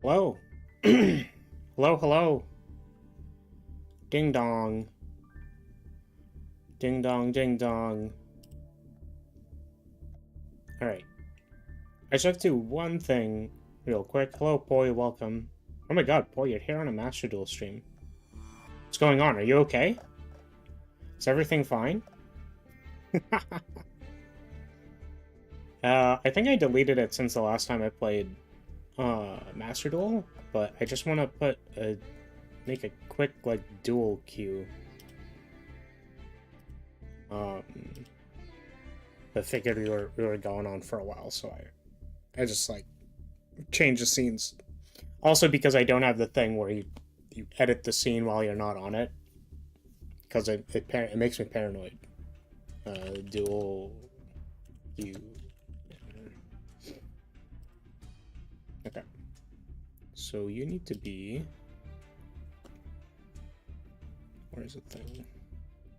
Hello. Hello, hello. Ding dong. Ding dong, ding dong. Alright. I just have to do one thing real quick. Hello, Poi, welcome. Oh my god, Poi, you're here on a Master Duel stream. What's going on? Are you okay? Is everything fine? I think I deleted it since the last time I played Master Duel, but I just want to make a quick, like, duel queue. But figured we were going on for a while, so I just, like, changed the scenes. Also because I don't have the thing where you edit the scene while you're not on it. Because it makes me paranoid. Duel... You... Okay. So you need to be... Where's the thing?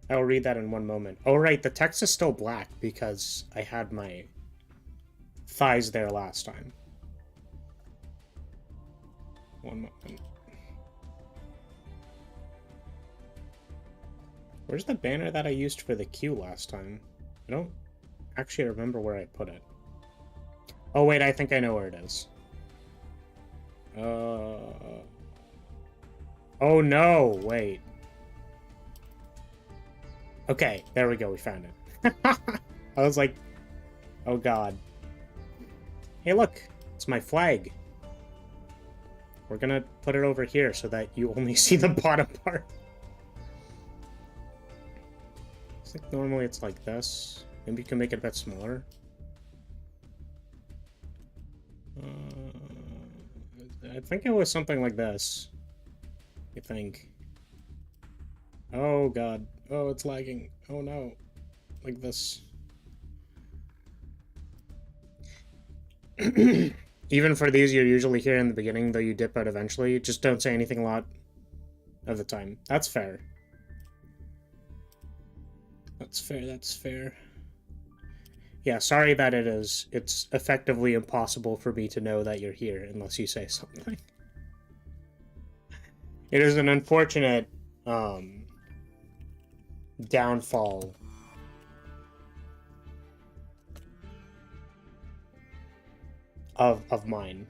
I'll read that in one moment. Oh, right, the text is still black because I had my thighs there last time. One moment. Where's the banner that I used for the queue last time? I don't actually remember where I put it. Oh, wait, I think I know where it is. Oh, no, wait. Okay, there we go, we found it. I was like, oh god. Hey, look, it's my flag. We're gonna put it over here so that you only see the bottom part. I think normally it's like this. Maybe you can make it a bit smaller. I think it was something like this. I think. Oh god. Oh, it's lagging. Oh no. Like this. Even for these you're usually here in the beginning, though you dip out eventually. Just don't say anything a lot of the time. That's fair. That's fair, that's fair. Yeah, sorry that it's effectively impossible for me to know that you're here unless you say something. It is an unfortunate, downfall of mine.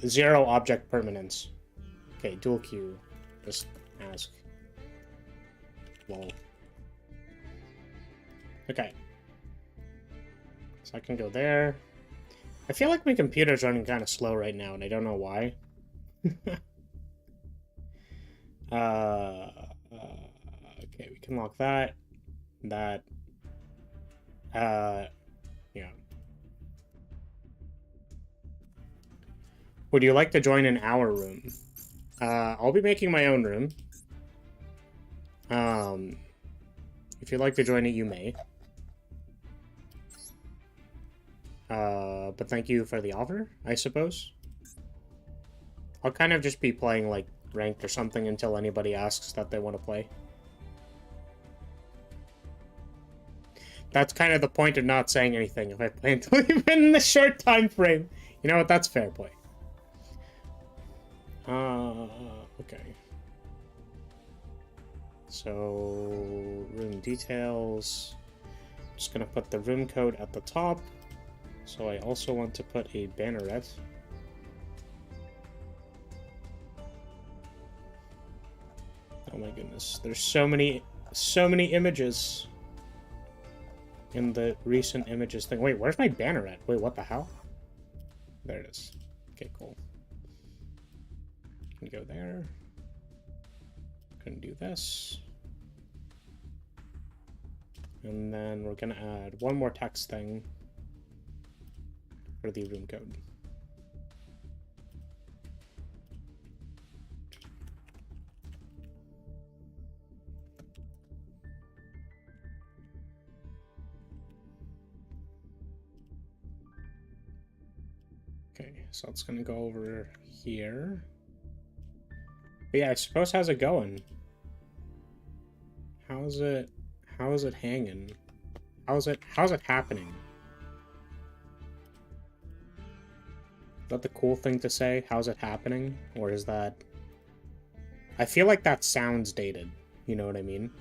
Zero object permanence. Okay, dual queue. Just ask. Lol. Okay. So I can go there. I feel like my computer's running kind of slow right now, and I don't know why. Okay, we can lock that. That. Yeah. Would you like to join in our room? I'll be making my own room. If you'd like to join it, you may. But thank you for the offer, I suppose. I'll kind of just be playing, like, ranked or something until anybody asks that they want to play. That's kind of the point of not saying anything if I plan to leave in the short time frame. You know what? That's fair play. Okay. So, room details. Just gonna put the room code at the top. So I also want to put a banneret. Oh my goodness, there's so many images in the recent images thing. Wait, where's my banneret? Wait, what the hell? There it is. Okay, cool. Can go there. Gonna do this. And then we're gonna add one more text thing for the room code. Okay, so it's gonna go over here. But yeah, I suppose how's it going? How's it hanging? How's it happening? that the cool thing to say? How's it happening? Or is that... I feel like that sounds dated. You know what I mean?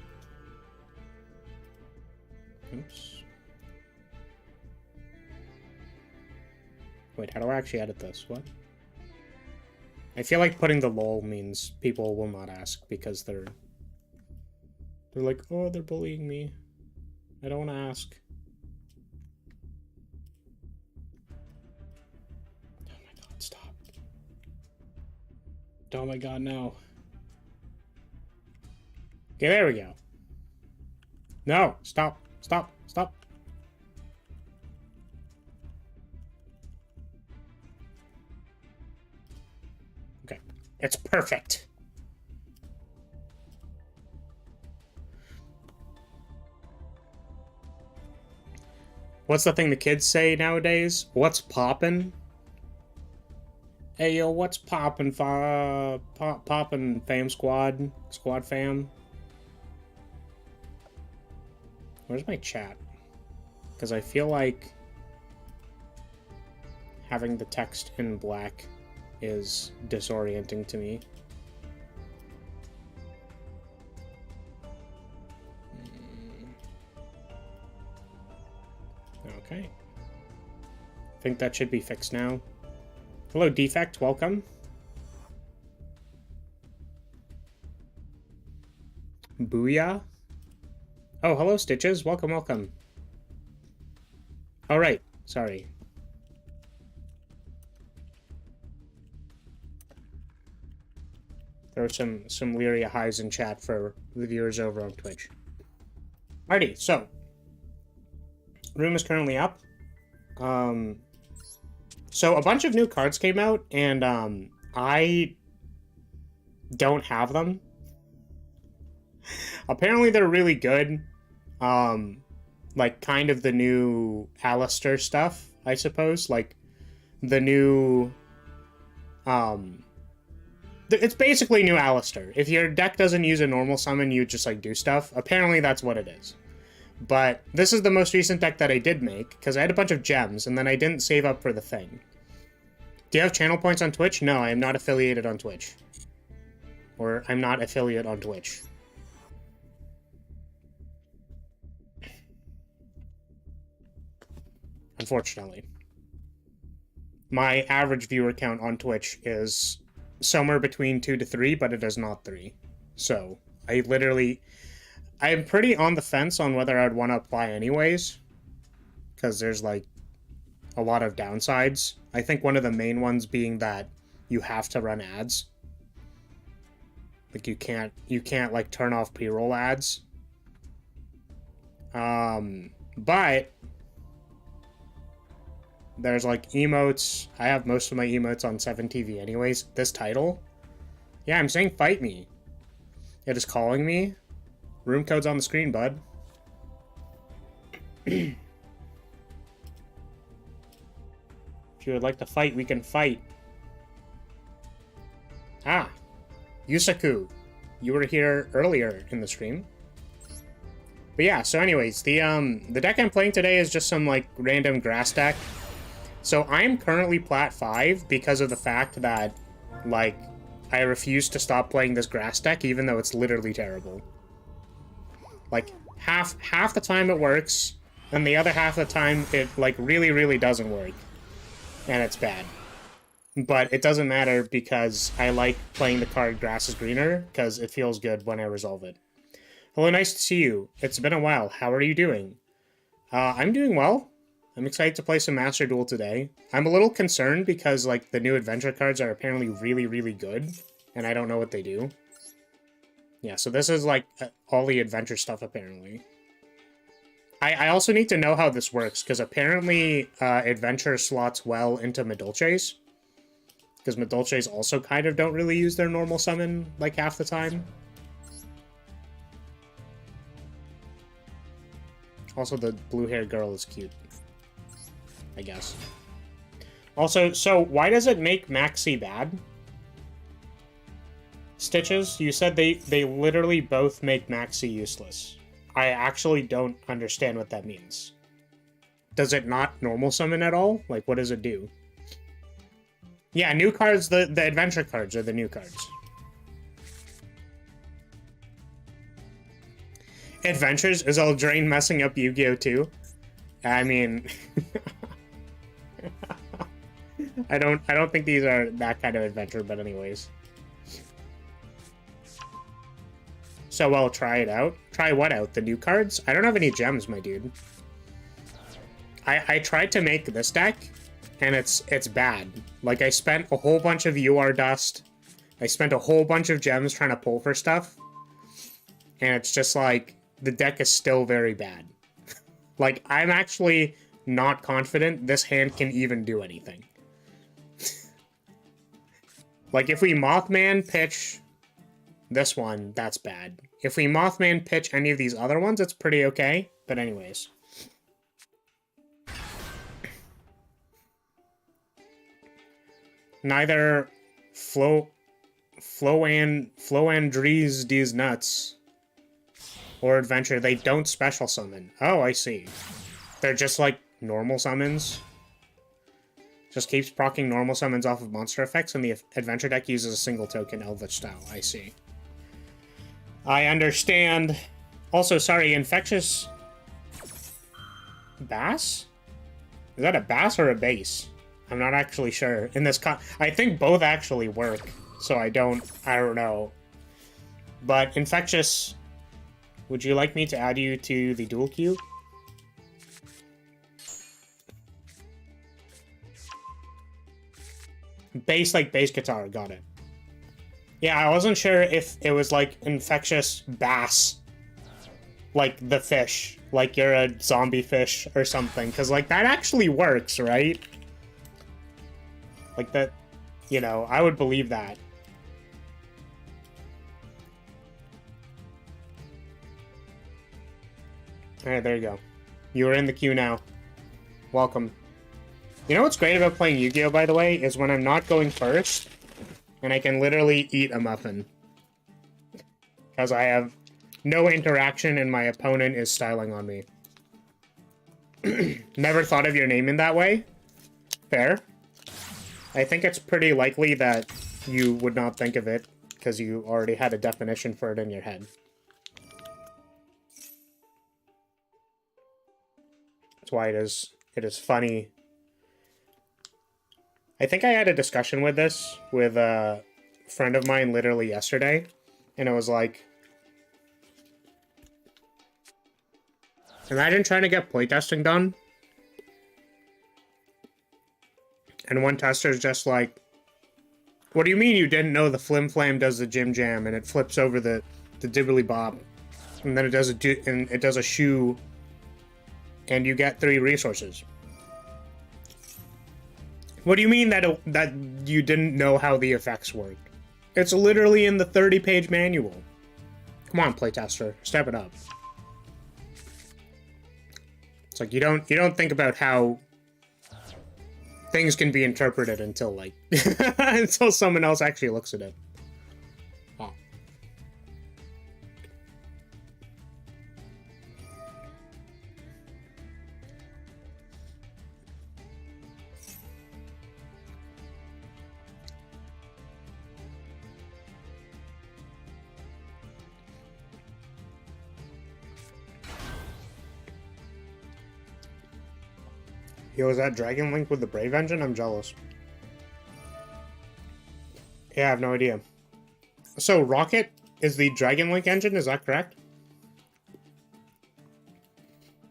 Oops. Wait, how do I actually edit this? What? I feel like putting the lol means people will not ask because they're like, oh, they're bullying me. I don't want to ask. Oh my god, stop. Oh my god, no. Okay, there we go. No, stop, stop, stop. Okay, it's perfect. What's the thing the kids say nowadays? What's poppin'? Hey, yo, what's poppin', poppin' fam squad? Squad fam? Where's my chat? Because I feel like having the text in black is disorienting to me. Okay. I think that should be fixed now. Hello, Defect. Welcome. Booyah. Oh, hello, Stitches. Welcome, welcome. All right. Sorry. There are some Lyria highs in chat for the viewers over on Twitch. Alrighty, so room is currently up. So a bunch of new cards came out, and I don't have them. Apparently they're really good. Like kind of the new Alistair stuff, I suppose. Like the new it's basically new Alistair. If your deck doesn't use a normal summon, you just like do stuff. Apparently that's what it is. But this is the most recent deck that I did make, because I had a bunch of gems, and then I didn't save up for the thing. Do you have channel points on Twitch? No, I am not affiliated on Twitch. Or I'm not affiliate on Twitch. Unfortunately. My average viewer count on Twitch is somewhere between 2 to 3, but it is not 3. So, I'm pretty on the fence on whether I'd want to apply anyways, because there's like a lot of downsides. I think one of the main ones being that you have to run ads. Like you can't like turn off pre-roll ads. But there's like emotes. I have most of my emotes on 7TV anyways. This title, yeah, I'm saying fight me. It is calling me. Room code's on the screen, bud. If you would like to fight, we can fight. Ah, Yusaku, you were here earlier in the stream. But yeah, so anyways, the deck I'm playing today is just some like random grass deck. So I'm currently plat 5 because of the fact that like I refuse to stop playing this grass deck even though it's literally terrible. Like, half the time it works, and the other half of the time it, like, really doesn't work. And it's bad. But it doesn't matter because I like playing the card Grass is Greener, because it feels good when I resolve it. Hello, nice to see you. It's been a while. How are you doing? I'm doing well. I'm excited to play some Master Duel today. I'm a little concerned because, like, the new adventure cards are apparently really good, and I don't know what they do. Yeah, so this is, like, all the adventure stuff, apparently. I also need to know how this works, because apparently adventure slots well into Madolches. Because Madolches also kind of don't really use their normal summon, like, half the time. Also, the blue-haired girl is cute. I guess. Also, so why does it make Maxi bad? Stitches, you said they literally both make Maxi useless. I actually don't understand what that means. Does it not normal summon at all? Like, what does it do? Yeah, new cards, the adventure cards are the new cards. Adventures? Is Eldraine messing up Yu-Gi-Oh! Too? I mean... I don't think these are that kind of adventure, but anyways. So I'll try it out. Try what out? The new cards? I don't have any gems, my dude. I tried to make this deck, and it's bad. Like, I spent a whole bunch of UR dust. I spent a whole bunch of gems trying to pull for stuff. And it's just like, the deck is still very bad. Like, I'm actually not confident this hand can even do anything. Like, if we Mothman pitch this one, that's bad. If we Mothman pitch any of these other ones, it's pretty okay. But anyways. Neither Floandrees these nuts or adventure, they don't special summon. Oh, I see. They're just like normal summons. Just keeps proccing normal summons off of monster effects, and the adventure deck uses a single token Eldritch style. I see. I understand. Also, sorry, infectious bass? Is that a bass or a base? I'm not actually sure. In this I think both actually work, so I don't know. But infectious, would you like me to add you to the duel queue? Bass like bass guitar, got it. Yeah, I wasn't sure if it was like infectious bass, like the fish, like you're a zombie fish or something, because like that actually works, right? Like that, you know, I would believe that. Alright, there you go. You are in the queue now. Welcome. You know what's great about playing Yu-Gi-Oh, by the way, is when I'm not going first, and I can literally eat a muffin. Because I have no interaction and my opponent is styling on me. Never thought of your name in that way? Fair. I think it's pretty likely that you would not think of it, because you already had a definition for it in your head. That's why it is funny. I think I had a discussion with this with a friend of mine literally yesterday, and it was like, imagine trying to get playtesting done, and one tester's just like, what do you mean you didn't know the Flim Flam does the Jim Jam, and it flips over the Dibbly Bob, and then it does a shoe, and you get 3 resources. What do you mean that you didn't know how the effects worked? It's literally in the 30-page manual. Come on, playtester, step it up. It's like you don't think about how things can be interpreted until like until someone else actually looks at it. Oh. Yo, is that Dragon Link with the Brave engine? I'm jealous. Yeah, I have no idea. So, Rocket is the Dragon Link engine, is that correct?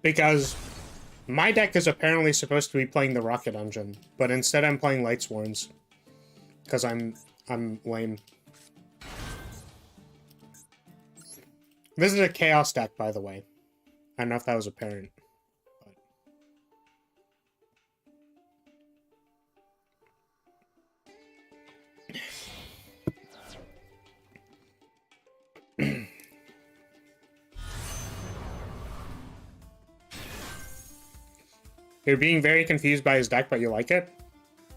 Because my deck is apparently supposed to be playing the Rocket engine, but instead I'm playing Light Swarms. Because I'm lame. This is a Chaos deck, by the way. I don't know if that was apparent. You're being very confused by his deck, but you like it?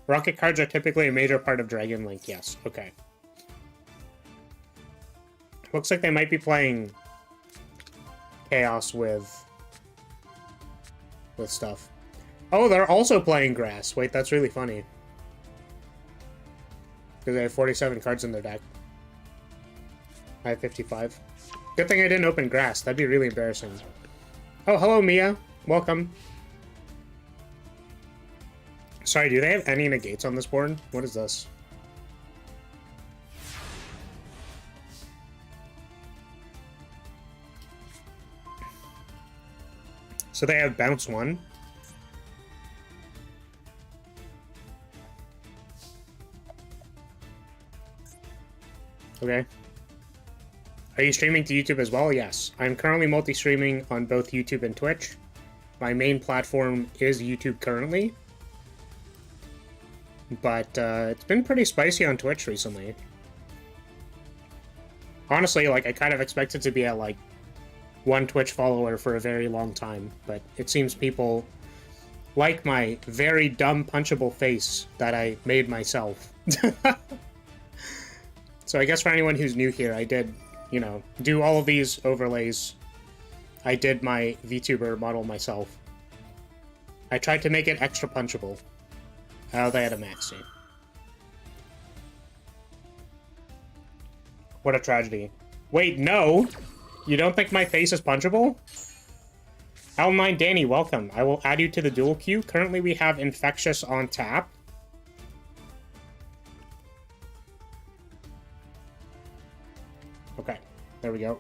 Rocket cards are typically a major part of Dragon Link, yes. Okay. Looks like they might be playing Chaos with stuff. Oh, they're also playing Grass. Wait, that's really funny. Because they have 47 cards in their deck. I have 55. Good thing I didn't open grass. That'd be really embarrassing. Oh, hello, Mia. Welcome. Sorry, do they have any negates on this board? What is this? So they have bounce 1. Okay. Are you streaming to YouTube as well? Yes. I'm currently multi-streaming on both YouTube and Twitch. My main platform is YouTube currently. But it's been pretty spicy on Twitch recently. Honestly, like, I kind of expected to be at, like, 1 Twitch follower for a very long time. But it seems people like my very dumb punchable face that I made myself. So I guess for anyone who's new here, I did, you know, do all of these overlays. I did my VTuber model myself. I tried to make it extra punchable. Oh, they had a maxi. What a tragedy. Wait, no! You don't think my face is punchable? L9 Danny, welcome. I will add you to the duel queue. Currently we have Infectious on tap. Okay, there we go.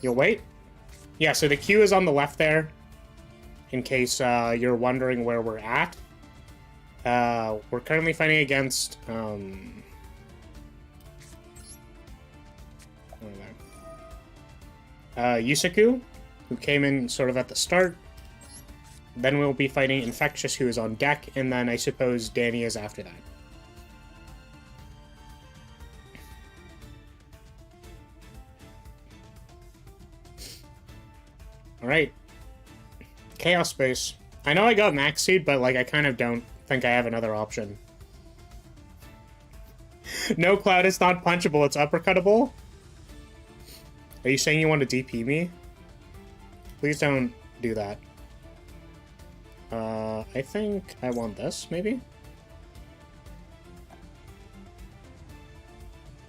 You'll wait? Yeah, so the queue is on the left there, in case you're wondering where we're at. We're currently fighting against... Yusaku, who came in sort of at the start. Then we'll be fighting Infectious, who is on deck, and then I suppose Danny is after that. Alright. Chaos Space. I know I got Max Seed, but like I kind of don't think I have another option. No, Cloud, it's not punchable, it's uppercuttable. Are you saying you want to DP me? Please don't do that. I think I want this, maybe?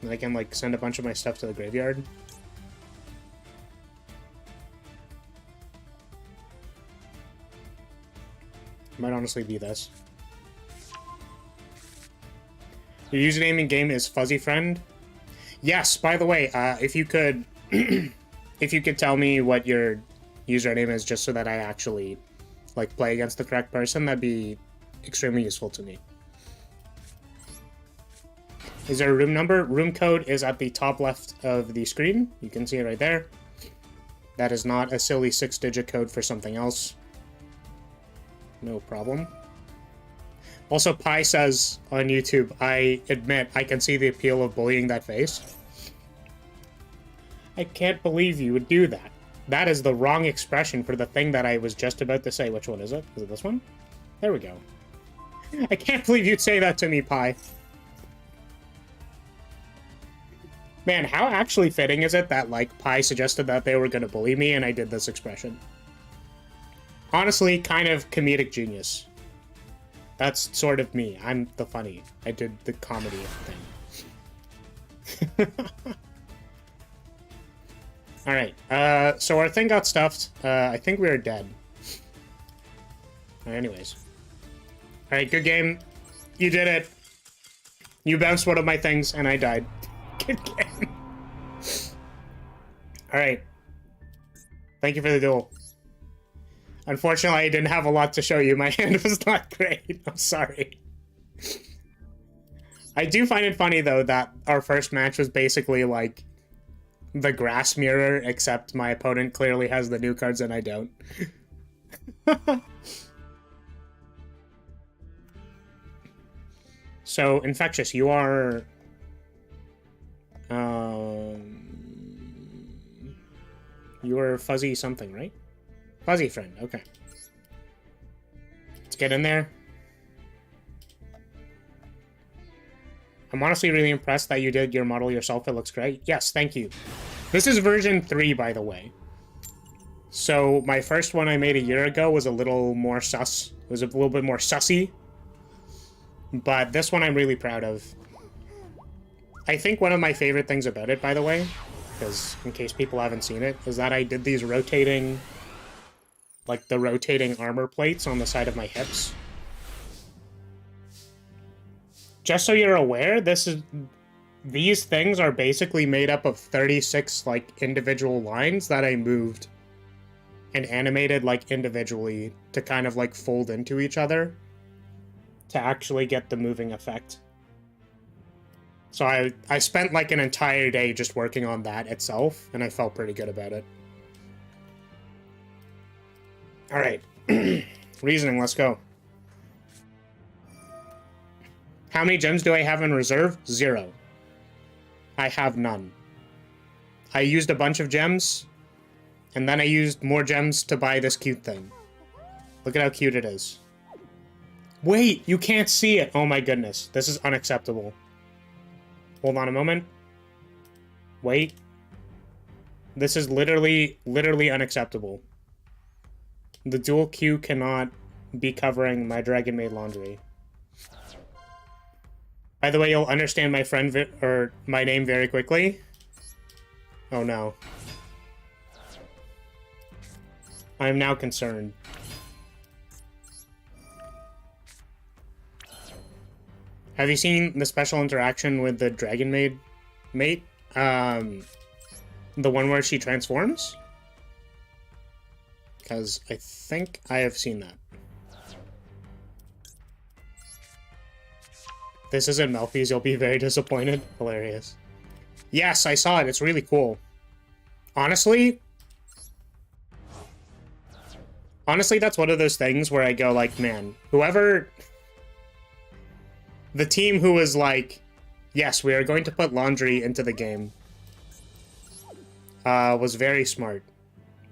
And I can, like, send a bunch of my stuff to the graveyard. Might honestly be this. Your username in game is Fuzzy Friend. Yes, by the way, if you could if you could tell me what your username is just so that I actually like play against the correct person, that'd be extremely useful to me. Is there a room number? Room code is at the top left of the screen. You can see it right there. That is not a silly 6-digit code for something else. No problem. Also, Pi says on YouTube, I admit I can see the appeal of bullying that face. I can't believe you would do that. That is the wrong expression for the thing that I was just about to say. Which one is it? Is it this one? There we go. I can't believe you'd say that to me, Pi. Man, how actually fitting is it that, like, Pi suggested that they were gonna bully me and I did this expression? Honestly, kind of comedic genius. That's sort of me. I'm the funny. I did the comedy thing. Alright, so our thing got stuffed. I think we are dead. Anyways. Alright, good game. You did it. You bounced one of my things, and I died. Good game. Alright. Thank you for the duel. Unfortunately, I didn't have a lot to show you. My hand was not great. I'm sorry. I do find it funny, though, that our first match was basically, like, the grass mirror, except my opponent clearly has the new cards and I don't. So, Infectious, you are... you are Fuzzy something, right? Fuzzy Friend, okay. Let's get in there. I'm honestly really impressed that you did your model yourself. It looks great. Yes, thank you. This is version 3, by the way. So my first one I made a year ago was a little more sus. It was a little bit more sussy. But this one I'm really proud of. I think one of my favorite things about it, by the way, because in case people haven't seen it, is that I did these rotating, like the rotating armor plates on the side of my hips. Just so you're aware, these things are basically made up of 36 like individual lines that I moved and animated like individually to kind of like fold into each other to actually get the moving effect. So I spent like an entire day just working on that itself, and I felt pretty good about it. All right, reasoning, let's go. How many gems do I have in reserve? 0. I have none. I used a bunch of gems, and then I used more gems to buy this cute thing. Look at how cute it is. Wait, you can't see it. Oh my goodness, this is unacceptable. Hold on a moment. Wait. This is literally unacceptable. The dual Q cannot be covering my Dragon Maid laundry. By the way, you'll understand my friend or my name very quickly. Oh no. I'm now concerned. Have you seen the special interaction with the Dragon Maid mate? The one where she transforms? Because I think I have seen that. This isn't Melfi's, you'll be very disappointed. Hilarious. Yes, I saw it. It's really cool. Honestly, that's one of those things where I go like, man, whoever... The team who was like, yes, we are going to put laundry into the game, was very smart.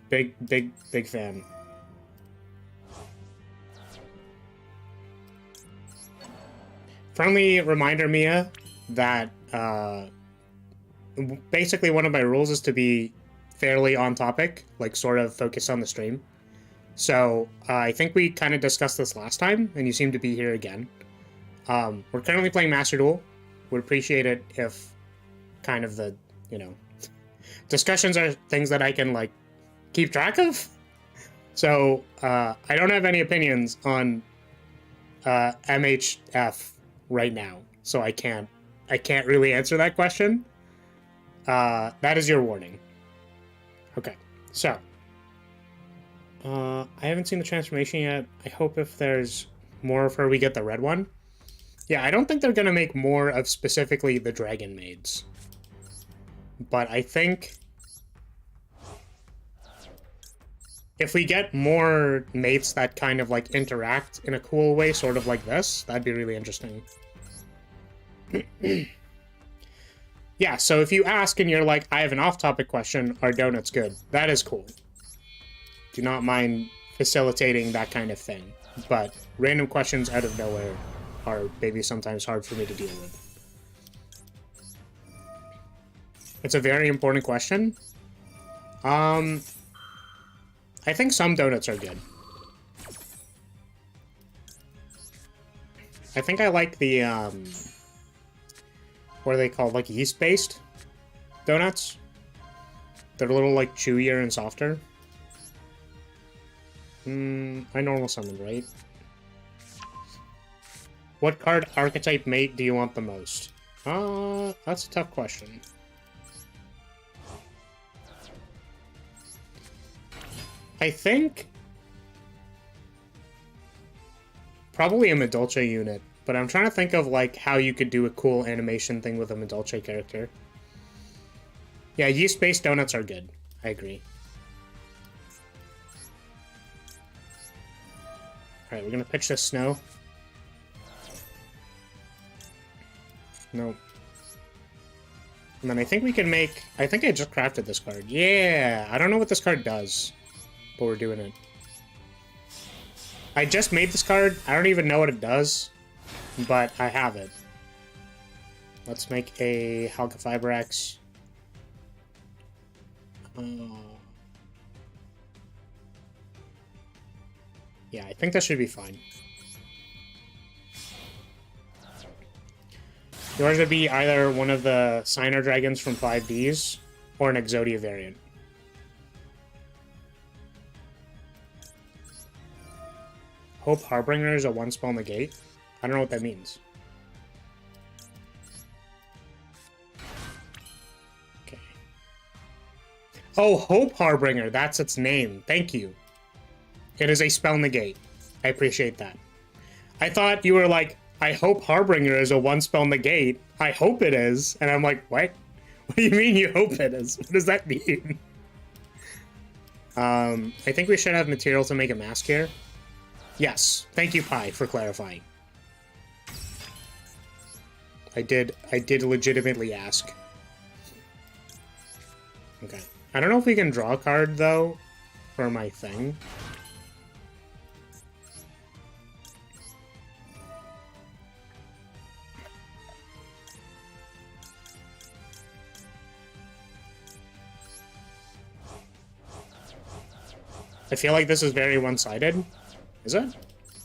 Big fan. Friendly reminder, Mia, that basically one of my rules is to be fairly on topic, like sort of focus on the stream. So I think we kind of discussed this last time, and you seem to be here again. We're currently playing Master Duel. Would appreciate it if kind of the, you know, discussions are things that I can, like, keep track of. So, I don't have any opinions on MHF right now, so I can't really answer that question. That is your warning. Okay, so. I haven't seen the transformation yet. I hope if there's more of her, we get the red one. Yeah, I don't think they're going to make more of specifically the Dragon Maids. But I think if we get more mates that kind of like interact in a cool way, sort of like this, that'd be really interesting. Yeah, so if you ask and you're like, I have an off-topic question, are donuts good? That is cool. Do not mind facilitating that kind of thing. But random questions out of nowhere are maybe sometimes hard for me to deal with. It's a very important question. I think some donuts are good. I think I like the, what are they called? Like yeast-based donuts? They're a little, like, chewier and softer. I normal summoned, right? What card archetype mate do you want the most? That's a tough question. I think probably a Medulce unit, but I'm trying to think of like how you could do a cool animation thing with a Medulce character. Yeah, yeast-based donuts are good. I agree. Alright, we're gonna pitch this snow. Nope. And then I think we can make... I think I just crafted this card. Yeah! I don't know what this card does, but we're doing it. I just made this card. I don't even know what it does, but I have it. Let's make a Halka Fiber X. Yeah, I think that should be fine. Yours would be either one of the Signer Dragons from 5Ds or an Exodia variant. Hope Harbinger is a 1-spell negate? I don't know what that means. Okay. Oh, Hope Harbinger, that's its name. Thank you. It is a spell negate. I appreciate that. I thought you were like, I hope Harbinger is a 1-spell negate. I hope it is. And I'm like, what? What do you mean you hope it is? What does that mean? I think we should have material to make a mask here. Yes. Thank you, Pi, for clarifying. I did legitimately ask. Okay. I don't know if we can draw a card, though, for my thing. I feel like this is very one-sided. Is it?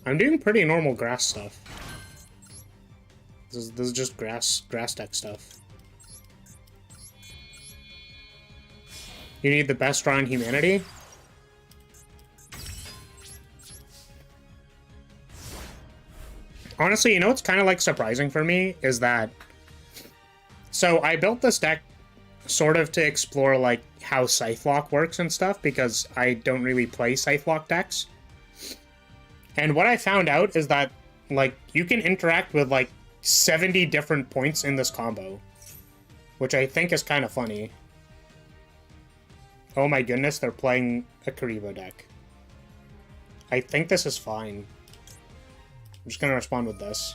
I'm doing pretty normal grass stuff. This is just grass deck stuff. You need the best draw in humanity? Honestly, you know what's kind of like surprising for me is that... So I built this deck sort of to explore like how Scythelock works and stuff, because I don't really play Scythelock decks. And what I found out is that like you can interact with like 70 different points in this combo, which I think is kind of funny. Oh my goodness, they're playing a Karibo deck. I think this is fine. I'm just gonna respond with this.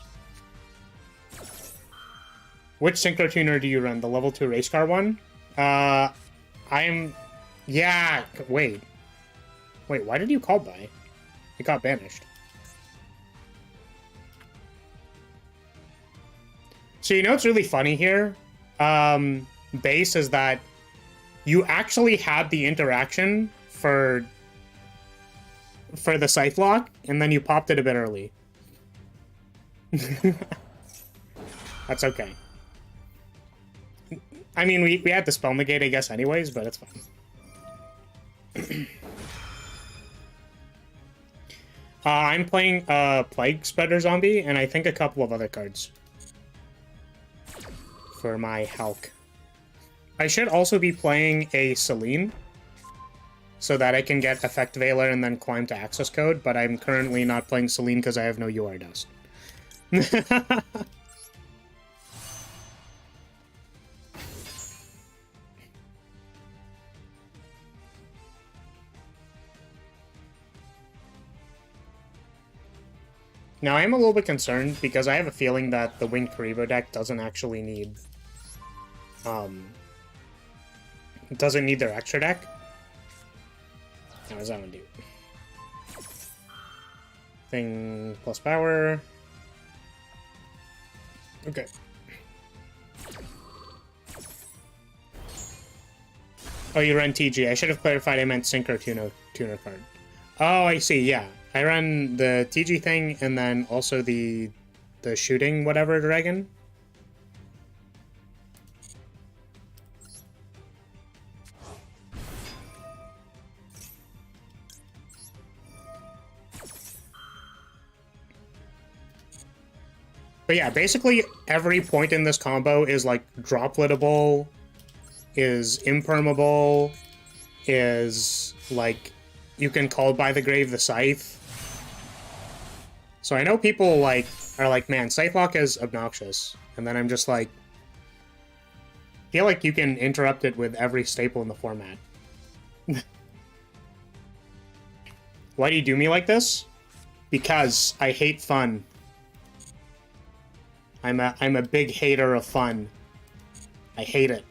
Which Synchro Tuner do you run? The level 2 race car one? Yeah, wait. Wait, why did you call by? It got banished. So you know what's really funny here? Base is that you actually had the interaction for the Scythelock, and then you popped it a bit early. That's okay. I mean, we had the spell negate, I guess, anyways, but it's fine. I'm playing Plague Spreader Zombie, and I think a couple of other cards for my Hulk. I should also be playing a Celine, so that I can get Effect Veiler and then climb to access code, but I'm currently not playing Celine because I have no UR dust. Now, I am a little bit concerned because I have a feeling that the Winged Karibo deck doesn't actually need... it doesn't need their extra deck. How does that one do? Thing plus power. Okay. Oh, you run TG. I should have clarified I meant Synchro Tuner card. Oh, I see, yeah. I run the TG thing and then also the shooting whatever dragon. But yeah, basically every point in this combo is like dropletable, is impermeable, is like you can call by the grave the scythe. So I know people like are like, man, Scythelock is obnoxious. And then I'm just like, I feel like you can interrupt it with every staple in the format. Why do you do me like this? Because I hate fun. I'm a big hater of fun. I hate it.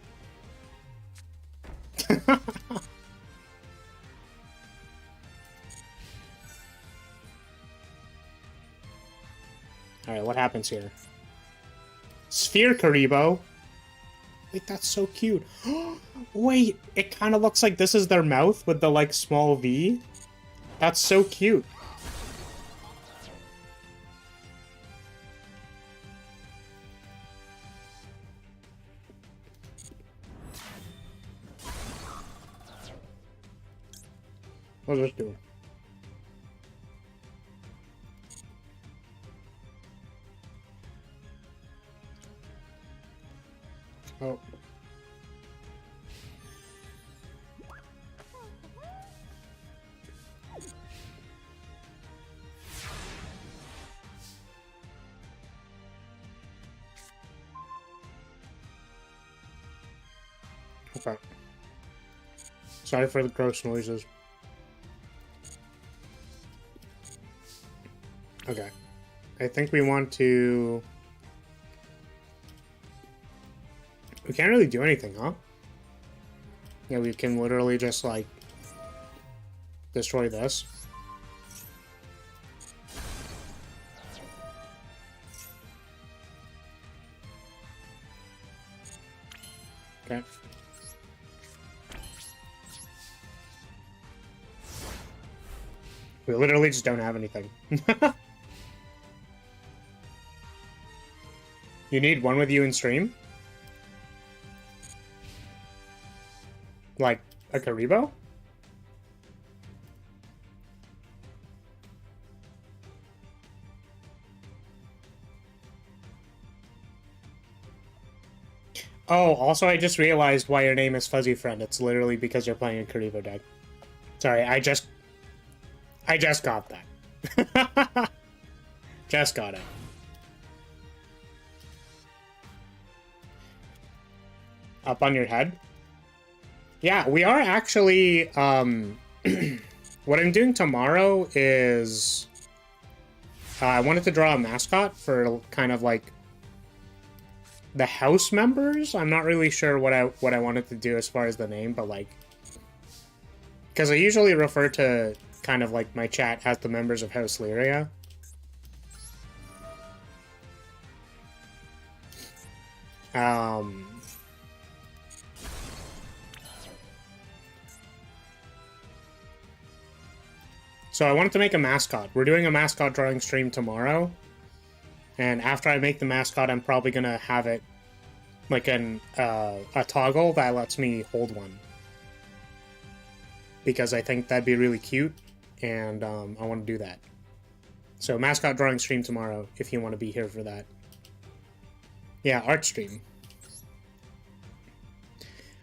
Alright, what happens here? Sphere Karibo. Wait, that's so cute. Wait, it kind of looks like this is their mouth with the, like, small V. That's so cute. We'll just do it. Oh. Okay. Sorry for the gross noises. Okay. I think we want to... We can't really do anything, huh? Yeah, we can literally just, like, destroy this. Okay. We literally just don't have anything. You need one with you in stream? Like, a Karibo? Oh, also I just realized why your name is Fuzzy Friend. It's literally because you're playing a Karibo deck. Sorry, I just got that. Just got it. Up on your head? Yeah, we are actually, what I'm doing tomorrow is, I wanted to draw a mascot for kind of like the house members. I'm not really sure what I wanted to do as far as the name, but like, because I usually refer to kind of like my chat as the members of House Lyria. So I wanted to make a mascot. We're doing a mascot drawing stream tomorrow. And after I make the mascot, I'm probably going to have it like a toggle that lets me hold one. Because I think that'd be really cute, and I want to do that. So mascot drawing stream tomorrow, if you want to be here for that. Yeah, art stream.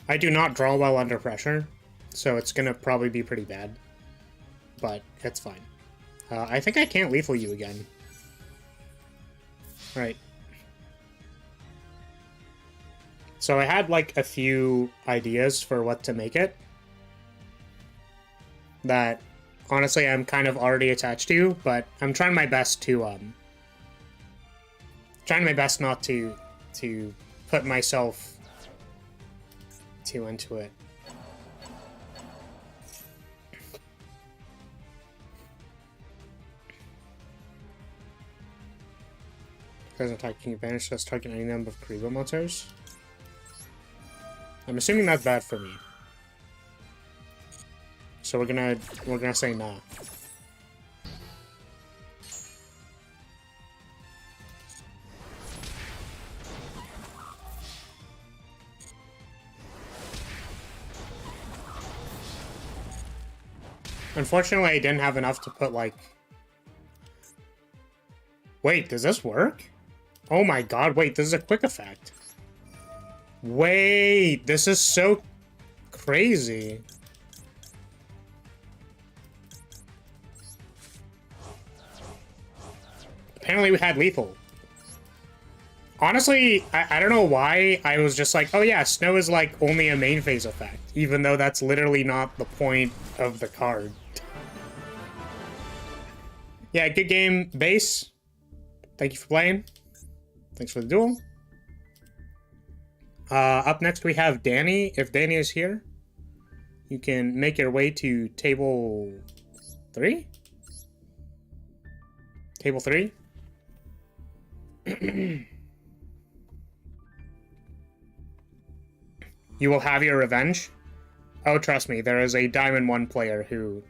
I do not draw well under pressure, so it's going to probably be pretty bad. But it's fine. I think I can't lethal you again. Right. So I had like a few ideas for what to make it that honestly I'm kind of already attached to, but I'm trying my best to not to put myself too into it. Doesn't attack, can you banish this target any number of Karibo monsters? I'm assuming that's bad for me. So we're gonna say nah. Unfortunately, I didn't have enough to put like... Wait, does this work? Oh my god, wait, this is a quick effect. Wait, this is so crazy. Apparently we had lethal. Honestly, I don't know why I was just like, oh yeah, snow is like only a main phase effect, even though that's literally not the point of the card. Yeah, good game, base. Thank you for playing. Thanks for the duel. Up next we have Danny. If Danny is here, you can make your way to table 3? Table 3? You will have your revenge. Oh, trust me, there is a Diamond 1 player who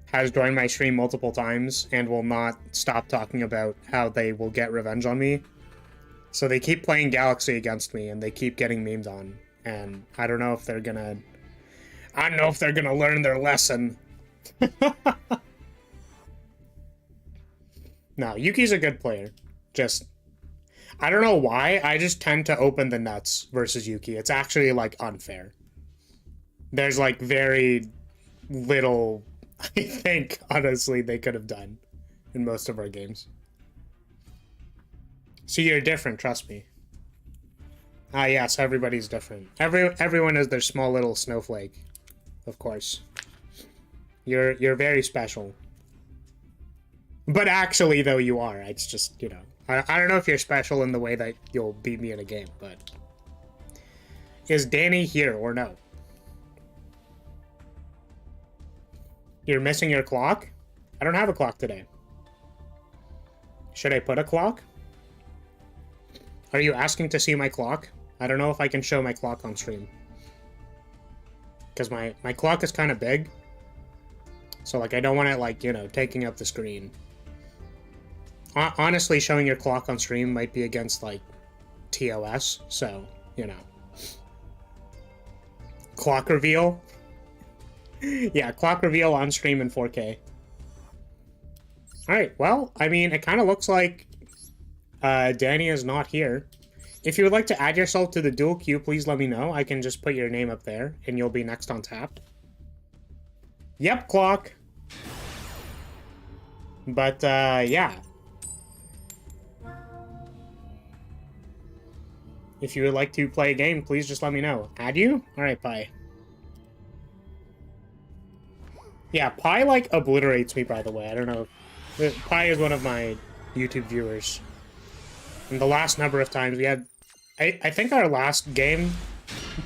has joined my stream multiple times and will not stop talking about how they will get revenge on me. So they keep playing Galaxy against me and they keep getting memed on. And I don't know if they're gonna... I don't know if they're gonna learn their lesson. No, Yuki's a good player. Just, I don't know why, I just tend to open the nuts versus Yuki. It's actually, like, unfair. There's, like, very little, I think, honestly, they could have done in most of our games. So you're different, trust me. Ah, yes, everybody's different. Everyone is their small little snowflake, of course. You're very special. But actually, though, you are. It's just, you know, I don't know if you're special in the way that you'll beat me in a game, but... Is Danny here or no? You're missing your clock? I don't have a clock today. Should I put a clock? Are you asking to see my clock? I don't know if I can show my clock on stream. Because my clock is kind of big. So, like, I don't want it, like, you know, taking up the screen. Honestly, showing your clock on stream might be against, like, TOS. So, you know. Clock reveal? Yeah, clock reveal on stream in 4K. Alright, well, I mean, it kind of looks like Danny is not here. If you would like to add yourself to the duel queue, please let me know. I can just put your name up there, and you'll be next on tap. Yep, clock. But, yeah. If you would like to play a game, please just let me know. Add you? Alright, bye. Yeah, Pi, like, obliterates me, by the way. I don't know. Pi is one of my YouTube viewers. And the last number of times we had... I think our last game,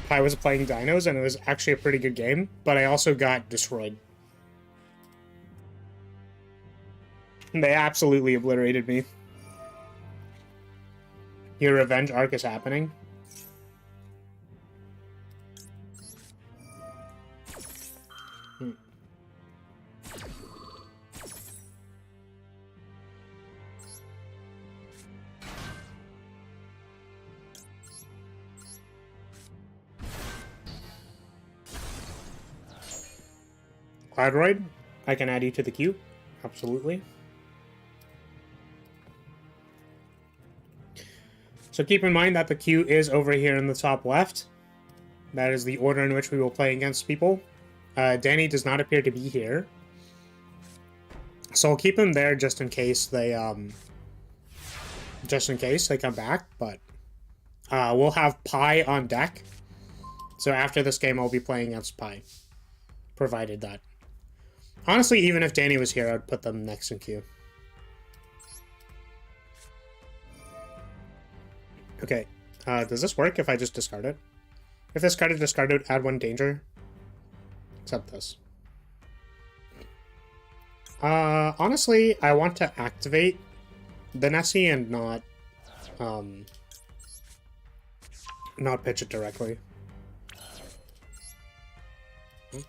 Pi was playing Dinos, and it was actually a pretty good game, but I also got destroyed. And they absolutely obliterated me. Your revenge arc is happening. Cloudroid, I can add you to the queue. Absolutely. So keep in mind that the queue is over here in the top left. That is the order in which we will play against people. Danny does not appear to be here. So I'll keep him there just in case they come back, but we'll have Pi on deck. So after this game I'll be playing against Pi. Provided that. Honestly, even if Danny was here, I'd put them next in queue. Okay, does this work if I just discard it? If this card is discarded, add one danger. Except this. Honestly, I want to activate the Nessie and not pitch it directly. Okay,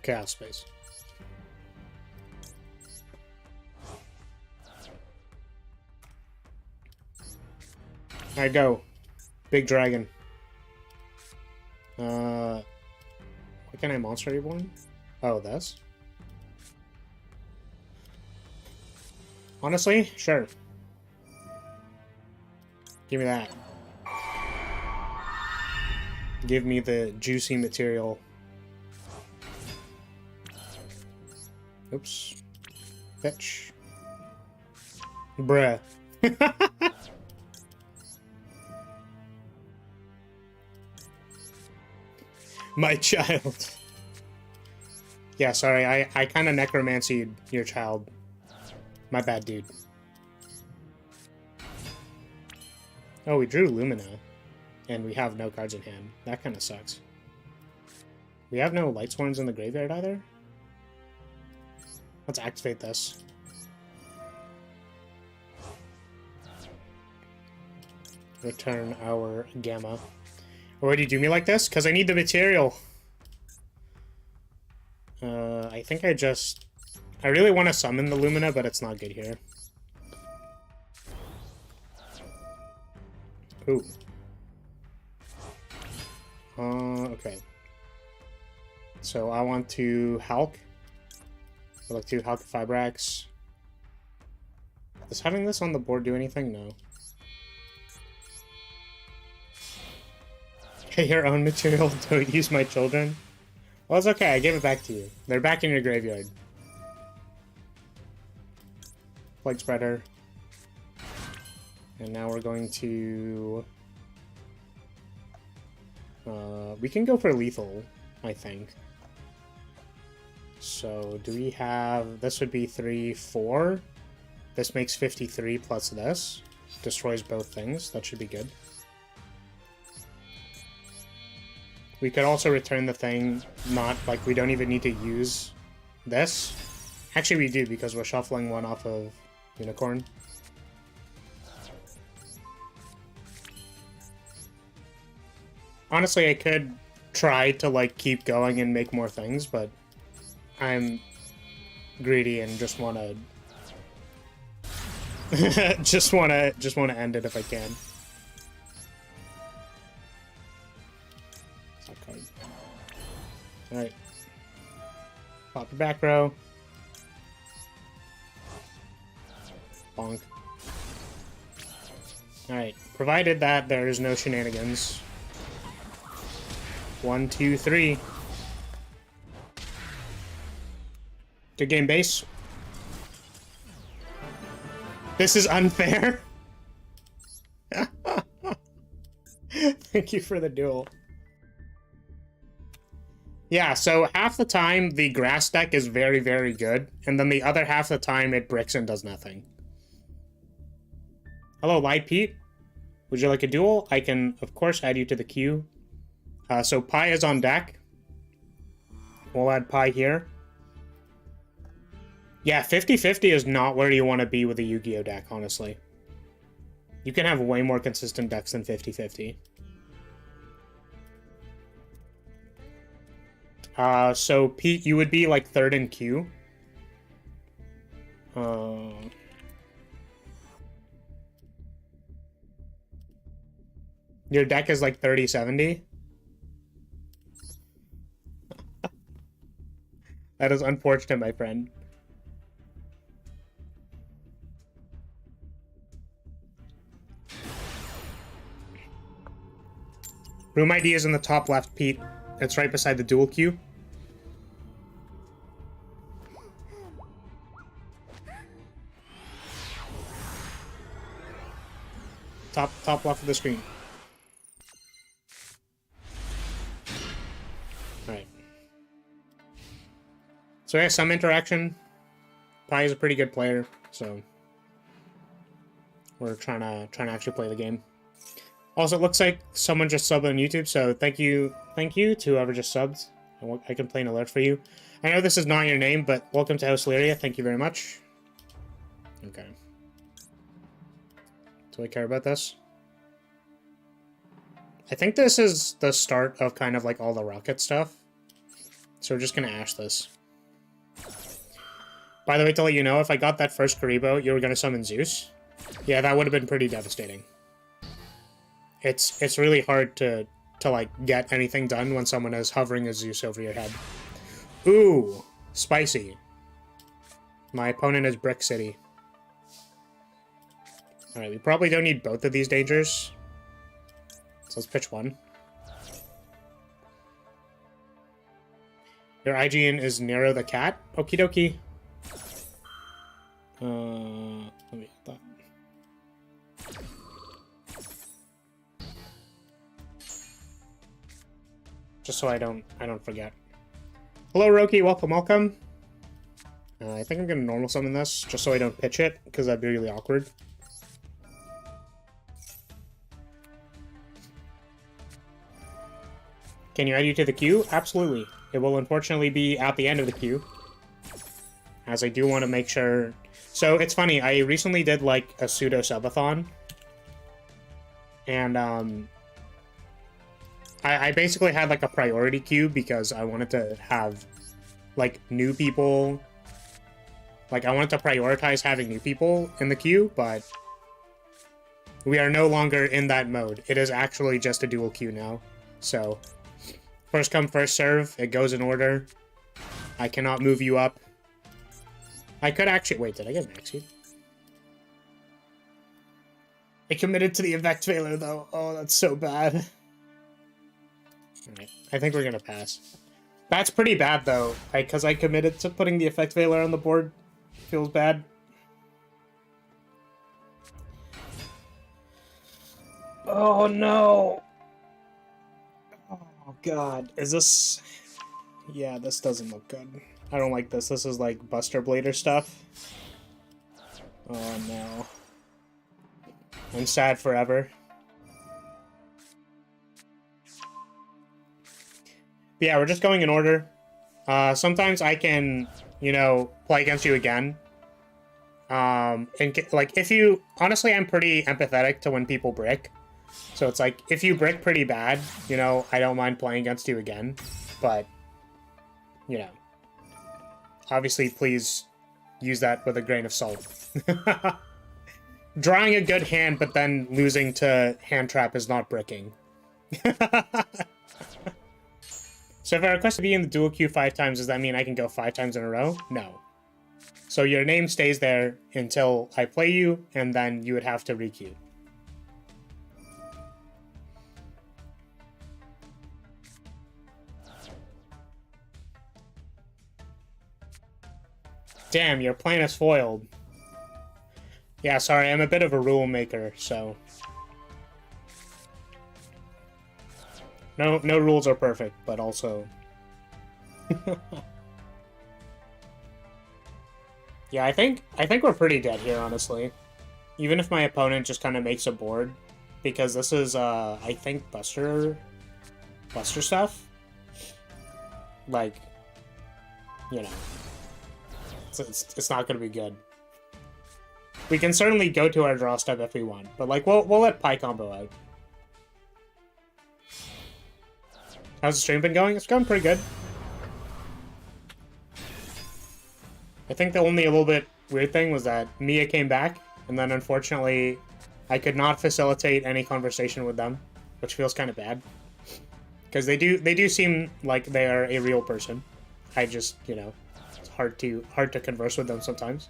Chaos Space. Alright, go. Big dragon. What can I monster reborn? Oh, this? Honestly, sure. Give me that. Give me the juicy material. Oops. Fetch. Bruh. My child. Yeah, sorry, I kind of necromancied your child. My bad, dude. Oh, we drew Lumina. And we have no cards in hand. That kind of sucks. We have no Lightsworns in the graveyard either? Let's activate this. Return our Gamma. Why do you do me like this? Because I need the material. I think I really want to summon the Lumina, but it's not good here. Ooh. Okay. So I want to Hulk Look to Halka Fibrax. Does having this on the board do anything? No. Pay your own material, don't use my children. Well, it's okay, I gave it back to you. They're back in your graveyard. Plague Spreader. And now we're going to... we can go for lethal, I think. So, do we have... This would be 3, 4. This makes 53 plus this. Destroys both things. That should be good. We could also return the thing, not, like, we don't even need to use this. Actually, we do, because we're shuffling one off of Unicorn. Honestly, I could try to, like, keep going and make more things, but I'm greedy and just want to... just want to end it if I can. Alright. Pop your back row. Bonk. Alright. Provided that there is no shenanigans. 1, 2, 3. Good game, base. This is unfair. Thank you for the duel. Yeah, so half the time the grass deck is very, very good, and then the other half the time it bricks and does nothing. Hello, Light Pete. Would you like a duel? I can, of course, add you to the queue. So Pi is on deck. We'll add Pi here. Yeah, 50-50 is not where you want to be with a Yu-Gi-Oh deck, honestly. You can have way more consistent decks than 50-50. So Pete, you would be like 3rd in queue. Your deck is like 30-70. That is unfortunate, my friend. Room ID is in the top left, Pete. It's right beside the duel queue. Top left of the screen. Alright. So yeah, some interaction. Pi is a pretty good player, so we're trying to actually play the game. Also, it looks like someone just subbed on YouTube, so thank you to whoever just subbed. I can play an alert for you. I know this is not your name, but welcome to House Lyria. Thank you very much. Okay. Do I care about this? I think this is the start of kind of like all the rocket stuff. So we're just gonna ash this. By the way, to let you know, if I got that first Karibo, you were gonna summon Zeus. Yeah, that would have been pretty devastating. It's really hard to like get anything done when someone is hovering a Zeus over your head. Ooh, spicy. My opponent is Brick City. Alright, we probably don't need both of these dangers. So let's pitch one. Your IGN is Nero the Cat? Okie dokie. Let me get that. Just so I don't forget. Hello, Roki. Welcome, welcome. I think I'm gonna normal summon this just so I don't pitch it, because that'd be really awkward. Can you add you to the queue? Absolutely. It will unfortunately be at the end of the queue, as I do want to make sure. So it's funny. I recently did like a pseudo subathon, and I basically had like a priority queue because I wanted to have like new people. Like I wanted to prioritize having new people in the queue, but we are no longer in that mode. It is actually just a dual queue now. So first come, first serve. It goes in order. I cannot move you up I could actually... Wait, did I get backseat? I committed to the Effect Veiler, though. Oh, that's so bad. Alright, I think we're gonna pass. That's pretty bad, though, because I committed to putting the Effect Veiler on the board. Feels bad. Oh, no! Oh, God. Is this... Yeah, this doesn't look good. I don't like this. This is, like, Buster Blader stuff. Oh, no. I'm sad forever. But yeah, we're just going in order. Sometimes I can, you know, play against you again. And, like, if you... Honestly, I'm pretty empathetic to when people brick. So it's like, if you brick pretty bad, you know, I don't mind playing against you again. But, you know. Obviously, please use that with a grain of salt. Drawing a good hand, but then losing to hand trap is not bricking. So if I request to be in the duel queue 5 times, does that mean I can go 5 times in a row? No. So your name stays there until I play you, and then you would have to requeue. Damn, your plan is foiled. Yeah, sorry, I'm a bit of a rule maker, so... No rules are perfect, but also... Yeah, I think we're pretty dead here, honestly. Even if my opponent just kind of makes a board. Because this is, I think, Buster stuff. Like, you know... It's not going to be good. We can certainly go to our draw step if we want, but like we'll let Pie combo out. How's the stream been going? It's going pretty good. I think the only a little bit weird thing was that Mia came back, and then unfortunately I could not facilitate any conversation with them, which feels kind of bad. Because they do seem like they are a real person. I just, you know, it's hard to converse with them sometimes.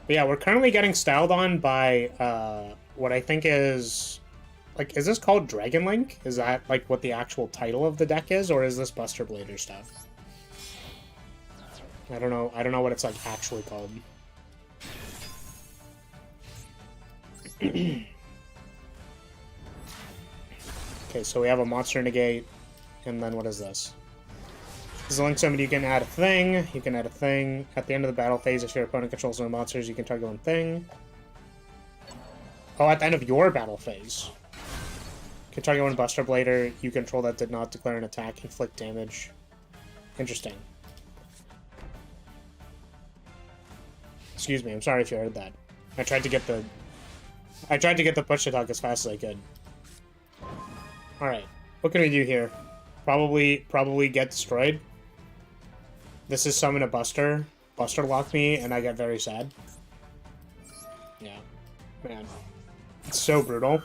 But yeah, we're currently getting styled on by what I think is... Like, is this called Dragon Link? Is that, like, what the actual title of the deck is? Or is this Buster Blader stuff? I don't know what it's, like, actually called. Okay, so we have a Monster Negate, and then what is this? This is a link summon. You can add a thing. You can add a thing. At the end of the battle phase, if your opponent controls no monsters, you can target one thing. Oh, at the end of your battle phase. You can target one Buster Blader you control that did not declare an attack, inflict damage. Interesting. Excuse me, I'm sorry if you heard that. I tried to get the push to talk as fast as I could. Alright, what can we do here? Probably get destroyed. This is summon a Buster. Buster locked me, and I got very sad. Yeah. Man. It's so brutal.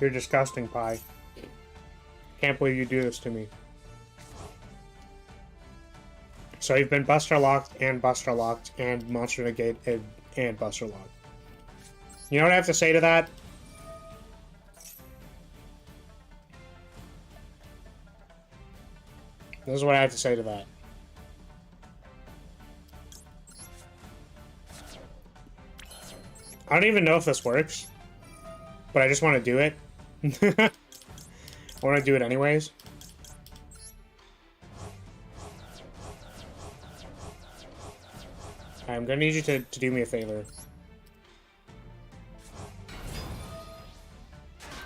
You're disgusting, Pie. Can't believe you do this to me. So you've been Buster Locked and Monster Negate and Buster Locked. You know what I have to say to that? This is what I have to say to that. I don't even know if this works, but I just want to do it. I want to do it anyways. I'm gonna need you to do me a favor.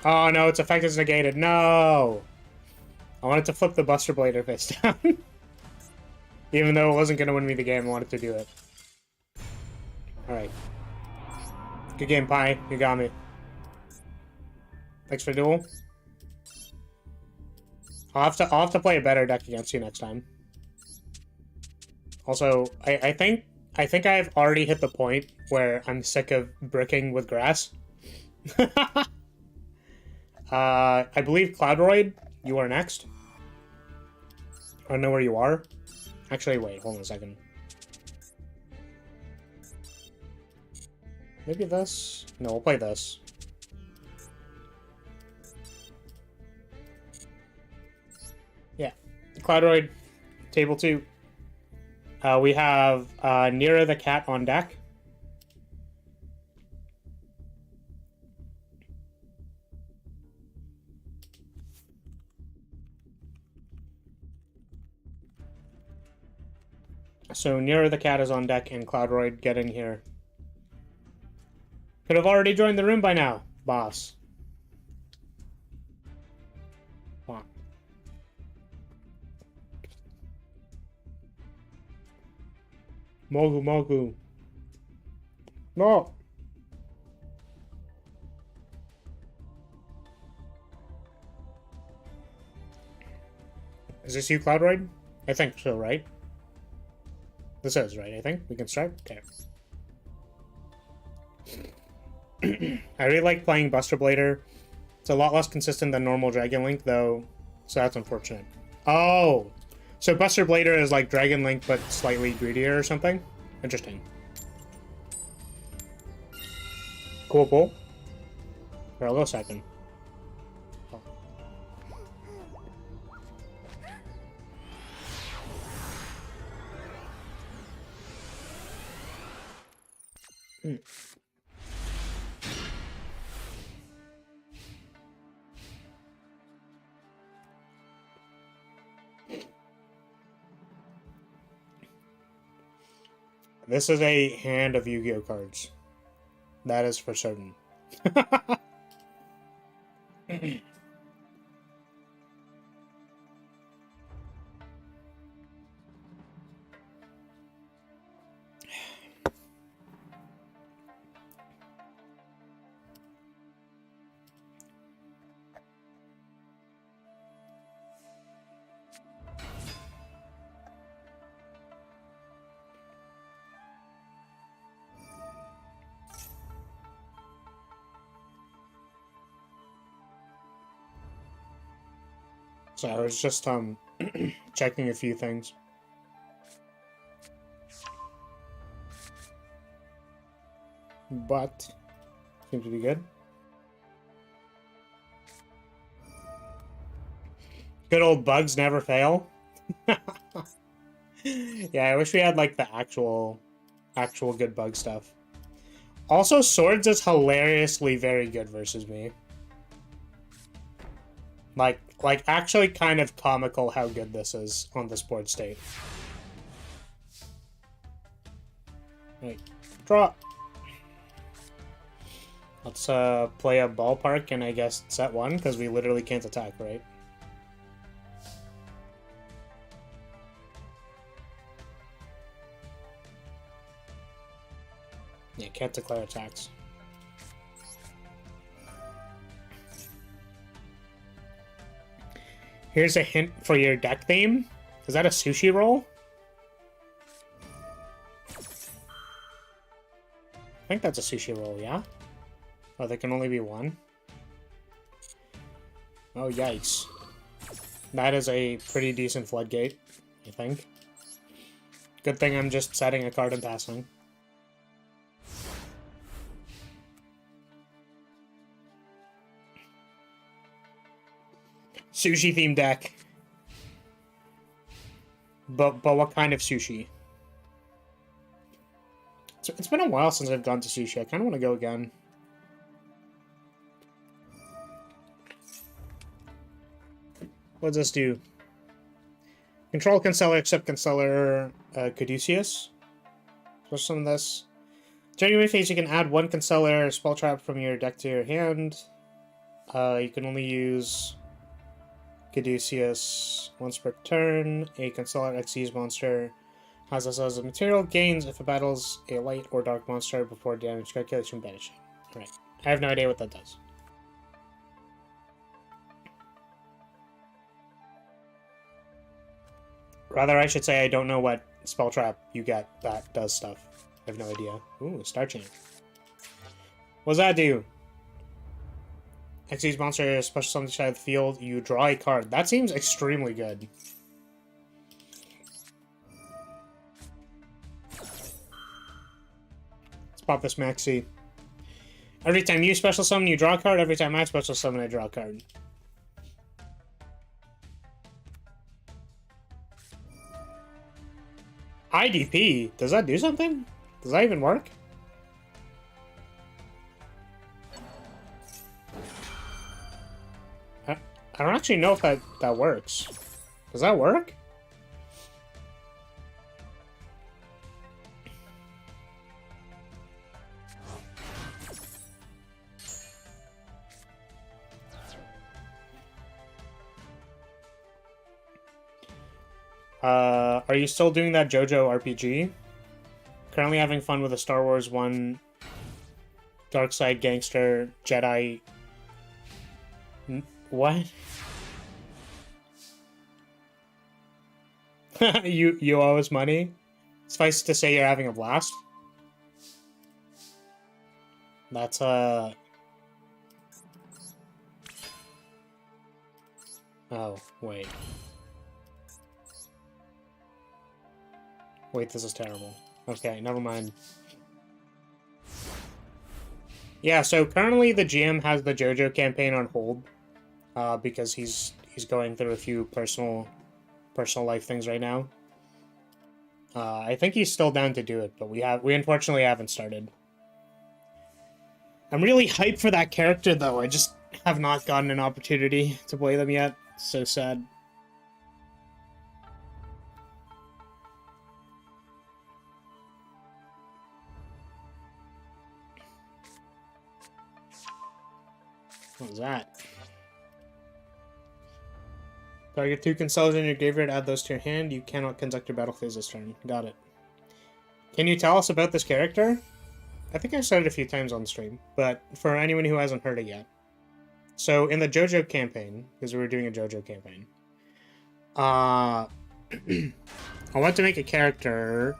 Oh no, its effect is negated. No! I wanted to flip the Buster Blader face down. Even though it wasn't gonna win me the game, I wanted to do it. Alright. Good game, Pie. You got me. Thanks for Duel. I'll have to play a better deck against you next time. Also, I think I've already hit the point where I'm sick of bricking with grass. I believe Cloudroid, you are next. I don't know where you are. Actually, wait, hold on a second. Maybe this? No, we'll play this. Yeah. Cloudroid, table 2. We have Nira the cat on deck. So Nira the cat is on deck and Cloudroid, get in here. Could have already joined the room by now, boss. Come on. Mogu, Mogu. No! Is this you, Cloudroid? I think so, right? This is, right, I think? We can start? Okay. I really like playing Buster Blader. It's a lot less consistent than normal Dragon Link, though, so that's unfortunate. Oh! So Buster Blader is like Dragon Link, but slightly greedier or something? Interesting. Cool, cool. Here, I'll go second. Oh. This is a hand of Yu-Gi-Oh cards. That is for certain. So I was just checking a few things. But seems to be good. Good old bugs never fail. Yeah, I wish we had like the actual good bug stuff. Also, Swords is hilariously very good versus me. Like actually kind of comical how good this is on this board state. Right, draw. Let's play a ballpark and I guess set 1 because we literally can't attack, right? Yeah, can't declare attacks. Here's a hint for your deck theme. Is that a sushi roll? I think that's a sushi roll, yeah? Oh, there can only be one? Oh, yikes. That is a pretty decent floodgate, I think. Good thing I'm just setting a card and passing. Sushi themed deck. But what kind of sushi? It's been a while since I've gone to sushi. I kind of want to go again. What does this do? Control Concealer, except Concealer Caduceus. What's some of this? During your phase, you can add 1 Concealer spell trap from your deck to your hand. You can only use Caduceus once per turn. A Concealer Xyz monster has this as a material gains if it battles a light or dark monster before damage calculation banishing. Right. I have no idea what that does. Rather, I should say I don't know what spell trap you get that does stuff. I have no idea. Ooh, Star Chain. What does that do? Xyz monster special summon side of the field. You draw a card. That seems extremely good. Let's pop this maxi. Every time you special summon, you draw a card. Every time I special summon, I draw a card. IDP? Does that do something? Does that even work? I don't actually know if that works. Does that work? Are you still doing that JoJo RPG? Currently having fun with the Star Wars 1 Dark Side Gangster Jedi... What? you owe us money? Suffice to say you're having a blast? That's, Oh, wait. Wait, this is terrible. Okay, never mind. Yeah, so currently the GM has the JoJo campaign on hold, because he's going through a few personal life things right now. I think he's still down to do it, but we unfortunately haven't started. I'm really hyped for that character though. I just have not gotten an opportunity to play them yet. It's so sad. What was that? Target 2 consoles in your graveyard, add those to your hand. You cannot conduct your battle phase this turn. Got it. Can you tell us about this character? I think I've said it a few times on stream, but for anyone who hasn't heard it yet. So in the JoJo campaign, because we were doing a JoJo campaign, I want to make a character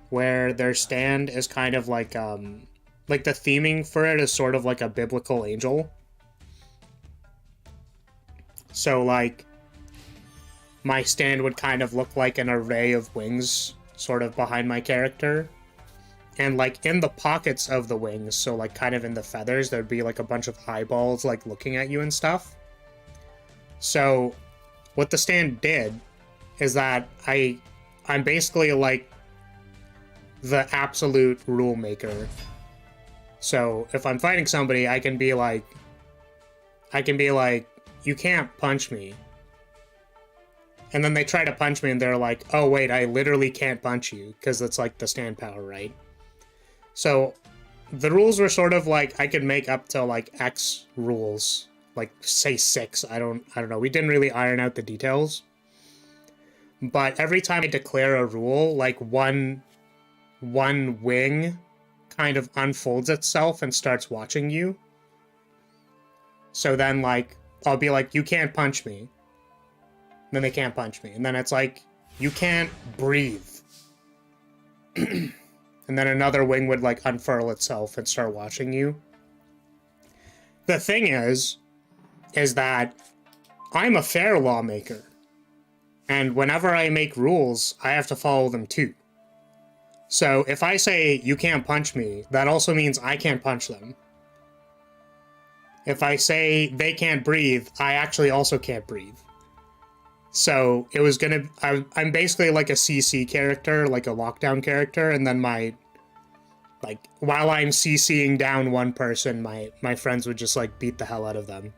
where their stand is kind of like the theming for it is sort of like a biblical angel. So, like, my stand would kind of look like an array of wings sort of behind my character. And, like, in the pockets of the wings, so, like, kind of in the feathers, there'd be, like, a bunch of eyeballs, like, looking at you and stuff. So, what the stand did is that I'm basically, like, the absolute rule maker. So, if I'm fighting somebody, I can be like, you can't punch me. And then they try to punch me and they're like, oh wait, I literally can't punch you, because it's like the stand power, right? So the rules were sort of like, I could make up to like X rules, like say 6, I don't know. We didn't really iron out the details. But every time I declare a rule, like one wing kind of unfolds itself and starts watching you. So then, like, I'll be like, you can't punch me. Then they can't punch me. And then it's like, you can't breathe. And then another wing would, like, unfurl itself and start watching you. The thing is that I'm a fair lawmaker. And whenever I make rules, I have to follow them too. So if I say, you can't punch me, that also means I can't punch them. If I say they can't breathe, I actually also can't breathe. So it was gonna... I'm basically like a CC character, like a lockdown character, and then like, while I'm CCing down one person, my friends would just, like, beat the hell out of them.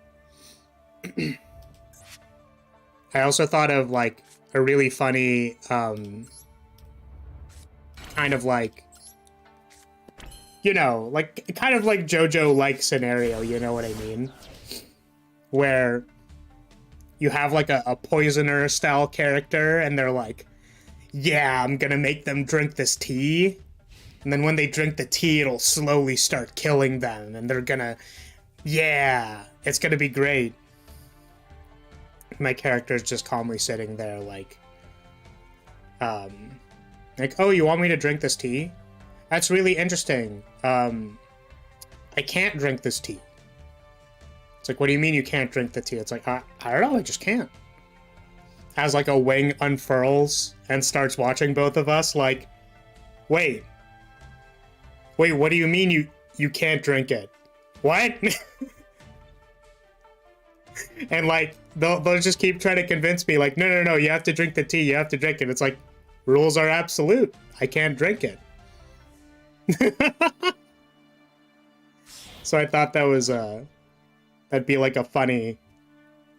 I also thought of, like, a really funny, kind of like... You know, like, kind of like JoJo-like scenario, you know what I mean? Where you have, like, a poisoner-style character, and they're like, yeah, I'm gonna make them drink this tea. And then when they drink the tea, it'll slowly start killing them, and they're gonna... Yeah, it's gonna be great. My character's just calmly sitting there like, oh, you want me to drink this tea? That's really interesting. I can't drink this tea. It's like, what do you mean you can't drink the tea? It's like, I don't know, I just can't. As like a wing unfurls and starts watching both of us like, wait, what do you mean you can't drink it? What? And like, they'll just keep trying to convince me like, no, you have to drink the tea, you have to drink it. It's like, rules are absolute. I can't drink it. So I thought that was, that'd be like a funny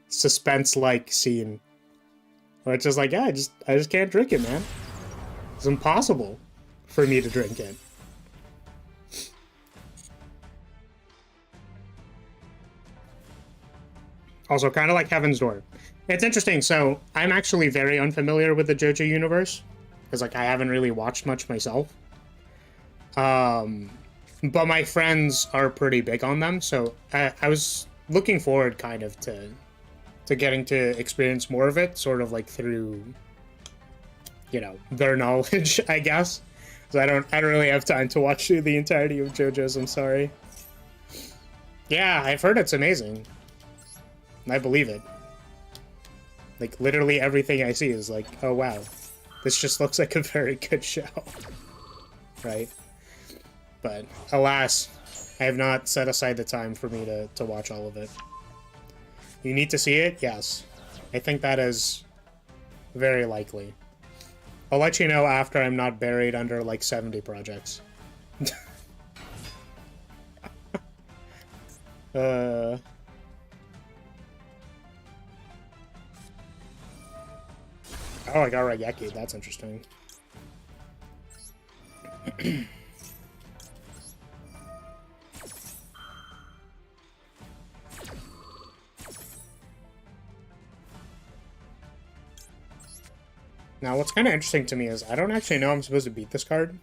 suspense-like scene. Where it's just like, yeah, I just can't drink it, man. It's impossible for me to drink it. Also, kind of like Heaven's Door. It's interesting, so I'm actually very unfamiliar with the JoJo universe. Because, like, I haven't really watched much myself. But my friends are pretty big on them, so I was looking forward kind of to getting to experience more of it, sort of like through, you know, their knowledge, I guess. So I don't really have time to watch through the entirety of JoJo's, I'm sorry. Yeah, I've heard it's amazing. I believe it. Like, literally everything I see is like, oh wow, this just looks like a very good show. Right? But, alas, I have not set aside the time for me to watch all of it. You need to see it? Yes. I think that is very likely. I'll let you know after I'm not buried under, like, 70 projects. Oh, I got Raigeki. That's interesting. Now, what's kind of interesting to me is I don't actually know I'm supposed to beat this card.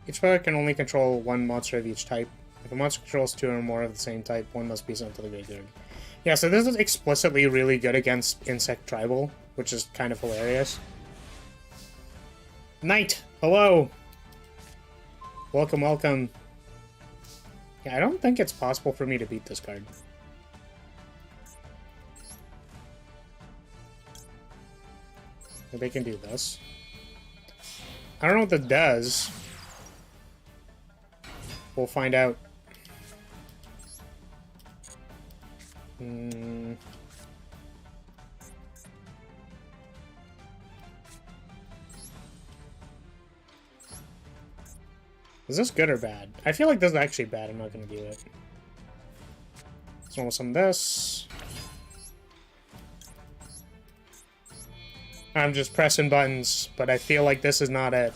Each player can only control one monster of each type. If a monster controls two or more of the same type, one must be sent to the graveyard. Yeah, so this is explicitly really good against Insect Tribal, which is kind of hilarious. Knight! Hello! Welcome, welcome. Yeah, I don't think it's possible for me to beat this card. They can do this. I don't know what that does. We'll find out. Is this good or bad? I feel like this is actually bad. I'm not going to do it. So with some of this. I'm just pressing buttons, but I feel like this is not it.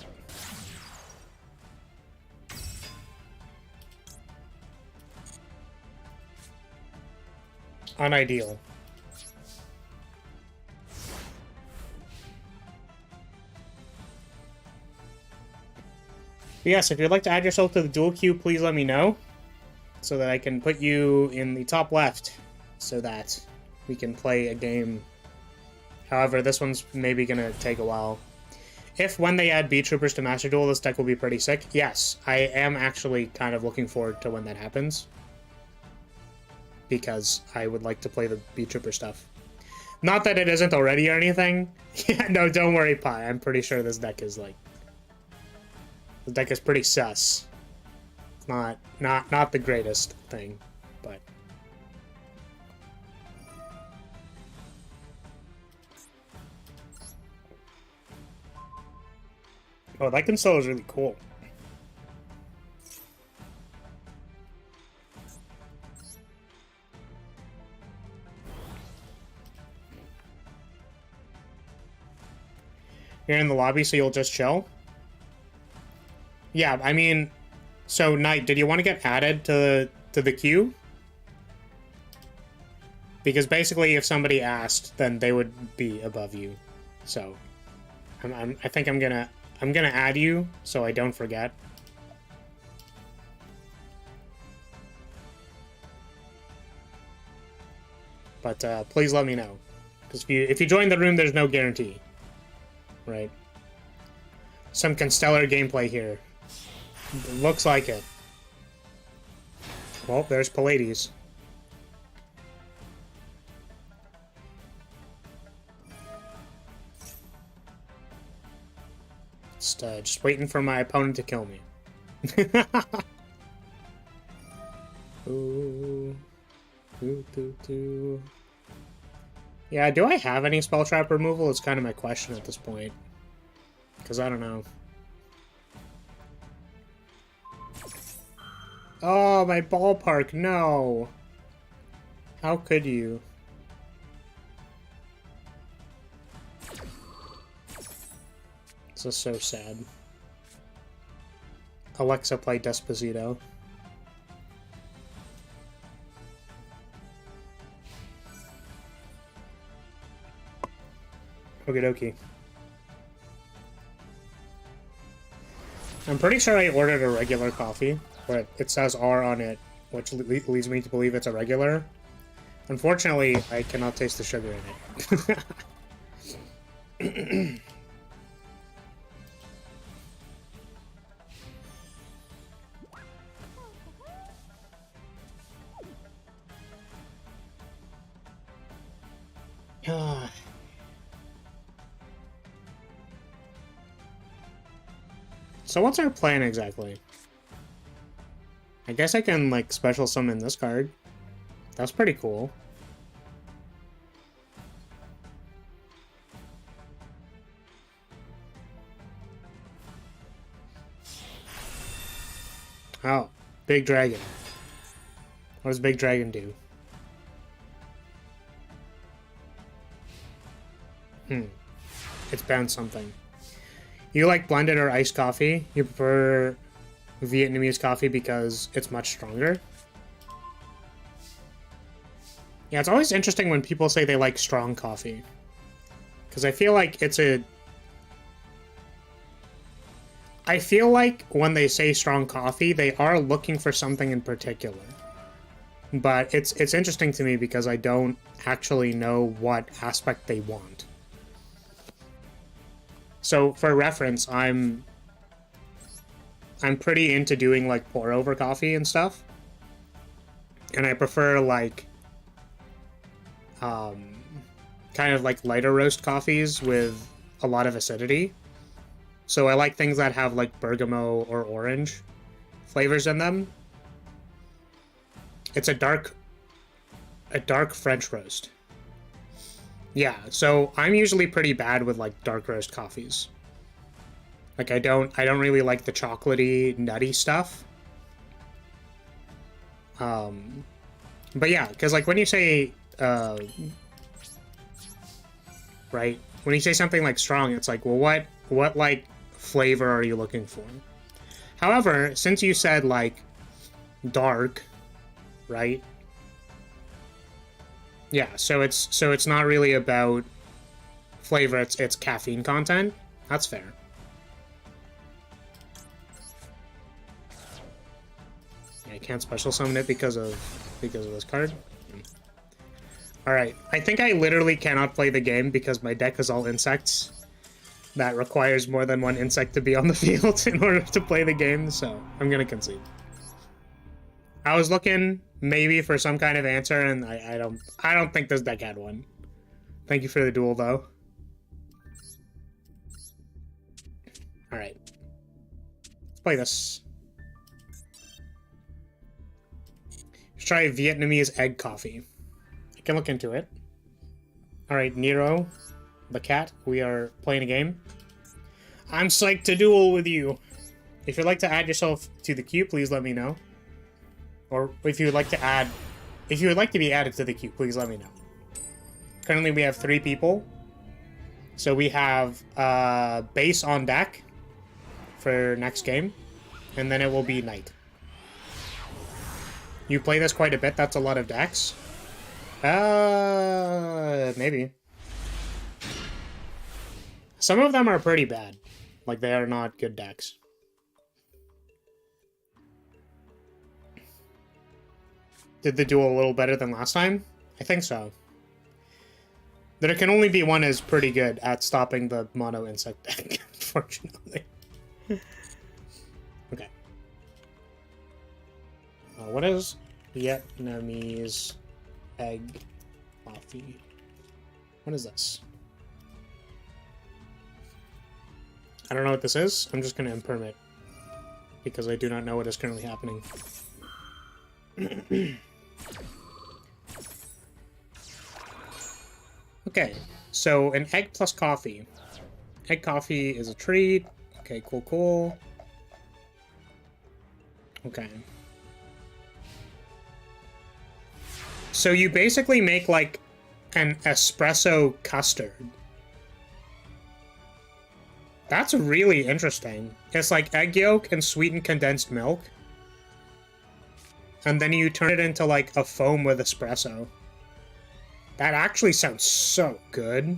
Unideal. But yes, if you'd like to add yourself to the duel queue, please let me know, so that I can put you in the top left, so that we can play a game. However, this one's maybe gonna take a while. If when they add VTubers to Master Duel, this deck will be pretty sick. Yes, I am actually kind of looking forward to when that happens, because I would like to play the VTuber stuff. Not that it isn't already or anything. Yeah, no, don't worry, Pi. I'm pretty sure this deck is like... The deck is pretty sus. It's not the greatest thing, but... Oh, that console is really cool. You're in the lobby, so you'll just chill? Yeah, I mean... So, Knight, did you want to get added to the queue? Because basically, if somebody asked, then they would be above you. So, I think I'm gonna add you so I don't forget. But please let me know, because if you join the room, there's no guarantee, right? Some constellar gameplay here. It looks like it. Well, there's Pallades. Just waiting for my opponent to kill me. Ooh. Yeah, do I have any spell trap removal? It's kind of my question at this point. Because I don't know. Oh, my ballpark, no! How could you? This is so sad. Alexa, play Despacito. Okie dokie. I'm pretty sure I ordered a regular coffee, but it says R on it, which leads me to believe it's a regular. Unfortunately, I cannot taste the sugar in it. So what's our plan exactly? I guess I can, like, special summon this card. That's pretty cool. Oh, Big Dragon. What does Big Dragon do? It's bound something. You like blended or iced coffee? You prefer Vietnamese coffee because it's much stronger? Yeah, it's always interesting when people say they like strong coffee. Because I feel like it's a... I feel like when they say strong coffee, they are looking for something in particular. But it's interesting to me because I don't actually know what aspect they want. So, for reference, I'm pretty into doing, like, pour-over coffee and stuff. And I prefer, like, kind of, like, lighter roast coffees with a lot of acidity. So I like things that have, like, bergamot or orange flavors in them. It's a dark French roast. Yeah, so I'm usually pretty bad with, like, dark roast coffees. Like, I don't really like the chocolatey, nutty stuff. But yeah, because, like, when you say, right, when you say something, like, strong, it's like, well, what, like, flavor are you looking for? However, since you said, like, dark, right? Yeah, so it's not really about flavor, it's caffeine content. That's fair. Yeah, I can't special summon it because of this card. Alright, I think I literally cannot play the game because my deck is all insects. That requires more than one insect to be on the field in order to play the game, so I'm gonna concede. I was looking maybe for some kind of answer, and I don't think this deck had one. Thank you for the duel, though. All right, let's play this. Let's try Vietnamese egg coffee. I can look into it. All right, Nero, the cat. We are playing a game. I'm psyched to duel with you. If you'd like to add yourself to the queue, please let me know. Or if you would like to be added to the queue, please let me know. Currently, we have 3 people. So we have base on deck for next game, and then it will be night. You play this quite a bit. That's a lot of decks. Maybe. Some of them are pretty bad. Like, they are not good decks. Did the duel a little better than last time? I think so. There can only be one is pretty good at stopping the mono insect deck, unfortunately. Okay. What is Vietnamese egg coffee? What is this? I don't know what this is. I'm just going to imperm it because I do not know what is currently happening. Okay, so an egg plus coffee. Egg coffee is a treat. Okay, cool, cool. Okay. So you basically make like an espresso custard. That's really interesting. It's like egg yolk and sweetened condensed milk. And then you turn it into like a foam with espresso. That actually sounds so good.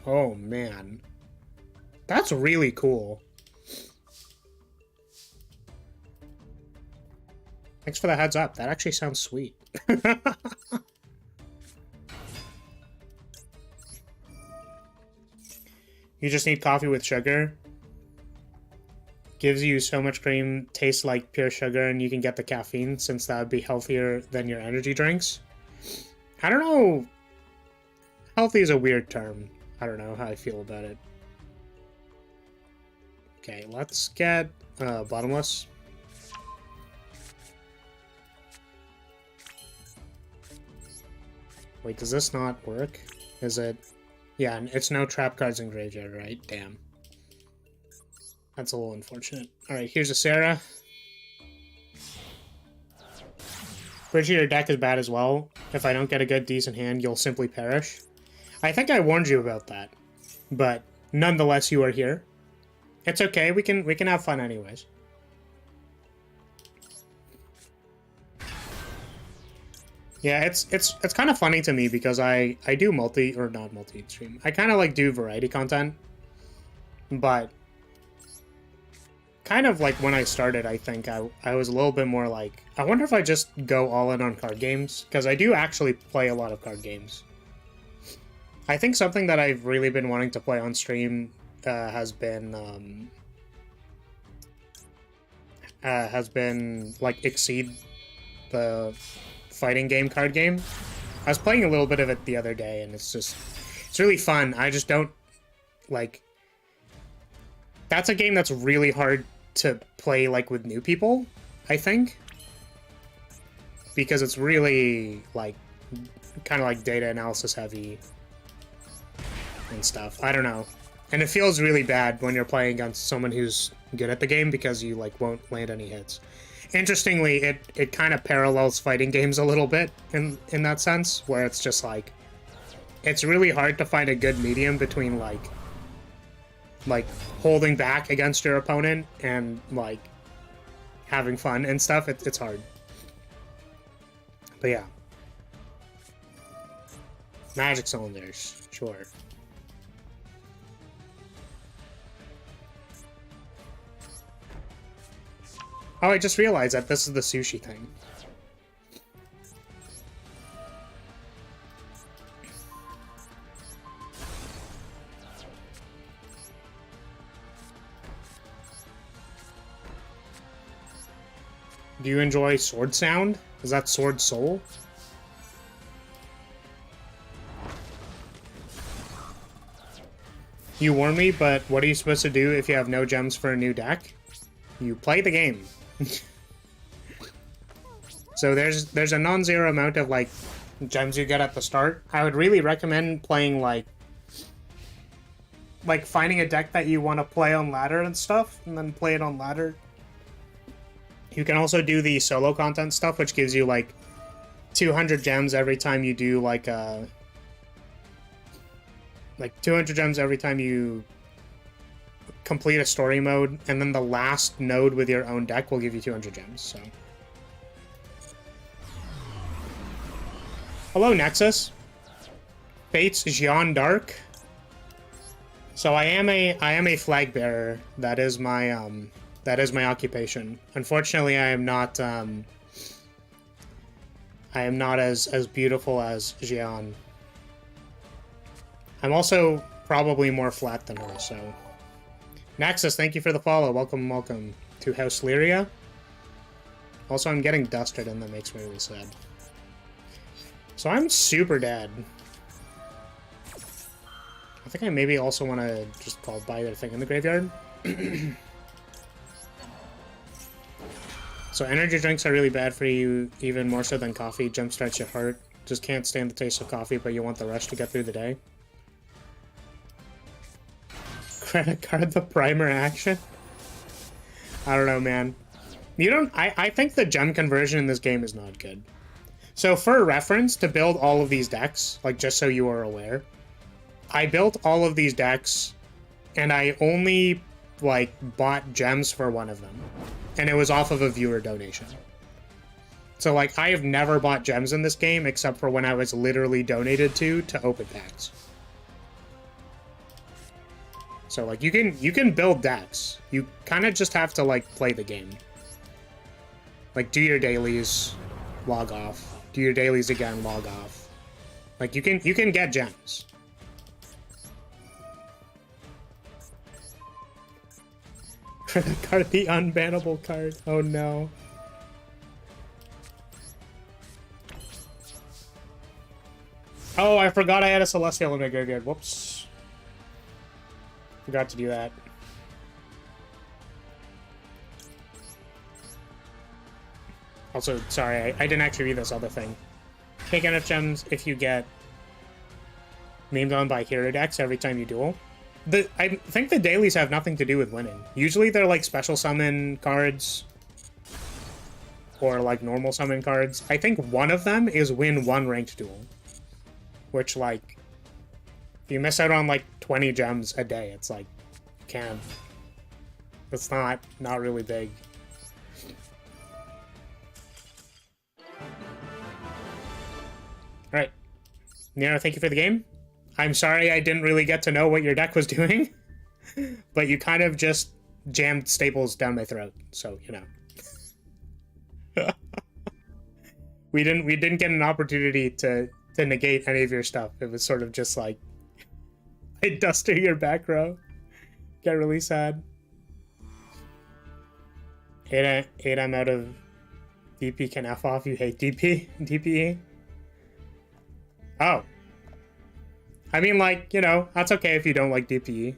Oh man. That's really cool. Thanks for the heads up. That actually sounds sweet. You just need coffee with sugar. Gives you so much cream, tastes like pure sugar, and you can get the caffeine since that would be healthier than your energy drinks. I don't know. Healthy is a weird term. I don't know how I feel about it. Okay, let's get bottomless. Wait, does this not work? Is it? Yeah, it's no trap cards in graveyard, right? Damn. That's a little unfortunate. Alright, here's a Sarah. Pretty sure your deck is bad as well. If I don't get a good, decent hand, you'll simply perish. I think I warned you about that. But nonetheless, you are here. It's okay, we can have fun anyways. Yeah, it's kind of funny to me because I do not multi-stream. I kind of like do variety content. But kind of like when I started, I think I was a little bit more like, I wonder if I just go all in on card games, because I do actually play a lot of card games. I think something that I've really been wanting to play on stream has been like Exceed, the fighting game card game. I was playing a little bit of it the other day, and it's really fun. I just don't like. That's a game that's really hard to play like with new people, I think, because it's really like kind of like data analysis heavy and stuff. I don't know. And it feels really bad when you're playing against someone who's good at the game because you like won't land any hits. Interestingly, it kind of parallels fighting games a little bit in that sense, where it's just like it's really hard to find a good medium between like holding back against your opponent and like having fun and stuff. It's hard. But yeah. Magic cylinders, sure. Oh, I just realized that this is the sushi thing. Do you enjoy sword sound? Is that sword soul? You warned me, but what are you supposed to do if you have no gems for a new deck? You play the game. So there's a non-zero amount of like gems you get at the start. I would really recommend playing like finding a deck that you want to play on ladder and stuff, and then play it on ladder. You can also do the solo content stuff, which gives you like 200 gems every time you do like 200 gems every time you complete a story mode, and then the last node with your own deck will give you 200 gems. So Hello, Nexus. Fate's Jean d'Arc. So I am a flag bearer. That is my occupation. Unfortunately, I am not as beautiful as Jean. I'm also probably more flat than her, so. Nexus, thank you for the follow. Welcome, welcome to House Lyria. Also, I'm getting dusted, and that makes me really sad. So I'm super dead. I think I maybe also want to just call buy their thing in the graveyard. So energy drinks are really bad for you, even more so than coffee. Jumpstarts your heart. Just can't stand the taste of coffee, but you want the rush to get through the day. Credit card the primer action? I don't know, man. You don't... I think the gem conversion in this game is not good. So for reference, to build all of these decks, like just so you are aware, I built all of these decks, and I only, like, bought gems for one of them. And it was off of a viewer donation. So, like, I have never bought gems in this game, except for when I was literally donated to open packs. So, like, you can build decks. You kind of just have to, like, play the game. Like, do your dailies, log off. Do your dailies again, log off. Like, you can get gems. Credit card, the unbannable card. Oh no. Oh, I forgot I had a Celestial in my graveyard. Whoops. Forgot to do that. Also, sorry, I didn't actually read this other thing. Take enough gems if you get named on by hero decks every time you duel. I think the dailies have nothing to do with winning. Usually they're like special summon cards or like normal summon cards. I think one of them is win one ranked duel, which like if you miss out on like 20 gems a day, it's like you can't. It's not really big. All right, Nero, thank you for the game. I'm sorry I didn't really get to know what your deck was doing, but you kind of just jammed staples down my throat, so you know. we didn't get an opportunity to negate any of your stuff. It was sort of just like I dusted your back row. Get really sad. 8 I'm out of DP can F off. You hate DPE? Oh. I mean, like, you know, that's okay if you don't like DPE.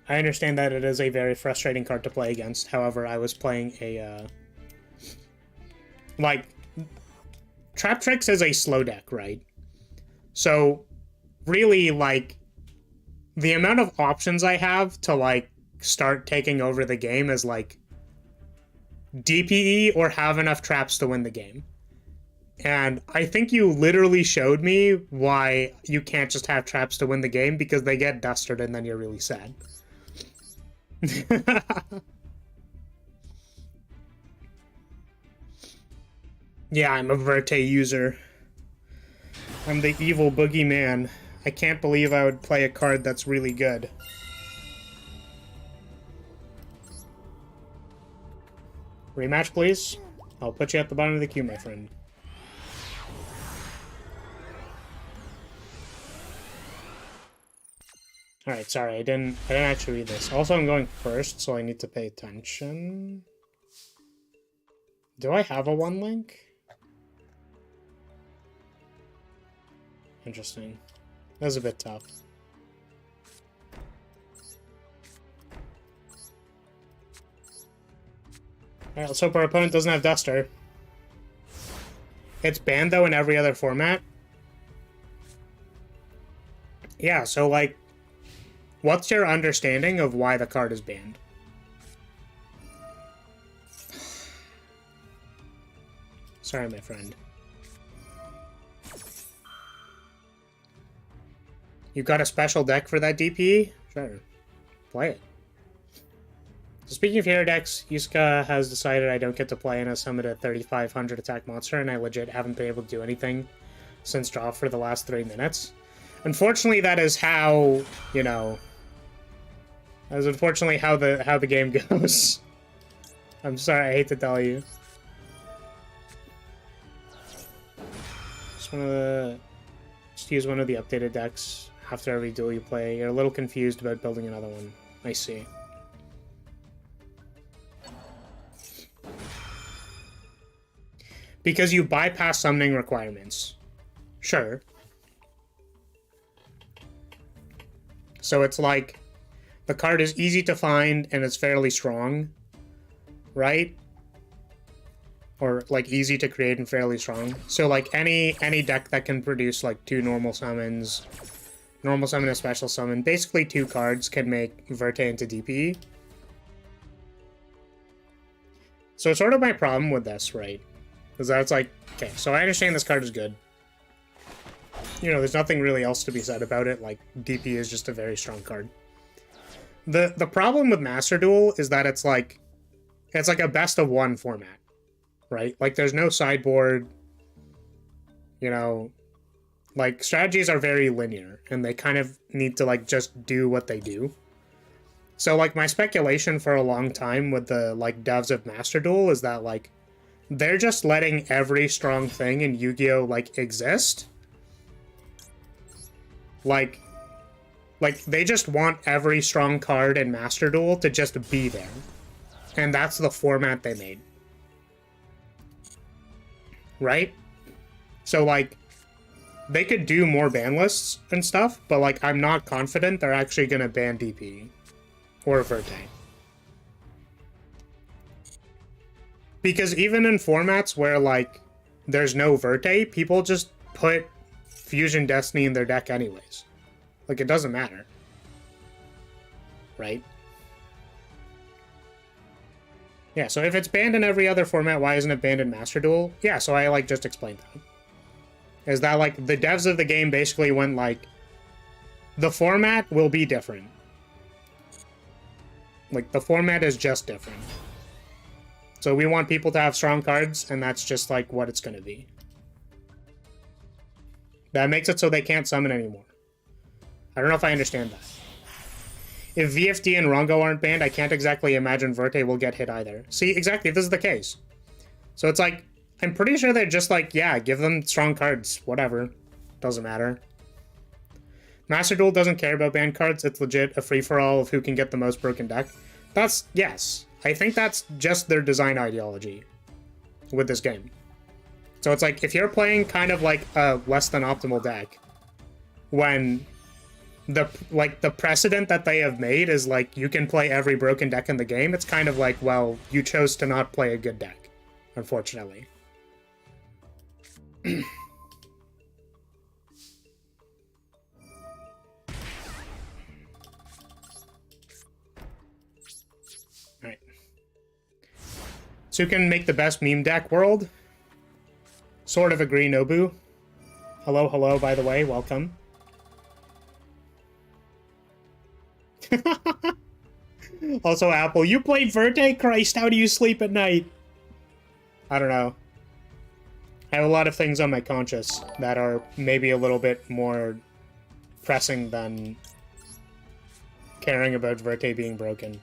I understand that it is a very frustrating card to play against. However, I was playing a, like, Trap Tricks is a slow deck, right? So, really, like, the amount of options I have to, like, start taking over the game is, like, DPE or have enough traps to win the game. And I think you literally showed me why you can't just have traps to win the game, because they get dusted and then you're really sad. Yeah, I'm a Verte user. I'm the evil boogeyman. I can't believe I would play a card that's really good. Rematch, please. I'll put you at the bottom of the queue, my friend. Alright, sorry, I didn't actually read this. Also, I'm going first, so I need to pay attention. Do I have a one link? Interesting. That was a bit tough. Alright, let's hope our opponent doesn't have Duster. It's banned, though, in every other format. Yeah, so, like, what's your understanding of why the card is banned? Sorry, my friend. You got a special deck for that DP? Sure. Play it. So speaking of hero decks, Yusuka has decided I don't get to play in a summon a 3500 attack monster, and I legit haven't been able to do anything since draw for the last 3 minutes. Unfortunately, that is how, you know, that is unfortunately how the game goes. I'm sorry, I hate to tell you. Just use one of the updated decks after every duel you play. You're a little confused about building another one. I see. Because you bypass summoning requirements. Sure. So it's like, the card is easy to find and it's fairly strong, right? Or like easy to create and fairly strong. So like any deck that can produce like 2 normal summons, normal summon and special summon, basically 2 cards can make Verte into DPE. So sort of my problem with this, right? Is that it's like, okay, so I understand this card is good. You know, there's nothing really else to be said about it, like DP is just a very strong card. The problem with Master Duel is that it's like a best of 1 format, right? Like there's no sideboard, you know, like strategies are very linear and they kind of need to like just do what they do. So like my speculation for a long time with the like devs of Master Duel is that like they're just letting every strong thing in Yu-Gi-Oh! Like exist. Like they just want every strong card in Master Duel to just be there. And that's the format they made. Right? So like they could do more ban lists and stuff, but like I'm not confident they're actually gonna ban DP or Verte. Because even in formats where, like, there's no Verte, people just put Fusion Destiny in their deck anyways. Like, it doesn't matter. Right? Yeah, so if it's banned in every other format, why isn't it banned in Master Duel? Yeah, so I, like, just explained that. Is that, like, the devs of the game basically went, like, the format will be different. Like, the format is just different. So we want people to have strong cards, and that's just, like, what it's gonna be. That makes it so they can't summon anymore. I don't know if I understand that. If VFD and Rongo aren't banned, I can't exactly imagine Verte will get hit either. See, exactly, this is the case. So it's like, I'm pretty sure they're just like, yeah, give them strong cards, whatever. Doesn't matter. Master Duel doesn't care about banned cards, it's legit a free-for-all of who can get the most broken deck. That's, yes. I think that's just their design ideology with this game. So it's like, if you're playing kind of like a less than optimal deck, when the precedent that they have made is like, you can play every broken deck in the game, it's kind of like, well, you chose to not play a good deck, unfortunately. So who can make the best meme deck world? Sort of agree, Nobu. Hello, hello, by the way, welcome. Also, Apple, you play Verte? Christ, how do you sleep at night? I don't know. I have a lot of things on my conscience that are maybe a little bit more pressing than caring about Verte being broken.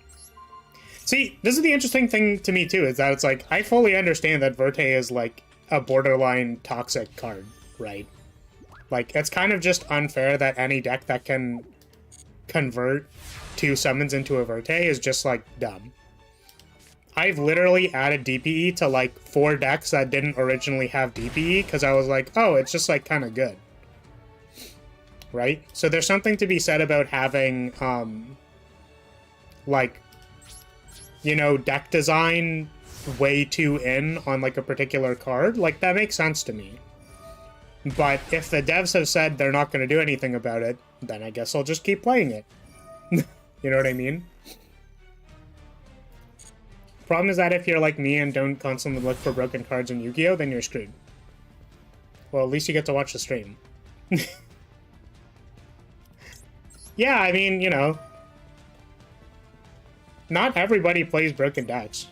See, this is the interesting thing to me, too, is that it's like, I fully understand that Verte is, like, a borderline toxic card, right? Like, it's kind of just unfair that any deck that can convert 2 summons into a Verte is just, like, dumb. I've literally added DPE to, like, 4 decks that didn't originally have DPE, because I was like, oh, it's just, like, kind of good. Right? So there's something to be said about having, like, you know, deck design way too in on, like, a particular card. Like, that makes sense to me. But if the devs have said they're not going to do anything about it, then I guess I'll just keep playing it. You know what I mean? Problem is that if you're like me and don't constantly look for broken cards in Yu-Gi-Oh, then you're screwed. Well, at least you get to watch the stream. Yeah, I mean, you know. not everybody plays broken decks.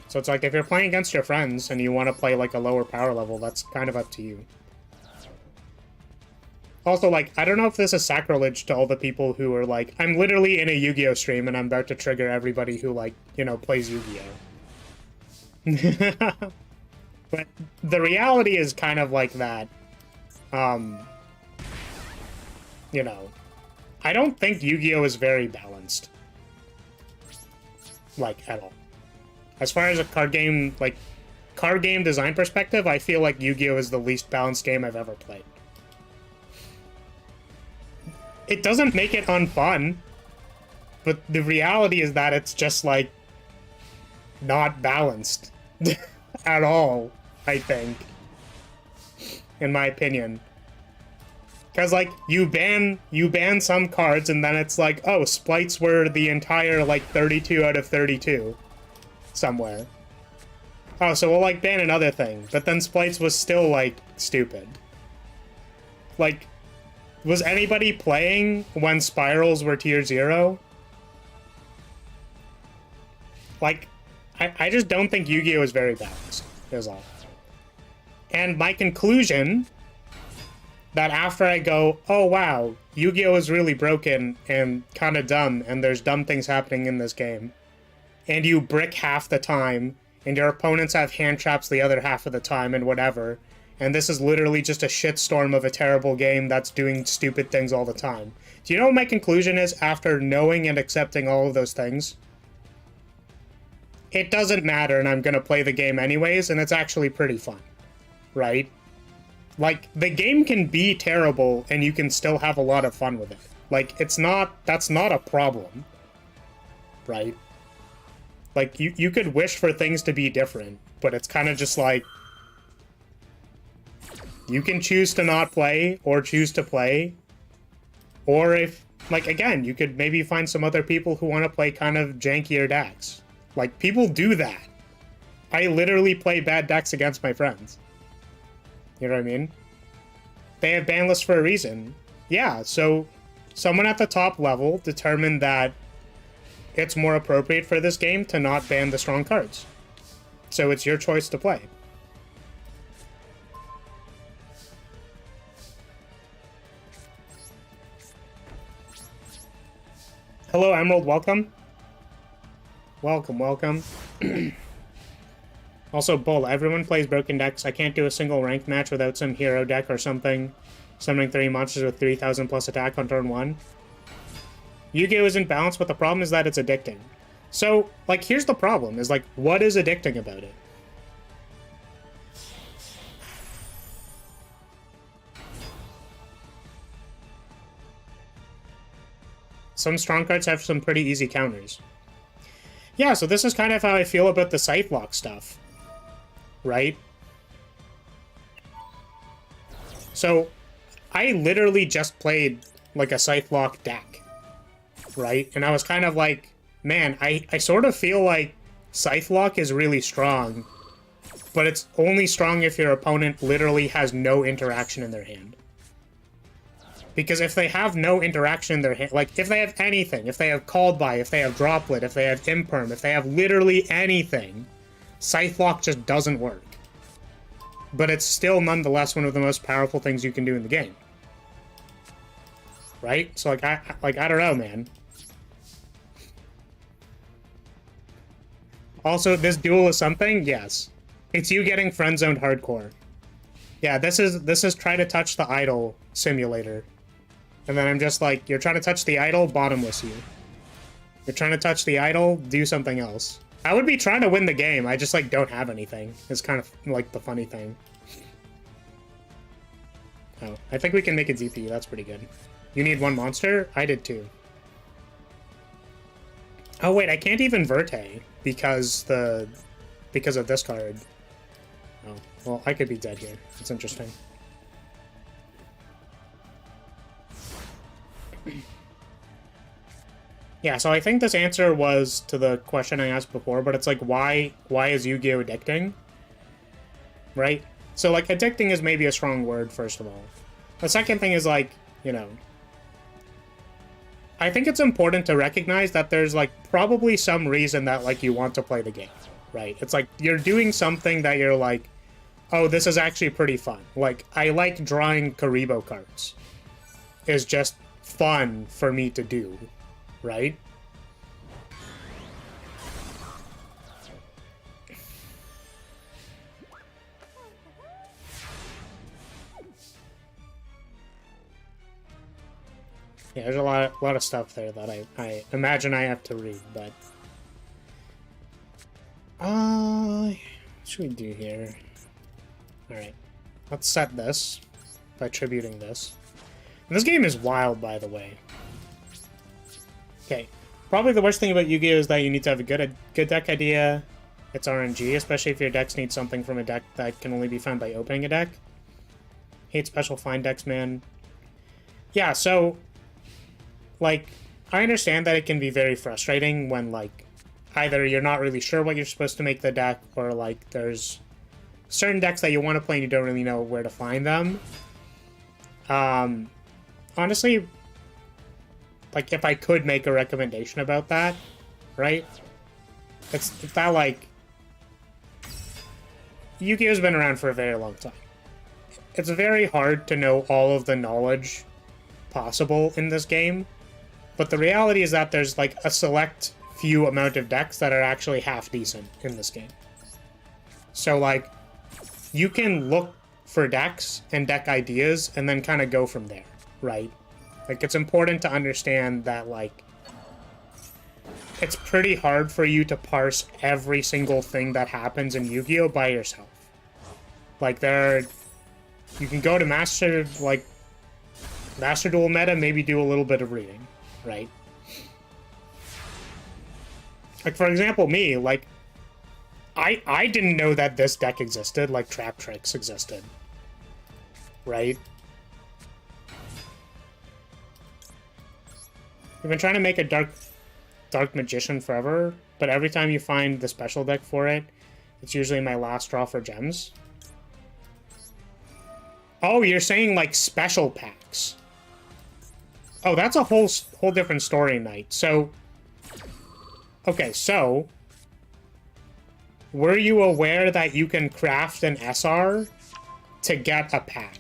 So it's like, if you're playing against your friends and you want to play like a lower power level, that's kind of up to you. Also, like, I don't know if this is sacrilege to all the people who are like, I'm literally in a Yu-Gi-Oh stream and I'm about to trigger everybody who, like, you know, plays Yu-Gi-Oh. But the reality is kind of like that. You know, I don't think Yu-Gi-Oh is very balanced. Like, at all. As far as a card game design perspective, I feel like Yu-Gi-Oh is the least balanced game I've ever played. It doesn't make it unfun, but the reality is that it's just, like, not balanced at all, I think, in my opinion. Because, like, you ban some cards, and then it's like, oh, splites were the entire, like, 32 out of 32 somewhere. Oh, so we'll, like, ban another thing, but then splites was still, like, stupid. Like, was anybody playing when spirals were tier 0? Like, I just don't think Yu-Gi-Oh is very balanced, is all. And my conclusion, that after I go, oh wow, Yu-Gi-Oh is really broken and kind of dumb, and there's dumb things happening in this game, and you brick half the time, and your opponents have hand traps the other half of the time, and whatever, and this is literally just a shitstorm of a terrible game that's doing stupid things all the time. Do you know what my conclusion is after knowing and accepting all of those things? It doesn't matter, and I'm gonna play the game anyways, and it's actually pretty fun, right? Like, the game can be terrible, and you can still have a lot of fun with it. Like, that's not a problem, right? Like, you could wish for things to be different, but it's kind of just like, you can choose to not play, or choose to play, or if, like, again, you could maybe find some other people who want to play kind of jankier decks. Like, people do that. I literally play bad decks against my friends. You know what I mean? They have ban lists for a reason. Yeah, so someone at the top level determined that it's more appropriate for this game to not ban the strong cards. So it's your choice to play. Hello, Emerald, welcome. Welcome, welcome. Also, Bull, everyone plays broken decks. I can't do a single ranked match without some hero deck or something. Summoning 3 monsters with 3,000 plus attack on turn 1. Yu-Gi-Oh isn't balanced, but the problem is that it's addicting. So, like, here's the problem, is like, what is addicting about it? Some strong cards have some pretty easy counters. Yeah, so this is kind of how I feel about the Scythe Lock stuff. Right? So, I literally just played, like, a Scythe Lock deck. Right? And I was kind of like, man, I sort of feel like Scythe Lock is really strong, but it's only strong if your opponent literally has no interaction in their hand. Because if they have no interaction in their hand, like, if they have anything, if they have Called By, if they have Droplet, if they have Imperm, if they have literally anything, Scythe Lock just doesn't work. But it's still nonetheless one of the most powerful things you can do in the game. Right? So, I don't know, man. Also, this duel is something? Yes. It's you getting friend-zoned hardcore. Yeah, this is try to touch the idol simulator. And then I'm just like, you're trying to touch the idol, bottomless you. You're trying to touch the idol, do something else. I would be trying to win the game, I just, like, don't have anything. It's kind of, like, the funny thing. Oh, I think we can make it ZP, that's pretty good. You need 1 monster? I did 2. Oh wait, I can't even Verte, because of this card. Oh, well, I could be dead here. That's interesting. Yeah, so I think this answer was to the question I asked before, but it's like, why is Yu-Gi-Oh addicting? Right? So, like, addicting is maybe a strong word, first of all. The second thing is, like, you know, I think it's important to recognize that there's, like, probably some reason that, like, you want to play the game, right? It's like, you're doing something that you're like, oh, this is actually pretty fun. Like, I like drawing Karibo cards. It's just fun for me to do, right? Yeah, there's a lot of stuff there that I imagine I have to read, but... what should we do here? Alright, let's set this by tributing this. And this game is wild, by the way. Okay, probably the worst thing about Yu-Gi-Oh! Is that you need to have a good deck idea. It's RNG, especially if your decks need something from a deck that can only be found by opening a deck. Hate special find decks, man. Yeah, so... like, I understand that it can be very frustrating when, like, either you're not really sure what you're supposed to make the deck, or, like, there's certain decks that you want to play and you don't really know where to find them. Honestly, like, if I could make a recommendation about that, right? It's that, like, Yu-Gi-Oh's been around for a very long time. It's very hard to know all of the knowledge possible in this game, but the reality is that there's, like, a select few amount of decks that are actually half decent in this game. So, like, you can look for decks and deck ideas and then kind of go from there, right? Like, it's important to understand that, like, it's pretty hard for you to parse every single thing that happens in Yu-Gi-Oh! By yourself. Like, you can go to Master Duel meta, maybe do a little bit of reading, right? Like, for example, me, like, I didn't know that this deck existed, like Trap Tricks existed, right? I've been trying to make a Dark Magician forever, but every time you find the special deck for it, it's usually my last draw for gems. Oh, you're saying, like, special packs. Oh, that's a whole different story, Knight. So, okay, so, were you aware that you can craft an SR to get a pack?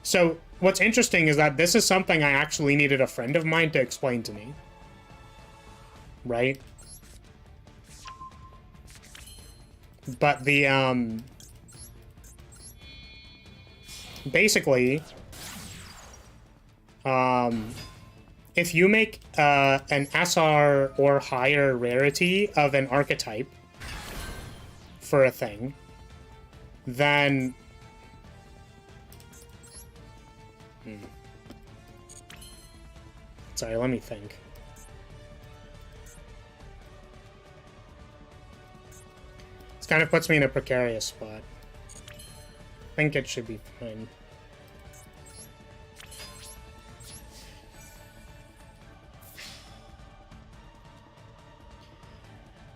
So, what's interesting is that this is something I actually needed a friend of mine to explain to me. Right? But the, basically, if you make an SR or higher rarity of an archetype for a thing, then... Sorry, let me think. This kind of puts me in a precarious spot. I think it should be fine.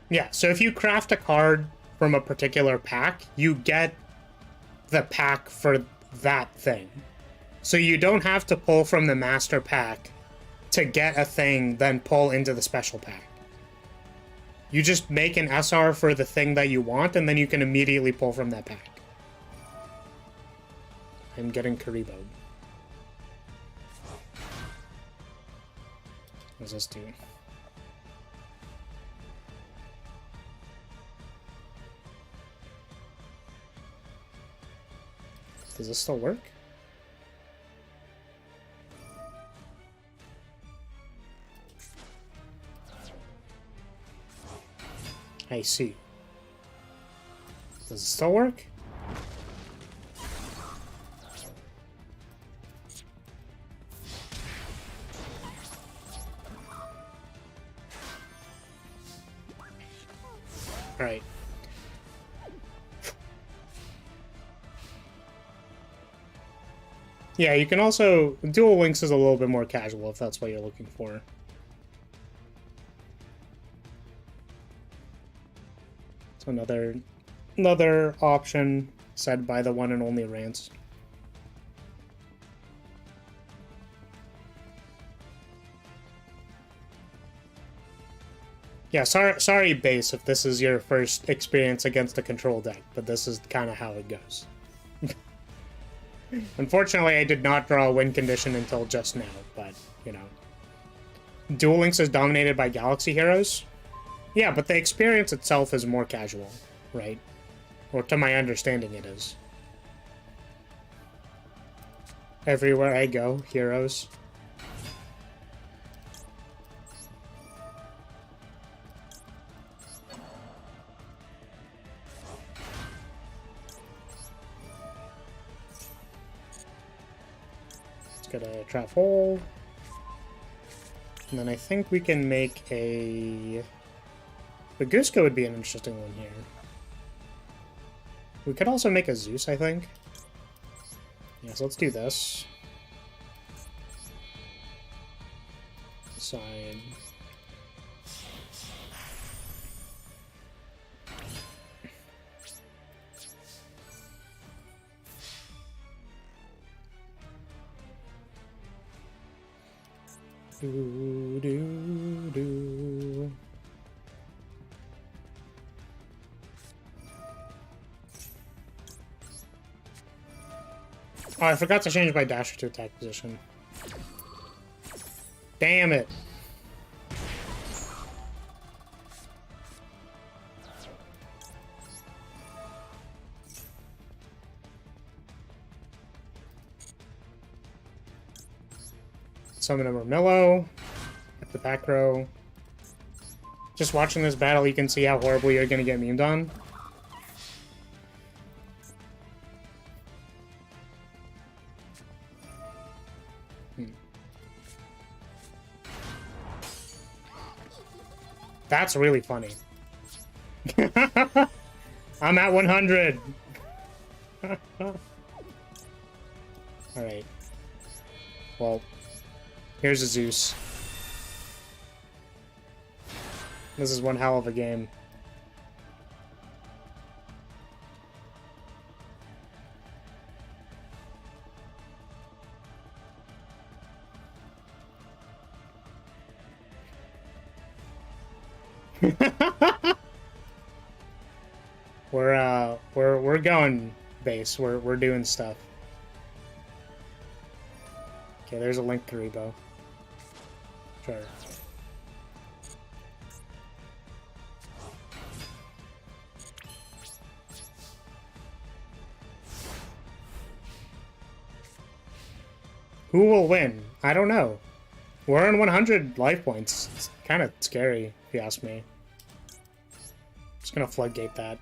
Yeah, so if you craft a card from a particular pack, you get the pack for that thing. So you don't have to pull from the master pack to get a thing, then pull into the special pack. You just make an SR for the thing that you want, and then you can immediately pull from that pack. I'm getting Karibo. What does this do? Does this still work? I see. Does it still work? Alright. Yeah, you can also... Duel Links is a little bit more casual if that's what you're looking for. So another option said by the one and only Rance. Yeah, sorry, base, if this is your first experience against a control deck, but this is kind of how it goes. Unfortunately, I did not draw a win condition until just now, but, you know. Duel Links is dominated by Galaxy heroes. Yeah, but the experience itself is more casual, right? Or to my understanding, it is. Everywhere I go, heroes. Let's get a trap hole. And then I think we can make a... The Guska would be an interesting one here. We could also make a Zeus, I think. Yeah, so let's do this. Side. Do, do, do. Oh, I forgot to change my dasher to attack position. Damn it. Summon a Mermillo at the back row. Just watching this battle, you can see how horribly you're gonna get memed on. That's really funny. I'm at 100. Alright. Well, here's a Zeus. This is one hell of a game. We're going base. We're doing stuff. Okay, there's a Link Karibo. Sure. Who will win? I don't know. We're on 100 life points. It's kind of scary, if you ask me. Just gonna floodgate that.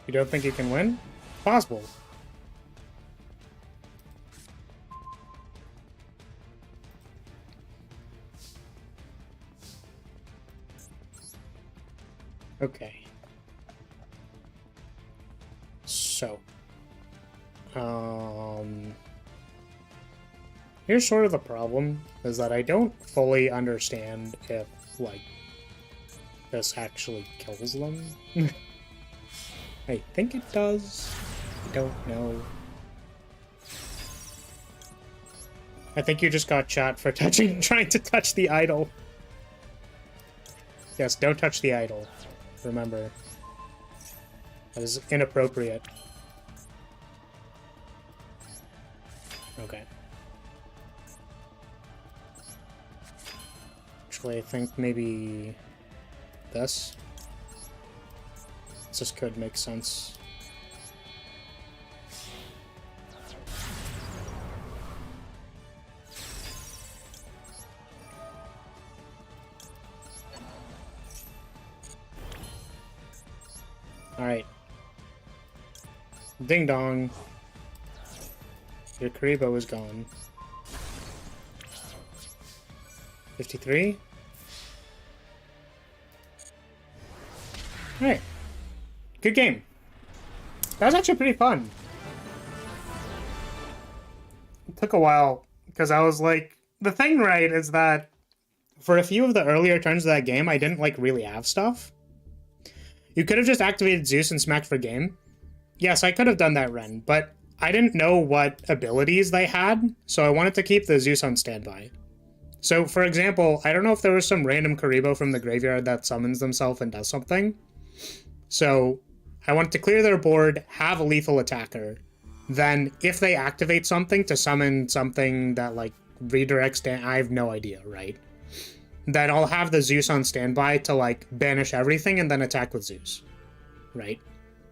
You don't think you can win? Possible. Okay. So. Here's sort of the problem, is that I don't fully understand if, like, this actually kills them. I think it does. I don't know. I think you just got shot for trying to touch the idol. Yes, don't touch the idol. Remember. That is inappropriate. Okay. Actually, I think maybe this. This could make sense. Alright. Ding dong. Your Karibo is gone. 53? Alright. Good game. That was actually pretty fun. took a while because I was like, the thing, right, is that for a few of the earlier turns of that game, I didn't like really have stuff. You could have just activated Zeus and smacked for game. Yes, I could have done that, Ren, but I didn't know what abilities they had, so I wanted to keep the Zeus on standby. So, for example, I don't know if there was some random Karibo from the graveyard that summons themselves and does something. So, I wanted to clear their board, have a lethal attacker, then if they activate something to summon something that, like, redirects, I have no idea, right? Then I'll have the Zeus on standby to, like, banish everything and then attack with Zeus, right?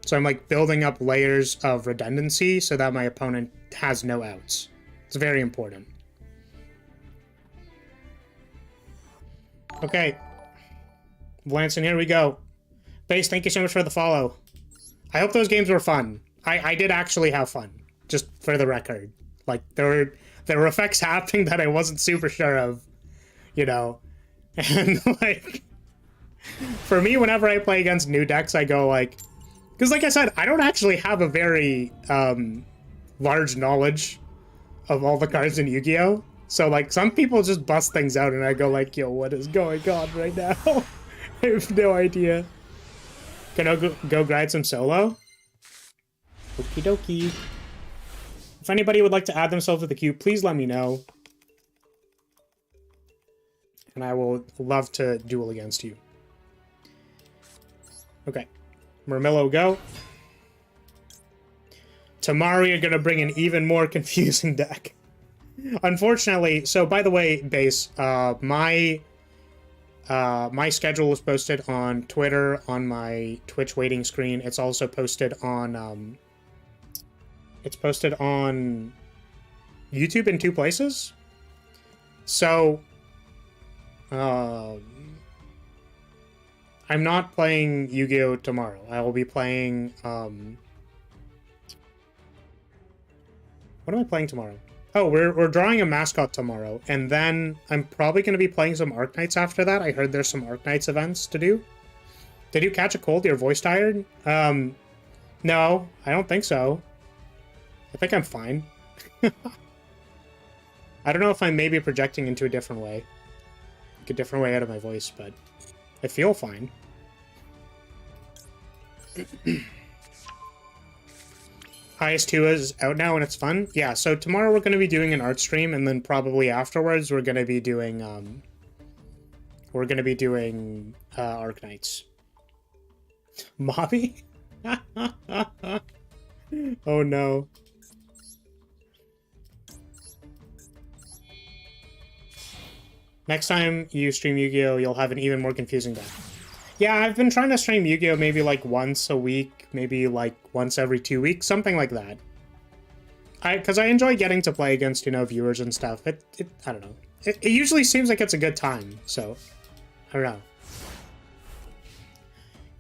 So I'm, like, building up layers of redundancy so that my opponent has no outs. It's very important. Okay. Lancing, here we go. Base, thank you so much for the follow. I hope those games were fun. I did actually have fun, just for the record. Like, there were effects happening that I wasn't super sure of, you know? And, like, for me, whenever I play against new decks, I go, like... Because, like I said, I don't actually have a very large knowledge of all the cards in Yu-Gi-Oh! So, like, some people just bust things out, and I go, like, yo, what is going on right now? I have no idea. Can I go grind some solo? Okie dokie. If anybody would like to add themselves to the queue, please let me know. And I will love to duel against you. Okay. Murmillo, go. Tomorrow you're going to bring an even more confusing deck. Unfortunately, so by the way, Base, my schedule is posted on Twitter, on my Twitch waiting screen. It's also posted on, YouTube in 2 places. So, I'm not playing Yu-Gi-Oh! Tomorrow. I will be playing, what am I playing tomorrow? Oh, we're drawing a mascot tomorrow, and then I'm probably going to be playing some Arknights after that. I heard there's some Arknights events to do. Did you catch a cold? Your voice tired? No, I don't think so. I think I'm fine. I don't know if I'm maybe projecting into a different way. Like a different way out of my voice, but I feel fine. IS2 is out now and it's fun. Yeah, so tomorrow we're going to be doing an art stream, and then probably afterwards we're going to be doing Arknights. Mommy? Oh no. Next time you stream Yu-Gi-Oh, you'll have an even more confusing deck. Yeah, I've been trying to stream Yu-Gi-Oh maybe like once a week, maybe like once every 2 weeks, something like that. Because I enjoy getting to play against, you know, viewers and stuff. I don't know. It usually seems like it's a good time, so I don't know.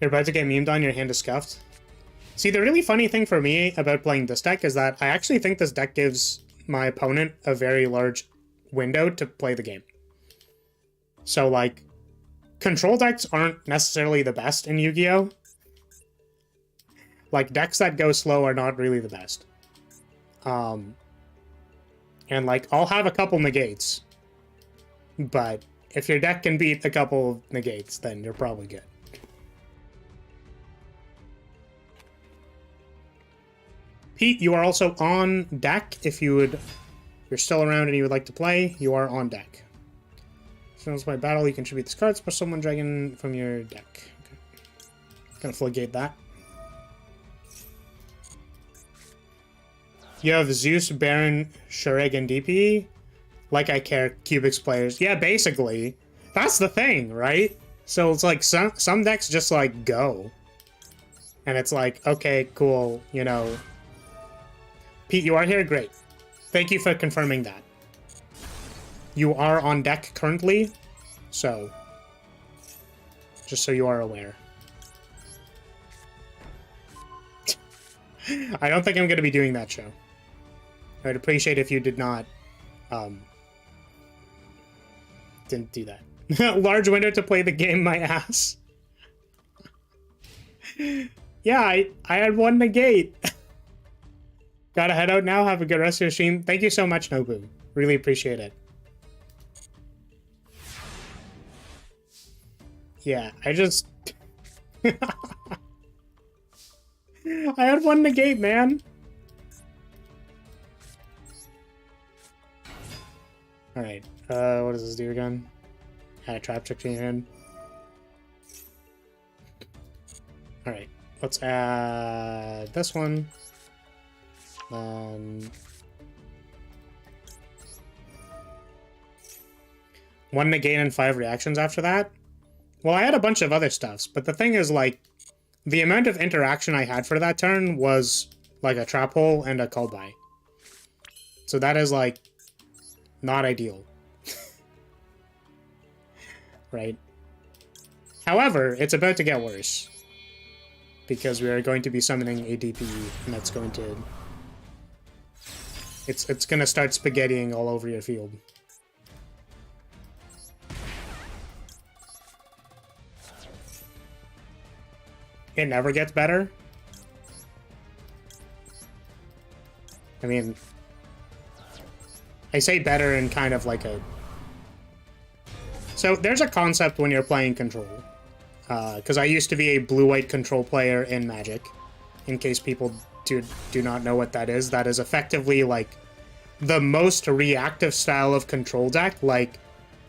You're about to get memed on, your hand is scuffed. See, the really funny thing for me about playing this deck is that I actually think this deck gives my opponent a very large window to play the game. So, like, control decks aren't necessarily the best in Yu-Gi-Oh! Like, decks that go slow are not really the best. And, like, I'll have a couple negates. But if your deck can beat a couple negates, then you're probably good. Pete, you are also on deck. If you're still around and you would like to play, you are on deck. As soon as by battle, you contribute these cards, plus someone dragon from your deck. Okay. Gonna floodgate that. You have Zeus, Baron, Shureg, and DP. Like I care, Cubics players. Yeah, basically. That's the thing, right? So it's like some decks just like go. And it's like, okay, cool, you know. Pete, you are here? Great. Thank you for confirming that. You are on deck currently, so just so you are aware. I don't think I'm going to be doing that show. I'd appreciate if you did not, didn't do that. Large window to play the game, my ass. Yeah, I had one negate. Gotta head out now. Have a good rest of your stream. Thank you so much, Nobu. Really appreciate it. Yeah, I just... I had one negate, man. Alright, what does this do again? Add a trap trick to your hand. Alright, let's add this one. One negate and 5 reactions after that. Well, I had a bunch of other stuffs, but the thing is, like, the amount of interaction I had for that turn was, like, a trap hole and a call by. So that is, like, not ideal. Right? However, it's about to get worse. Because we are going to be summoning a DPE, and that's going to... It's gonna start spaghettiing all over your field. It never gets better? I mean... I say better in kind of like a... So, there's a concept when you're playing Control. Because I used to be a blue-white Control player in Magic. In case people do not know what that is effectively, like, the most reactive style of Control deck. Like,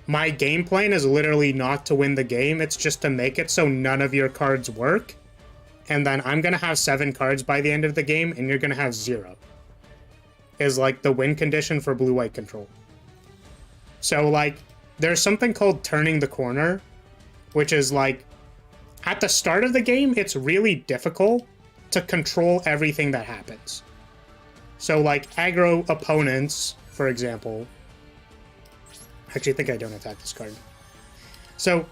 my game plan is literally not to win the game, it's just to make it so none of your cards work. And then I'm gonna have 7 cards by the end of the game, and you're gonna have 0. Is, like, the win condition for blue-white Control. So, like, there's something called turning the corner, which is, like, at the start of the game, it's really difficult to control everything that happens. So, like, aggro opponents, for example... Actually, I think I don't attack this card. So,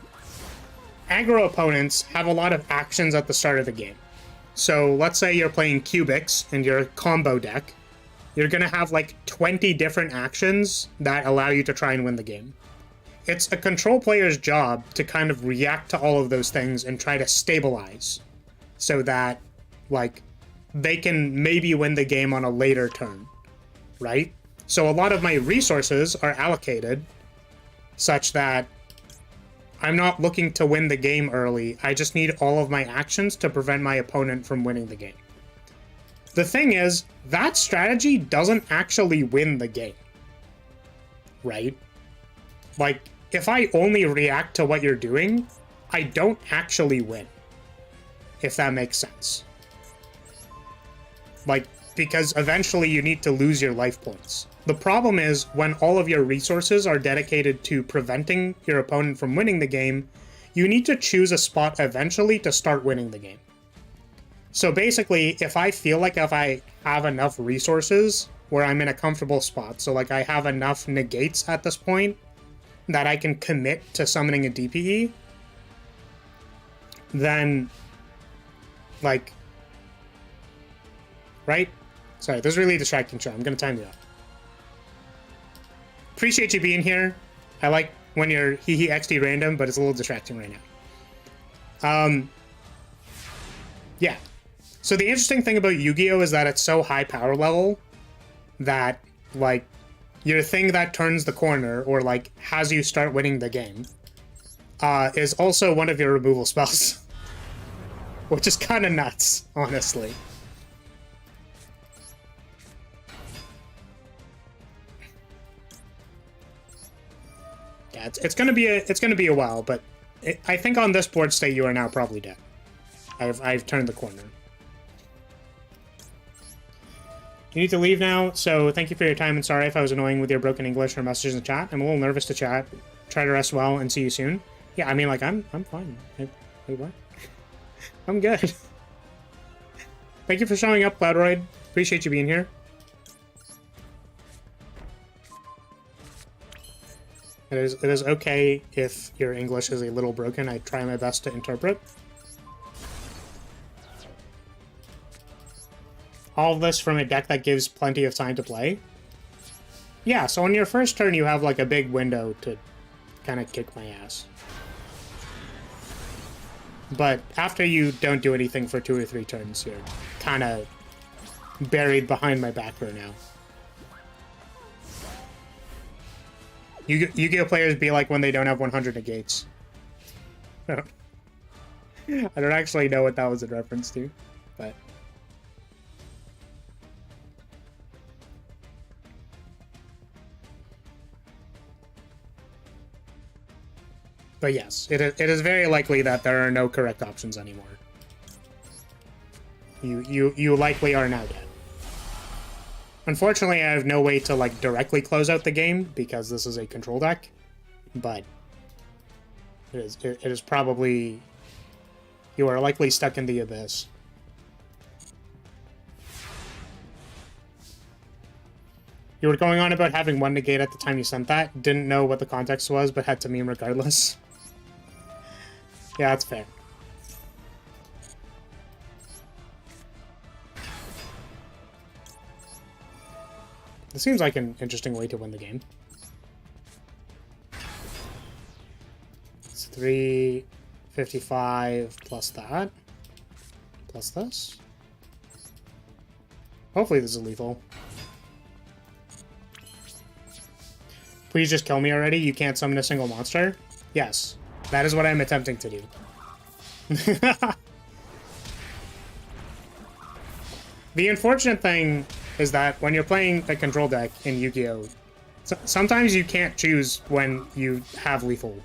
aggro opponents have a lot of actions at the start of the game. So, let's say you're playing Cubics in your combo deck. You're gonna have, like, 20 different actions that allow you to try and win the game. It's a Control player's job to kind of react to all of those things and try to stabilize. So that, like, they can maybe win the game on a later turn, right? So a lot of my resources are allocated such that I'm not looking to win the game early. I just need all of my actions to prevent my opponent from winning the game. The thing is, that strategy doesn't actually win the game, right? Like, if I only react to what you're doing, I don't actually win, if that makes sense. Like, because eventually you need to lose your life points. The problem is, when all of your resources are dedicated to preventing your opponent from winning the game, you need to choose a spot eventually to start winning the game. So basically, if I feel like if I have enough resources where I'm in a comfortable spot, so like I have enough negates at this point that I can commit to summoning a DPE, then, like, right? Sorry, this is really distracting, Sean. I'm gonna time you out. Appreciate you being here. I like when you're hee XD random, but it's a little distracting right now. Yeah. So the interesting thing about Yu-Gi-Oh! Is that it's so high power level that, like, your thing that turns the corner, or, like, has you start winning the game, is also one of your removal spells. Which is kind of nuts, honestly. Yeah, it's gonna be a while, but I think on this board state you are now probably dead. I've turned the corner. You need to leave now, so thank you for your time, and sorry if I was annoying with your broken English or messages in the chat. I'm a little nervous to chat. Try to rest well, and see you soon. Yeah, I mean, like, I'm fine. Wait, what? I'm good. Thank you for showing up, Cloudroid. Appreciate you being here. It is okay if your English is a little broken. I try my best to interpret. All of this from a deck that gives plenty of time to play. Yeah, so on your first turn you have like a big window to kind of kick my ass. But after you don't do anything for 2 or 3 turns, you're kind of buried behind my back row now. Yu-Gi-Oh players be like when they don't have 100 negates. I don't actually know what that was in reference to, but... But yes, it is very likely that there are no correct options anymore. You likely are now dead. Unfortunately, I have no way to like directly close out the game because this is a control deck, but it is probably, you are likely stuck in the abyss. You were going on about having one negate at the time you sent that. Didn't know what the context was, but had to meme regardless. Yeah, that's fair. This seems like an interesting way to win the game. It's 355 plus that. Plus this. Hopefully this is lethal. Please just kill me already. You can't summon a single monster? Yes. That is what I'm attempting to do. The unfortunate thing is that when you're playing a control deck in Yu-Gi-Oh! Sometimes you can't choose when you have lethal.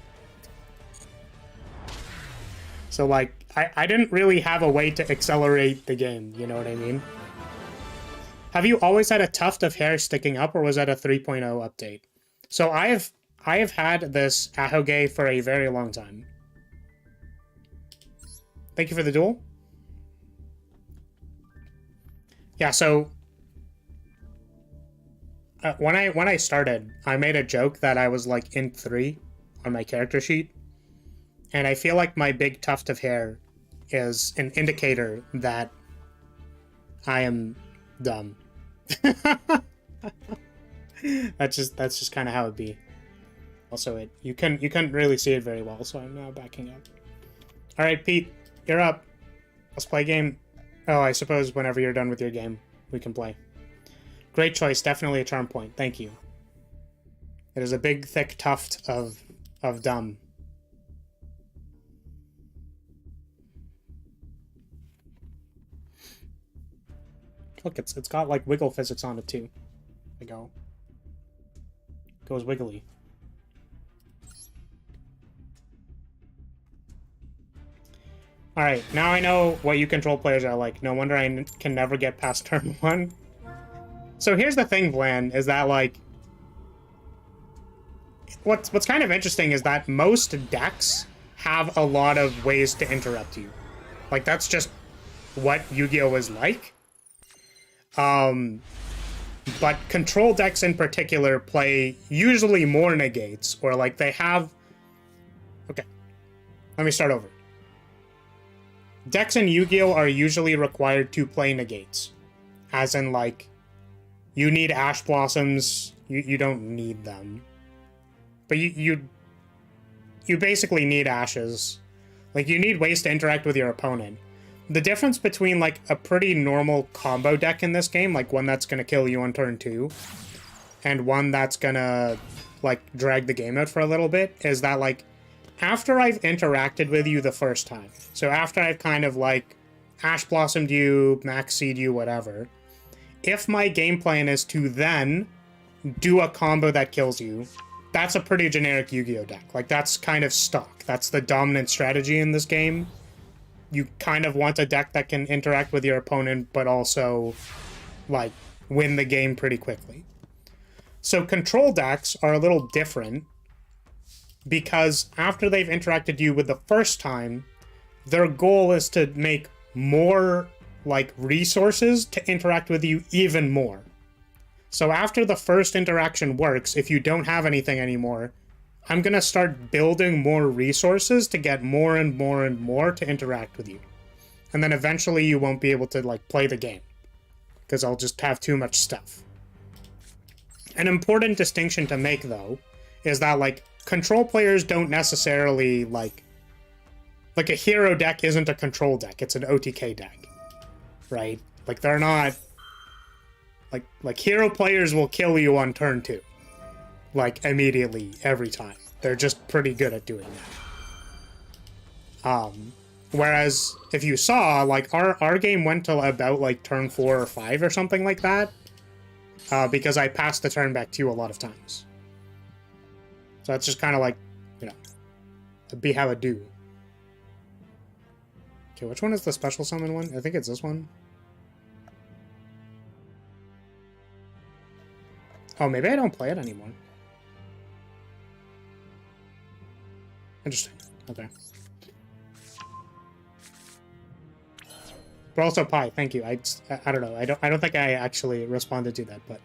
So, like, I didn't really have a way to accelerate the game, you know what I mean? Have you always had a tuft of hair sticking up, or was that a 3.0 update? So I have had this ahoge for a very long time. Thank you for the duel. Yeah, so when I started, I made a joke that I was like int 3 on my character sheet, and I feel like my big tuft of hair is an indicator that I am dumb. That's just kind of how it be. Also, you couldn't really see it very well, so I'm now backing up. All right, Pete, you're up. Let's play a game. Oh, I suppose whenever you're done with your game, we can play. Great choice, definitely a charm point. Thank you. It is a big, thick tuft of dumb. Look, it's got like wiggle physics on it too. There you go. Goes wiggly. Alright, now I know what you control players are like. No wonder I can never get past turn 1. So here's the thing, Vlan, is that, like... What's kind of interesting is that most decks have a lot of ways to interrupt you. Like, that's just what Yu-Gi-Oh! Is like. But control decks in particular play usually more negates, or, like, they have... Okay, let me start over. Decks in Yu-Gi-Oh! Are usually required to play negates. As in, like, you need Ash Blossoms, you don't need them. But you basically need Ashes. Like, you need ways to interact with your opponent. The difference between, like, a pretty normal combo deck in this game, like one that's gonna kill you on turn 2, and one that's gonna, like, drag the game out for a little bit, is that, like, after I've interacted with you the first time, so after I've kind of, like, Ash Blossomed you, Backseat you, whatever, if my game plan is to then do a combo that kills you, that's a pretty generic Yu-Gi-Oh! Deck. Like, that's kind of stock. That's the dominant strategy in this game. You kind of want a deck that can interact with your opponent, but also, like, win the game pretty quickly. So control decks are a little different, because after they've interacted you with the first time, their goal is to make more, like, resources to interact with you even more. So after the first interaction works, if you don't have anything anymore, I'm gonna start building more resources to get more and more and more to interact with you. And then eventually you won't be able to, like, play the game, because I'll just have too much stuff. An important distinction to make, though, is that, like, control players don't necessarily, like a hero deck isn't a control deck, it's an OTK deck, right? Like, they're not Like hero players will kill you on turn 2. Like immediately, every time. They're just pretty good at doing that. Whereas if you saw, like our game went till about like turn 4 or 5 or something like that. Because I passed the turn back to you a lot of times. So that's just kind of like, you know, be how it do. Okay, which one is the special summon one? I think it's this one. Oh, maybe I don't play it anymore. Interesting. Okay. But also Pi, thank you. I don't know. I don't think I actually responded to that, but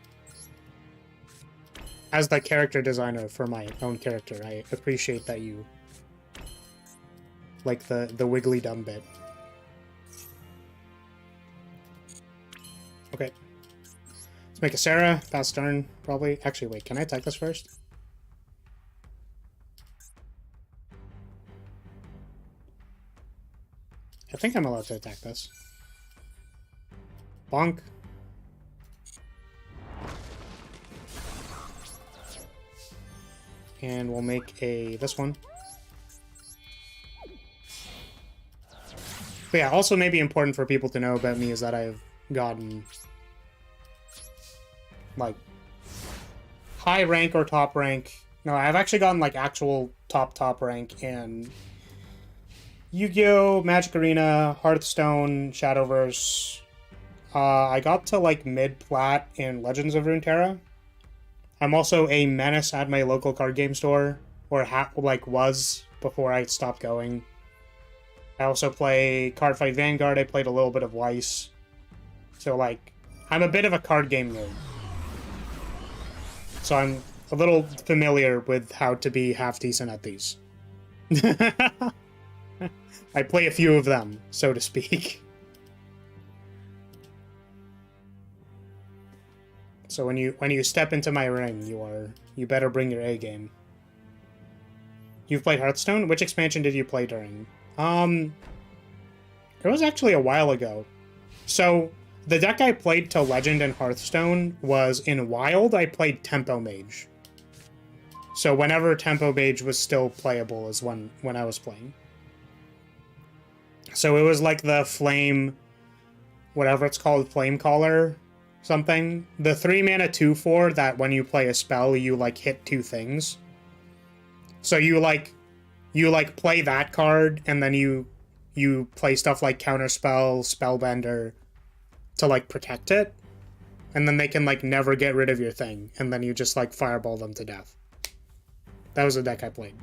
as the character designer for my own character, I appreciate that you like the wiggly dumb bit. Okay. Let's make a Sarah, fast turn, probably. Actually, wait, can I attack this first? I think I'm allowed to attack this. Bonk. And we'll make this one. But yeah, also maybe important for people to know about me is that I've gotten like high rank or top rank. No, I've actually gotten like actual top rank in Yu-Gi-Oh!, Magic Arena, Hearthstone, Shadowverse. I got to like mid-plat in Legends of Runeterra. I'm also a menace at my local card game store, or was before I stopped going. I also play Cardfight Vanguard. I played a little bit of Weiss. So like, I'm a bit of a card game nerd. So I'm a little familiar with how to be half decent at these. I play a few of them, so to speak. So when you step into my ring, you better bring your A game. You've played Hearthstone? Which expansion did you play during? It was actually a while ago. So the deck I played to Legend and Hearthstone was in Wild. I played Tempo Mage. So whenever Tempo Mage was still playable is when I was playing. So it was like the Flame, whatever it's called, Flame Caller something. The 3-mana 2/4 that when you play a spell, you like hit 2 things. So you play that card, and then you play stuff like Counterspell, Spellbender to like protect it. And then they can like never get rid of your thing, and then you just like fireball them to death. That was the deck I played.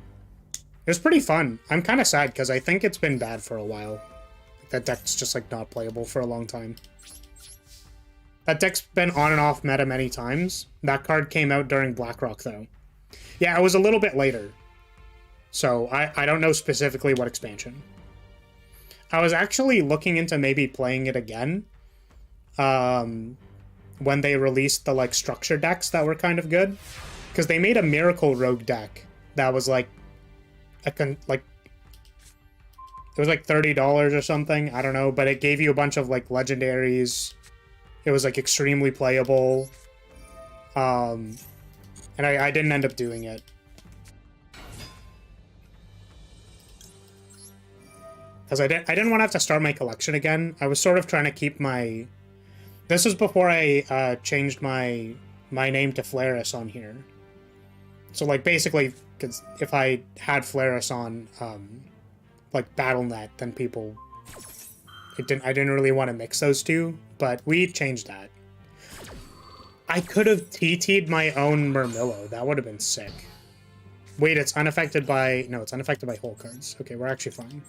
It was pretty fun. I'm kind of sad because I think it's been bad for a while. That deck's just like not playable for a long time. That deck's been on and off meta many times. That card came out during Blackrock though. Yeah, it was a little bit later. So I don't know specifically what expansion. I was actually looking into maybe playing it again. When they released the like structure decks that were kind of good. Because they made a Miracle Rogue deck that was like it was like $30 or something, I don't know, but it gave you a bunch of like legendaries. It was like extremely playable. And I didn't end up doing it. Because I didn't want to have to start my collection again. I was sort of trying to keep my... This was before I changed my name to Flaris on here. So like basically, because if I had Flaris on like BattleNet, then people... I didn't really want to mix those two, but we changed that. I could have TT'd my own Murmillo. That would have been sick. Wait, it's unaffected by... No, it's unaffected by whole cards. Okay, we're actually fine.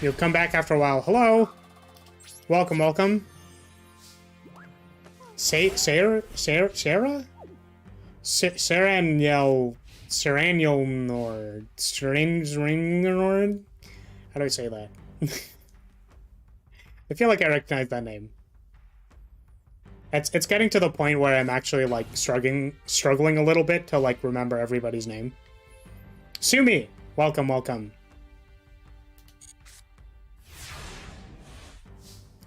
You'll come back after a while. Hello! Welcome, welcome. Sarah? Seraniel Nord. Strange Ring Nord? How do I say that? I feel like I recognize that name. It's getting to the point where I'm actually like struggling a little bit to like remember everybody's name. Sumi, welcome, welcome.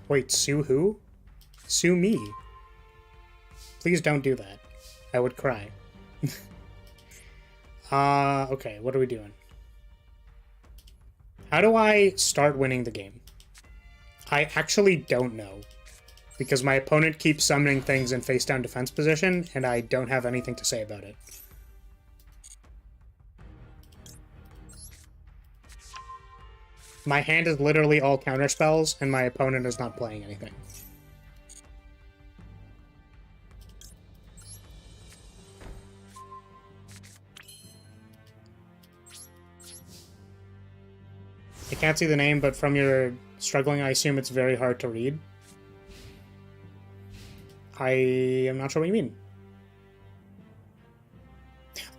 Wait, Sue who? Sue me. Please don't do that. I would cry. Okay, what are we doing? How do I start winning the game? I actually don't know. Because my opponent keeps summoning things in face-down defense position, and I don't have anything to say about it. My hand is literally all counterspells, and my opponent is not playing anything. I can't see the name, but from your struggling, I assume it's very hard to read. I am not sure what you mean.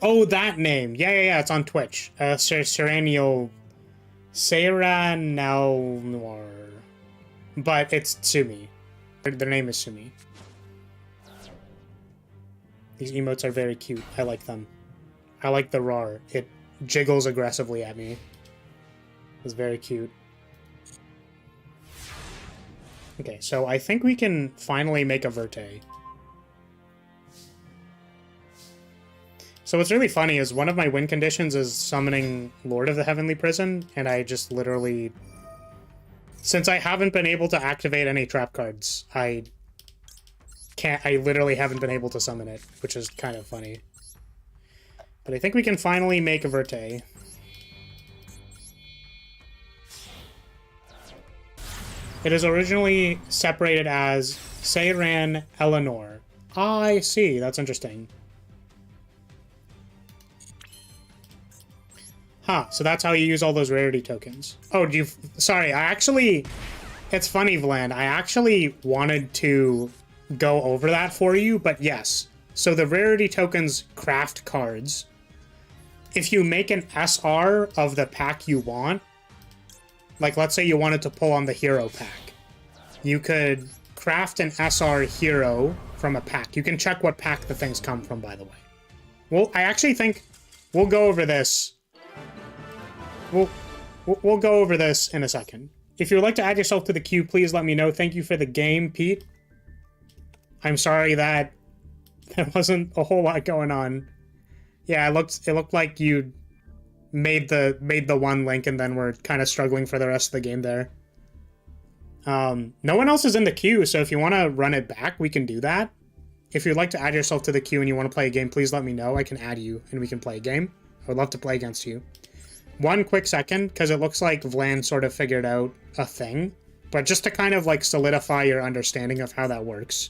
Oh, that name. Yeah, it's on Twitch. Serenial... Sarah Noir. But it's Sumi. Their name is Sumi. These emotes are very cute. I like them. I like the roar. It jiggles aggressively at me. It's very cute. Okay, so I think we can finally make a Verte. So what's really funny is one of my win conditions is summoning Lord of the Heavenly Prison, and I just literally... Since I haven't been able to activate any trap cards, I literally haven't been able to summon it, which is kind of funny. But I think we can finally make a Verte. It is originally separated as Seiran Eleanor. Ah, I see. That's interesting. Huh, so that's how you use all those rarity tokens. Oh, do you... Sorry, I actually... It's funny, Vland. I actually wanted to go over that for you, but yes. So the rarity tokens craft cards. If you make an SR of the pack you want, like let's say you wanted to pull on the hero pack, you could craft an SR hero from a pack. You can check what pack the things come from, by the way. Well, I actually think we'll go over this. We'll go over this in a second. If you would like to add yourself to the queue, please let me know. Thank you for the game, Pete. I'm sorry that there wasn't a whole lot going on. Yeah, it looked like you made the one link and then we're kind of struggling for the rest of the game there. No one else is in the queue, so if you want to run it back, we can do that. If you'd like to add yourself to the queue and you want to play a game, please let me know. I can add you and we can play a game. I would love to play against you. One quick second, because it looks like Vlan sort of figured out a thing, but just to kind of like solidify your understanding of how that works.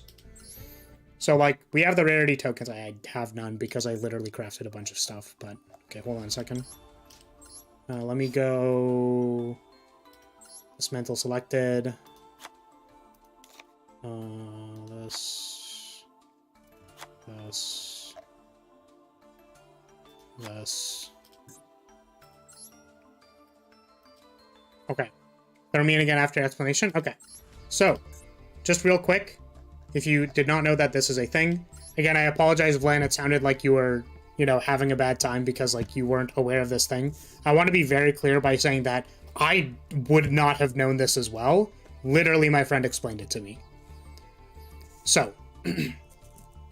So like, we have the rarity tokens. I have none because I literally crafted a bunch of stuff, but okay, hold on a second. Let me go... Dismantle selected. This. Okay. Throw me in again after explanation? Okay. So, just real quick, if you did not know that this is a thing, again, I apologize, Vlan, it sounded like you were, you know, having a bad time because, like, you weren't aware of this thing. I want to be very clear by saying that I would not have known this as well. Literally, my friend explained it to me. So,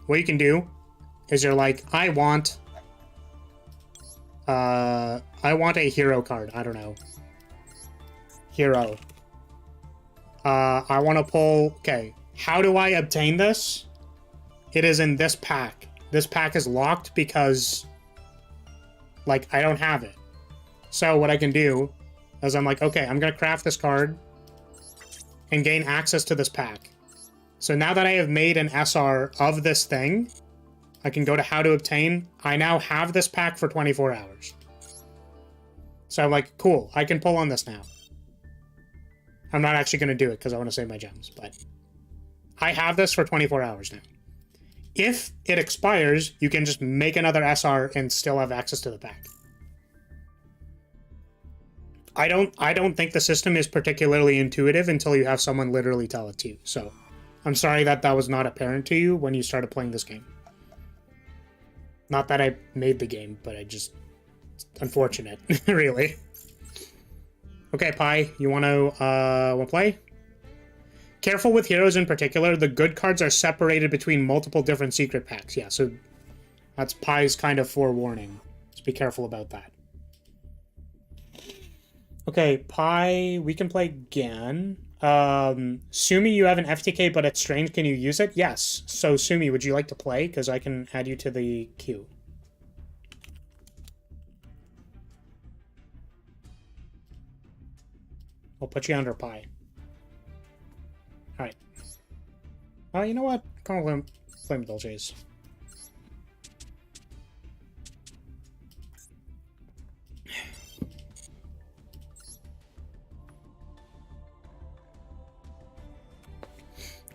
what you can do is you're like, I want a hero card. I don't know. Hero. I want to pull... Okay, how do I obtain this? It is in this pack. This pack is locked because, like, I don't have it. So what I can do is I'm like, okay, I'm going to craft this card and gain access to this pack. So now that I have made an SR of this thing, I can go to how to obtain. I now have this pack for 24 hours. So I'm like, cool, I can pull on this now. I'm not actually going to do it because I want to save my gems, but I have this for 24 hours now. If it expires, you can just make another SR and still have access to the pack. I don't think the system is particularly intuitive until you have someone literally tell it to you. So I'm sorry that that was not apparent to you when you started playing this game. Not that I made the game, but I just... It's unfortunate, really. Okay, Pi, you wanna play? Careful with heroes in particular. The good cards are separated between multiple different secret packs. Yeah, so that's Pi's kind of forewarning. Just be careful about that. Okay, Pi, we can play again. Sumi, you have an FTK, but it's strange. Can you use it? Yes. So, Sumi, would you like to play? Because I can add you to the queue. I'll put you under Pi. Alright. Oh, you know what? Come on, Flame Dolces.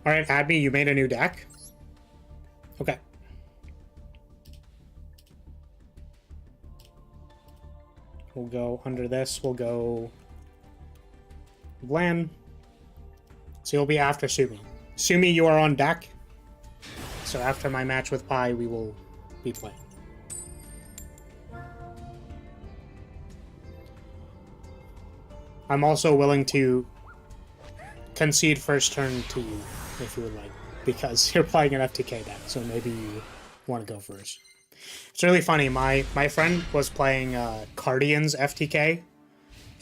Alright, add me. You made a new deck? Okay. We'll go under this. We'll go... Glenn. So you'll be after Sumi. Sumi, you are on deck. So after my match with Pi, we will be playing. I'm also willing to concede first turn to you, if you would like, because you're playing an FTK deck, so maybe you want to go first. It's really funny. My friend was playing Cardian's FTK,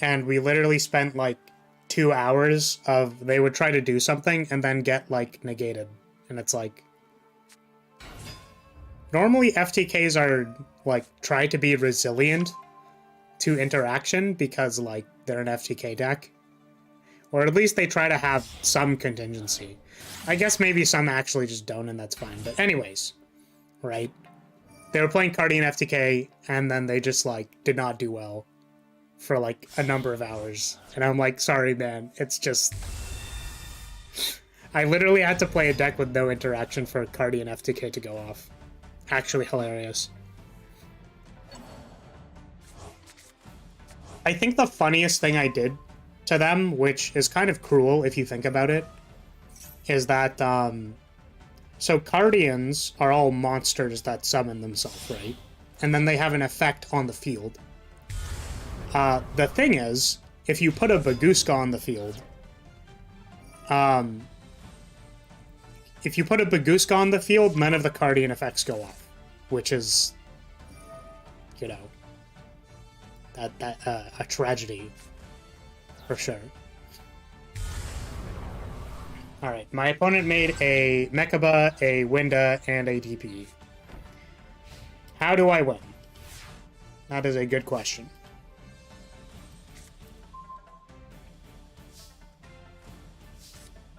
and we literally spent like 2 hours of they would try to do something and then get like negated, and it's like normally FTKs are like try to be resilient to interaction because like they're an FTK deck, or at least they try to have some contingency. I guess maybe some actually just don't, and that's fine. But anyways, right? They were playing Cardian FTK, and then they just like did not do well for like a number of hours. And I'm like, sorry, man. It's just... I literally had to play a deck with no interaction for Cardian FTK to go off. Actually hilarious. I think the funniest thing I did to them, which is kind of cruel if you think about it, is that, so Cardians are all monsters that summon themselves, right? And then they have an effect on the field. The thing is, if you put a Baguska on the field, none of the Cardian effects go off, which is, you know, a tragedy, for sure. Alright, my opponent made a Mechaba, a Winda, and a DP. How do I win? That is a good question.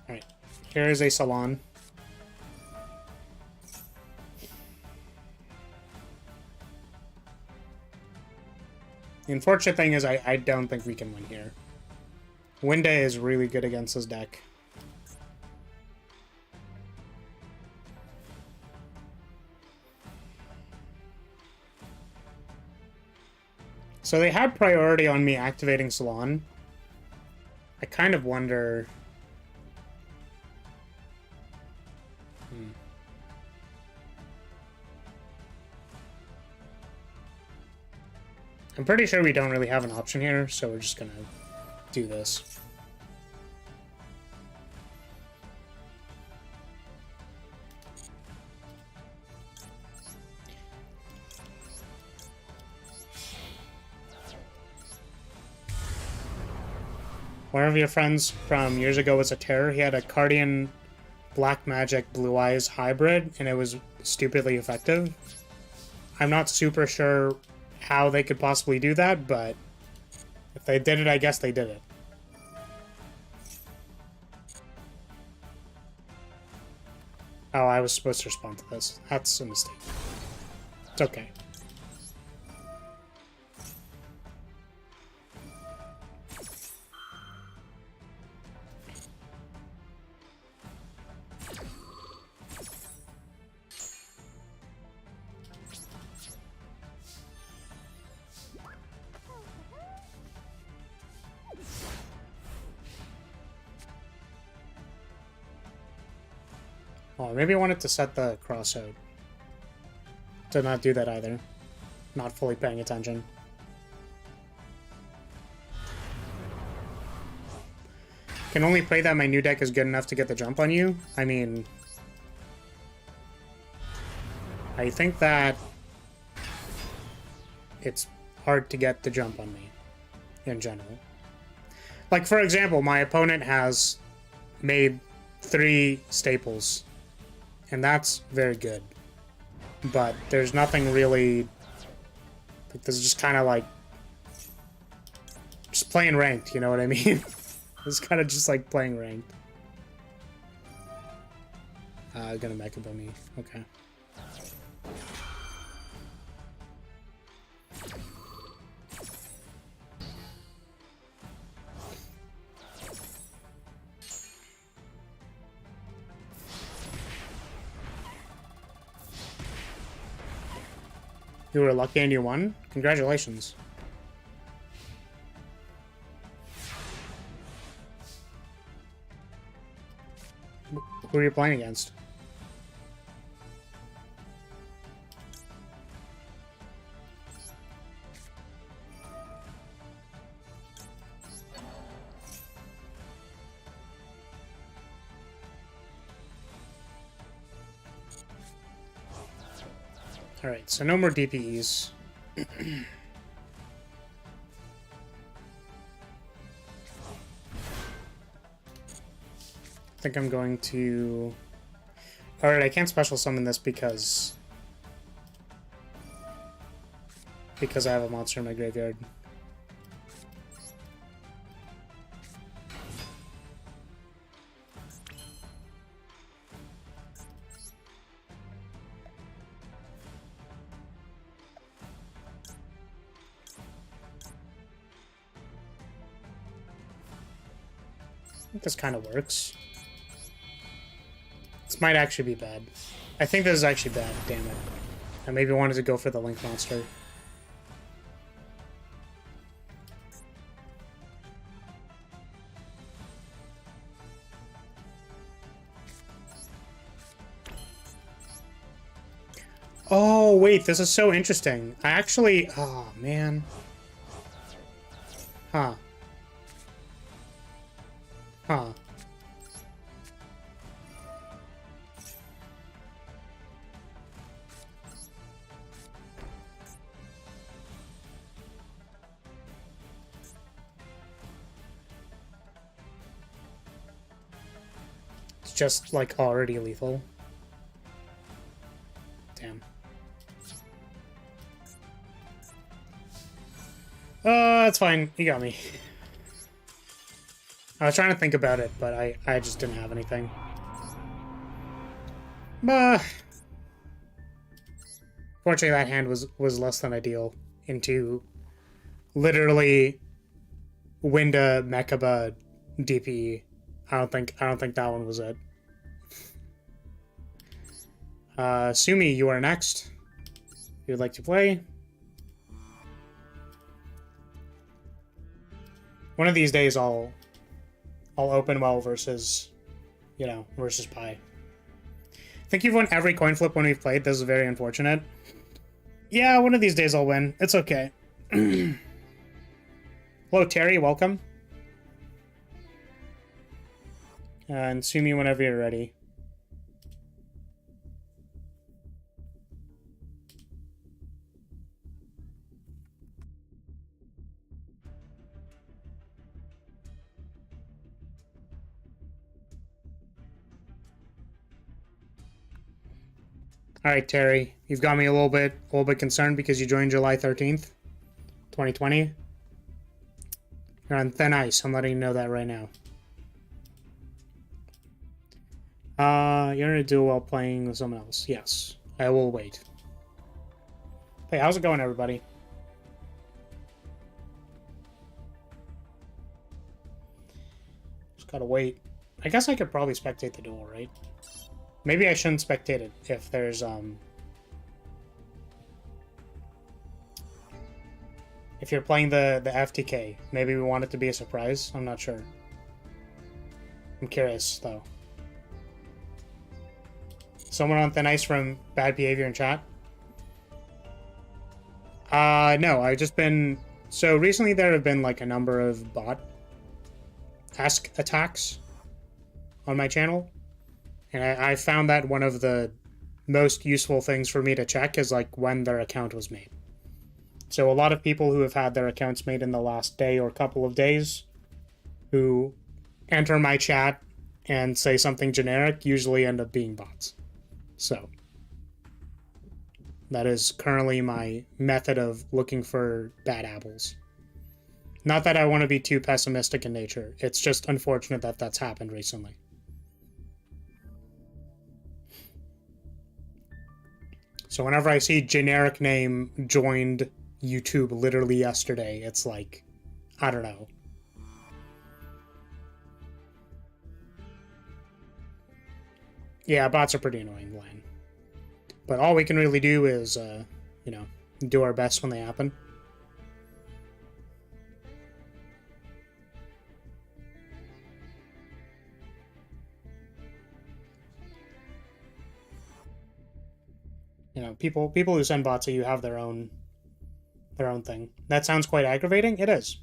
Alright, here is a Salon. The unfortunate thing is I don't think we can win here. Winda is really good against this deck. So they had priority on me activating Salon. I kind of wonder... I'm pretty sure we don't really have an option here, so we're just gonna do this. One of your friends from years ago was a terror. He had a Cardian Black Magic Blue Eyes hybrid, and it was stupidly effective. I'm not super sure how they could possibly do that, but if they did it, I guess they did it. Oh, I was supposed to respond to this. That's a mistake. It's okay. Oh, maybe I wanted to set the cross out. Did not do that either. Not fully paying attention. Can only play that my new deck is good enough to get the jump on you? I mean... I think that... it's hard to get the jump on me, in general. Like, for example, my opponent has made 3 staples, and that's very good. But there's nothing really... like, this is just kind of like... just playing ranked, you know what I mean? It's kind of just like playing ranked. Gonna mecha by me. Okay. You were lucky and you won? Congratulations. Who are you playing against? Alright, so no more DPEs. I think I'm going to... Alright, I can't special summon this because I have a monster in my graveyard. I think this kind of works. This might actually be bad. I think this is actually bad, damn it. I maybe wanted to go for the Link monster. Oh, wait, this is so interesting. I actually... oh, man. Huh. Huh. It's just, like, already lethal. Damn. That's fine. You got me. I was trying to think about it, but I just didn't have anything. Fortunately, that hand was less than ideal into literally Winda Mechaba DP. I don't think that one was it. Sumi, you are next. If you would like to play. One of these days I'll open well versus, you know, versus Pi. I think you've won every coin flip when we've played. This is very unfortunate. Yeah, one of these days I'll win. It's okay. Hello, Terry. Welcome. And sue me whenever you're ready. All right, Terry, you've got me a little bit concerned because you joined July 13th, 2020. You're on thin ice. I'm letting you know that right now. You're gonna do well playing with someone else. Yes, I will wait. Hey, how's it going, everybody? Just gotta wait. I guess I could probably spectate the duel, right? Maybe I shouldn't spectate it if there's, if you're playing the FTK. Maybe we want it to be a surprise. I'm not sure. I'm curious, though. Someone on thin ice from bad behavior in chat? No, I've just been... So recently there have been like a number of bot-esque attacks on my channel. And I found that one of the most useful things for me to check is like when their account was made. So a lot of people who have had their accounts made in the last day or couple of days who enter my chat and say something generic usually end up being bots. So that is currently my method of looking for bad apples. Not that I want to be too pessimistic in nature. It's just unfortunate that that's happened recently. So whenever I see generic name joined YouTube literally yesterday, it's like, I don't know. Yeah, bots are pretty annoying, Len. But all we can really do is, you know, do our best when they happen. You know, people who send bots at you have their own thing. That sounds quite aggravating. It is.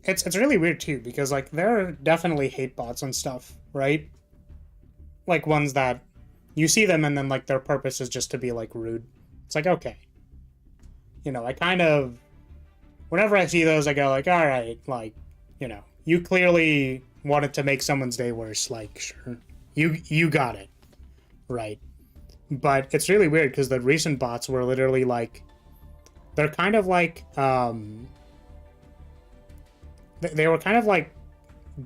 It's really weird too, because like there are definitely hate bots and stuff, right? Like ones that you see them and then like their purpose is just to be like rude. It's like, okay. You know, I kind of, whenever I see those, I go like, all right, like, you know, you clearly wanted to make someone's day worse. Like, sure, you got it. Right. But it's really weird because the recent bots were literally like, they're kind of like, they were kind of like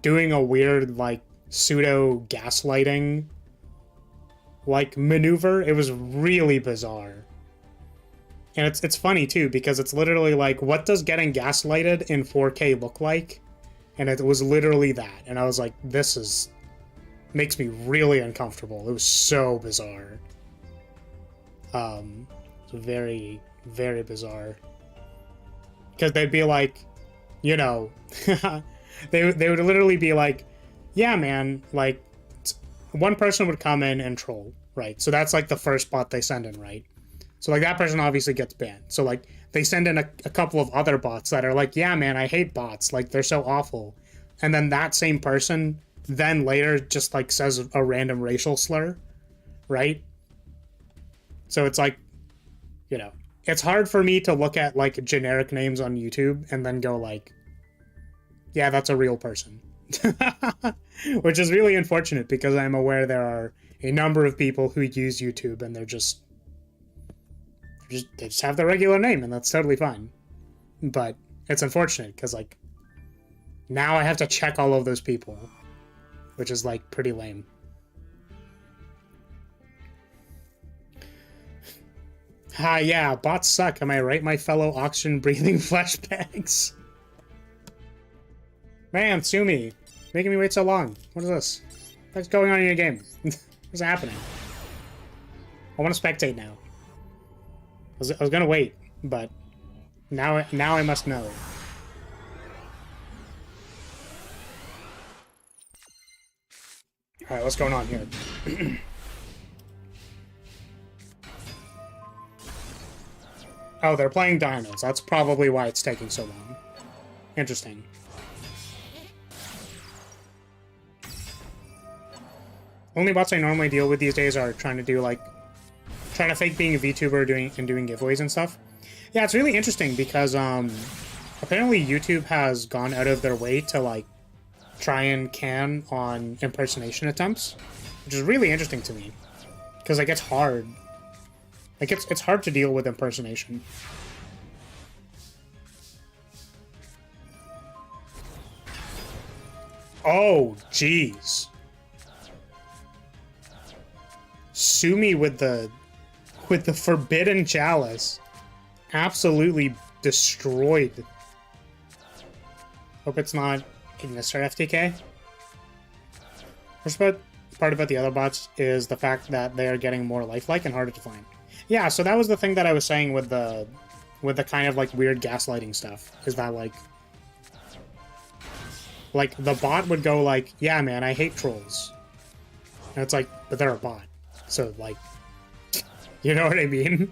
doing a weird like pseudo gaslighting like maneuver. It was really bizarre. And it's funny too, because it's literally like, what does getting gaslighted in 4K look like? And it was literally that. And I was like, this is... makes me really uncomfortable. It was so bizarre. It's very, very bizarre. Because they'd be like, you know, they would literally be like, yeah, man, like, one person would come in and troll, right? So that's like the first bot they send in, right? So like that person obviously gets banned. So like they send in a couple of other bots that are like, yeah, man, I hate bots. Like they're so awful. And then that same person then later just like says a random racial slur, right? So it's like, you know, it's hard for me to look at like generic names on YouTube and then go like, yeah, that's a real person. Which is really unfortunate because I'm aware there are a number of people who use YouTube and they just have their regular name and that's totally fine. But it's unfortunate because like now I have to check all of those people, which is like pretty lame. Yeah, bots suck. Am I right, my fellow oxygen-breathing flesh bags? Man, sue me. Making me wait so long. What is this? What's going on in your game? What's happening? I want to spectate now. I was gonna wait, but now I must know. Alright, what's going on here? Oh, they're playing dinos. That's probably why it's taking so long. Interesting. Only bots I normally deal with these days are trying to fake being a VTuber doing giveaways and stuff. Yeah, it's really interesting because apparently YouTube has gone out of their way to like try and can on impersonation attempts, which is really interesting to me because like it's hard. Like it's hard to deal with impersonation. Oh, jeez. Sue me with the forbidden chalice. Absolutely destroyed. Hope it's not Ignis or FTK. First part about the other bots is the fact that they are getting more lifelike and harder to find. Yeah, so that was the thing that I was saying with the kind of like weird gaslighting stuff, is that like the bot would go like, yeah man, I hate trolls. And it's like, but they're a bot. So, like, you know what I mean?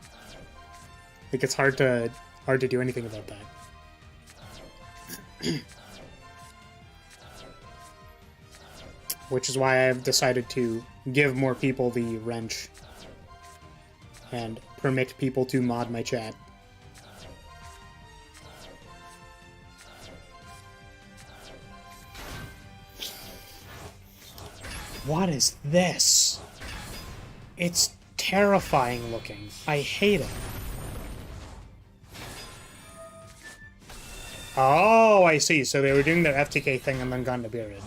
Like, it's hard to do anything about that. Which is why I've decided to give more people the wrench and permit people to mod my chat. What is this? It's terrifying looking. I hate it. Oh, I see. So they were doing their FTK thing and then got bearded.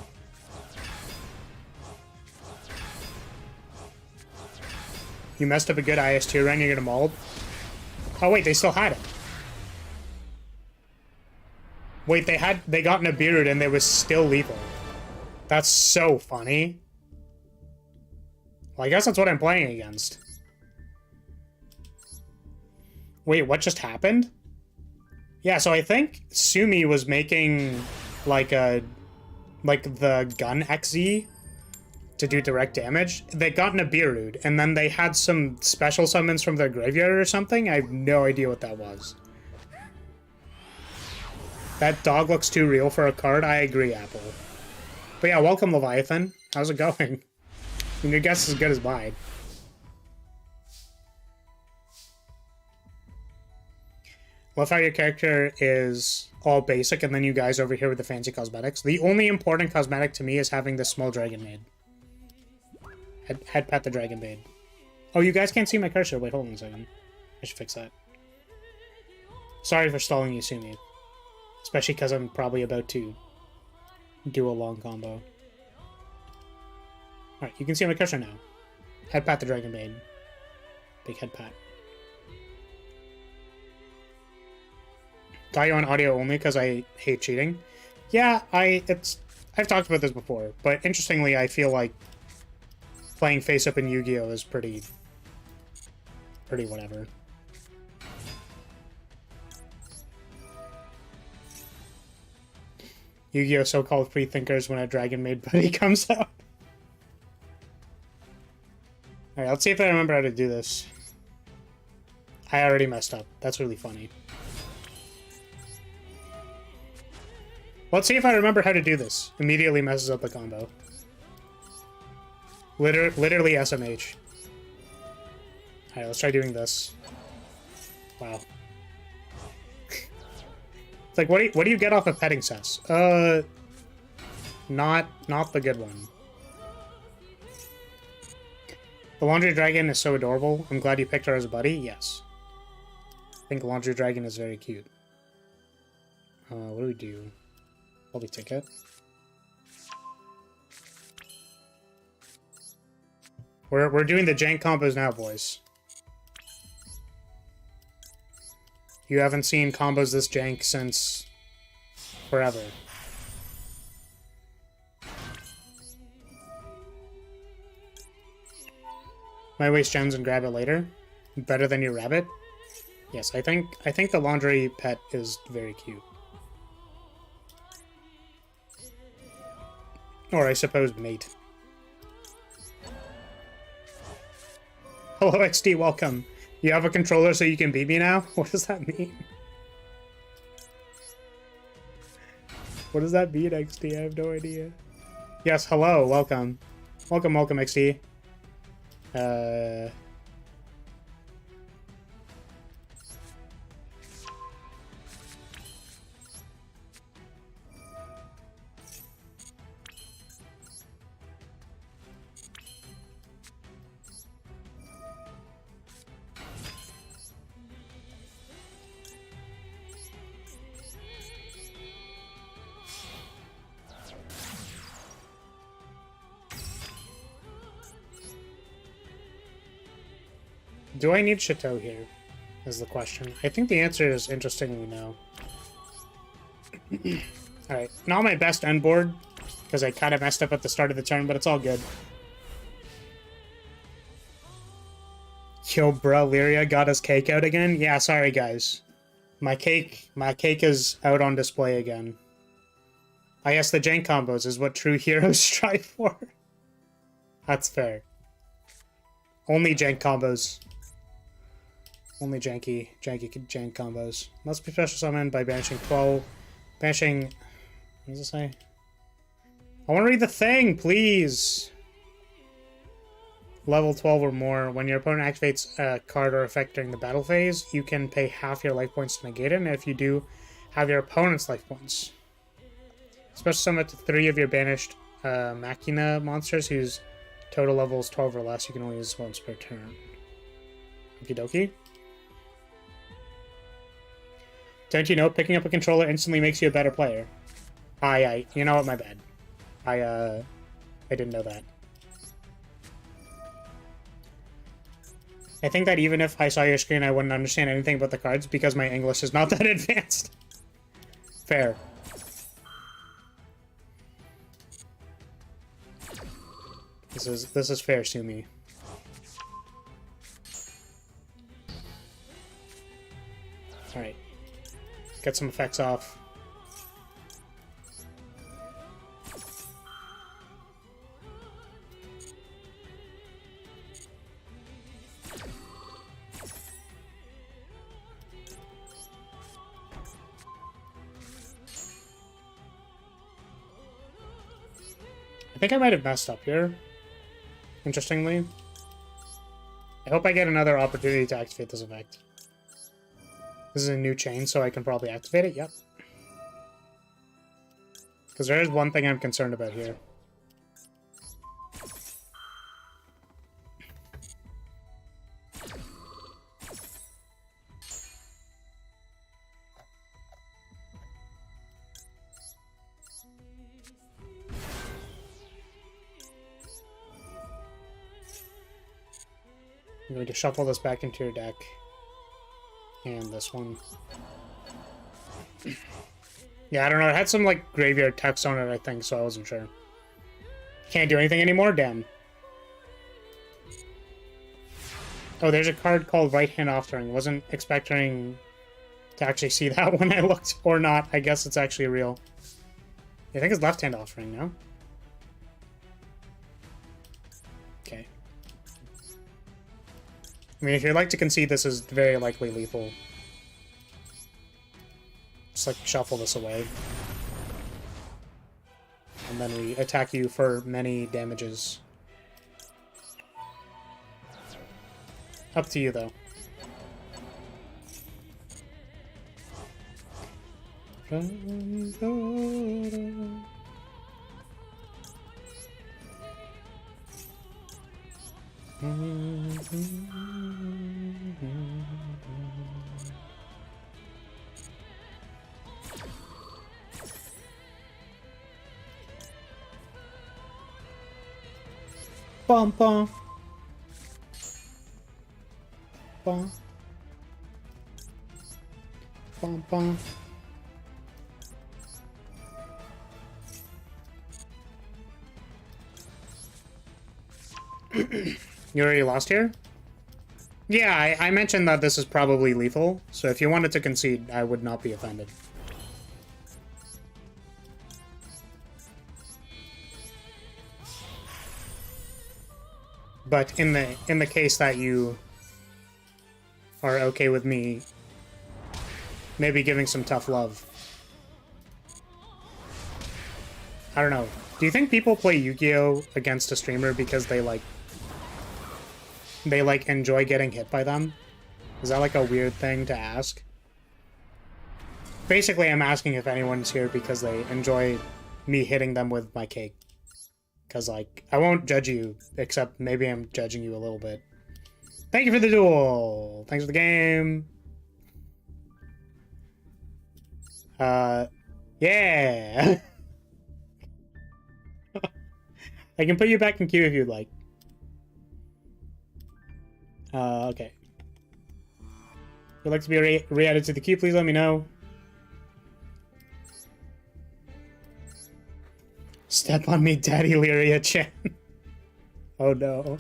You messed up a good IS2 run, you're gonna mold? Oh wait, they still had it. Wait, they got Nibiru'd and they was still lethal. That's so funny. Well, I guess that's what I'm playing against. Wait, what just happened? Yeah, so I think Sumi was making like the gun XZ to do direct damage. They got Nibiru'd, and then they had some special summons from their graveyard or something. I have no idea what that was. That dog looks too real for a card. I agree, Apple. But yeah, welcome, Leviathan. How's it going? I mean, your guess is as good as mine. Love how your character is all basic, and then you guys over here with the fancy cosmetics. The only important cosmetic to me is having this small dragon maid. Head pat the dragon maid. Oh, you guys can't see my cursor. Wait, hold on a second. I should fix that. Sorry for stalling you, Sumi. Especially because I'm probably about to do a long combo. Alright, you can see my cursor now. Head pat the dragon maid. Big head pat. Got you on audio only because I hate cheating. Yeah, I've talked about this before, but interestingly, I feel like playing face-up in Yu-Gi-Oh! Is pretty whatever. Yu-Gi-Oh! So-called free thinkers when a Dragon Maid buddy comes out. Alright, let's see if I remember how to do this. I already messed up. That's really funny. Let's see if I remember how to do this. Immediately messes up the combo. Literally SMH. Alright, let's try doing this. Wow. It's like, what do you get off of petting cess? Not the good one. The Laundry Dragon is so adorable. I'm glad you picked her as a buddy. Yes. I think Laundry Dragon is very cute. What do we do? Holy ticket. We're doing the jank combos now, boys. You haven't seen combos this jank since forever. Might waste gems and grab it later. Better than your rabbit? Yes, I think the laundry pet is very cute. Or I suppose mate. Hello XD, welcome. You have a controller so you can beat me now? What does that mean? What does that mean, XD? I have no idea. Yes, hello, welcome. Welcome, XD. Do I need Chateau here? Is the question. I think the answer is interestingly no. Alright, not my best end board, because I kind of messed up at the start of the turn, but it's all good. Yo, bro, Lyria got his cake out again? Yeah, sorry guys. My cake is out on display again. I guess the jank combos is what true heroes strive for. That's fair. Only jank combos. Only jank combos. Must be special summoned by banishing 12. Banishing... What does it say? I want to read the thing, please! Level 12 or more. When your opponent activates a card or effect during the battle phase, you can pay half your life points to negate it, and if you do, have your opponent's life points. Special summon to 3 of your banished Machina monsters whose total level is 12 or less. You can only use once per turn. Okie dokie. Don't you know picking up a controller instantly makes you a better player? You know what, my bad. I didn't know that. I think that even if I saw your screen, I wouldn't understand anything about the cards because my English is not that advanced. Fair. This is fair, Sumi. Alright. Get some effects off. I think I might have messed up here. Interestingly. I hope I get another opportunity to activate this effect. This is a new chain, so I can probably activate it. Yep. Because there is one thing I'm concerned about here. I'm going to shuffle this back into your deck. And this one. Yeah, I don't know. It had some, like, graveyard text on it, I think, so I wasn't sure. Can't do anything anymore? Damn. Oh, there's a card called Right Hand Offering. Wasn't expecting to actually see that when I looked. Or not. I guess it's actually real. I think it's Left Hand Offering, no? Okay. I mean, if you'd like to concede, this is very likely lethal. Just, like, shuffle this away. And then we attack you for many damages. Up to you, though. Bum bum. Bum. Bum bum. You already lost here? Yeah, I mentioned that this is probably lethal, so if you wanted to concede, I would not be offended. But in the case that you are okay with me maybe giving some tough love. I don't know. Do you think people play Yu-Gi-Oh! Against a streamer because they enjoy getting hit by them? Is that like a weird thing to ask? Basically, I'm asking if anyone's here because they enjoy me hitting them with my cake. Because, like, I won't judge you, except maybe I'm judging you a little bit. Thank you for the duel! Thanks for the game! Yeah! I can put you back in queue if you'd like. Okay. If you'd like to be re-added to the queue, please let me know. Step on me, Daddy Lyria Chan. Oh no.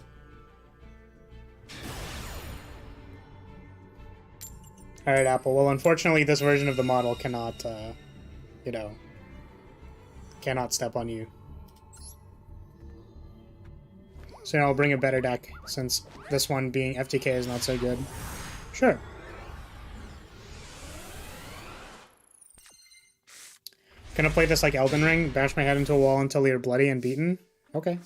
Alright, Apple. Well, unfortunately, this version of the model cannot, you know, cannot step on you. So I'll bring a better deck, since this one being FTK is not so good. Sure. Gonna play this like Elden Ring, bash my head into a wall until you're bloody and beaten? Okay.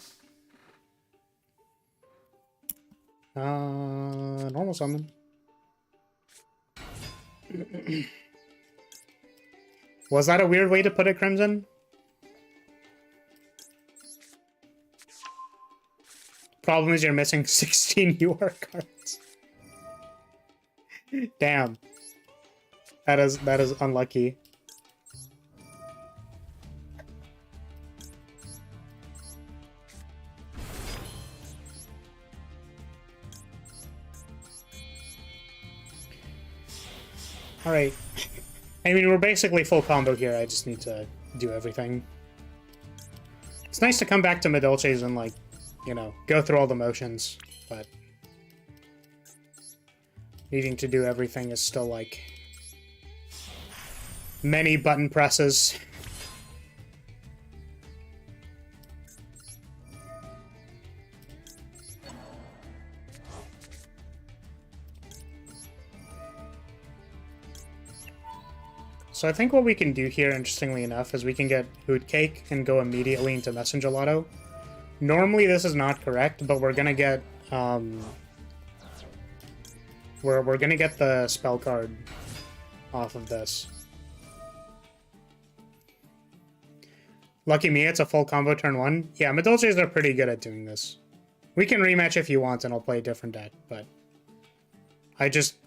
Normal summon. Was that a weird way to put it, Crimson? Problem is you're missing 16 UR cards. Damn. That is unlucky. Alright. I mean, we're basically full combo here. I just need to do everything. It's nice to come back to Medolce's and, like, you know, go through all the motions, but needing to do everything is still, like, many button presses. So I think what we can do here, interestingly enough, is we can get Hoot Cake and go immediately into Messenger Lotto. Normally this is not correct, but we're gonna get we're gonna get the spell card off of this. Lucky me, it's a full combo turn 1. Yeah, Medolces are pretty good at doing this. We can rematch if you want and I'll play a different deck, but I just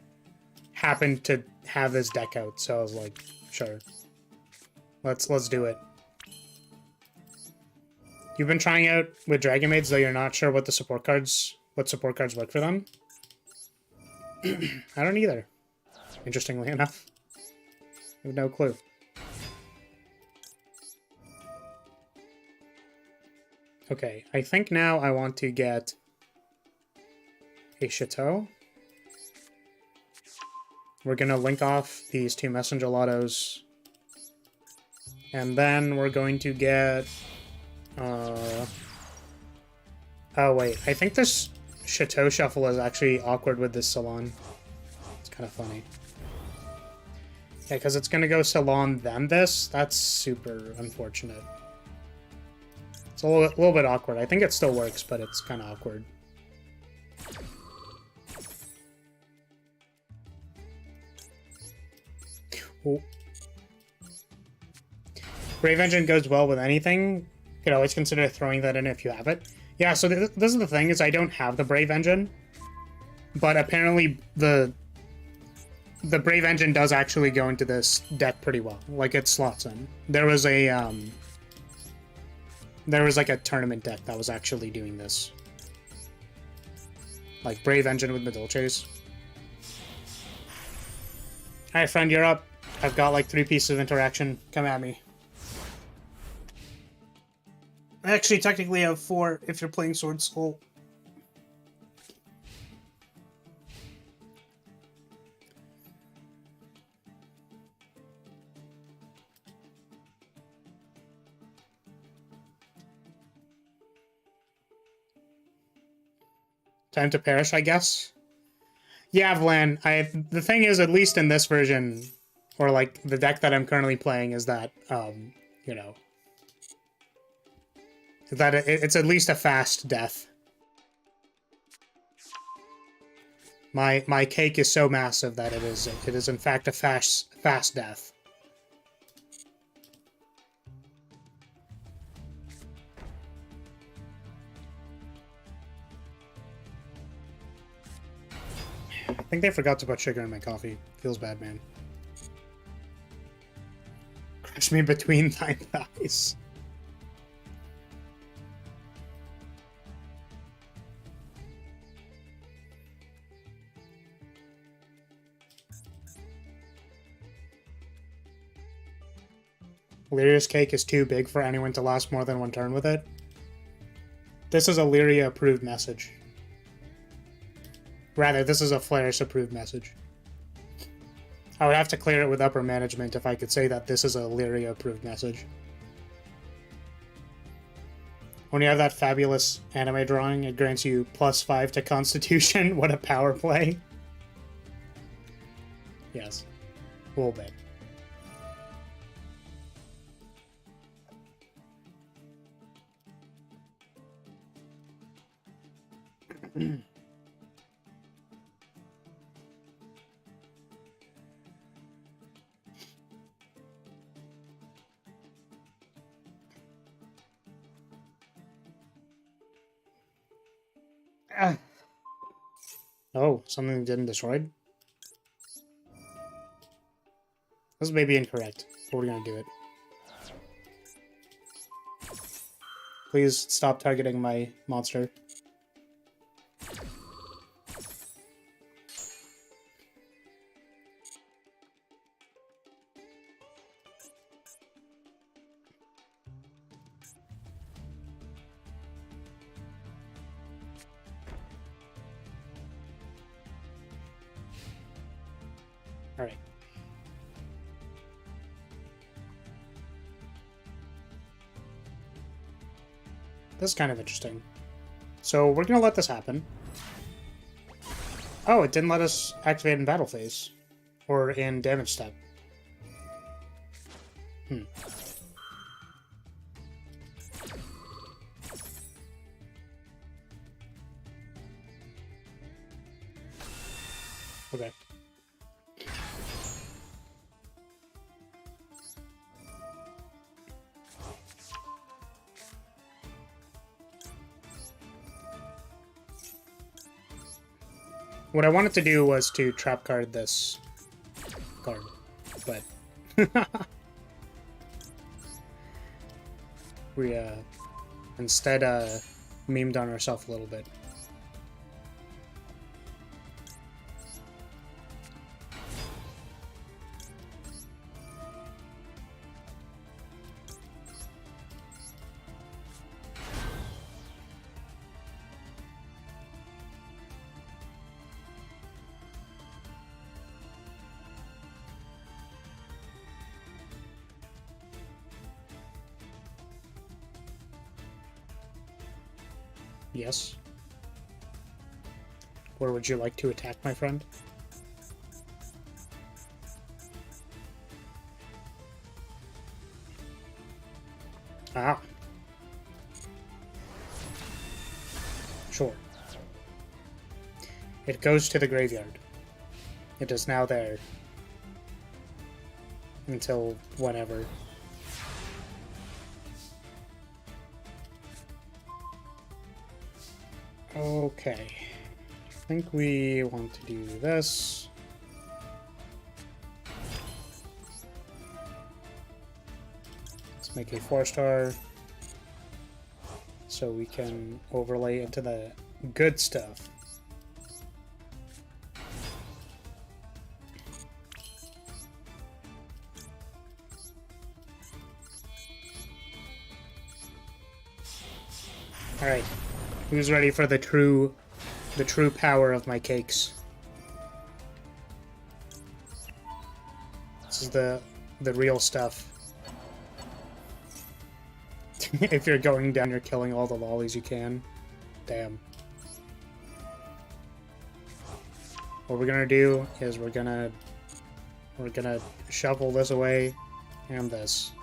happened to have this deck out, so I was like, sure. Let's do it. You've been trying out with Dragon Maids, though you're not sure what support cards work for them? I don't either, interestingly enough. I have no clue. Okay, I think now I want to get a Chateau. We're gonna link off these 2 Messenger Lottos. And then we're going to get... Oh wait, I think this Chateau Shuffle is actually awkward with this Salon. It's kind of funny. Yeah, because it's gonna go Salon, then this. That's super unfortunate. It's a little bit awkward. I think it still works, but it's kind of awkward. Ooh. Brave Engine goes well with anything. You could always consider throwing that in if you have it. Yeah, so this is the thing, is I don't have the Brave Engine. But apparently the Brave Engine does actually go into this deck pretty well. Like, it slots in. There was like a tournament deck that was actually doing this. Like, Brave Engine with Medolces. Alright, friend, you're up. I've got like 3 pieces of interaction. Come at me. I actually technically have 4 if you're playing Sword Soul. Time to perish, I guess. Yeah, Vlan. The thing is, at least in this version, or like the deck that I'm currently playing, is that you know, that it's at least a fast death. My cake is so massive that it is in fact a fast death. I think they forgot to put sugar in my coffee. Feels bad, man. Crush me between thy thighs. Lyria's cake is too big for anyone to last more than 1 turn with it. This is a Lyria approved message. Rather, this is a Flaris approved message. I would have to clear it with upper management if I could say that this is a Lyria approved message. When you have that fabulous anime drawing, it grants you +5 to Constitution. What a power play. Yes. A little bit. Oh, something didn't destroyed? This may be incorrect, but we're gonna do it. Please stop targeting my monster. Alright. This is kind of interesting. So we're gonna let this happen. Oh, it didn't let us activate in battle phase. Or in damage step. Okay. What I wanted to do was to trap card this card, but we instead memed on ourselves a little bit. Yes. Where would you like to attack, my friend? Ah. Sure. It goes to the graveyard. It is now there. Until whenever. Okay, I think we want to do this. Let's make a 4-star so we can overlay into the good stuff. All right. Who's ready for the true power of my cakes? This is the real stuff. If you're going down, you're killing all the lollies you can. Damn. What we're gonna do is we're gonna shovel this away and this.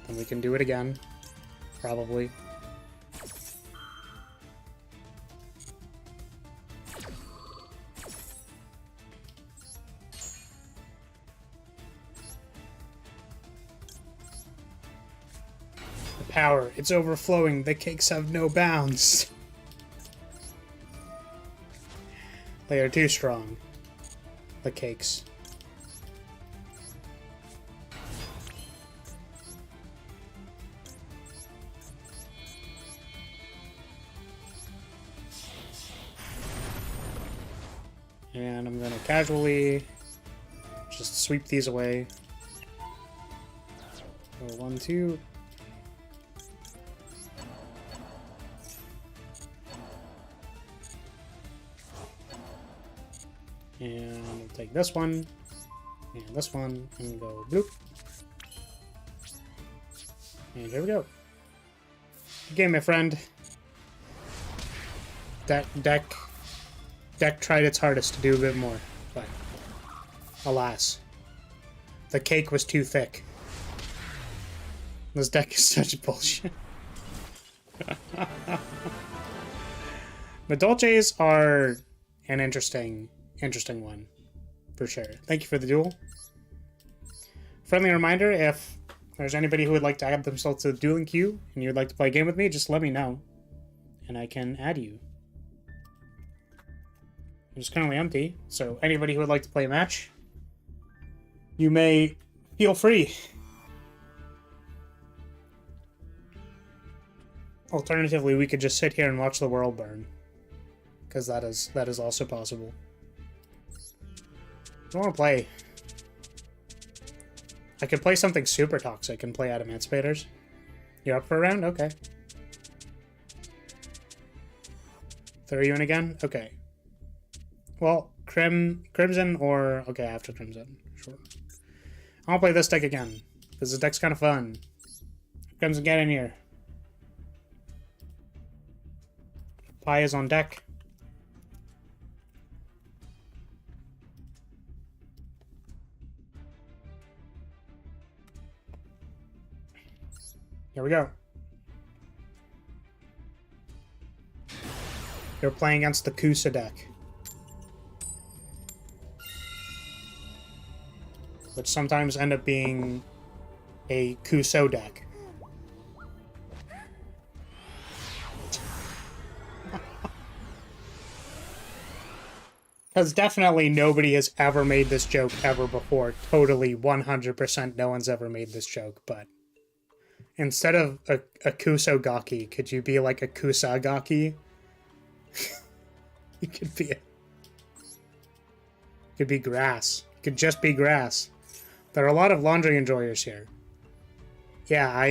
And we can do it again. Probably. The power, it's overflowing. The cakes have no bounds. They are too strong. The cakes. And I'm going to casually just sweep these away. So 1, 2. And we'll take this one, and this one, and go bloop. And here we go. Good game, my friend. Deck tried its hardest to do a bit more, but alas, the cake was too thick. This deck is such bullshit. The Dolces are an interesting one, for sure. Thank you for the duel. Friendly reminder, if there's anybody who would like to add themselves to the dueling queue and you'd like to play a game with me, just let me know, and I can add you. It's currently empty, so anybody who would like to play a match, you may feel free. Alternatively, we could just sit here and watch the world burn, because that is also possible. I want to play. I could play something super toxic and play out Emancipators. You're up for a round? Okay. Throw you in again? Okay. Well, Crimson or... Okay, after Crimson. Sure. I'll play this deck again, because this deck's kind of fun. Crimson, get in here. Pie is on deck. Here we go. You're playing against the Kusa deck, which sometimes end up being a Kuso deck. Because definitely nobody has ever made this joke ever before. Totally 100% no one's ever made this joke, but instead of a Kuso Gaki, could you be like a Kusa Gaki? You could be could be grass. It could just be grass. There are a lot of laundry enjoyers here. Yeah, I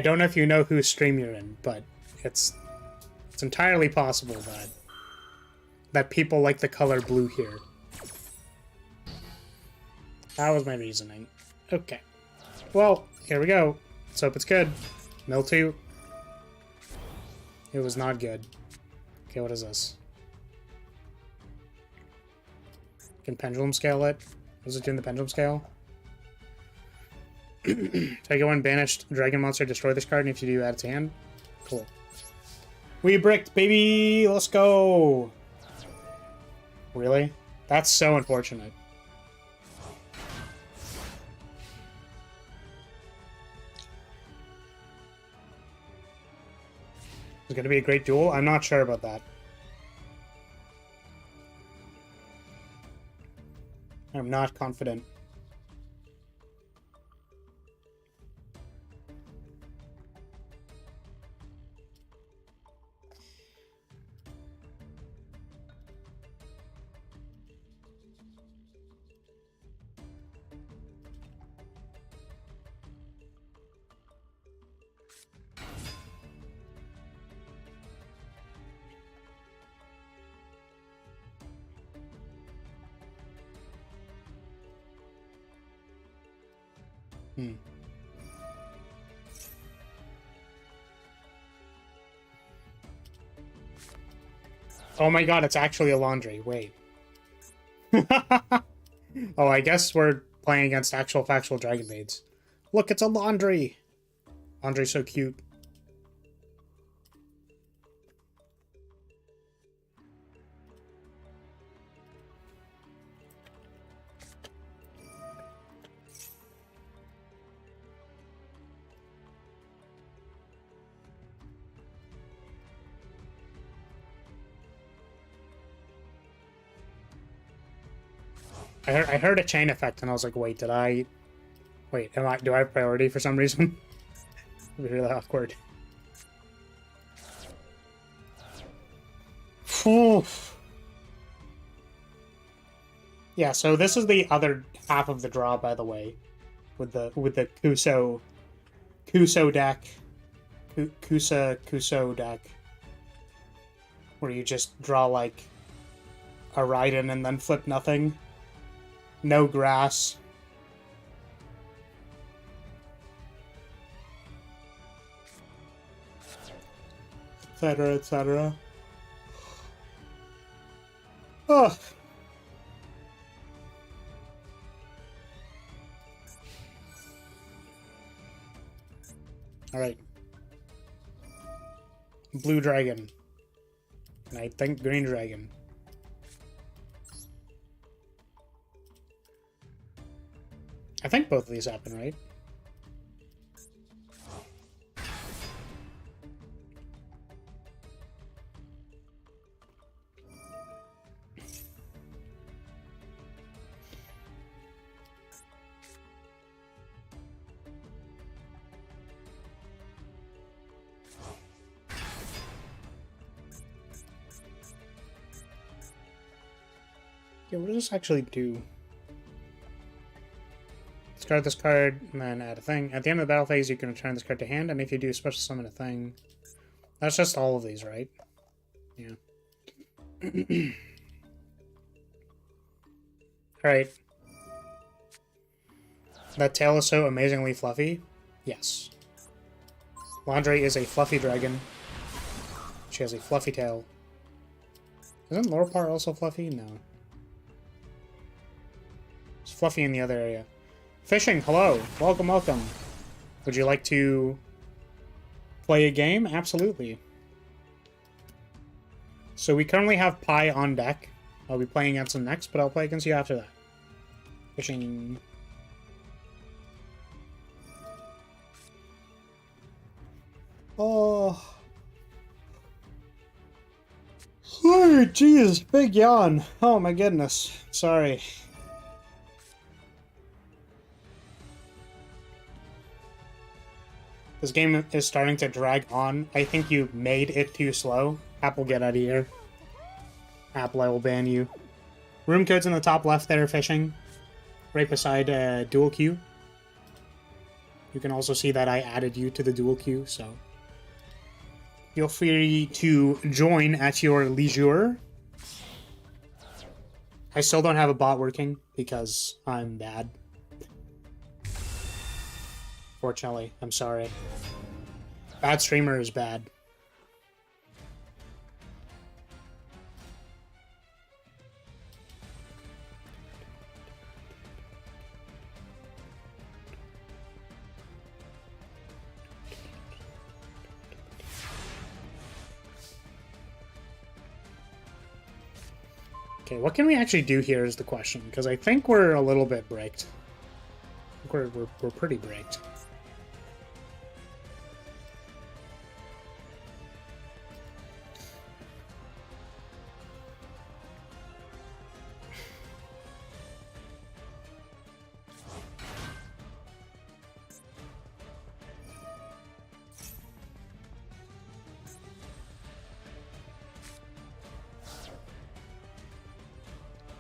don't know if you know whose stream you're in, but it's entirely possible that people like the color blue here. That was my reasoning. Okay. Well, here we go. Let's hope it's good. Mill 2. It was not good. Okay, what is this? Can pendulum scale it? Was it doing the pendulum scale? Take one banished dragon monster, destroy this card, and if you do, add it to hand. Cool. We bricked, baby! Let's go! Really? That's so unfortunate. It's going to be a great duel? I'm not sure about that. I'm not confident. Oh my god, it's actually a laundry. Wait. Oh, I guess we're playing against actual factual dragon maids. Look, it's a laundry! Laundry's so cute. I heard a chain effect and I was like, wait, do I have priority for some reason? Really awkward. Oof. Yeah, so this is the other half of the draw, by the way, with the Kuso deck, Kuso deck, where you just draw like a Raiden and then flip nothing. No grass. etc., etc. Oh. Alright. Blue dragon. And I think green dragon. I think both of these happen, right? Yeah, what does this actually do? Discard this card, and then add a thing. At the end of the battle phase, you can return this card to hand, and if you do, special summon a thing. That's just all of these, right? Yeah. Alright. That tail is so amazingly fluffy. Yes. Landre is a fluffy dragon. She has a fluffy tail. Isn't Lorpar also fluffy? No. It's fluffy in the other area. Fishing, hello. Welcome, welcome. Would you like to play a game? Absolutely. So we currently have Pi on deck. I'll be playing against him next, but I'll play against you after that. Fishing. Oh. Oh, jeez. Big yawn. Oh, my goodness. Sorry. This game is starting to drag on. I think you made it too slow. Apple, get out of here. Apple, I will ban you. Room code's in the top left there, fishing. Right beside dual queue. You can also see that I added you to the dual queue, so... feel free to join at your leisure. I still don't have a bot working because I'm bad. Fortunately, I'm sorry. Bad streamer is bad. Okay, what can we actually do here is the question, because I think we're a little bit braked. I think we're pretty braked.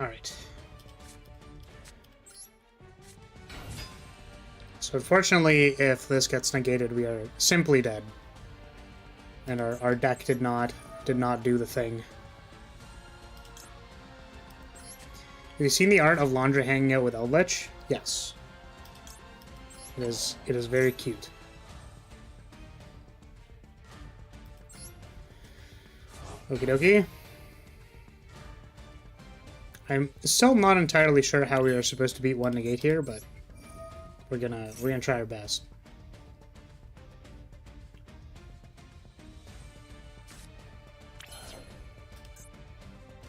Alright. So unfortunately, if this gets negated, we are simply dead. And our deck did not do the thing. Have you seen the art of Laundry hanging out with Eldritch? Yes. It is very cute. Okie dokie. I'm still not entirely sure how we are supposed to beat one negate here, but we're gonna try our best.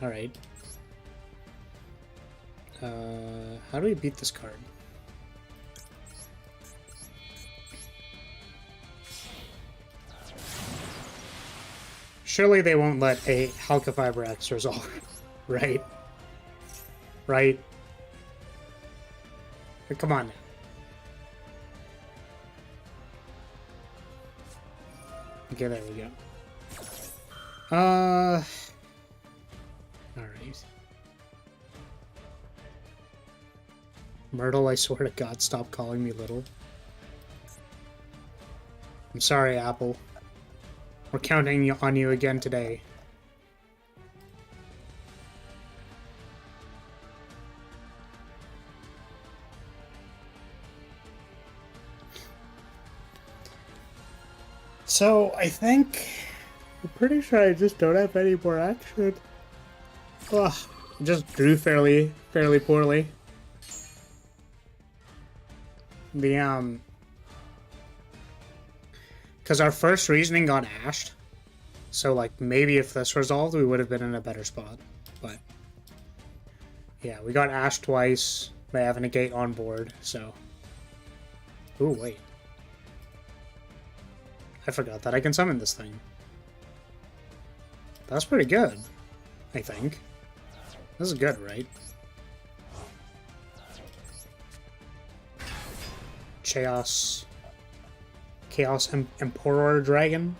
All right. How do we beat this card? Surely they won't let a Halka Fiber X resolve, right? Right? Come on now. Okay, there we go. Alright. Myrtle, I swear to God, stop calling me little. I'm sorry, Apple. We're counting on you again today. So, I think I'm pretty sure I just don't have any more action. Ugh, I just drew fairly poorly. The because our first reasoning got ashed, so like maybe if this resolved, we would have been in a better spot. But yeah, we got ashed twice by having a gate on board. So, ooh, wait, I forgot that I can summon this thing. That's pretty good, I think. This is good, right? Chaos Emperor Dragon.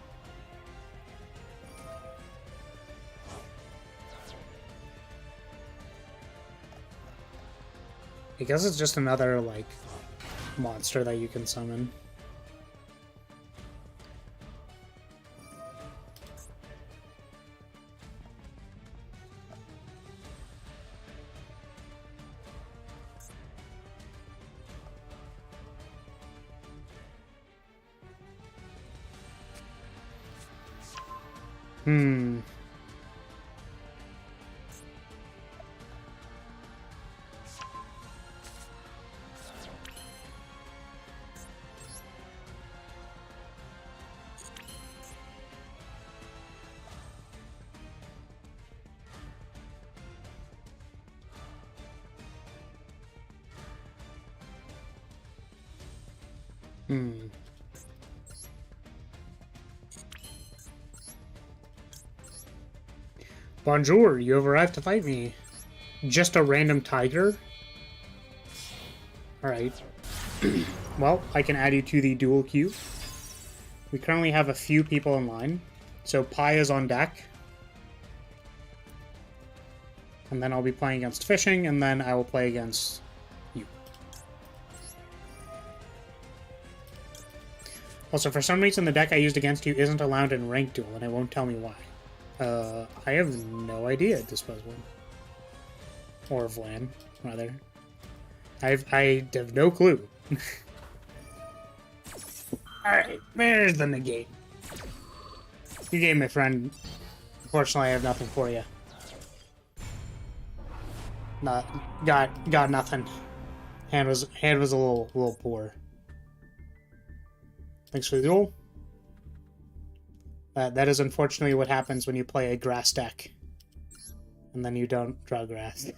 I guess it's just another, like, monster that you can summon. Hmm. Hmm. Bonjour, you have arrived to fight me. Just a random tiger? Alright. Well, I can add you to the duel queue. We currently have a few people in line. So Pi is on deck. And then I'll be playing against Fishing, and then I will play against you. Also, for some reason, the deck I used against you isn't allowed in Ranked Duel, and it won't tell me why. I have no idea at this puzzle. Or Vlan, rather. I have no clue. Alright, there's the negate. You game, my friend. Unfortunately, I have nothing for you. Got nothing. Hand was a little poor. Thanks for the duel. That is unfortunately what happens when you play a grass deck. And then you don't draw grass.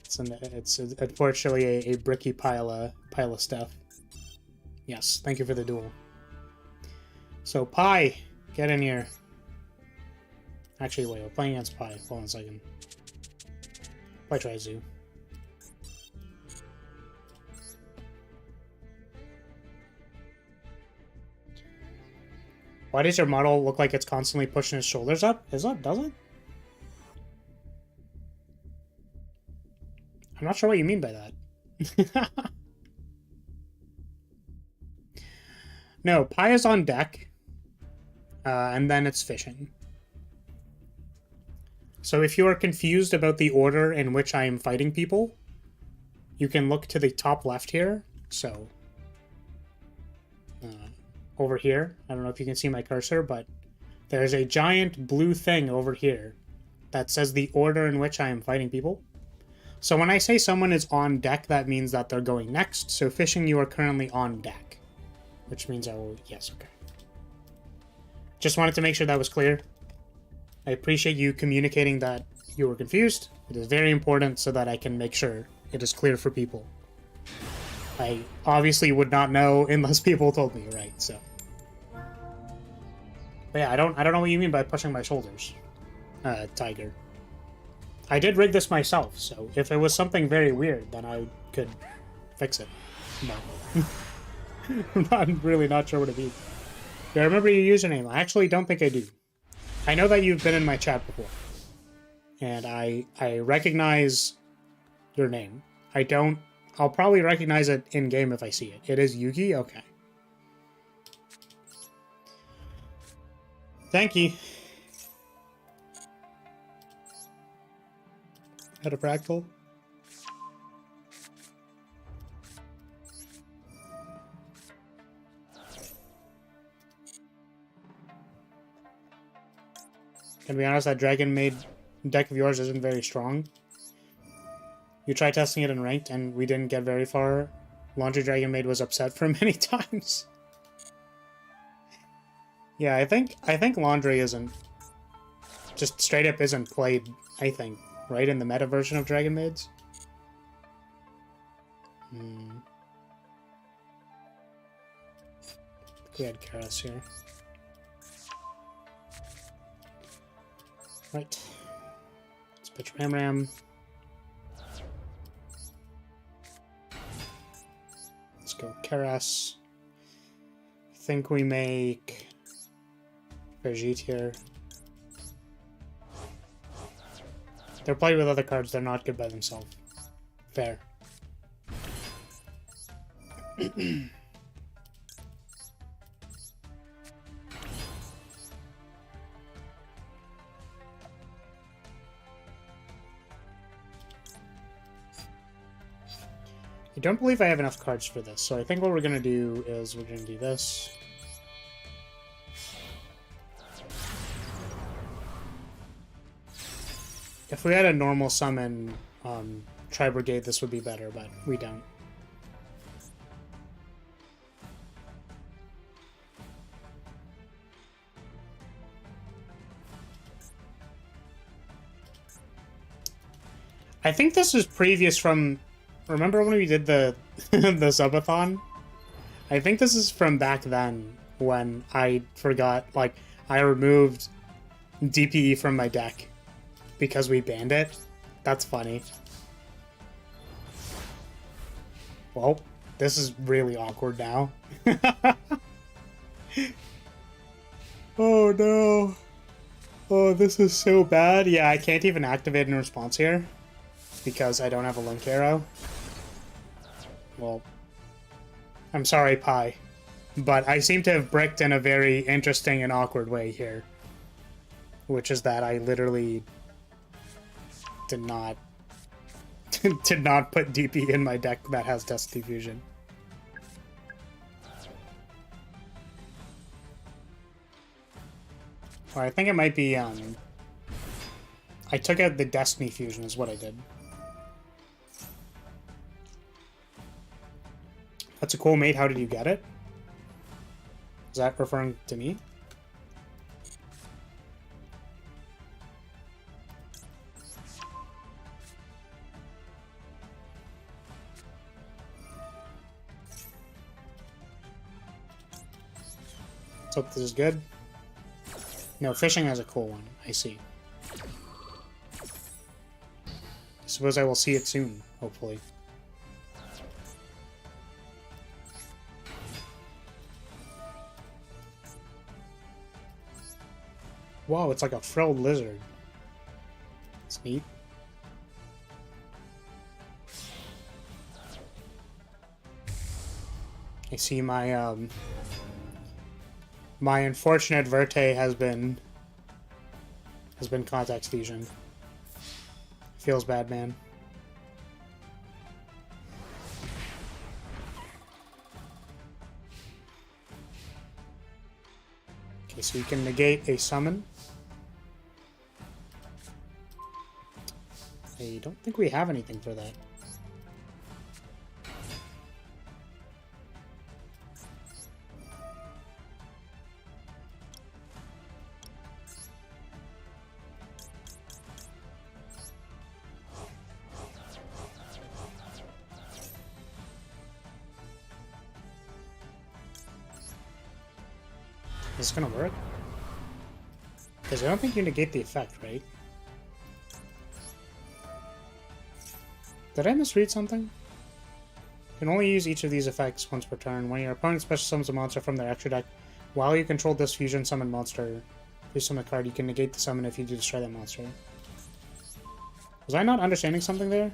It's unfortunately a bricky pile of stuff. Yes, thank you for the duel. So, Pi, get in here. Actually, wait, we're playing against Pi. Hold on a second. Why try Zoo? Why does your model look like it's constantly pushing his shoulders up? Does it? I'm not sure what you mean by that. No, Pi is on deck. And then it's Fishing. So if you are confused about the order in which I am fighting people, you can look to the top left here. So, over here, I don't know if you can see my cursor, but there's a giant blue thing over here that says the order in which I am fighting people. So when I say someone is on deck, that means that they're going next. So Fishing, you are currently on deck, which means I will, yes, okay. Just wanted to make sure that was clear. I appreciate you communicating that you were confused. It is very important so that I can make sure it is clear for people. I obviously would not know unless people told me, right? So, but yeah, I don't know what you mean by pushing my shoulders, Tiger. I did rig this myself, so if it was something very weird, then I could fix it. No. I'm really not sure what it means. Do I remember your username? I actually don't think I do. I know that you've been in my chat before. And I recognize your name. I'll probably recognize it in-game if I see it. It is Yuki? Okay. Thank you. Had a fractal? To be honest, that Dragon Maid deck of yours isn't very strong. You tried testing it in ranked, and we didn't get very far. Laundry Dragon Maid was upset for many times. Yeah, I think Laundry isn't... just straight up isn't played, I think, right? In the meta version of Dragon Maids? We had Karas here. Right. Let's pitch Ram. Let's go Karas. I think we make Brigitte here. They're played with other cards, they're not good by themselves. Fair. I don't believe I have enough cards for this, so I think what we're going to do is we're going to do this. If we had a normal summon Tri-Brigade, this would be better, but we don't. I think this is previous from... Remember when we did the the subathon? I think this is from back then when I forgot, like, I removed DPE from my deck because we banned it. That's funny. Well, this is really awkward now. Oh no. Oh, this is so bad. Yeah, I can't even activate in response here because I don't have a link arrow. Well, I'm sorry, Pi, but I seem to have bricked in a very interesting and awkward way here, which is that I literally did not put DP in my deck that has Dust Diffusion. Or I think it might be, I took out the Destiny Fusion is what I did. That's a cool mate. How did you get it? Is that referring to me? So this is good. No, fishing has a cool one. I see. I suppose I will see it soon, hopefully. Wow, it's like a frilled lizard. It's neat. I see my my unfortunate Verte has been context fusion. Feels bad, man. Okay, so you can negate a summon. I don't think we have anything for that. Is this gonna work? Because I don't think you negate the effect, right? Did I misread something? You can only use each of these effects once per turn. When your opponent special summons a monster from their extra deck, while you control this fusion summon monster, if you summon a card, you can negate the summon if you do destroy that monster. Was I not understanding something there?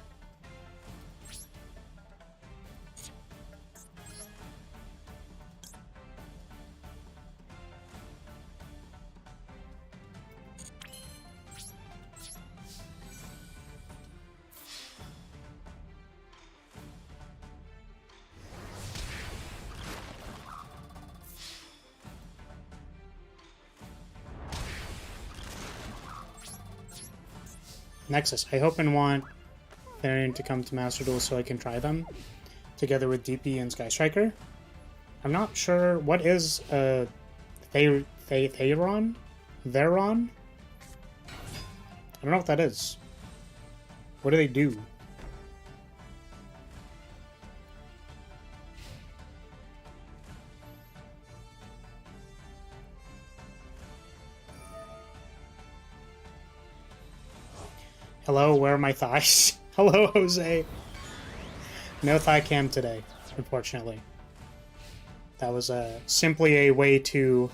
Nexus. I hope and want Therian to come to Master Duel so I can try them, together with DP and Sky Striker. I'm not sure what is Theron? Theron? I don't know what that is. What do they do? Hello, where are my thighs? Hello, Jose. No thigh cam today, unfortunately. That was simply a way to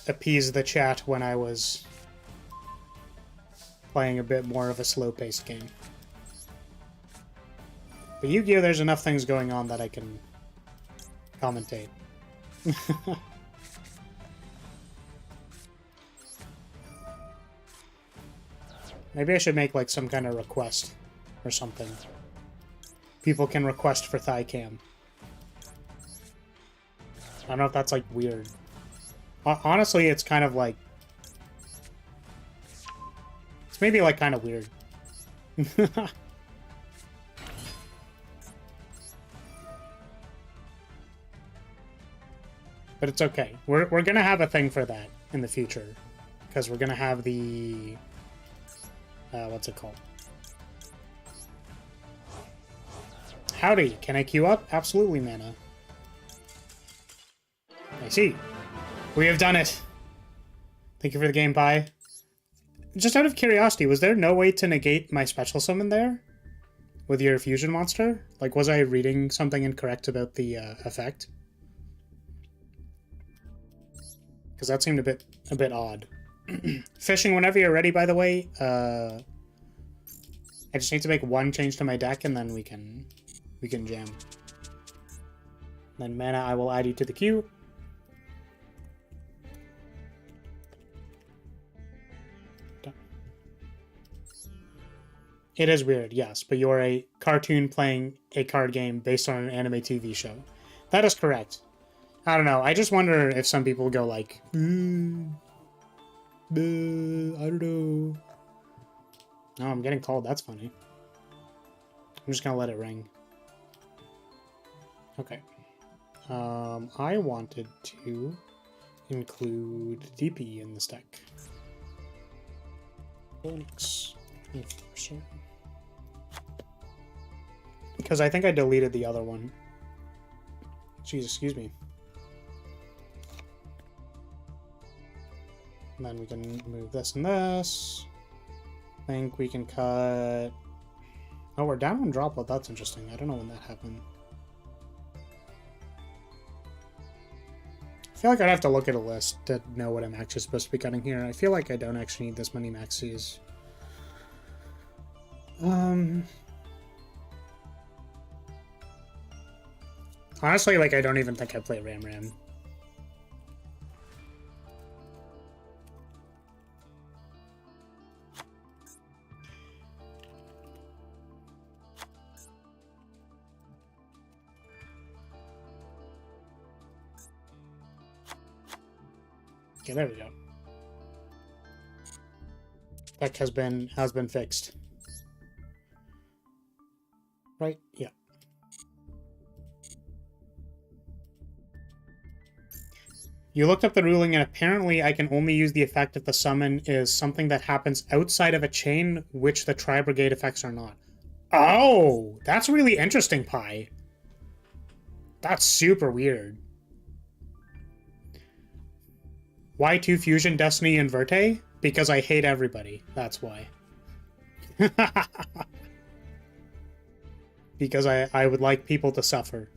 appease the chat when I was playing a bit more of a slow-paced game. But Yu-Gi-Oh! There's enough things going on that I can commentate. Maybe I should make like some kind of request or something. People can request for thigh cam. I don't know if that's like weird. Honestly, it's kind of like... It's maybe like kind of weird. But it's okay. We're gonna have a thing for that in the future. Because we're gonna have the... what's it called? Howdy, can I queue up? Absolutely, Mana. I see. We have done it. Thank you for the game, Pie. Just out of curiosity, was there no way to negate my special summon there? With your fusion monster? Like, was I reading something incorrect about the effect? Because that seemed a bit odd. Fishing whenever you're ready, by the way. I just need to make one change to my deck and then we can jam. Then Mana, I will add you to the queue. Done. It is weird, yes, but you're a cartoon playing a card game based on an anime TV show. That is correct. I don't know. I just wonder if some people go like, I don't know. Oh, I'm getting called. That's funny. I'm just gonna let it ring. Okay. I wanted to include DP in this deck. Thanks. Because I think I deleted the other one. Jeez, excuse me. And then we can move this and this. I think we can cut... Oh, we're down on droplet. That's interesting. I don't know when that happened. I feel like I'd have to look at a list to know what I'm actually supposed to be cutting here. I feel like I don't actually need this many maxis. Honestly, like, I don't even think I play Ram Ram. Okay, there we go. Deck has been fixed. Right? Yeah. You looked up the ruling, and apparently I can only use the effect if the summon is something that happens outside of a chain, which the Tri-Brigade effects are not. Oh! That's really interesting, Pi. That's super weird. Why 2 Fusion, Destiny, and Verte? Because I hate everybody. That's why. Because I would like people to suffer.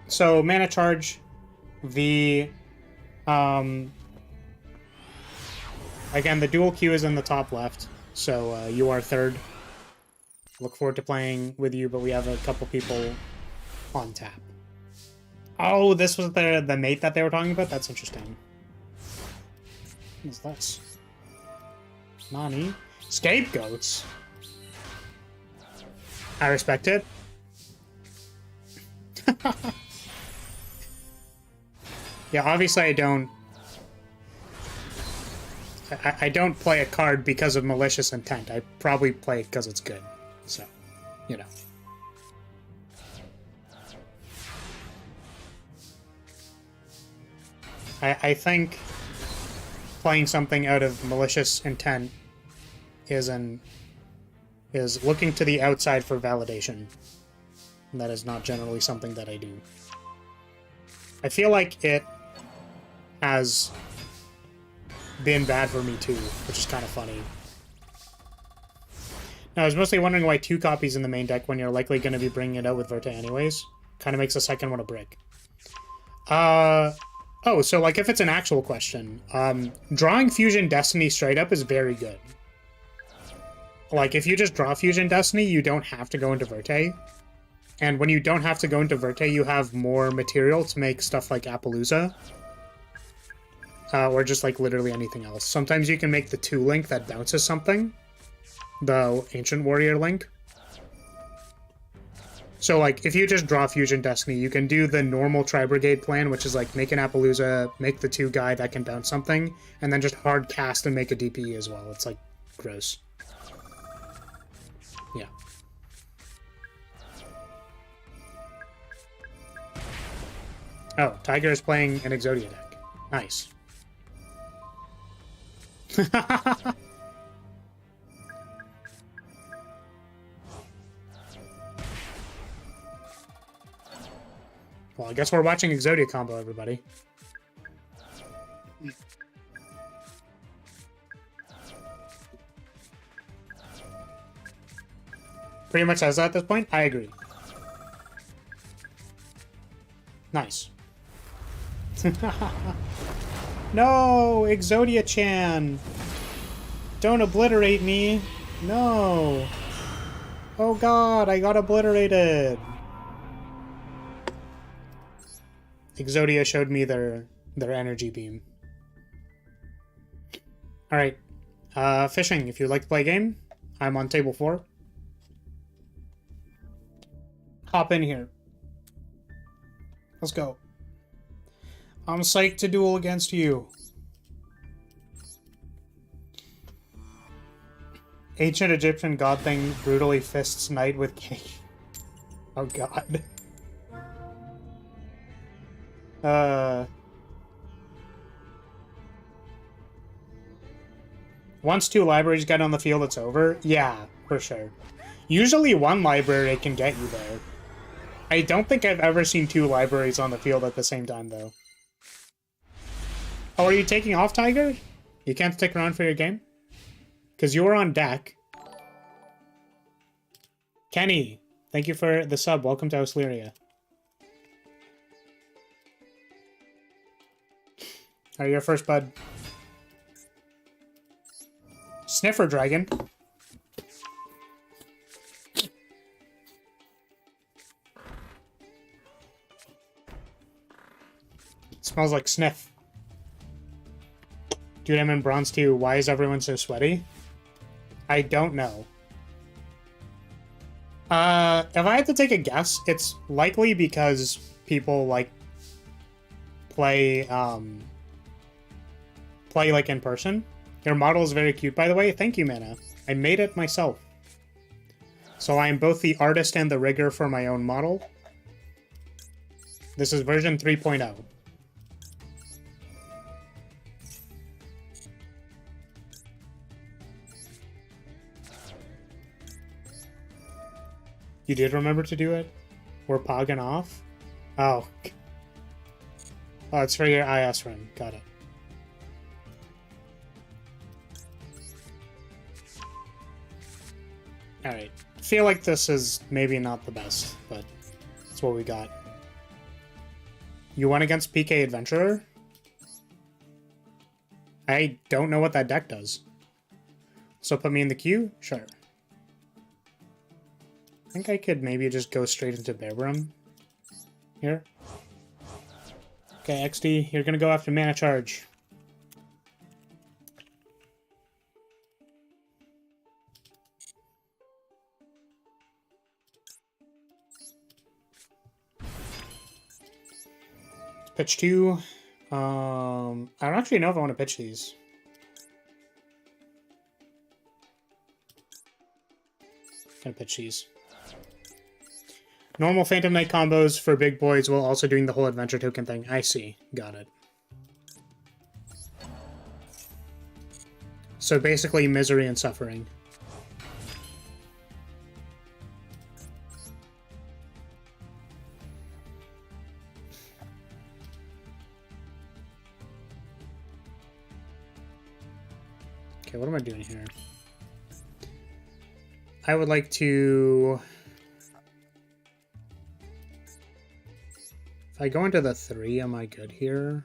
So, mana charge. The... Again, the dual queue is in the top left. So, you are third. Look forward to playing with you, but we have a couple people on tap. Oh, this was the mate that they were talking about? That's interesting. What is this? Nani? Scapegoats? I respect it. Yeah, obviously I don't I don't play a card because of malicious intent. I probably play it because it's good. So, you know. I think playing something out of malicious intent is looking to the outside for validation. And that is not generally something that I do. I feel like it has been bad for me too, which is kind of funny. Now, I was mostly wondering why 2 copies in the main deck when you're likely going to be bringing it out with Verte anyways. Kind of makes the second one a brick. Oh, so like if it's an actual question, drawing Fusion Destiny straight up is very good. Like if you just draw Fusion Destiny, you don't have to go into Verte. And when you don't have to go into Verte, you have more material to make stuff like Appaloosa. Or just like literally anything else. Sometimes you can make the 2 link that bounces something. The Ancient Warrior link. So like if you just draw Fusion Destiny, you can do the normal Tri-Brigade plan, which is like make an Appaloosa, make the 2 guy that can bounce something, and then just hard cast and make a DPE as well. It's like gross. Yeah. Oh, Tiger is playing an Exodia deck. Nice. Well, I guess we're watching Exodia combo, everybody. Pretty much says that at this point. I agree. Nice. No, Exodia-chan! Don't obliterate me! No! Oh god, I got obliterated! Exodia showed me their energy beam. Alright. Fishing, if you'd like to play a game, I'm on table 4. Hop in here. Let's go. I'm psyched to duel against you. Ancient Egyptian god thing brutally fists knight with king. Oh god. Once 2 libraries get on the field, it's over? Yeah, for sure. Usually 1 library can get you there. I don't think I've ever seen 2 libraries on the field at the same time, though. Oh, are you taking off, Tiger? You can't stick around for your game? Because you were on deck. Kenny, thank you for the sub. Welcome to House Lyria. Alright, you're first, bud. Sniffer Dragon. It smells like sniff. Dude, I'm in bronze too. Why is everyone so sweaty? I don't know. If I had to take a guess, it's likely because people, like, play like in person. Your model is very cute, by the way. Thank you, Mana. I made it myself. So I am both the artist and the rigger for my own model. This is version 3.0. You did remember to do it? We're pogging off? Oh. Oh, it's for your IS run. Got it. Alright. I feel like this is maybe not the best, but that's what we got. You won against PK Adventurer? I don't know what that deck does. So put me in the queue? Sure. I think I could maybe just go straight into Bearbrum here. Okay, XD, you're gonna go after Mana Charge. Pitch 2. I don't actually know if I want to pitch these. Gonna pitch these. Normal Phantom Knight combos for big boys while also doing the whole adventure token thing. I see. Got it. So basically misery and suffering. Okay, what am I doing here? I would like to... If I go into the 3, am I good here?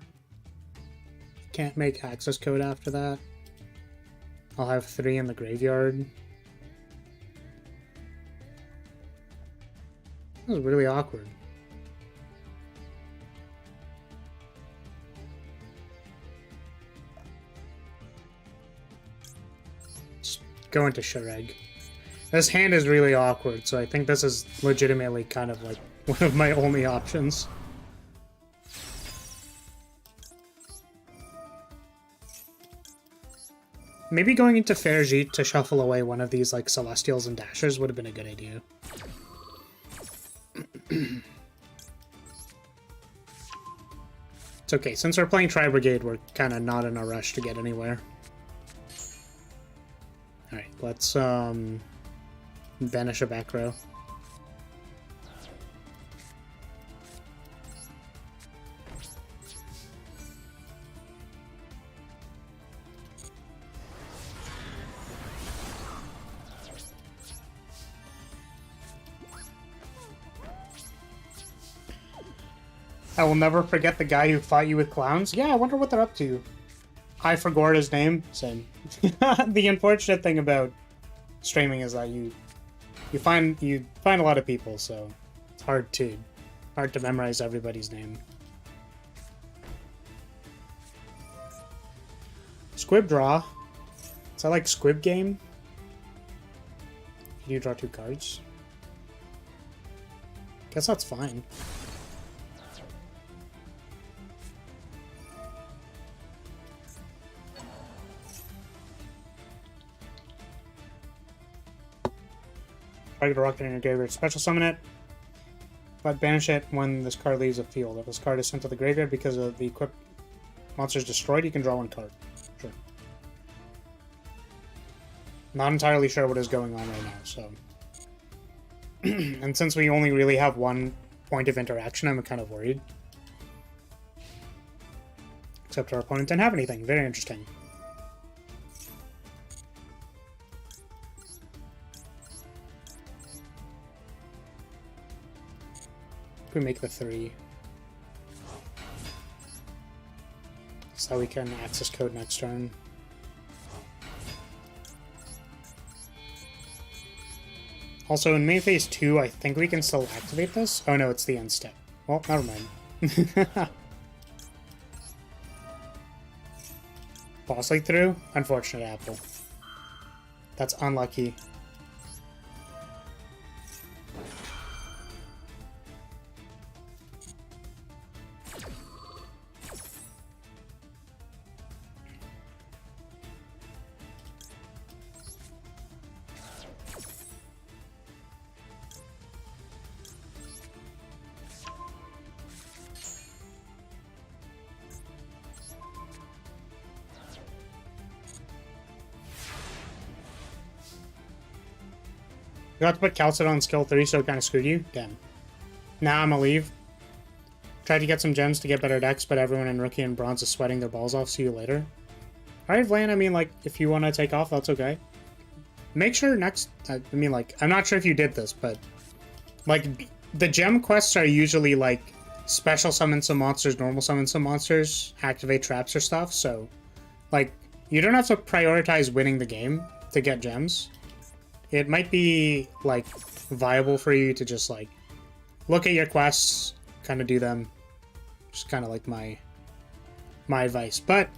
Can't make access code after that. I'll have 3 in the graveyard. That was really awkward. Just go into Shareg. This hand is really awkward, so I think this is legitimately kind of like one of my only options. Maybe going into Ferjit to shuffle away one of these like Celestials and Dashers would have been a good idea. It's okay, since we're playing Tri-Brigade, we're kind of not in a rush to get anywhere. Alright, let's banish a back row. I will never forget the guy who fought you with clowns. Yeah, I wonder what they're up to. I forgot his name. Same. The unfortunate thing about streaming is that you find a lot of people, so it's hard to memorize everybody's name. Squib draw. Is that like Squib game? You draw 2 cards. Guess that's fine. Target a rocket in your graveyard. Special summon it, but banish it when this card leaves the field. If this card is sent to the graveyard because of the equipped monster is destroyed, you can draw 1 card. Sure. Not entirely sure what is going on right now, so... And since we only really have 1 point of interaction, I'm kind of worried. Except our opponent didn't have anything. Very interesting. We make the 3. So we can access code next turn. Also, in main phase 2, I think we can still activate this. Oh no, it's the end step. Well, never mind. Boss League through? Unfortunate apple. That's unlucky. You got to put Calcid on skill 3, so it kind of screwed you? Damn. Now I'm gonna leave. Tried to get some gems to get better decks, but everyone in Rookie and Bronze is sweating their balls off. See you later. Alright, Vlan, I mean, like, if you want to take off, that's okay. Make sure next... I mean, like, I'm not sure if you did this, but... Like, the gem quests are usually, like, special summon some monsters, normal summon some monsters, activate traps or stuff, so... Like, you don't have to prioritize winning the game to get gems. It might be, like, viable for you to just, like, look at your quests, kind of do them. Just kind of like my advice. But,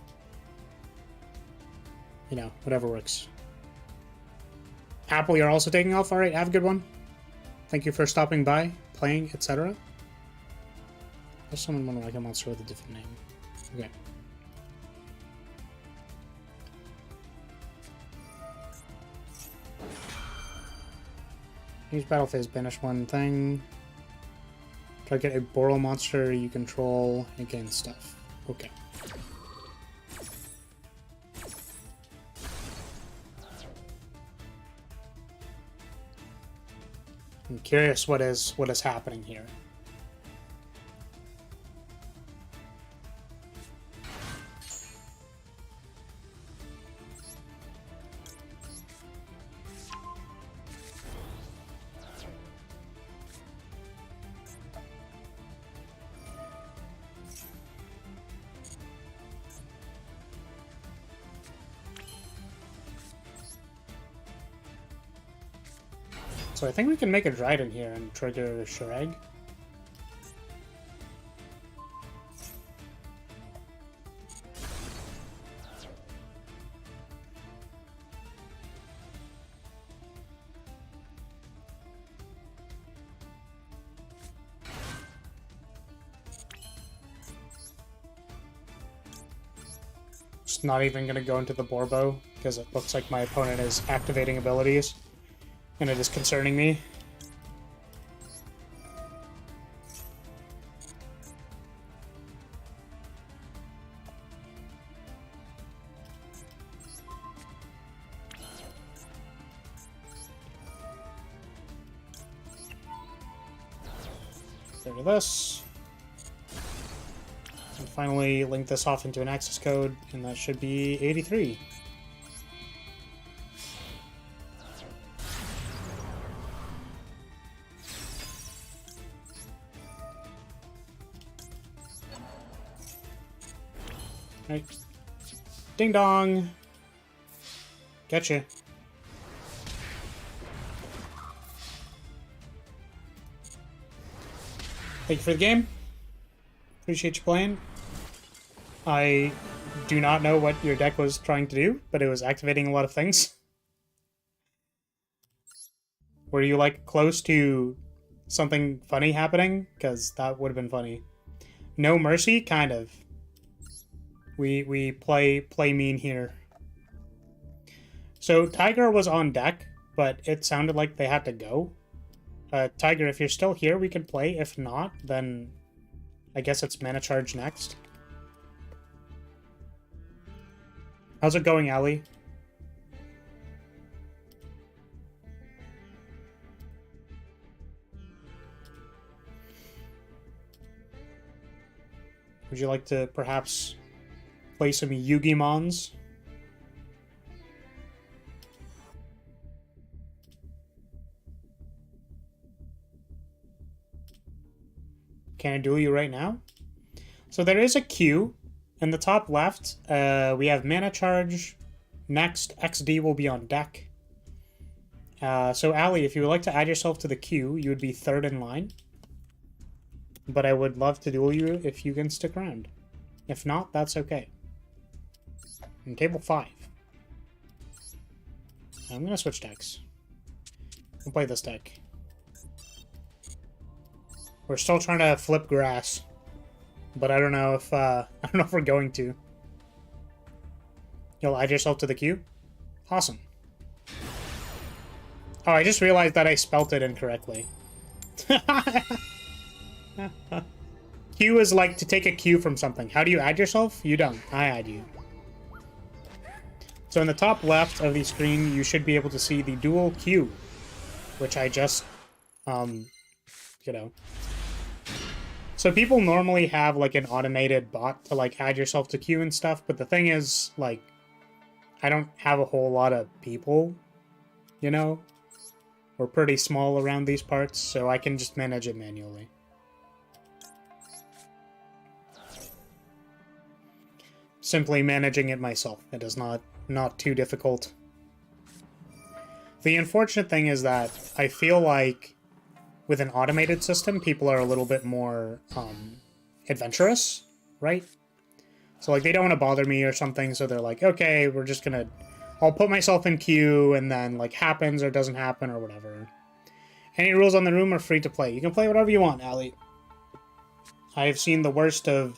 you know, whatever works. Apple, you're also taking off? Alright, have a good one. Thank you for stopping by, playing, etc. There's someone want to like a monster with a different name. Okay. Use battle phase, banish one thing. Target a Boral monster you control and gain stuff. Okay. I'm curious what is happening here. So I think we can make a Dryden here and trigger Shurag. Just not even going to go into the Borbo, because it looks like my opponent is activating abilities. And it is concerning me. Get rid of this. And finally link this off into an access code, and that should be 83. Right. Ding dong. Gotcha. Thank you for the game. Appreciate you playing. I do not know what your deck was trying to do, but it was activating a lot of things. Were you like close to something funny happening? Because that would have been funny. No Mercy? Kind of. We play mean here. So Tiger was on deck, but it sounded like they had to go. Tiger, if you're still here, we can play. If not, then I guess it's Mana Charge next. How's it going, Ali? Would you like to perhaps play some Yugimons? Can I duel you right now? So there is a queue. In the top left, we have Mana Charge. Next, XD will be on deck. So Ali, if you would like to add yourself to the queue, you would be third in line. But I would love to duel you if you can stick around. If not, that's okay. And table 5. I'm gonna switch decks. We'll play this deck. We're still trying to flip grass, but I don't know if we're going to. You'll add yourself to the queue? Awesome. Oh, I just realized that I spelt it incorrectly. Q is like to take a cue from something. How do you add yourself? You don't. I add you. So in the top left of the screen, you should be able to see the dual queue, which I just, you know. So people normally have like an automated bot to like add yourself to queue and stuff, but the thing is, like, I don't have a whole lot of people, you know? We're pretty small around these parts, so I can just manage it manually. Simply managing it myself. It is not too difficult. The unfortunate thing is that I feel like with an automated system, people are a little bit more adventurous, right? So like they don't want to bother me or something, so they're like, okay, we're just gonna, I'll put myself in queue and then like happens or doesn't happen or whatever. Any rules on the room are free to play. You can play whatever you want, Ali. I have seen the worst of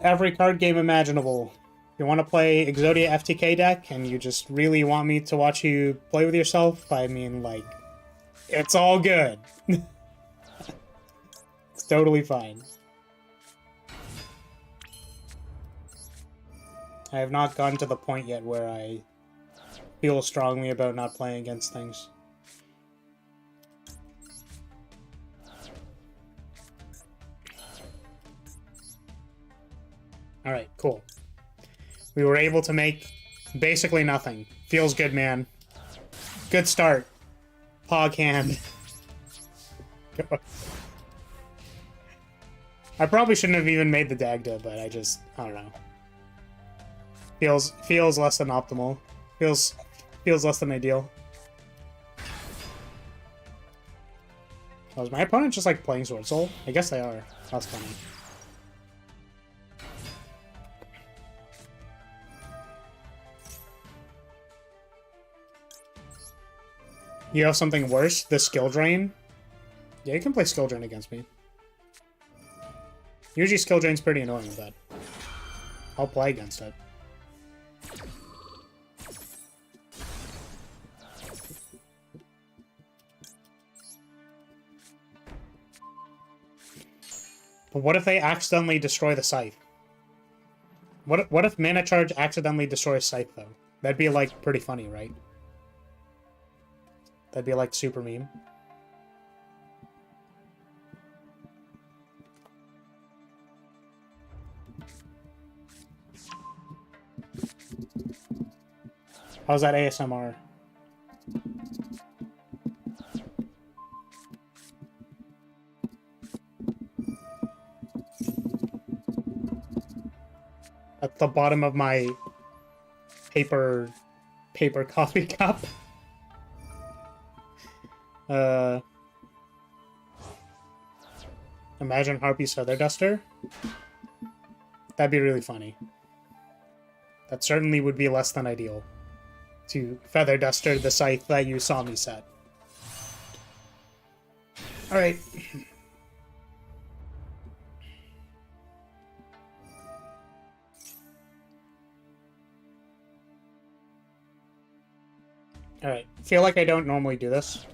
every card game imaginable. If you want to play Exodia FTK deck and you just really want me to watch you play with yourself, I mean, like, It's all good. It's totally fine. I have not gotten to the point yet where I feel strongly about not playing against things. Alright, cool. We were able to make basically nothing. Feels good, man. Good start. Pog hand. I probably shouldn't have even made the Dagda, but I don't know. Feels less than optimal. Feels less than ideal. Oh, is my opponent just like playing Sword Soul? I guess they are. That's funny. You have something worse? The skill drain? Yeah, you can play skill drain against me. Usually skill drain's pretty annoying, but I'll play against it. But what if they accidentally destroy the scythe? What if Mana Charge accidentally destroys scythe, though? That'd be, like, pretty funny, right? That'd be, like, super meme. How's that ASMR? At the bottom of my paper coffee cup. Imagine Harpy's Feather Duster. That'd be really funny. That certainly would be less than ideal. To Feather Duster the scythe that you saw me set. Alright. Alright. Feel like I don't normally do this.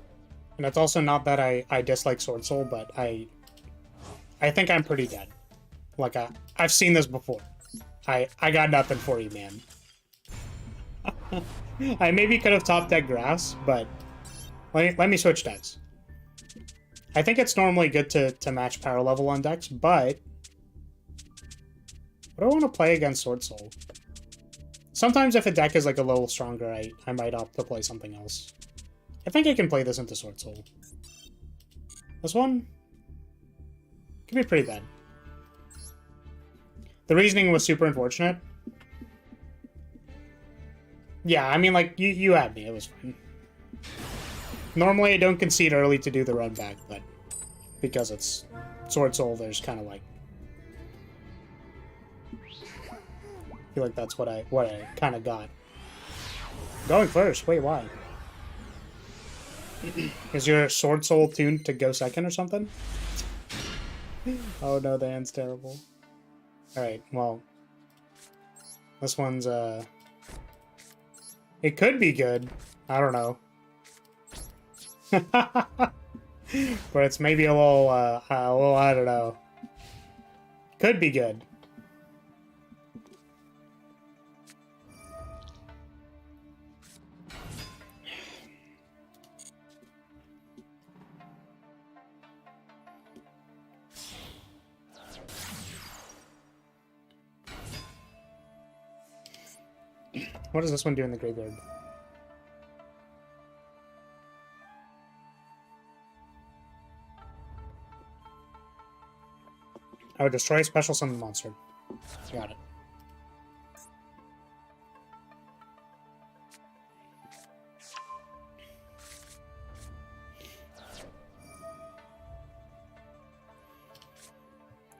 And it's also not that I dislike Sword Soul, but I think I'm pretty dead. Like, I've seen this before. I got nothing for you, man. I maybe could have top deck Grass, but let me switch decks. I think it's normally good to match power level on decks, but what do I want to play against Sword Soul? Sometimes if a deck is like a little stronger, I might opt to play something else. I think I can play this into Sword Soul. This one could be pretty bad. The reasoning was super unfortunate. Yeah, I mean, like, you had me. It was fine. Normally, I don't concede early to do the run back, but because it's Sword Soul, there's kind of like... I feel like that's what I kind of got. Going first. Wait, why? Is your Sword Soul tuned to go second or something? Oh no, the hand's terrible. Alright, well... This one's, It could be good. I don't know. But it's maybe a little, I don't know. Could be good. What does this one do in the graveyard? I would destroy a special summon monster. Got it.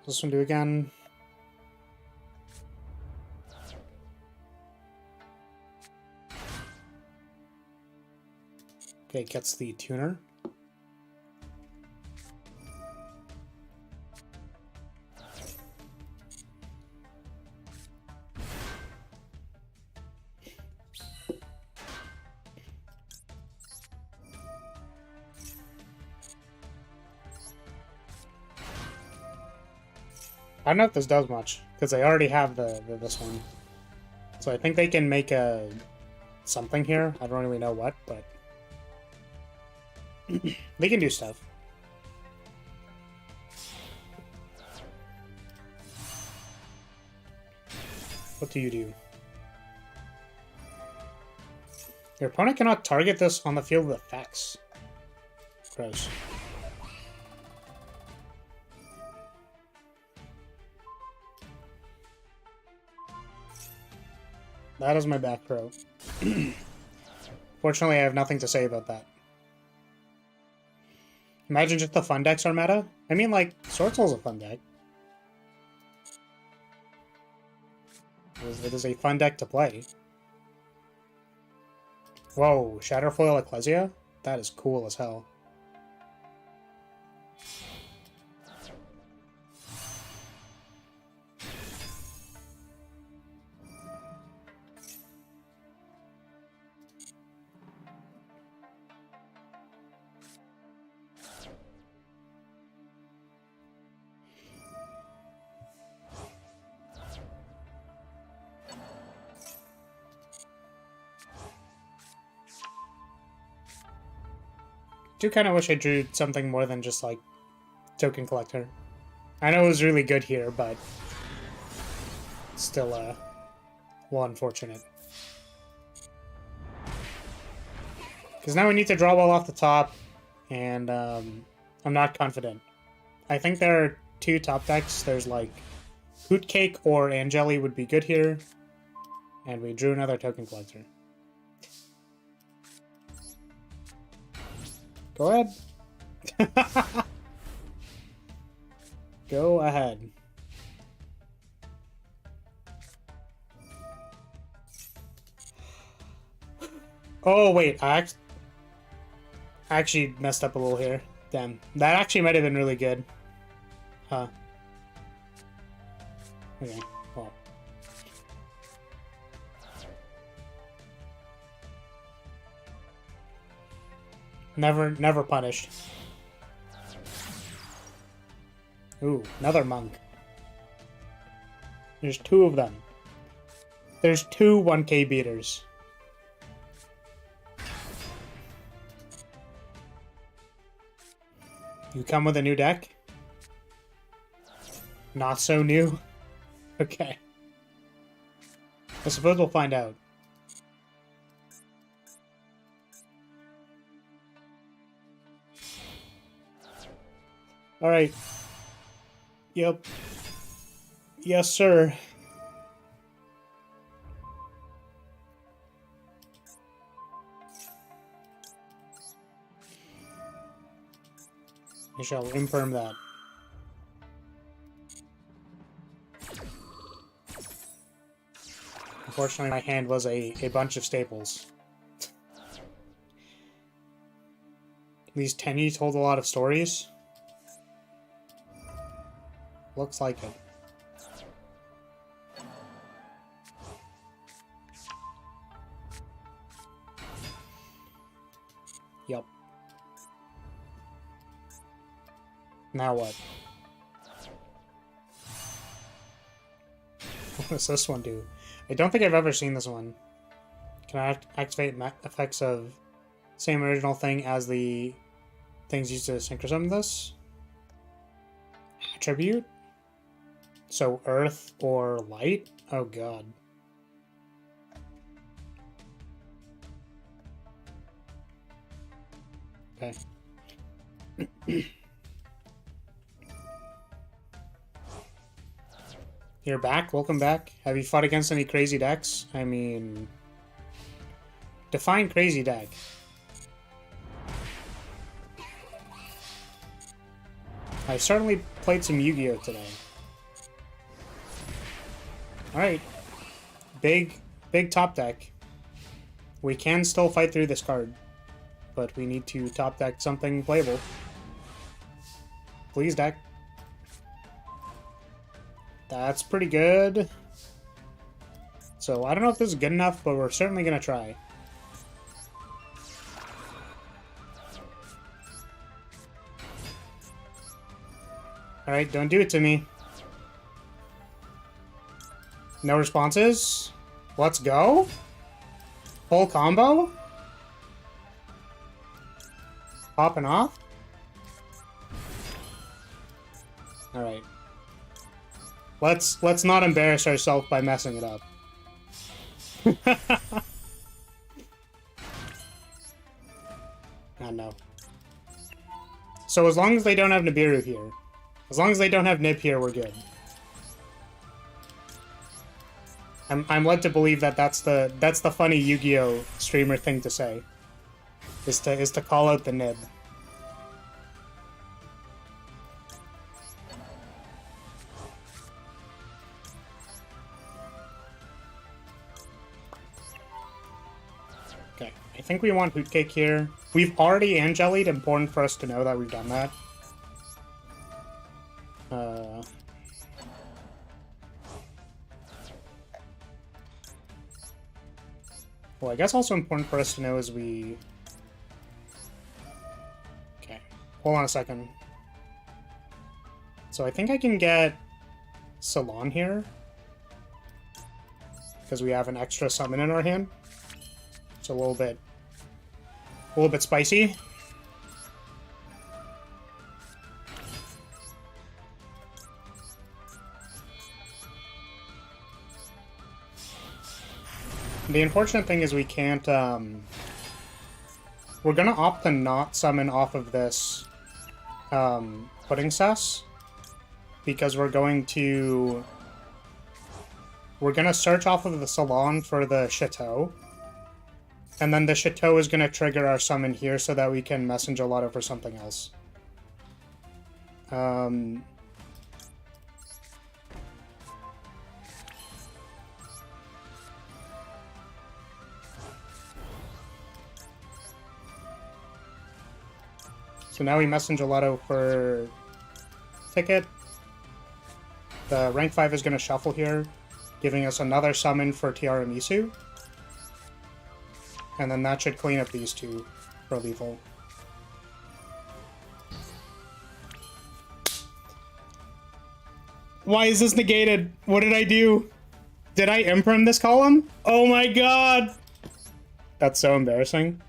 This one do again. Okay, gets the tuner. I don't know if this does much, because they already have this one. So I think they can make a something here. I don't really know what, but they can do stuff. What do you do? Your opponent cannot target this on the field of effects. Gross. That is my back row. Fortunately, I have nothing to say about that. Imagine just the fun decks are meta. I mean, like, Sword Soul's a fun deck. It is a fun deck to play. Whoa, Shatterfoil Ecclesia? That is cool as hell. Do kind of wish I drew something more than just, like, Token Collector. I know it was really good here, but still, well, unfortunate. Because now we need to draw well off the top, and I'm not confident. I think there are two top decks. There's, like, Hootcake or Angeli would be good here, and we drew another Token Collector. Go ahead. Go ahead. Oh, wait. I actually messed up a little here. Damn. That actually might have been really good. Huh. Okay. Well. Never punished. Ooh, another monk. There's two of them. There's two 1K beaters. You come with a new deck? Not so new? Okay. I suppose we'll find out. Alright. Yep. Yes, sir. I shall imperm that. Unfortunately, my hand was a bunch of staples. These tennies hold a lot of stories. Looks like it. Yup. Now what? What does this one do? I don't think I've ever seen this one. Can I activate effects of same original thing as the things used to synchrosum this? Attribute? So earth or light? Oh god. Okay. You're back? Welcome back. Have you fought against any crazy decks? I mean... define crazy deck. I certainly played some Yu-Gi-Oh! Today. Alright. Big top deck. We can still fight through this card. But we need to top deck something playable. Please, deck. That's pretty good. So, I don't know if this is good enough, but we're certainly going to try. Alright, don't do it to me. No responses. Let's go. Full combo. Popping off. All right. Let's not embarrass ourselves by messing it up. Oh no. So as long as they don't have Nibiru here, as long as they don't have Nib here, we're good. I'm led to believe that that's the funny Yu-Gi-Oh streamer thing to say, is to call out the Nib. Okay, I think we want Hoot Cake here. We've already Angeli'd, important for us to know that we've done that. Well, I guess also important for us to know is we... Okay, hold on a second. So I think I can get Salon here, because we have an extra summon in our hand. It's a little bit spicy. The unfortunate thing is we can't, we're gonna opt to not summon off of this, Pudding Cess, because we're gonna search off of the Salon for the Chateau, and then the Chateau is gonna trigger our summon here so that we can Messenger Lotto for something else. So now we Messenger Lotto for Ticket. The rank 5 is going to shuffle here, giving us another summon for Tiramisu. And then that should clean up these two for lethal. Why is this negated? What did I do? Did I imprint this column? Oh my god! That's so embarrassing.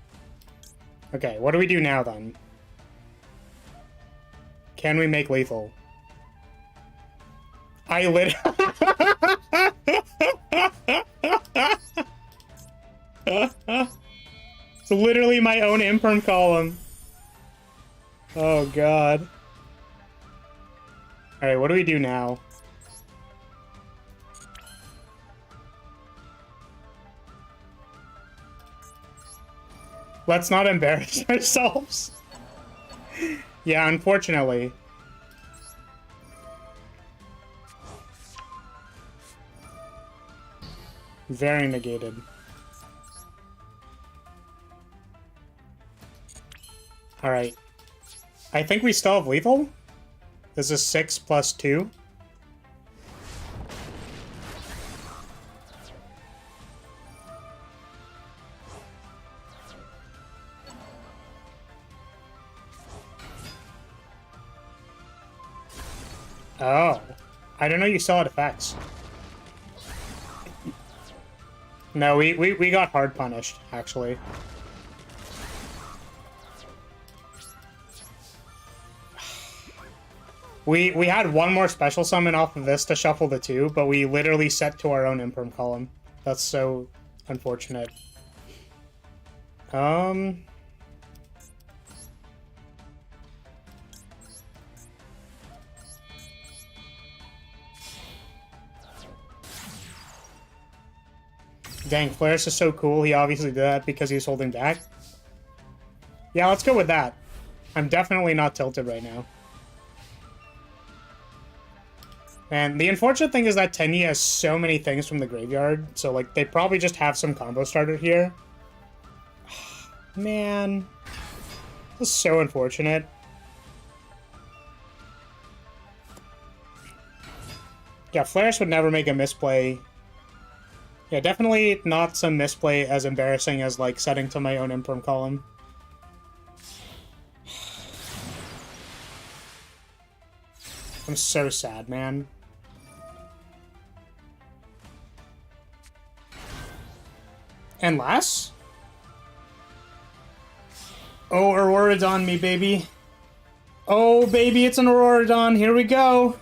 Okay, what do we do now then? Can we make lethal? I lit. It's literally my own imperm column. Oh god. Alright, what do we do now? Let's not embarrass ourselves. Yeah, unfortunately. Very negated. Alright. I think we still have lethal. This is 6 plus 2. Oh. I don't know you still had effects. No, we got hard punished, actually. We had one more special summon off of this to shuffle the two, but we literally set to our own imperm column. That's so unfortunate. Dang, Flaris is so cool. He obviously did that because he was holding back. Yeah, let's go with that. I'm definitely not tilted right now. And the unfortunate thing is that Tenyi has so many things from the graveyard, so like they probably just have some combo starter here. Man, this is so unfortunate. Yeah, Flaris would never make a misplay. Yeah, definitely not some misplay as embarrassing as like setting to my own imperm column. I'm so sad, man. And less? Oh, Auroradon me, baby. Oh, baby, it's an Auroradon. Here we go.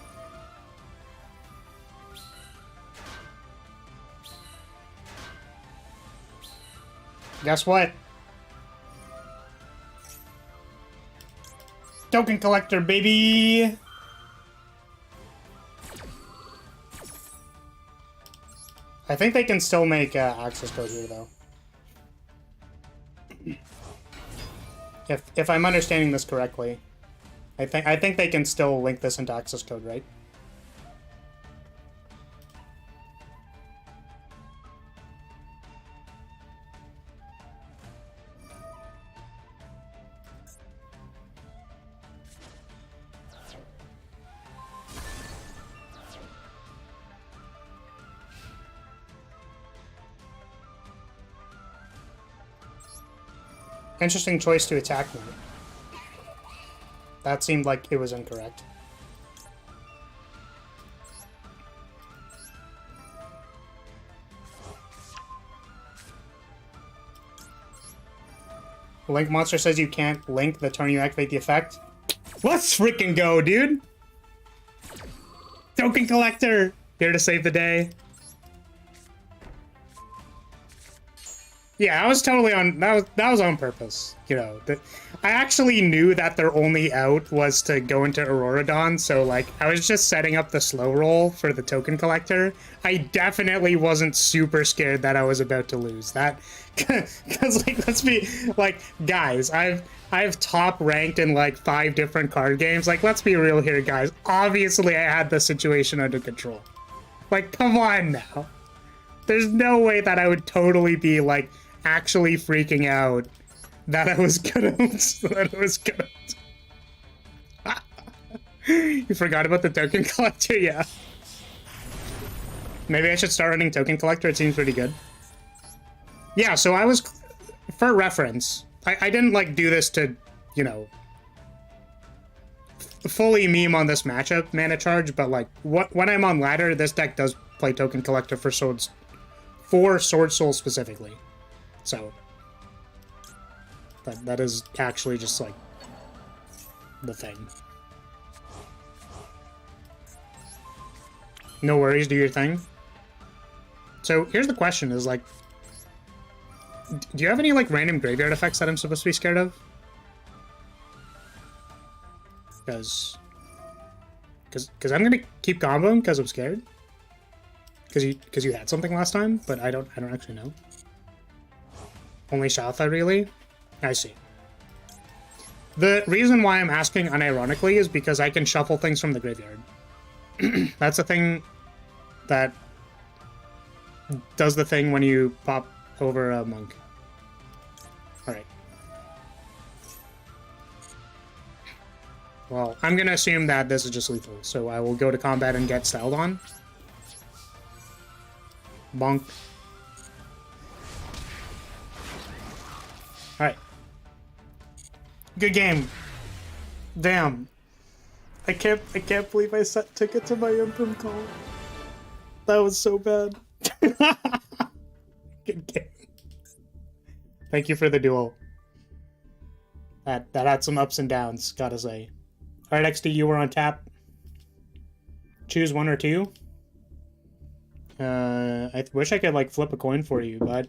Guess what? Token collector, baby! I think they can still make access code here, though. If I'm understanding this correctly, I think they can still link this into access code, right? Interesting choice to attack me. That seemed like it was incorrect. Link Monster says you can't link the turn you activate the effect. Let's freaking go, dude! Token collector! Here to save the day. Yeah, I was totally on. That was on purpose. You know, I actually knew that their only out was to go into Auroradon, so like I was just setting up the slow roll for the token collector. I definitely wasn't super scared that I was about to lose that, because like let's be like guys, I've top ranked in like 5 different card games. Like let's be real here, guys. Obviously, I had the situation under control. Like come on now. There's no way that I would totally be like actually freaking out that I was gonna You forgot about the token collector? Yeah. Maybe I should start running token collector. It seems pretty good. Yeah, so I was, for reference, I didn't like do this to, you know, fully meme on this matchup mana charge, but like when I'm on ladder, this deck does play token collector for Sword Soul specifically. So that is actually just like the thing. No worries, do your thing. So here's the question: is like, do you have any like random graveyard effects that I'm supposed to be scared of? Because I'm gonna keep comboing because I'm scared. Because you had something last time, but I don't actually know. Only Shatha, really? I see. The reason why I'm asking unironically is because I can shuffle things from the graveyard. That's a thing that does the thing when you pop over a monk. Alright. Well, I'm gonna assume that this is just lethal, so I will go to combat and get styled on. Bonk. Alright. Good game. Damn. I can't believe I took it to my imprint call. That was so bad. Good game. Thank you for the duel. That had some ups and downs, gotta say. Alright, XD, you were on tap. Choose one or two. I wish I could like flip a coin for you, bud.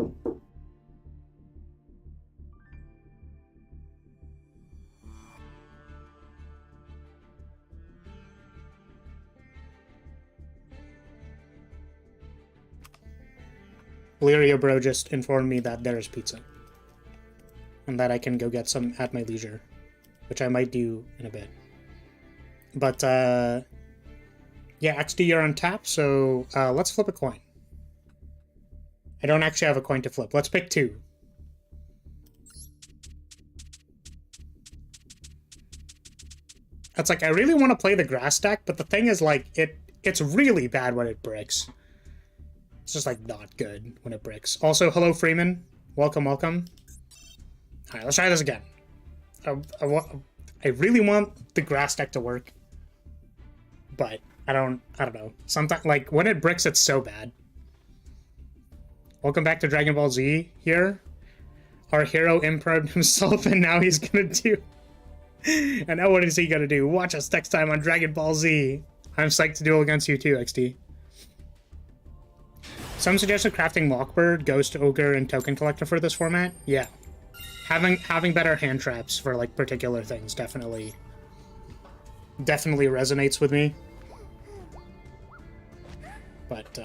Lyria bro just informed me that there is pizza. And that I can go get some at my leisure. Which I might do in a bit. But, yeah, XD, you're on tap, so let's flip a coin. I don't actually have a coin to flip. Let's pick 2. It's like, I really want to play the grass deck, but the thing is, like, it's really bad when it bricks. It's just, like, not good when it bricks. Also, hello, Freeman. Welcome, welcome. Alright, let's try this again. I really want the grass deck to work. But I don't know. Sometimes, like, when it bricks, it's so bad. Welcome back to Dragon Ball Z here. Our hero improved himself, and now he's gonna do... And now what is he gonna do? Watch us next time on Dragon Ball Z. I'm psyched to duel against you too, XD. Some suggested crafting Lockbird, Ghost Ogre, and Token Collector for this format. Yeah. Having better hand traps for, like, particular things definitely resonates with me. But,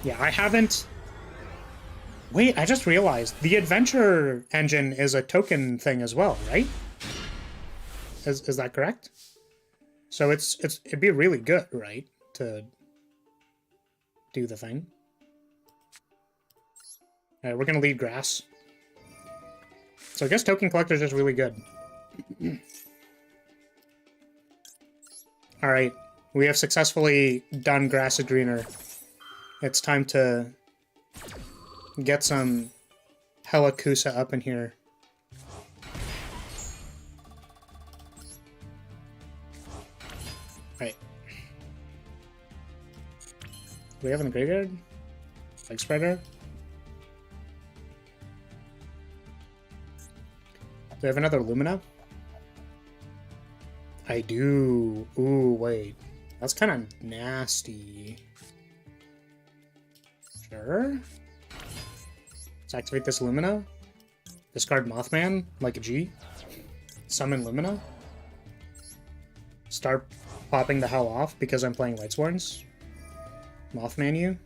yeah, I haven't... Wait, I just realized the adventure engine is a token thing as well, right? Is that correct? So it'd be really good, right, to do the thing. All right, we're gonna lead grass. So I guess token collector is just really good. All right, we have successfully done grass is greener. It's time to get some Helakusa up in here. Right. Do we have in the graveyard? Leg spreader? Do we have another Lumina? I do. Ooh, wait. That's kind of nasty. Sure. Let's activate this Lumina. Discard Mothman, like a G. Summon Lumina. Start popping the hell off because I'm playing Lightsworns. Mothman you.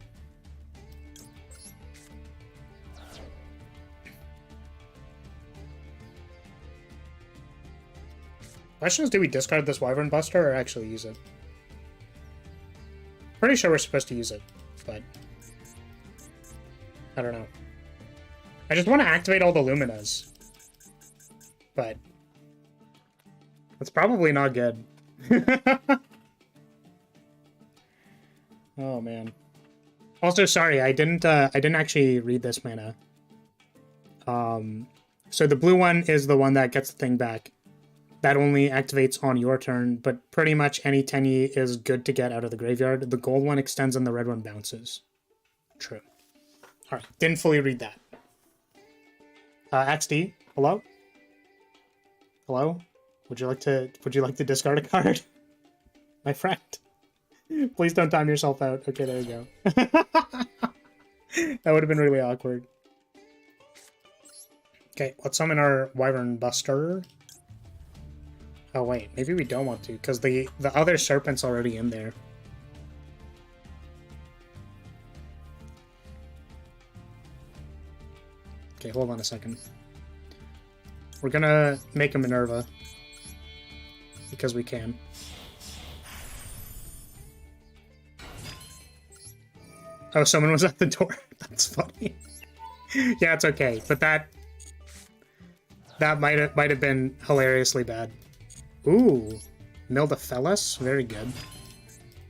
Question is, do we discard this Wyvern Buster or actually use it? Pretty sure we're supposed to use it, but I don't know. I just want to activate all the Luminas, but that's probably not good. Oh man. Also, sorry, I didn't actually read this mana. So the blue one is the one that gets the thing back. That only activates on your turn, but pretty much any Tenyi is good to get out of the graveyard. The gold one extends and the red one bounces. True. Alright, didn't fully read that. XD, hello? Hello? Would you like to discard a card? My friend. Please don't time yourself out. Okay, there you go. That would have been really awkward. Okay, let's summon our Wyvern Buster. Oh wait, maybe we don't want to, because the other Serpent's already in there. Okay, hold on a second. We're gonna make a Minerva. Because we can. Oh, someone was at the door. That's funny. Yeah, it's okay, but that might have been hilariously bad. Ooh, Mildafellis, very good.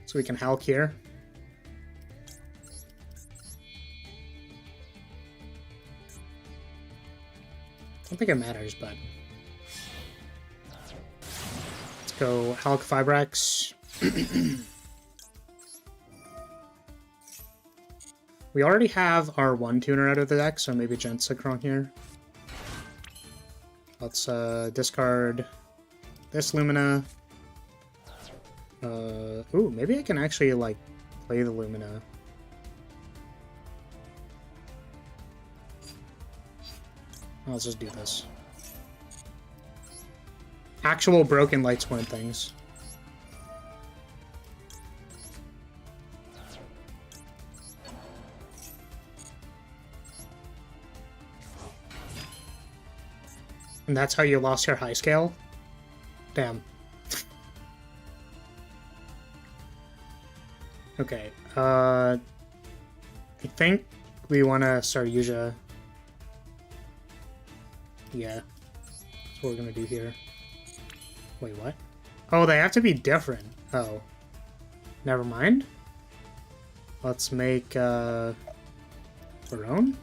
So we can Hulk here. I don't think it matters, but let's go Hulk Fibrax. We already have our one tuner out of the deck, so maybe Gensicron here. Let's discard this Lumina. Ooh, maybe I can actually, like, play the Lumina. Let's just do this. Actual broken Lightsworn things. And that's how you lost your high scale? Damn. Okay, I think we want to Saryuja. Yeah, that's what we're gonna do here. Wait, what? Oh, they have to be different. Oh. Never mind. Let's make, our own?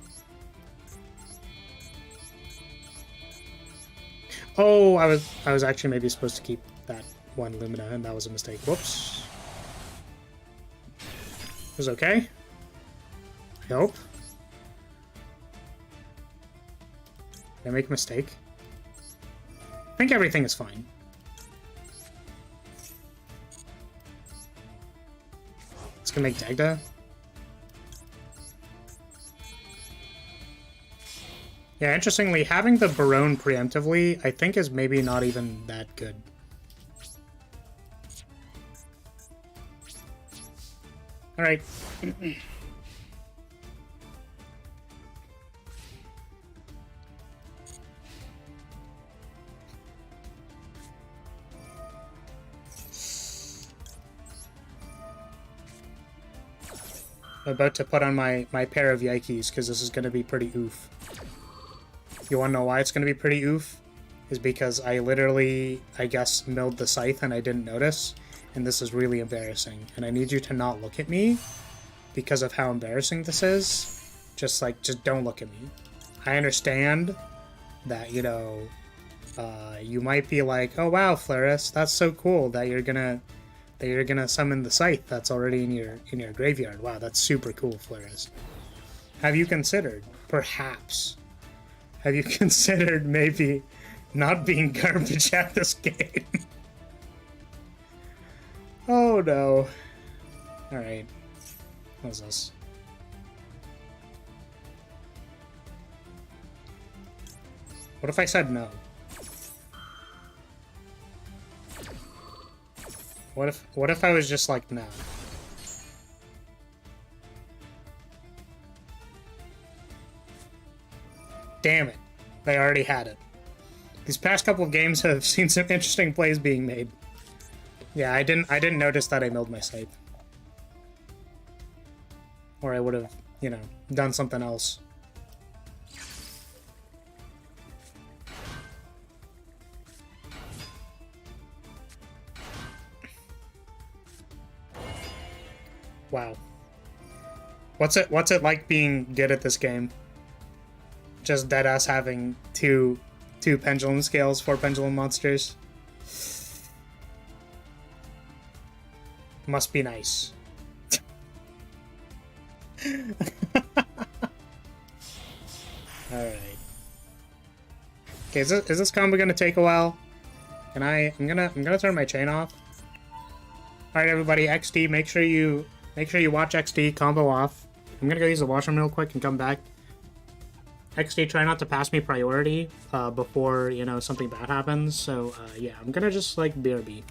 Oh, I was actually maybe supposed to keep that one Lumina, and that was a mistake. Whoops. It was okay. I hope. Did I make a mistake? I think everything is fine. It's gonna make Dagda. Yeah, interestingly, having the Barone preemptively, I think, is maybe not even that good. Alright. I'm about to put on my pair of Yikes, because this is going to be pretty oof. You want to know why it's going to be pretty oof? Is because I literally, I guess, milled the scythe and I didn't notice. And this is really embarrassing. And I need you to not look at me because of how embarrassing this is. Just don't look at me. I understand that, you know, you might be like, oh wow, Flaris, that's so cool that you're gonna summon the scythe that's already in your graveyard. Wow, that's super cool, Flaris. Have you considered, perhaps, maybe not being garbage at this game? Oh no. Alright. What is this? What if I said no? What if I was just like, no? Damn it. They already had it. These past couple of games have seen some interesting plays being made. Yeah, I didn't notice that I milled my scythe. Or I would have, you know, done something else. Wow. What's it like being good at this game? Just deadass having two pendulum scales, 4 pendulum monsters. Must be nice. Alright. Okay, is this combo gonna take a while? I'm gonna turn my chain off. Alright everybody, XD, make sure you watch XD, combo off. I'm gonna go use the washroom real quick and come back. XD, try not to pass me priority before, you know, something bad happens. So, yeah, I'm gonna just, like, BRB.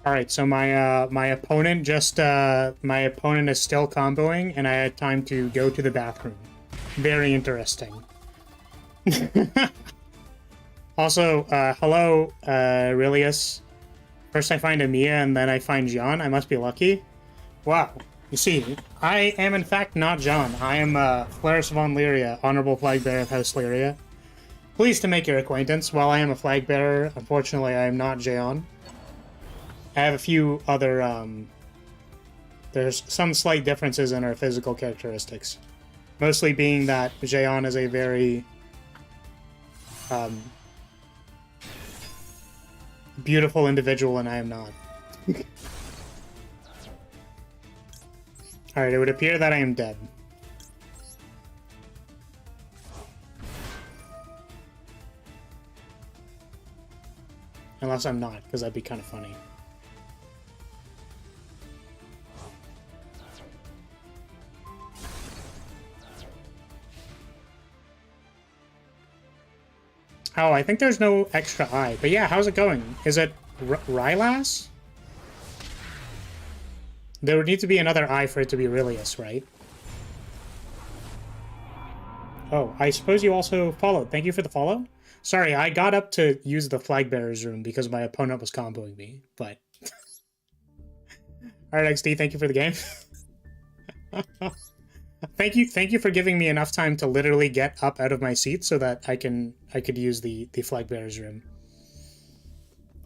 All right, so my opponent my opponent is still comboing, and I had time to go to the bathroom. Very interesting. Also, hello, Aurelius. First I find Amiya, and then I find John. I must be lucky. Wow. You see, I am in fact not John. I am Flaris von Lyria, Honorable Flag Bearer of House Lyria. Pleased to make your acquaintance. While I am a flag bearer, unfortunately I am not Jaeon. I have a few other, there's some slight differences in our physical characteristics. Mostly being that Jaeon is a very, beautiful individual and I am not. Alright, it would appear that I am dead. Unless I'm not, because that'd be kind of funny. Oh, I think there's no extra I. But yeah, how's it going? Is it Rylas? There would need to be another I for it to be Aurelius, right? Oh, I suppose you also followed. Thank you for the follow. Sorry, I got up to use the flag bearer's room because my opponent was comboing me, but... Alright, XD, thank you for the game. Thank you for giving me enough time to literally get up out of my seat so that I could use the flag bearer's room.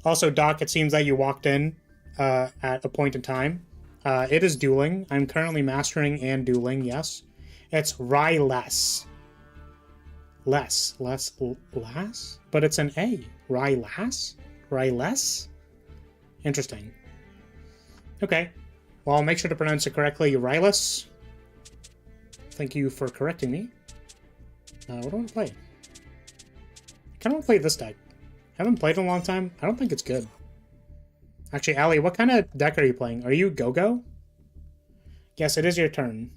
Also, Doc, it seems that you walked in at a point in time. It is dueling. I'm currently mastering and dueling, yes. It's Rylas. Less? But it's an A. Rylas? Ryles? Interesting. Okay. Well, I'll make sure to pronounce it correctly. Rylas. Thank you for correcting me. What do I want to play? I kind of want to play this deck. I haven't played in a long time. I don't think it's good. Actually, Ali, what kind of deck are you playing? Are you Go-Go? Yes, it is your turn.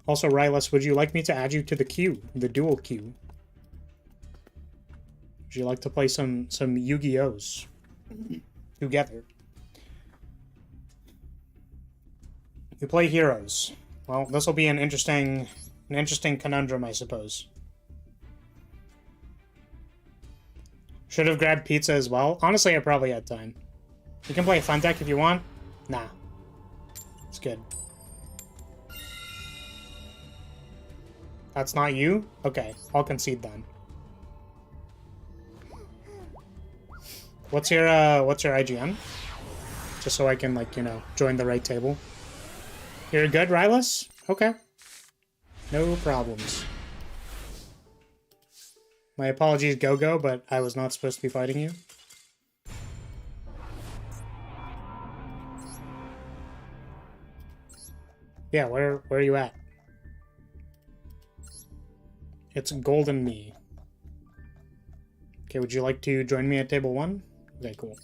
Also, Rylas, would you like me to add you to the queue? The duel queue? Would you like to play some Yu-Gi-Ohs together? You play heroes. Well, this will be an interesting conundrum, I suppose. Should have grabbed pizza as well. Honestly, I probably had time. You can play a fun deck if you want. Nah. It's good. That's not you? Okay, I'll concede then. What's your IGN? Just so I can, like, you know, join the right table. You're good, Rylas? Okay. No problems. My apologies, Go-Go, but I was not supposed to be fighting you. Yeah, where are you at? It's Golden Me. Okay, would you like to join me at table 1? Okay, cool.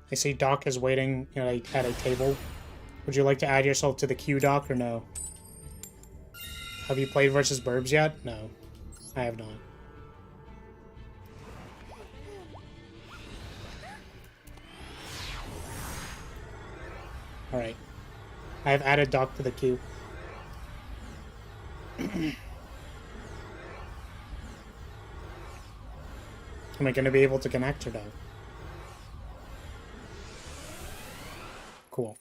I see Doc is waiting at a table. Would you like to add yourself to the queue, Doc, or no? Have you played versus Burbs yet? No, I have not. Alright. I have added Doc to the queue. Am I going to be able to connect or no? Cool.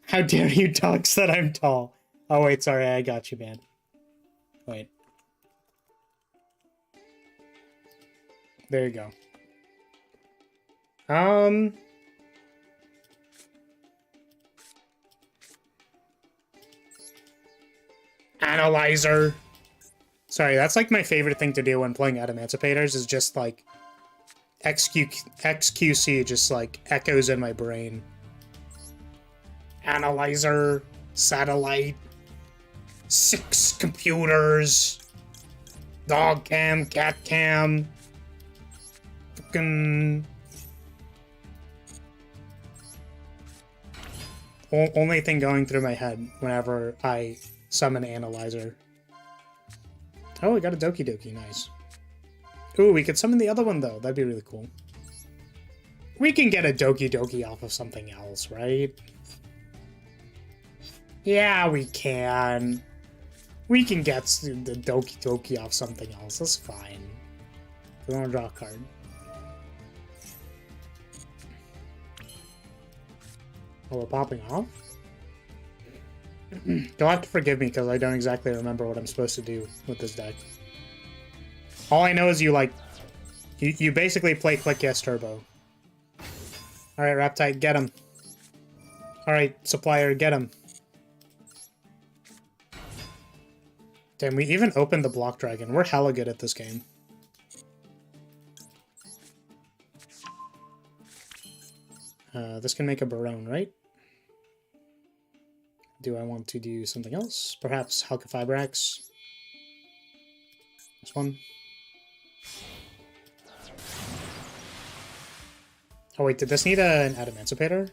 How dare you dogs that I'm tall? Oh wait, sorry, I got you, man. Wait. There you go. Analyzer. Sorry, that's like my favorite thing to do when playing Emancipators is just like XQC just like echoes in my brain. Analyzer, satellite, 6 computers, dog cam, cat cam, fucking only thing going through my head whenever I summon Analyzer. Oh, we got a Doki Doki. Nice. Ooh, we could summon the other one, though. That'd be really cool. We can get a Doki Doki off of something else, right? Yeah, we can. We can get the Doki Doki off something else. That's fine. We want to draw a card. Oh, we're popping off? You'll have to forgive me because I don't exactly remember what I'm supposed to do with this deck. All I know is you basically play Click Yes Turbo. Alright, Raptide, get him. Alright, Supplier, get him. Damn, we even opened the Block Dragon. We're hella good at this game. This can make a Barone, right? Do I want to do something else? Perhaps Halqifibrax? This one? Oh wait, did this need an Adamantipator?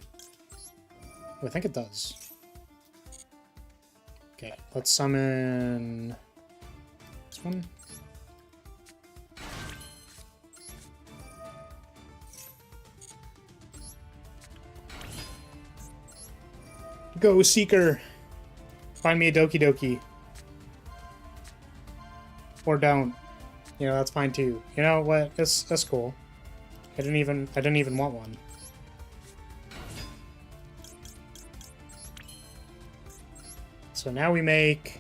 Oh, I think it does. Okay, let's summon this one. Go, Seeker! Find me a Doki Doki. Or don't. You know, that's fine too. You know what? That's cool. I didn't even want one. So now we make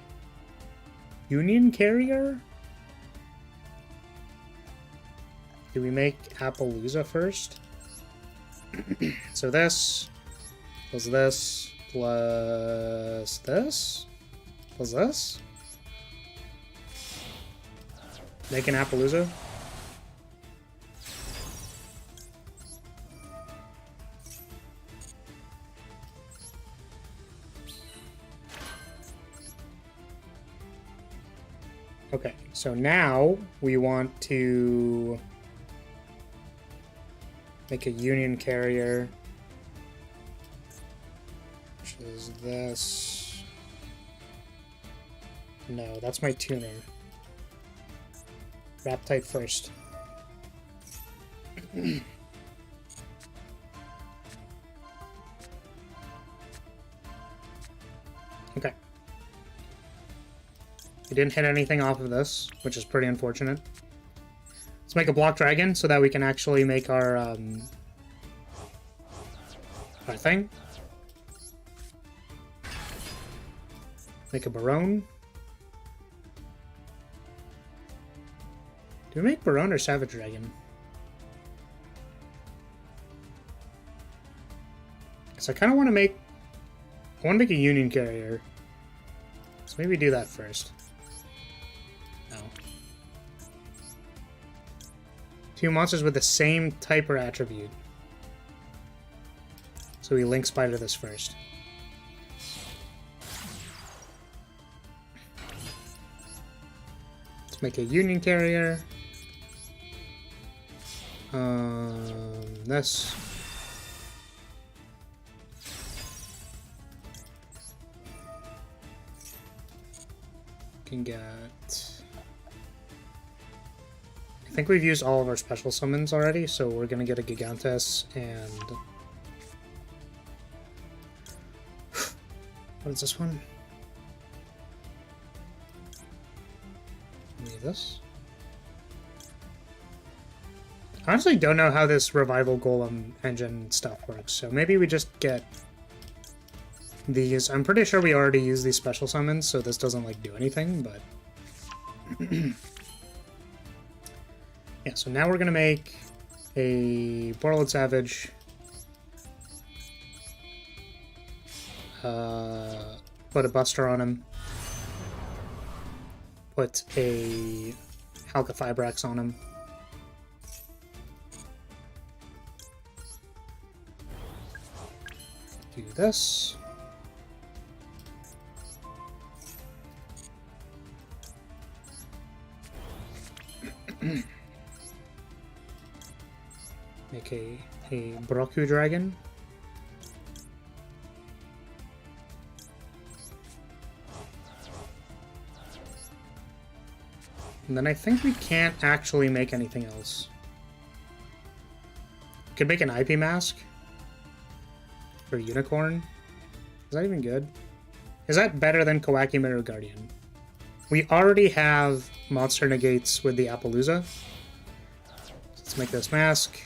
Union Carrier? Do we make Appaloosa first? So this plus this plus this plus this. Make an Appaloosa. Okay, so now we want to make a Union Carrier, which is this. No, that's my tuner. Raptite first. Okay. We didn't hit anything off of this, which is pretty unfortunate. Let's make a Block Dragon so that we can actually make our thing. Make a Barone. Do we make Barone or Savage Dragon? Because I kind of want to make... I want to make a Union Carrier. So maybe do that first. No. Two monsters with the same type or attribute. So we Link Spider this first. Let's make a Union Carrier. This. Can get... I think we've used all of our special summons already, so we're gonna get a Gigantes and... What is this one? Need this. I honestly don't know how this Revival Golem engine stuff works, so maybe we just get these. I'm pretty sure we already used these special summons, so this doesn't like do anything, but... Yeah, so now we're gonna make a Borderlord Savage. Put a Buster on him. Put a Halqifibrax on him. Do this. Make a Broku Dragon. And then I think we can't actually make anything else. Could make an IP mask for Unicorn. Is that even good? Is that better than Kawaki Mirror Guardian? We already have monster negates with the Appaloosa. Let's make this mask.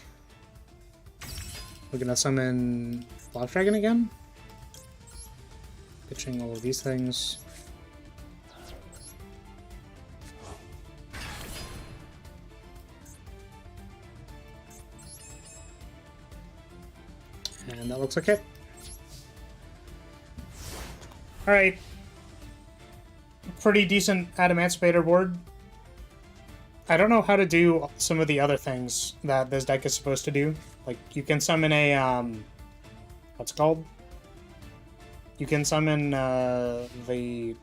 We're gonna summon Block Dragon again. Pitching all of these things. And that looks like it. Alright. Pretty decent Adamantipator board. I don't know how to do some of the other things that this deck is supposed to do. Like, you can summon a, what's it called? You can summon, the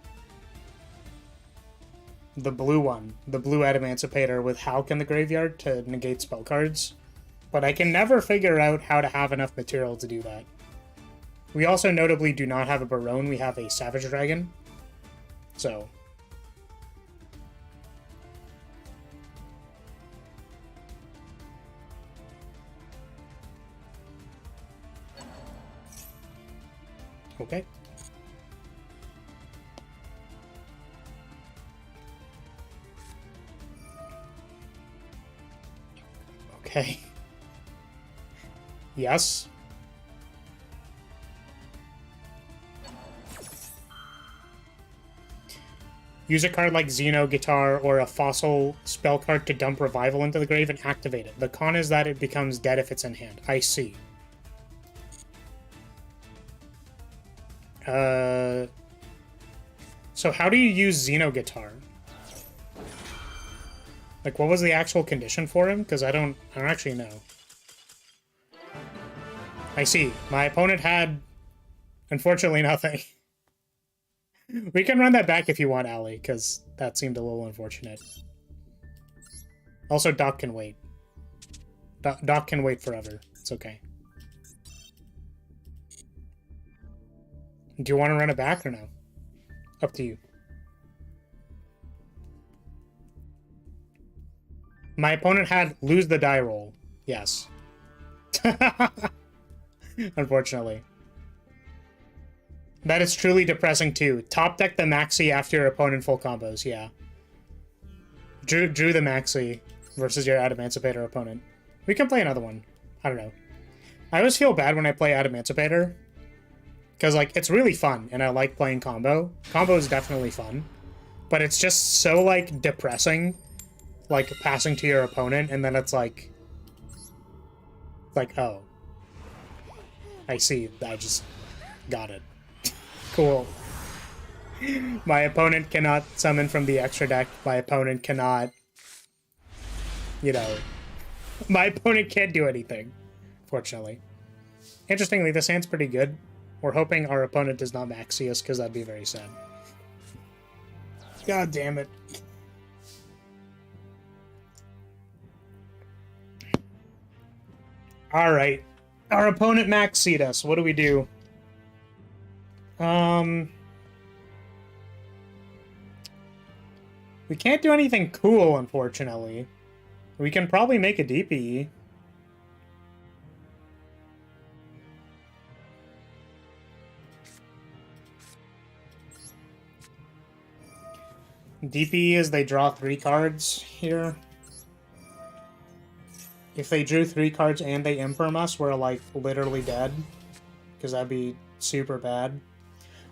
blue one. The blue Adamantipator with Hulk in the graveyard to negate spell cards. But I can never figure out how to have enough material to do that. We also notably do not have a Barone, we have a Savage Dragon. So... okay. Okay. Yes. Use a card like Xeno Guitar or a Fossil spell card to dump Revival into the grave and activate it. The con is that it becomes dead if it's in hand. I see. So how do you use Xeno Guitar? Like, what was the actual condition for him? Because I don't actually know. I see. My opponent had, unfortunately, nothing. We can run that back if you want, Ali, because that seemed a little unfortunate. Also, Doc can wait. Doc can wait forever. It's okay. Do you want to run it back or no? Up to you. My opponent had lose the die roll. Yes. Unfortunately. That is truly depressing too. Top deck the Maxi after your opponent full combos, yeah. Drew the Maxi versus your Adamantipator opponent. We can play another one. I don't know. I always feel bad when I play Adamantipator. Because, like, it's really fun, and I like playing combo. Combo is definitely fun. But it's just so, like, depressing. Like, passing to your opponent, and then it's like... Like, oh. I see. I just got it. Cool. My opponent cannot summon from the extra deck. My opponent cannot... You know... My opponent can't do anything. Fortunately. Interestingly, this hand's pretty good. We're hoping our opponent does not Maxi us, because that'd be very sad. God damn it. Alright. Our opponent Maxied us. What do we do? We can't do anything cool, unfortunately. We can probably make a DPE. DPE is they draw 3 cards here. If they drew 3 cards and they imperm us, we're like literally dead. Because that'd be super bad.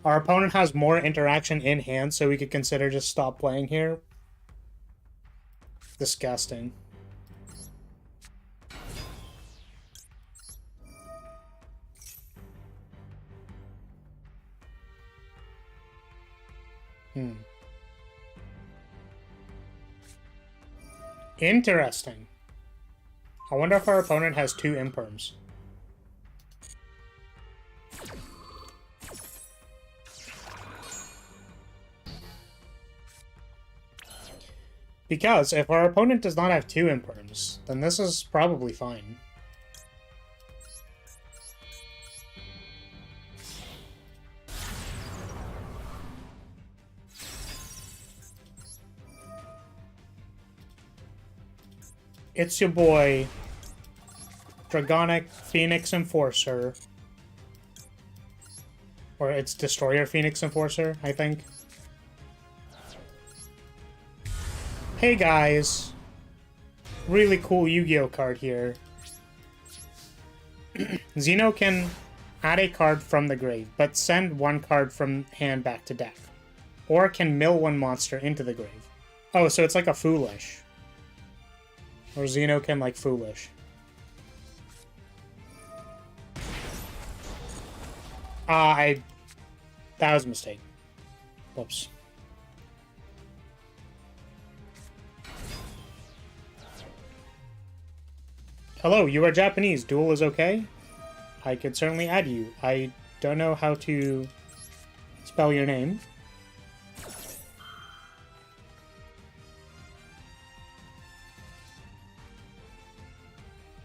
Our opponent has more interaction in hand, so we could consider just stop playing here. Disgusting. Interesting. I wonder if our opponent has 2 imperms. Because if our opponent does not have 2 imperms, then this is probably fine. It's your boy, Dragonic Phoenix Enforcer. Or it's Destroyer Phoenix Enforcer, I think. Hey guys! Really cool Yu-Gi-Oh card here. Xeno can add a card from the grave, but send one card from hand back to deck. Or can mill one monster into the grave. Oh, so it's like a Foolish. Or Xeno can like Foolish. That was a mistake. Whoops. Hello, you are Japanese. Duel is okay? I could certainly add you. I don't know how to spell your name.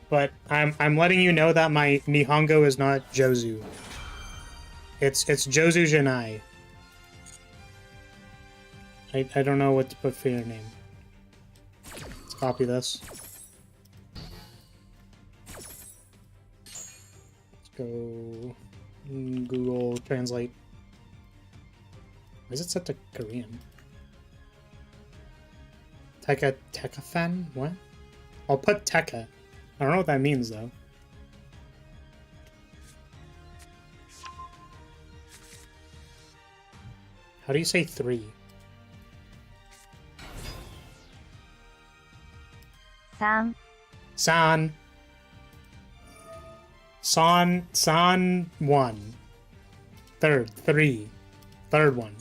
But I'm letting you know that my Nihongo is not Jozu. It's Jozu Janai. I don't know what to put for your name. Let's copy this. Let's go Google Translate. Why is it set to Korean? Tekka-fan? What? I'll put Tekka. I don't know what that means though. How do you say 3? San. San. San 1. Third. 3. Third one.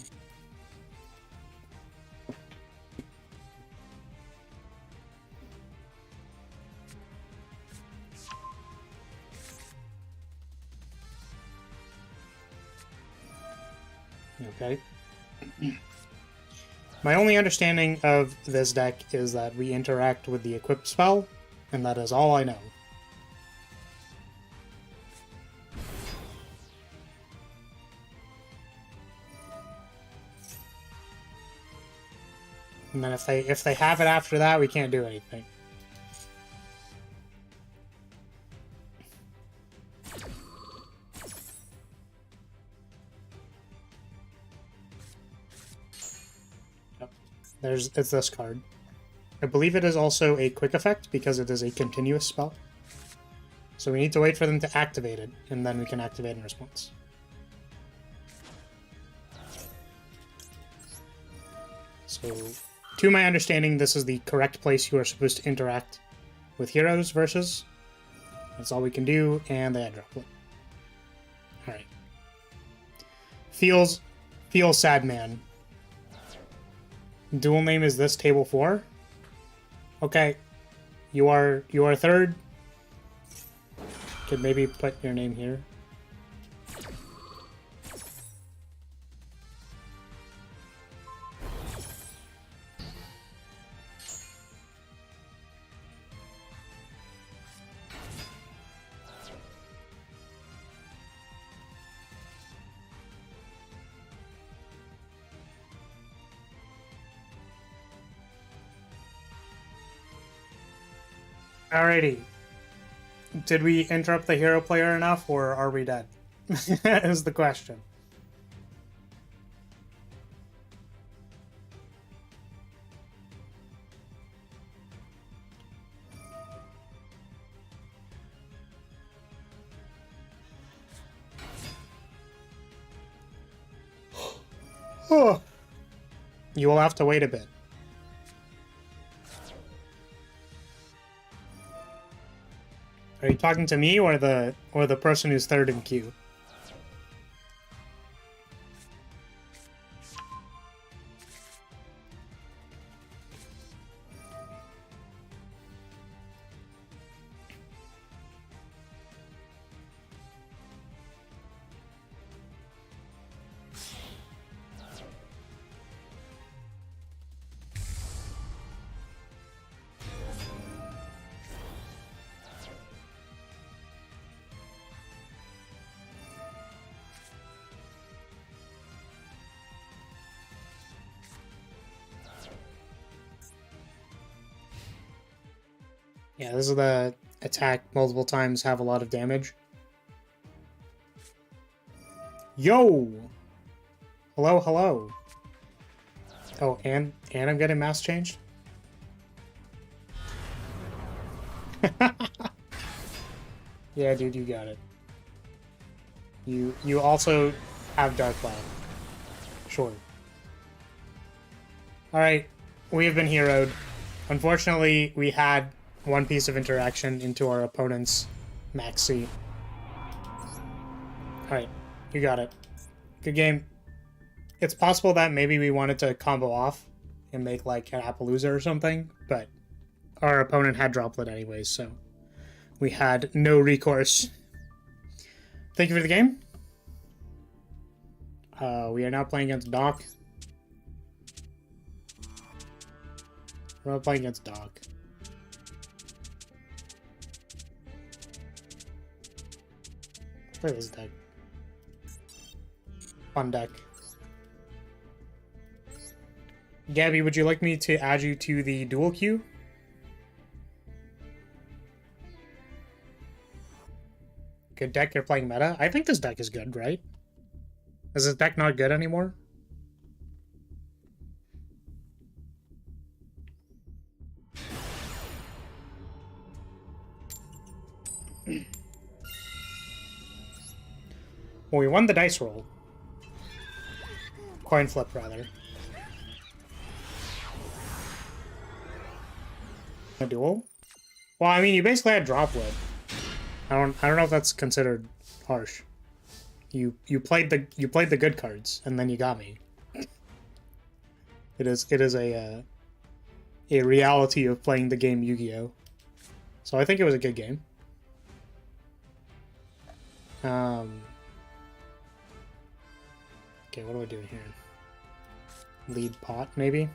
Okay. My only understanding of this deck is that we interact with the equip spell, and that is all I know. And then if they have it after that, we can't do anything. It's this card. I believe it is also a quick effect because it is a continuous spell. So we need to wait for them to activate it, and then we can activate in response. So, to my understanding, this is the correct place you are supposed to interact with heroes versus. That's all we can do, and they drop it. Alright. Feels sad, man. Dual name is this, table 4? Okay. You are third. Could maybe put your name here. Alrighty. Did we interrupt the hero player enough, or are we dead? Is the question. Oh. You will have to wait a bit. Are you talking to me or the person who's third in queue? Yeah, this is the attack multiple times, have a lot of damage. Yo! Hello, hello. Oh, and I'm getting mass changed? Yeah, dude, you got it. You also have Dark Cloud. Sure. Alright, we have been heroed. Unfortunately, we had one piece of interaction into our opponent's maxi. Alright, you got it. Good game. It's possible that maybe we wanted to combo off and make like an Appaloosa or something, but our opponent had Droplet anyways, so we had no recourse. Thank you for the game. We are now playing against Doc. We're not playing against Doc. Play this deck. Fun deck. Gabby, would you like me to add you to the duel queue? Good deck, you're playing meta? I think this deck is good, right? Is this deck not good anymore? Well, we won the dice roll. Coin flip, rather. A duel? Well, I mean, you basically had Droplet. I don't know if that's considered harsh. You played the good cards, and then you got me. It is a reality of playing the game Yu-Gi-Oh! So I think it was a good game. Okay, what are we doing here? Lead pot, maybe?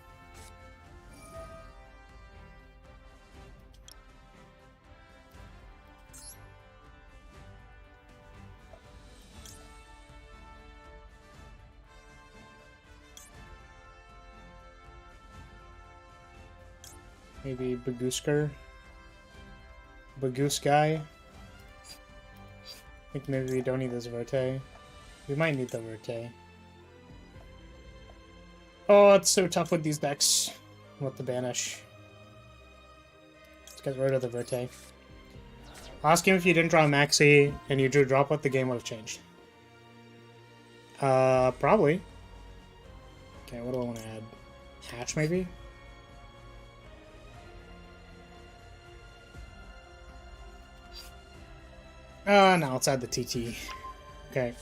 Maybe Bagoosker? Bagoose guy? I think maybe we don't need this Verte. We might need the Verte. Oh, it's so tough with these decks. With the Banish. Let's get rid of the Verte. Ask him if you didn't draw Maxi and you drew Droplet, the game would have changed. Probably. Okay, what do I want to add? Hatch, maybe? No, let's add the TT. Okay.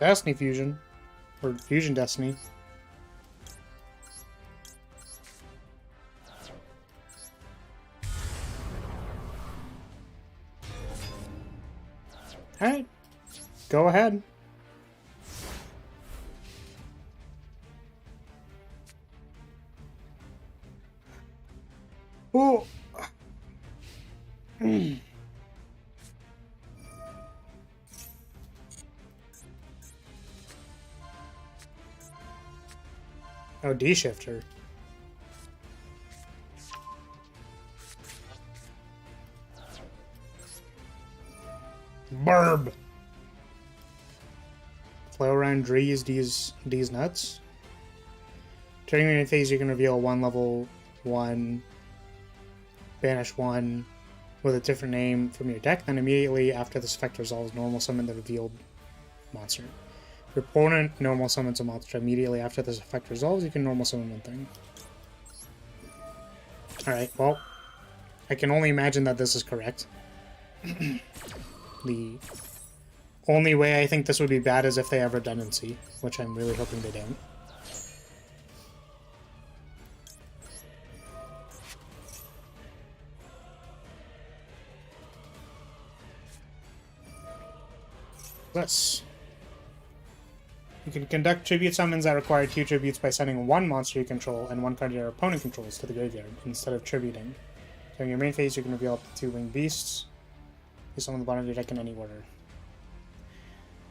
Destiny Fusion. Or Fusion Destiny. Alright. Go ahead. Oh! Oh, D-shifter. Burb! Flow around D's nuts. During your phase, you can reveal one level 1, banish 1 with a different name from your deck, then immediately after this effect resolves, normal summon the revealed monster. Your opponent normal summons a monster immediately after this effect resolves, you can normal summon one thing. Alright, well, I can only imagine that this is correct. The only way I think this would be bad is if they have redundancy, which I'm really hoping they don't. This. You can conduct tribute summons that require 2 tributes by sending 1 monster you control and 1 card your opponent controls to the graveyard instead of tributing. During your main phase, you can reveal up to 2 winged beasts. You summon the bottom of your deck in any order.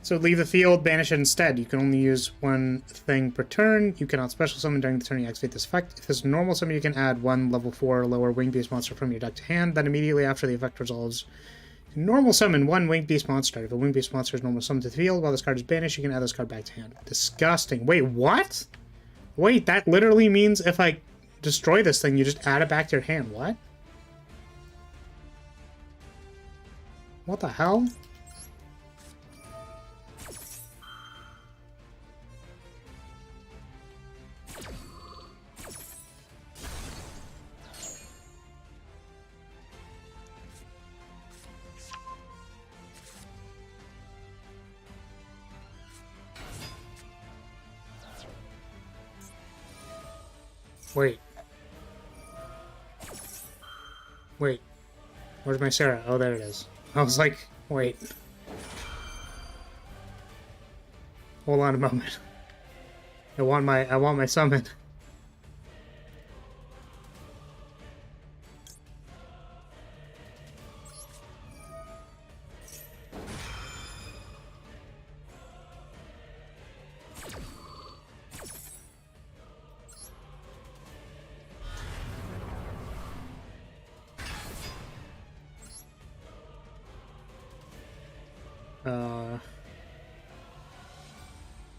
So leave the field, banish it instead. You can only use 1 thing per turn. You cannot special summon during the turn you activate this effect. If it's a normal summon, you can add 1 level 4 or lower winged beast monster from your deck to hand. Then immediately after the effect resolves, normal summon 1 winged beast monster. If a winged beast monster is normal summoned to the field while this card is banished, you can add this card back to hand. Disgusting. Wait, what? Wait, that literally means if I destroy this thing, you just add it back to your hand. What? What the hell? Wait. Wait. Where's my Sarah? Oh, there it is. I was like, wait. Hold on a moment. I want my summon.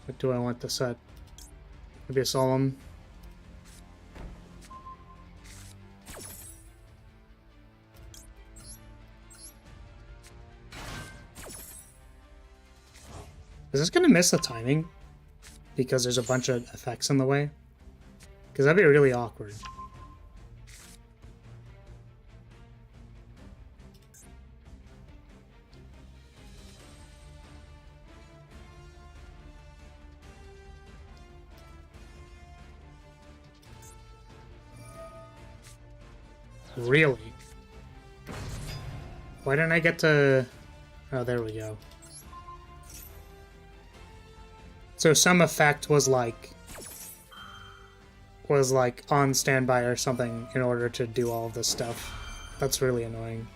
What do I want to set? Maybe a solemn. Is this gonna miss the timing? Because there's a bunch of effects in the way? Because that'd be really awkward. Really? Why didn't I get to... Oh, there we go. So some effect was like on standby or something in order to do all of this stuff. That's really annoying.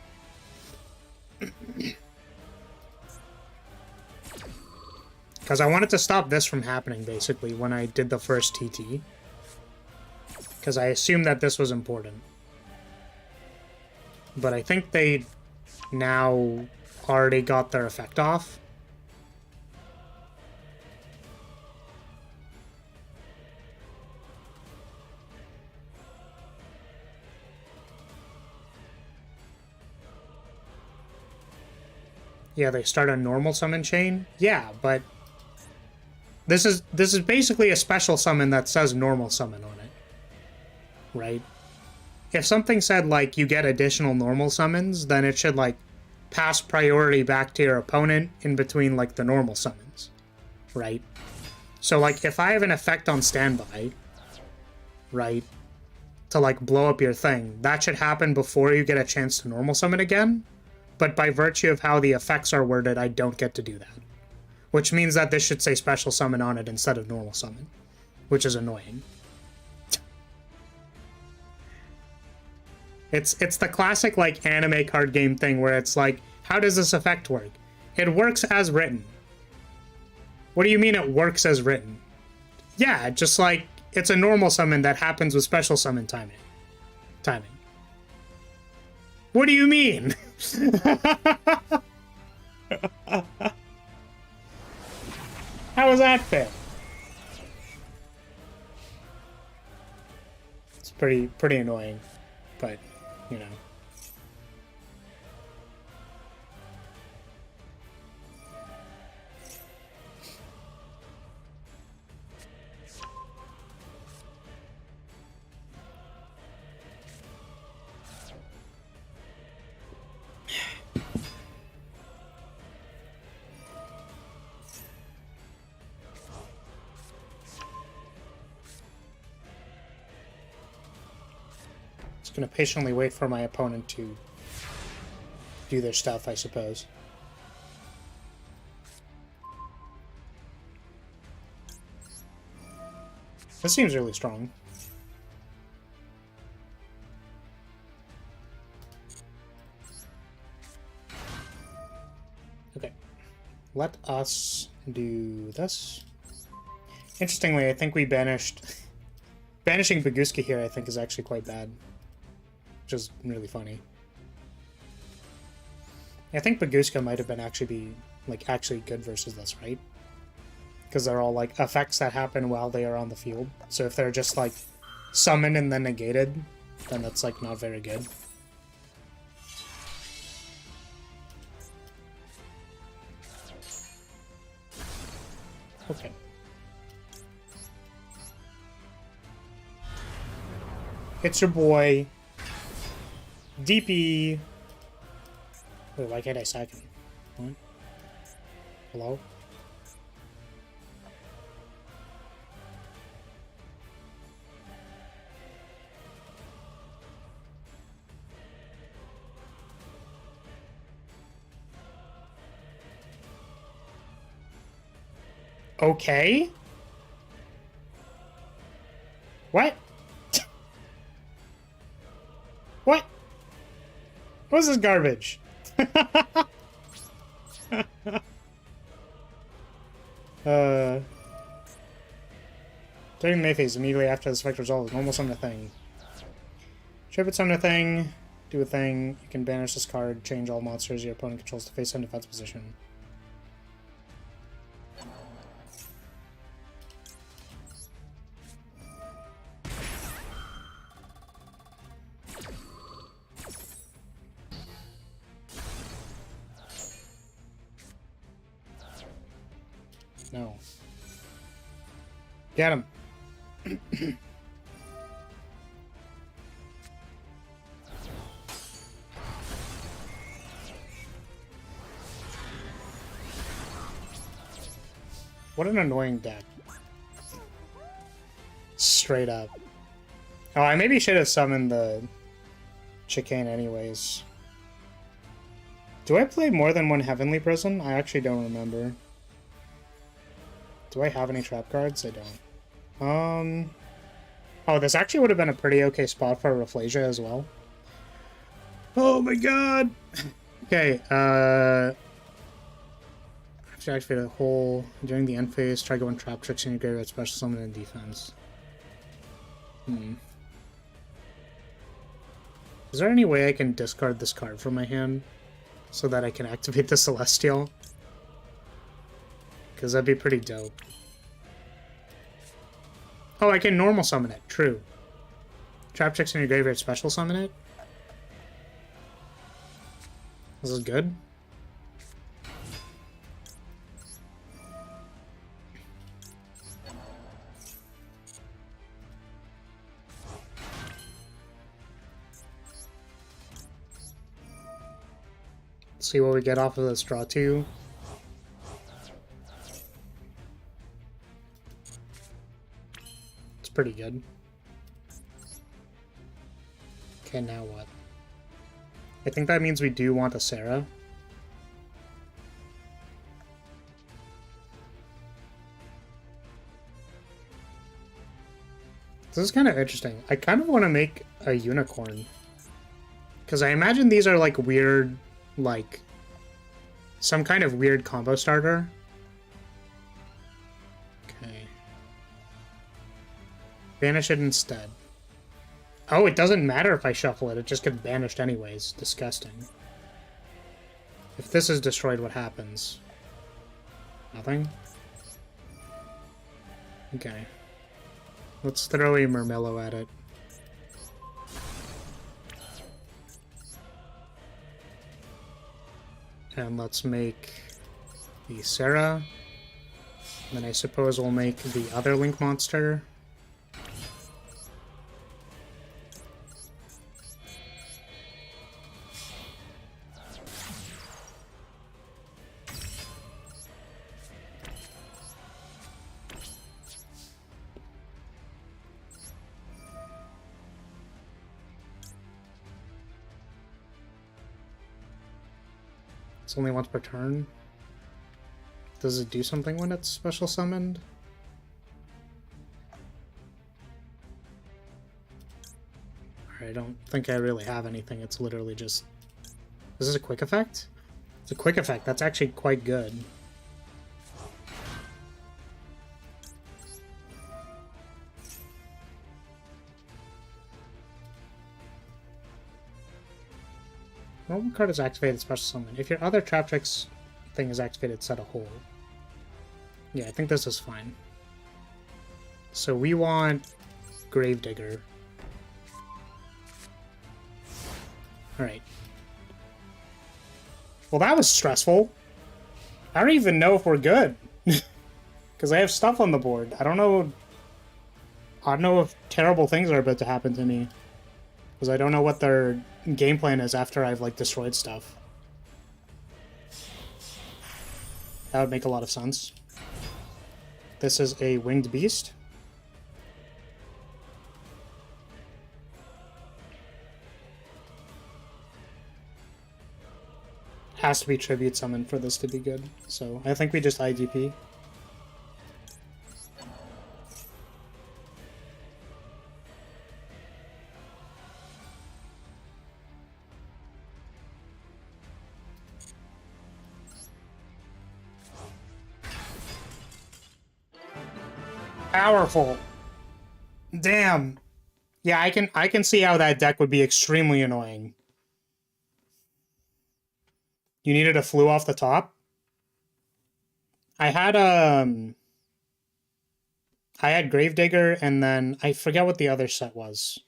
Because I wanted to stop this from happening, basically, when I did the first TT. Because I assumed that this was important. But I think they now already got their effect off. Yeah, they start a normal summon chain. Yeah, but this is basically a special summon that says normal summon on it. Right? If something said, like, you get additional normal summons, then it should, like, pass priority back to your opponent in between, like, the normal summons. Right? So, like, if I have an effect on standby, right, to, like, blow up your thing, that should happen before you get a chance to normal summon again. But by virtue of how the effects are worded, I don't get to do that. Which means that this should say special summon on it instead of normal summon. Which is annoying. It's the classic, like, anime card game thing where it's like, how does this effect work? It works as written. What do you mean it works as written? Yeah, just like, it's a normal summon that happens with special summon timing. What do you mean? How is that fair? It's pretty annoying, but, you know. Gonna patiently wait for my opponent to do their stuff, I suppose. This seems really strong. Okay. Let us do this. Interestingly, I think we banished... Banishing Baguska here, I think, is actually quite bad. Which is really funny. I think Baguska might have been actually good versus this, right? Because they're all, like, effects that happen while they are on the field. So if they're just, like, summoned and then negated, then that's, like, not very good. Okay. It's your boy, DP. Wait, why can't I sack him? What? Hello? Okay. What? What? What's this garbage? During May phase, immediately after the spectre resolves, normal summon a thing. Trip it, summon a thing, do a thing. You can banish this card, change all monsters your opponent controls to face and defense position. No. Get him. What an annoying deck. Straight up. Oh, I maybe should have summoned the Chicane anyways. Do I play more than one Heavenly Prison? I actually don't remember. Do I have any trap cards? I don't. Oh, this actually would have been a pretty okay spot for Rafflesia as well. Oh my god! Okay, have to activate a hole. During the end phase, try going trap tricks in your graveyard, special summon and defense. Is there any way I can discard this card from my hand so that I can activate the Celestial? Because that'd be pretty dope. Oh, I can normal summon it. True. Trap checks in your graveyard, special summon it. This is good. Let's see what we get off of this draw 2. Pretty good. Okay, now what? I think that means we do want a Sarah. This is kind of interesting. I kind of want to make a unicorn. Because I imagine these are like weird, like, some kind of weird combo starter. Okay. Banish it instead. Oh, it doesn't matter if I shuffle it. It just gets banished anyways. Disgusting. If this is destroyed, what happens? Nothing? Okay. Let's throw a Murmillo at it. And let's make the Sarah. And then I suppose we'll make the other Link monster. It's only once per turn. Does it do something when it's special summoned? I don't think I really have anything. It's literally just... Is this a quick effect? It's a quick effect. That's actually quite good. One card is activated special summon. If your other trap tricks thing is activated, set a hole. Yeah, I think this is fine. So we want Gravedigger. Alright. Well, that was stressful. I don't even know if we're good. Because I have stuff on the board. I don't know if terrible things are about to happen to me. Because I don't know what their game plan is after I've, like, destroyed stuff. That would make a lot of sense. This is a winged beast. Has to be tribute summon for this to be good. So I think we just IDP. Powerful. Damn. Yeah, I can see how that deck would be extremely annoying. You needed a flu off the top? I had Gravedigger, and then I forget what the other set was.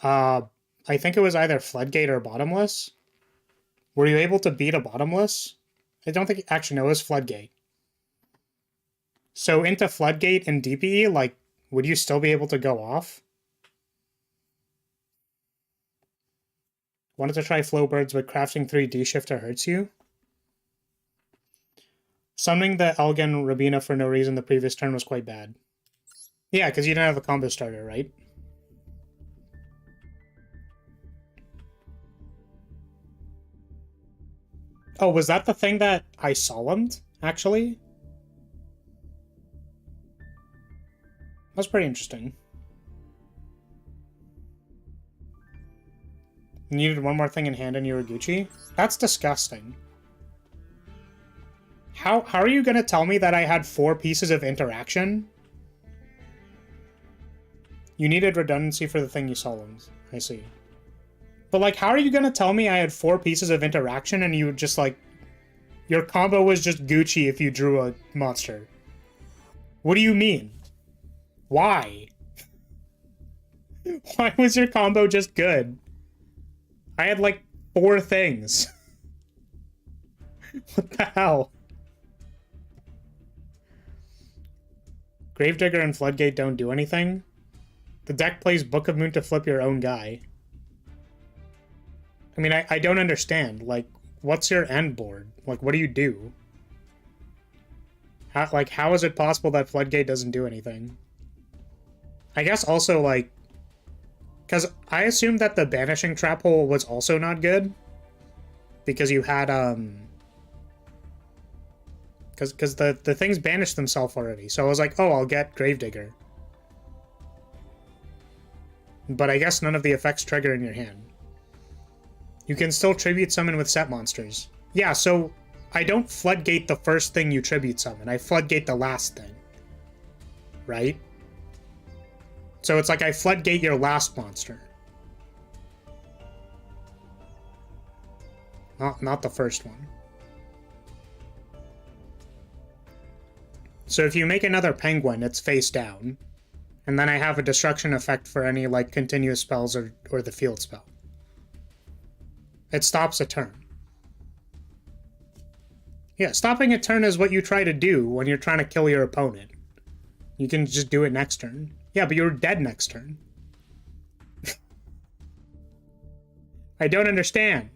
I think it was either Floodgate or Bottomless. Were you able to beat a Bottomless? I don't think... Actually, no, it was Floodgate. So into Floodgate and DPE, like, would you still be able to go off? Wanted to try Flowbirds, but crafting 3D shifter hurts you? Summoning the Elgin Rabina for no reason the previous turn was quite bad. Yeah, because you didn't have a combo starter, right? Oh, was that the thing that I solemned, actually? That's pretty interesting. You needed one more thing in hand and you were Gucci? That's disgusting. How are you gonna tell me that I had 4 pieces of interaction? You needed redundancy for the thing you solemned. I see. But, like, how are you gonna tell me I had 4 pieces of interaction and you just, like... Your combo was just Gucci if you drew a monster? What do you mean? Why? Why was your combo just good? I had, like, 4 things. What the hell? Gravedigger and Floodgate don't do anything? The deck plays Book of Moon to flip your own guy. I mean, I don't understand. Like, what's your end board? Like, what do you do? How is it possible that Floodgate doesn't do anything? I guess also, like... Because I assumed that the Banishing Trap Hole was also not good. Because you had, Because the things banished themselves already. So I was like, oh, I'll get Gravedigger. But I guess none of the effects trigger in your hand. You can still tribute summon with set monsters. Yeah, so I don't Floodgate the first thing you tribute summon. I Floodgate the last thing. Right? So it's like I Floodgate your last monster. Not the first one. So if you make another penguin, it's face down. And then I have a destruction effect for any, like, continuous spells or the field spell. It stops a turn. Yeah, stopping a turn is what you try to do when you're trying to kill your opponent. You can just do it next turn. Yeah, but you're dead next turn. I don't understand.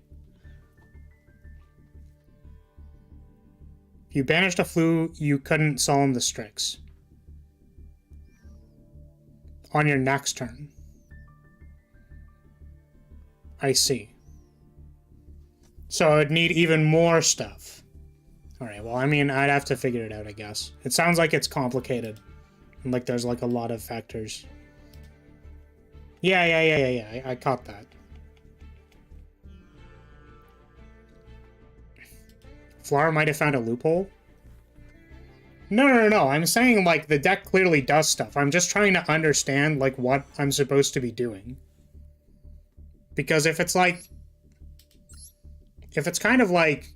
If you banished a flu, you couldn't solemn the Strix. On your next turn. I see. So I would need even more stuff. Alright, well, I mean, I'd have to figure it out, I guess. It sounds like it's complicated. And, like, there's, like, a lot of factors. Yeah. I caught that. Flower might have found a loophole. No. I'm saying, like, the deck clearly does stuff. I'm just trying to understand, like, what I'm supposed to be doing. Because if it's like... If it's kind of like...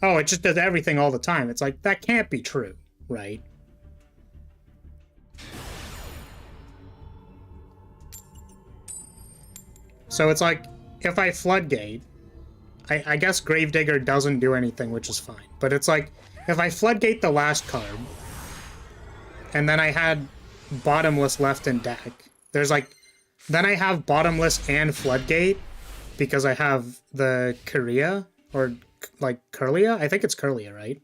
Oh, it just does everything all the time. It's like, that can't be true, right? So it's like, if I Floodgate... I guess Gravedigger doesn't do anything, which is fine. But it's like, if I Floodgate the last card, and then I had Bottomless left in deck, there's like... Then I have Bottomless and Floodgate, because I have the Korea, or like Curlia? I think it's Curlia, right?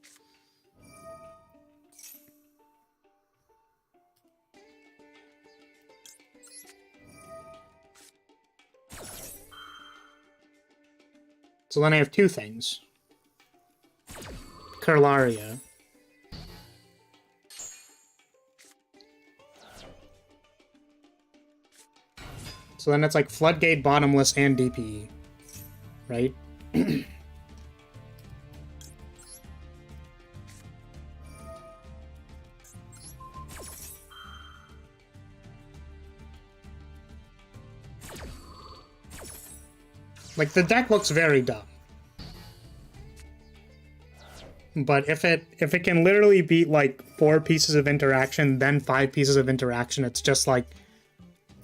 So then I have two things. Curlaria. So then it's like Floodgate, Bottomless, and DPE. Right? Like, the deck looks very dumb. But if it can literally beat, like, 4 pieces of interaction, then 5 pieces of interaction, it's just like,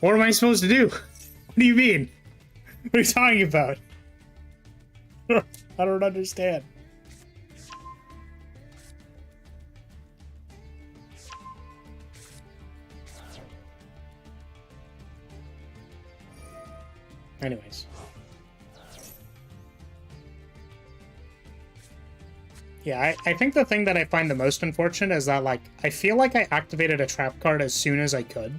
what am I supposed to do? What do you mean? What are you talking about? I don't understand. Anyways. Yeah, I think the thing that I find the most unfortunate is that, like, I feel like I activated a trap card as soon as I could.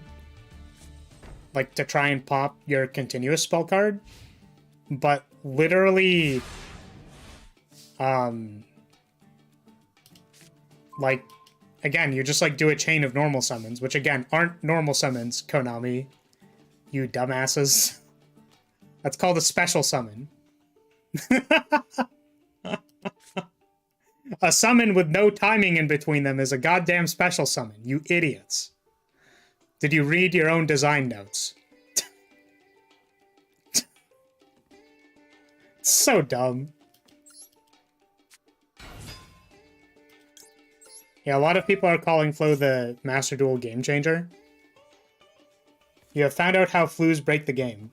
Like, to try and pop your continuous spell card. But literally... like, again, you just, like, do a chain of normal summons, which, again, aren't normal summons, Konami. You dumbasses. That's called a special summon. A summon with no timing in between them is a goddamn special summon, you idiots. Did you read your own design notes? It's so dumb. Yeah, a lot of people are calling Flo the Master Duel game changer. You have found out how Floos break the game.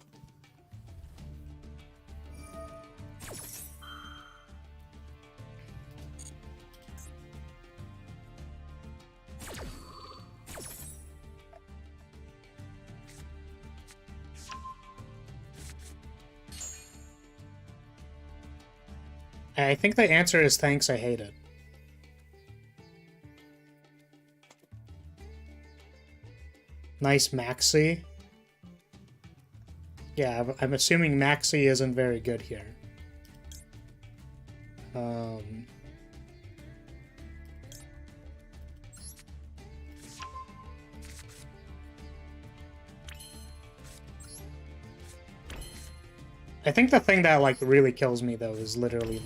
I think the answer is thanks, I hate it. Nice Maxi. Yeah, I'm assuming Maxi isn't very good here. I think the thing that, like, really kills me, though, is literally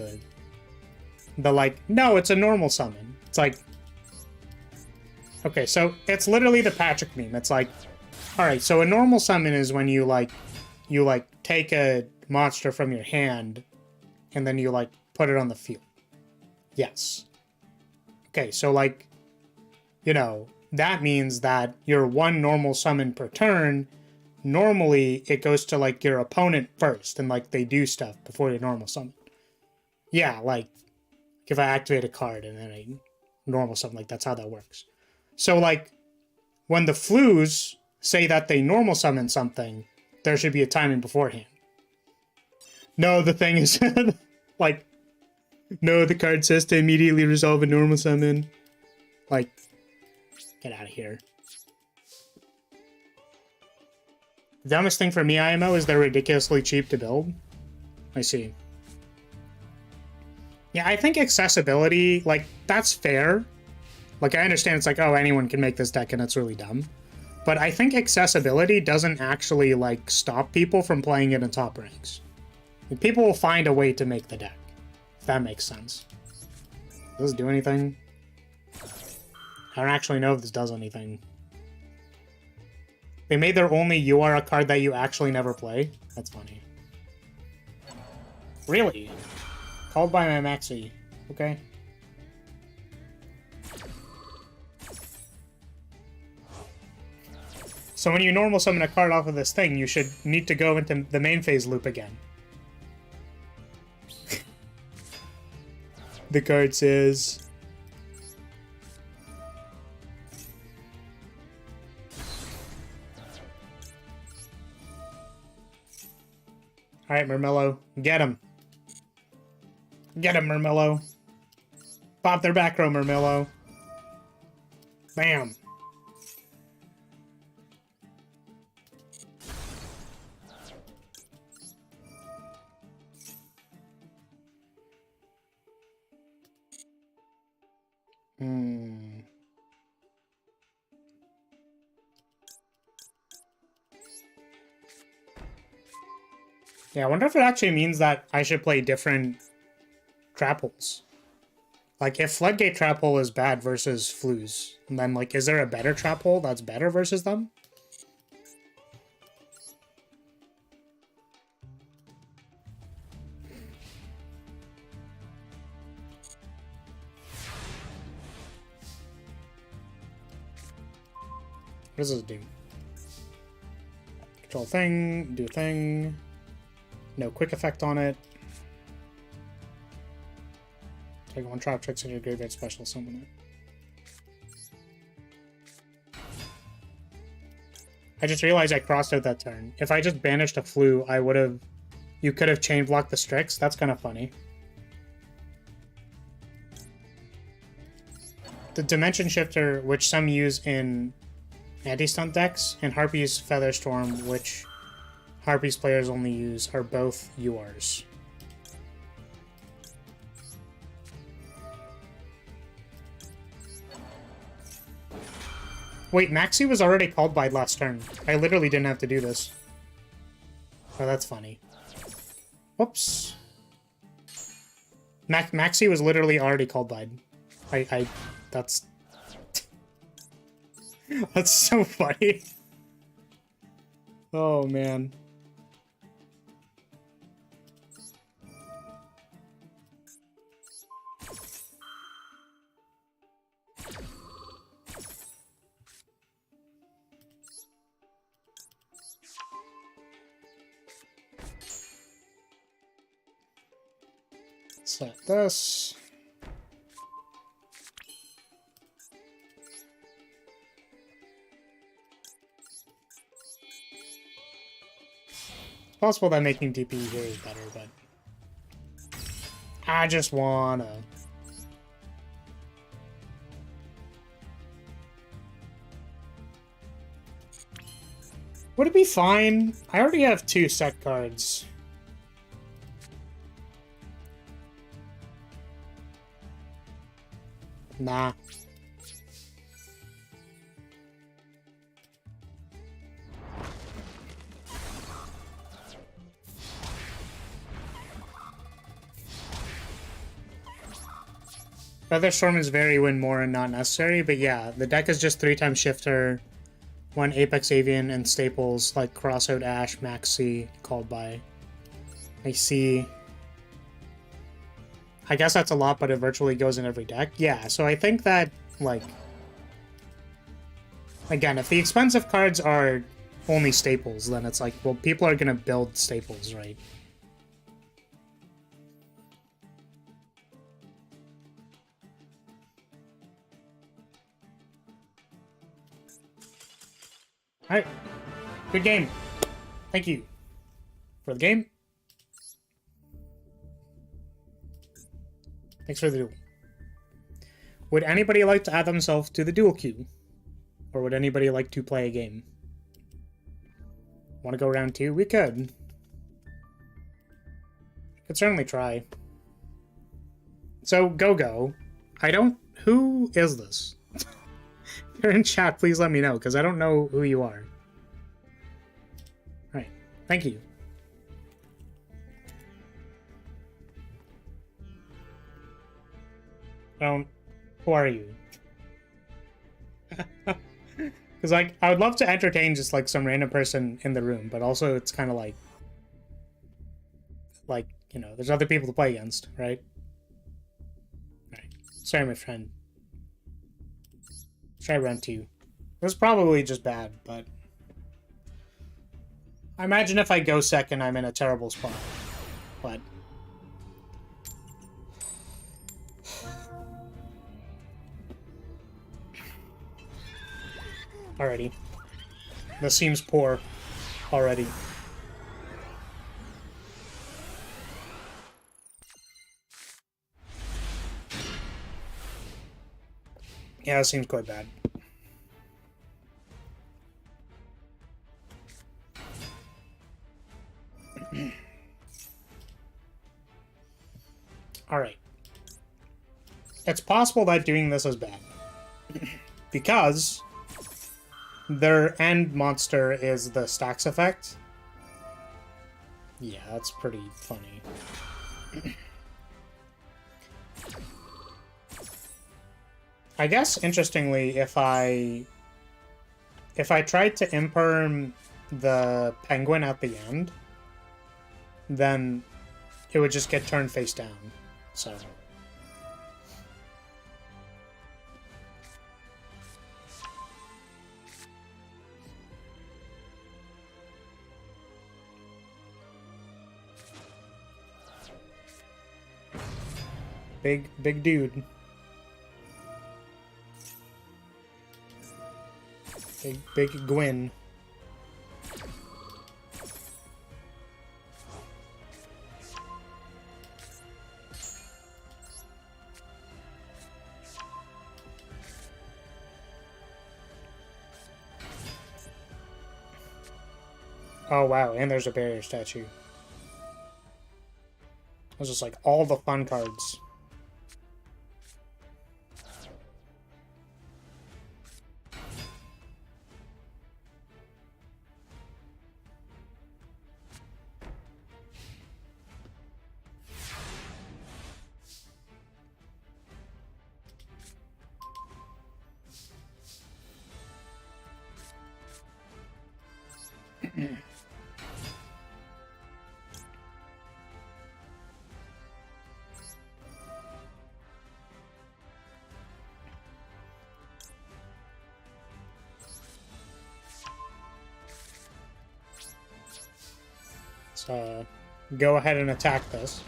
the like, no, it's a normal summon. It's like... Okay, so it's literally the Patrick meme. It's like, alright, so a normal summon is when you take a monster from your hand, and then you, like, put it on the field. Yes. Okay, so, like, you know, that means that your one normal summon per turn, normally it goes to, like, your opponent first, and, like, they do stuff before your normal summon. Yeah, like, if I activate a card and then I normal summon, like, that's how that works. So, like, when the Floos say that they normal summon something, there should be a timing beforehand. No, the thing is, like, no, the card says to immediately resolve a normal summon. Like, get out of here. The dumbest thing for me, IMO, is they're ridiculously cheap to build. I see. Yeah, I think accessibility, like, that's fair. Like, I understand it's like, oh, anyone can make this deck and it's really dumb. But I think accessibility doesn't actually, like, stop people from playing it in top ranks. Like, people will find a way to make the deck, if that makes sense. Does this do anything? I don't actually know if this does anything. They made their only "you are" a card that you actually never play? That's funny. Really? Called by my Maxi. Okay. So when you normal summon a card off of this thing, you should need to go into the main phase loop again. The card says... Alright, Murmillo. Get him. Get him, Murmillo. Pop their back row, Murmillo. Bam. Yeah, I wonder if it actually means that I should play different trap holes. Like, if Floodgate trap hole is bad versus Flues, and then, like, is there a better trap hole that's better versus them? What does this do? Control thing, do thing. No quick effect on it. Take one trap tricks in your graveyard, special summon it. I just realized I crossed out that turn. If I just banished a Flu, I would have... You could have chain blocked the Strix. That's kind of funny. The Dimension Shifter, which some use in anti-stunt decks, and Harpy's Feather Storm, which Harpy's players only use, are both yours. Wait, Maxi was already called by last turn. I literally didn't have to do this. Oh, that's funny. Whoops. Maxi was literally already called by. That's... That's so funny. Oh, man. Set this. It's possible that making DP here is better, but I just wanna... Would it be fine? I already have 2 set cards. Nah. Feather Storm is very win more and not necessary, but yeah, the deck is just 3 times Shifter, 1 Apex Avian, and staples like Crossout Ash, Maxi, called by. I see. I guess that's a lot, but it virtually goes in every deck. Yeah, so I think that, like... Again, if the expensive cards are only staples, then it's like, well, people are gonna build staples, right? Alright. Good game. Thank you for the game. Thanks for the duel. Would anybody like to add themselves to the duel queue? Or would anybody like to play a game? Want to go round 2? We could. Could certainly try. So, Go-Go. I don't... Who is this? you're in chat, please let me know, because I don't know who you are. Alright, thank you. Who are you? Because, like, I would love to entertain just, like, some random person in the room, but also it's kind of like, you know, there's other people to play against, right? Alright. Sorry, my friend. Try round 2. It was probably just bad, but... I imagine if I go second, I'm in a terrible spot. But... Alrighty. This seems poor already. Yeah, it seems quite bad. Alright. It's possible that doing this is bad. Because their end monster is the stacks effect. Yeah, that's pretty funny. I guess, interestingly, if I tried to imperm the penguin at the end, then it would just get turned face down. So... Big dude. Big Gwyn. Oh wow, and there's a barrier statue. It was just like all the fun cards. So, go ahead and attack this.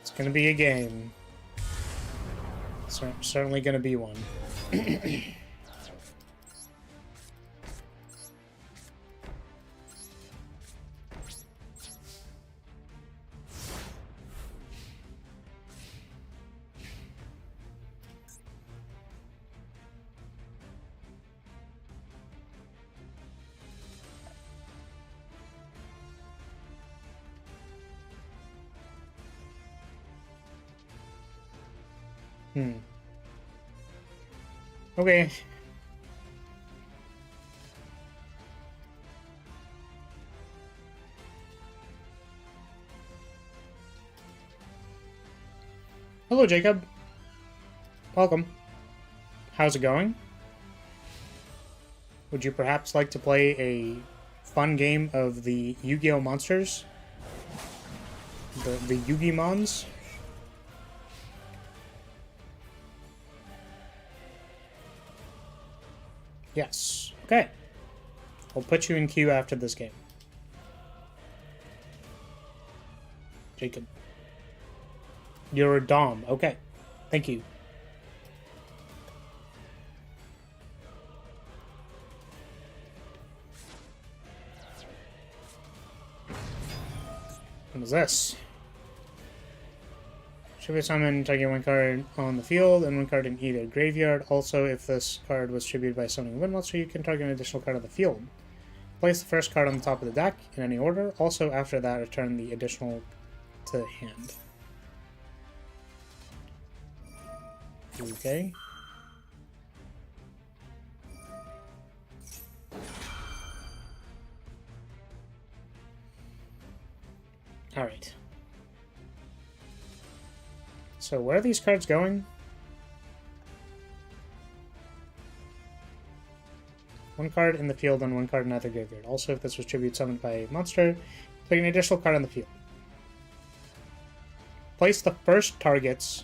It's gonna be a game. Certainly gonna be one. Okay. Hello, Jacob. Welcome. How's it going? Would you perhaps like to play a fun game of the Yu-Gi-Oh! Monsters? The Yugi Mons? Yes. Okay. I'll put you in queue after this game. Jacob. You're a Dom. Okay. Thank you. What is this? Tribute summon, target one card on the field and one card in either graveyard. Also, if this card was tributed by summoning a wind monster, you can target an additional card on the field. Place the first card on the top of the deck in any order. Also, after that, return the additional to hand. Okay. Alright. So where are these cards going? One card in the field and one card in either graveyard. Also, if this was tribute summoned by a monster, take an additional card on the field. Place the first targets,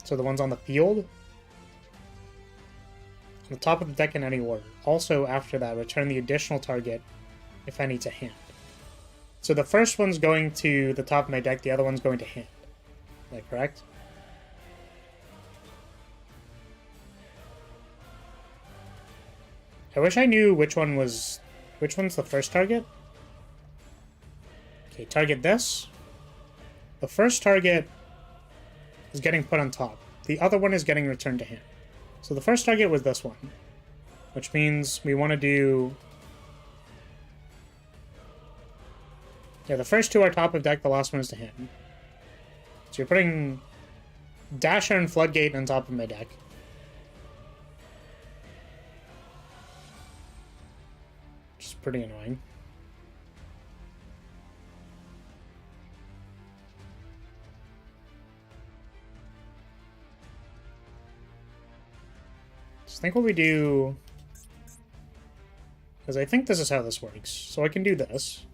so the ones on the field, on the top of the deck in any order. Also, after that, return the additional target, if any, to hand. So the first one's going to the top of my deck, the other one's going to hand. Is that correct? I wish I knew which one's the first target. Okay, target this. The first target is getting put on top. The other one is getting returned to hand. So the first target was this one, which means we want to do... Yeah, the first two are top of deck, the last one is to hand. So you're putting Dasher and Floodgate on top of my deck. Which is pretty annoying. I think what we do... Because I think this is how this works. So I can do this.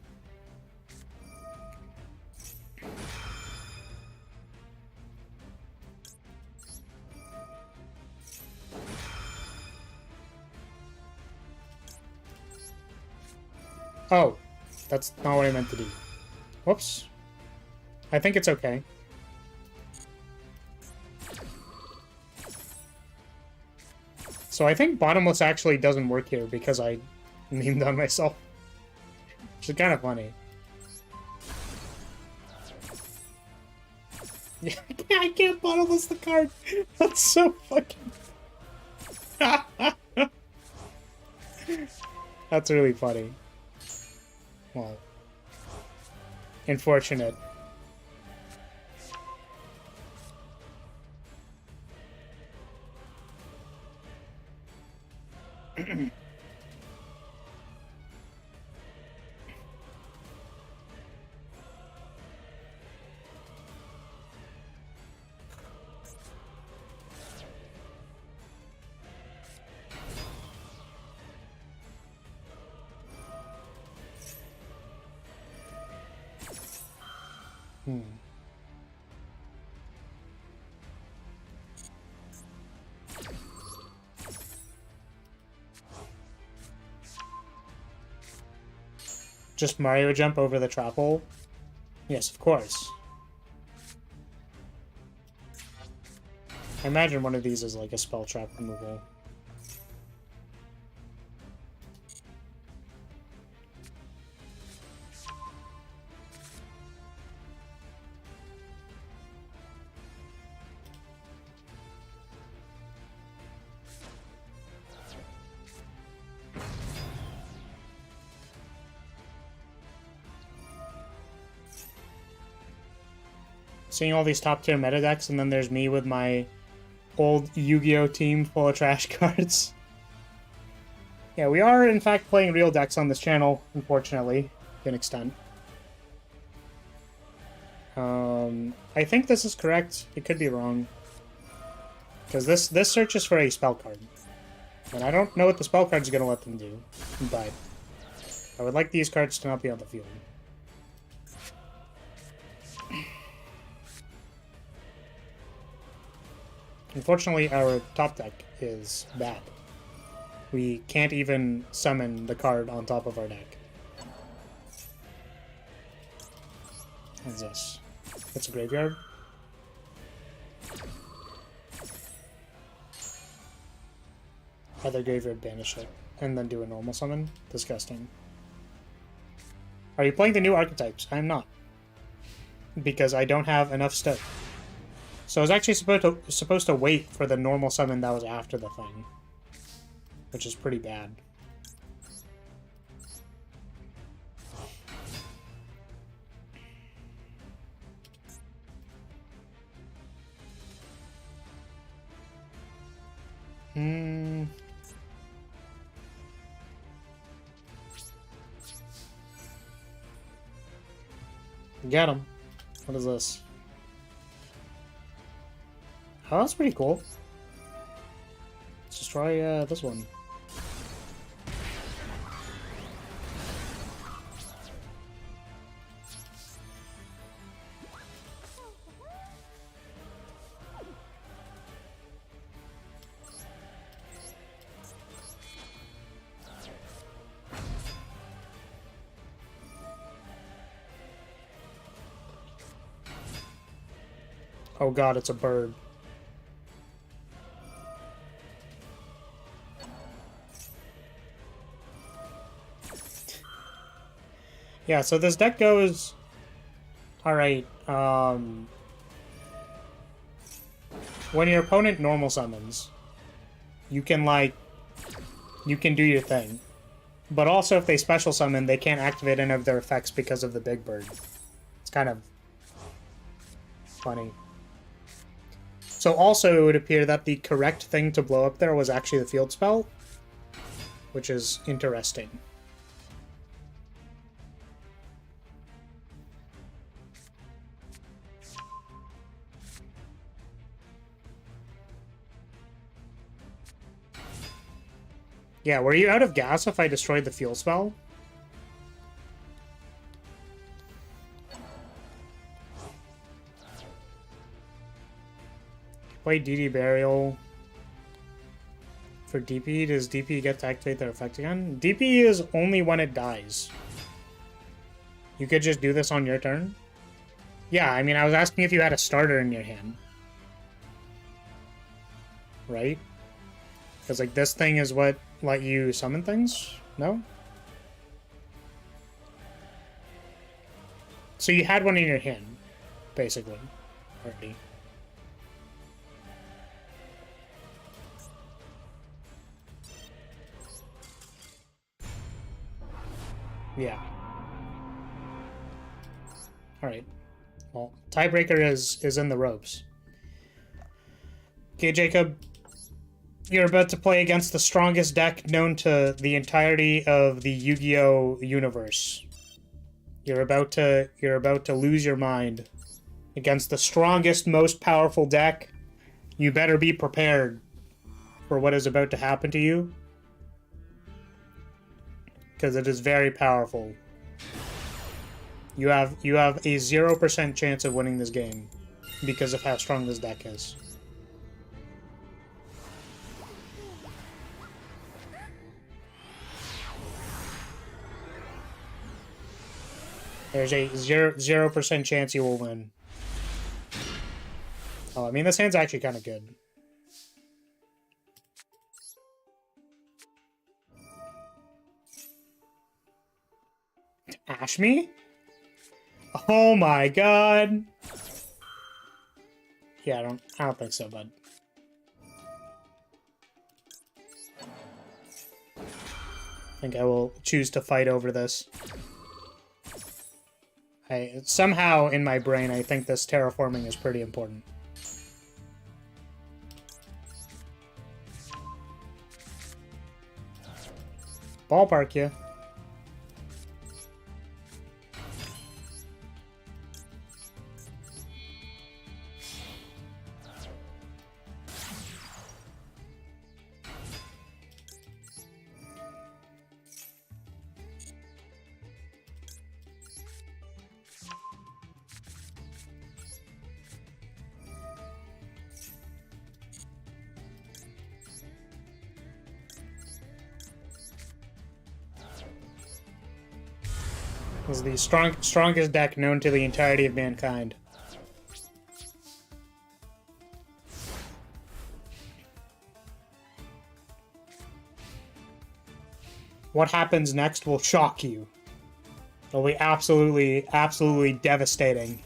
Oh, that's not what I meant to do. Whoops. I think it's okay. So I think bottomless actually doesn't work here because I memed on myself. Which is kind of funny. Yeah, I can't bottomless the card. That's so fucking... That's really funny. Well, unfortunate. Just Mario jump over the trap hole? Yes, of course. I imagine one of these is like a spell trap removal. Seeing all these top tier meta decks, and then there's me with my old Yu-Gi-Oh team full of trash cards. Yeah, we are in fact playing real decks on this channel, unfortunately, to an extent. I think this is correct. It could be wrong. Because this searches for a spell card. And I don't know what the spell card's gonna let them do, but I would like these cards to not be on the field. Unfortunately, our top deck is bad. We can't even summon the card on top of our deck. What's this? It's a graveyard? Other graveyard, banish it. And then do a normal summon? Disgusting. Are you playing the new archetypes? I am not. Because I don't have enough stuff. So I was actually supposed to wait for the normal summon that was after the thing. Which is pretty bad. Get him. What is this? Oh, that's pretty cool. Let's just try this one. Oh god, it's a bird. Yeah, so this deck goes... Alright, when your opponent normal summons, you can, like... You can do your thing. But also, if they special summon, they can't activate any of their effects because of the big bird. It's kind of... funny. So also, it would appear that the correct thing to blow up there was actually the field spell, which is interesting. Yeah, were you out of gas if I destroyed the field spell? Play DD Burial for DP. Does DP get to activate their effect again? DP is only when it dies. You could just do this on your turn? Yeah, I mean, I was asking if you had a starter in your hand. Right? Because, like, this thing is what let you summon things? No? So you had one in your hand, basically, already. Yeah. Alright. Well, tiebreaker is in the ropes. Okay, Jacob. You're about to play against the strongest deck known to the entirety of the Yu-Gi-Oh! Universe. You're about to lose your mind against the strongest, most powerful deck. You better be prepared for what is about to happen to you, because it is very powerful. You have a 0% chance of winning this game because of how strong this deck is. There's a 0% chance you will win. Oh, I mean, this hand's actually kind of good. Ash me? Oh my god. Yeah, I don't think so, bud. I think I will choose to fight over this. Somehow in my brain, I think this terraforming is pretty important. Ballpark you. This is the strongest deck known to the entirety of mankind. What happens next will shock you. It'll be absolutely, absolutely devastating.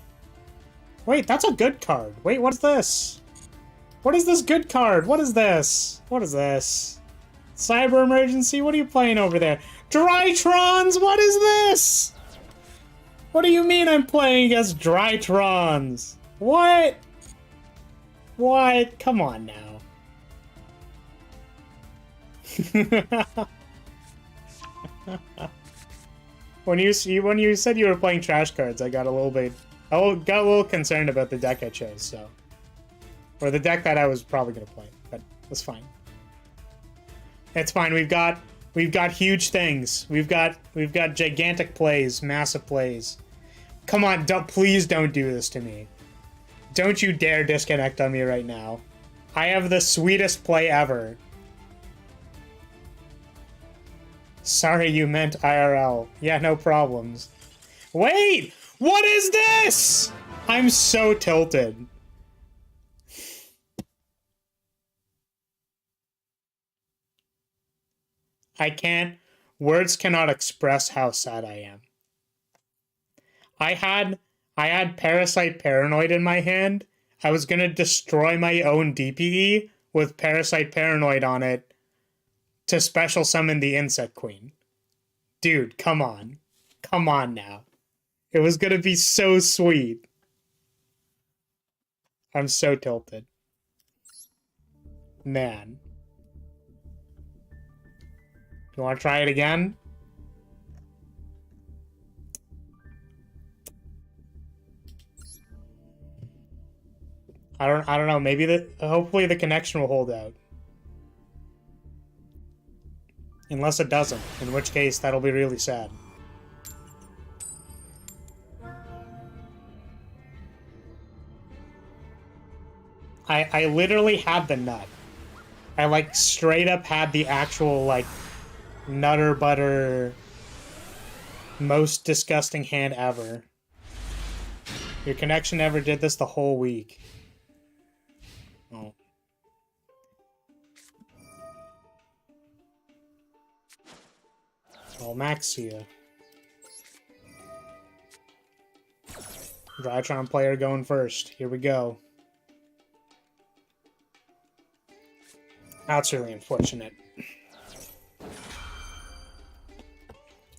Wait, that's a good card. Wait, what's this? What is this good card? What is this? What is this? Cyber Emergency? What are you playing over there? Drytrons? What is this? What do you mean I'm playing against Drytrons? What? What? Come on now. When you said you were playing trash cards, I got a little concerned about the deck I chose, so. Or the deck that I was probably gonna play, but it's fine. It's fine. We've got huge things. We've got gigantic plays, massive plays. Come on, please don't do this to me. Don't you dare disconnect on me right now. I have the sweetest play ever. Sorry, you meant IRL. Yeah, no problems. Wait! What is this? I'm so tilted. I can't. Words cannot express how sad I am. I had Parasite Paranoid in my hand. I was gonna destroy my own DPE with Parasite Paranoid on it to special summon the Insect Queen. Dude, come on. Come on now. It was gonna be so sweet. I'm so tilted. Man. You wanna try it again? I don't know, maybe hopefully the connection will hold out. Unless it doesn't, in which case that'll be really sad. I literally had the nut. I like straight up had the actual like nutter butter most disgusting hand ever. Your connection never did this the whole week. Oh. Well, Maxia. Drytron player going first. Here we go. That's really unfortunate.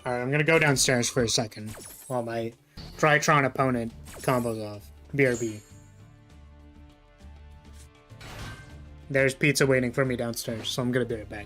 Alright, I'm gonna go downstairs for a second while my Drytron opponent combos off. BRB. There's pizza waiting for me downstairs, so I'm gonna be right back.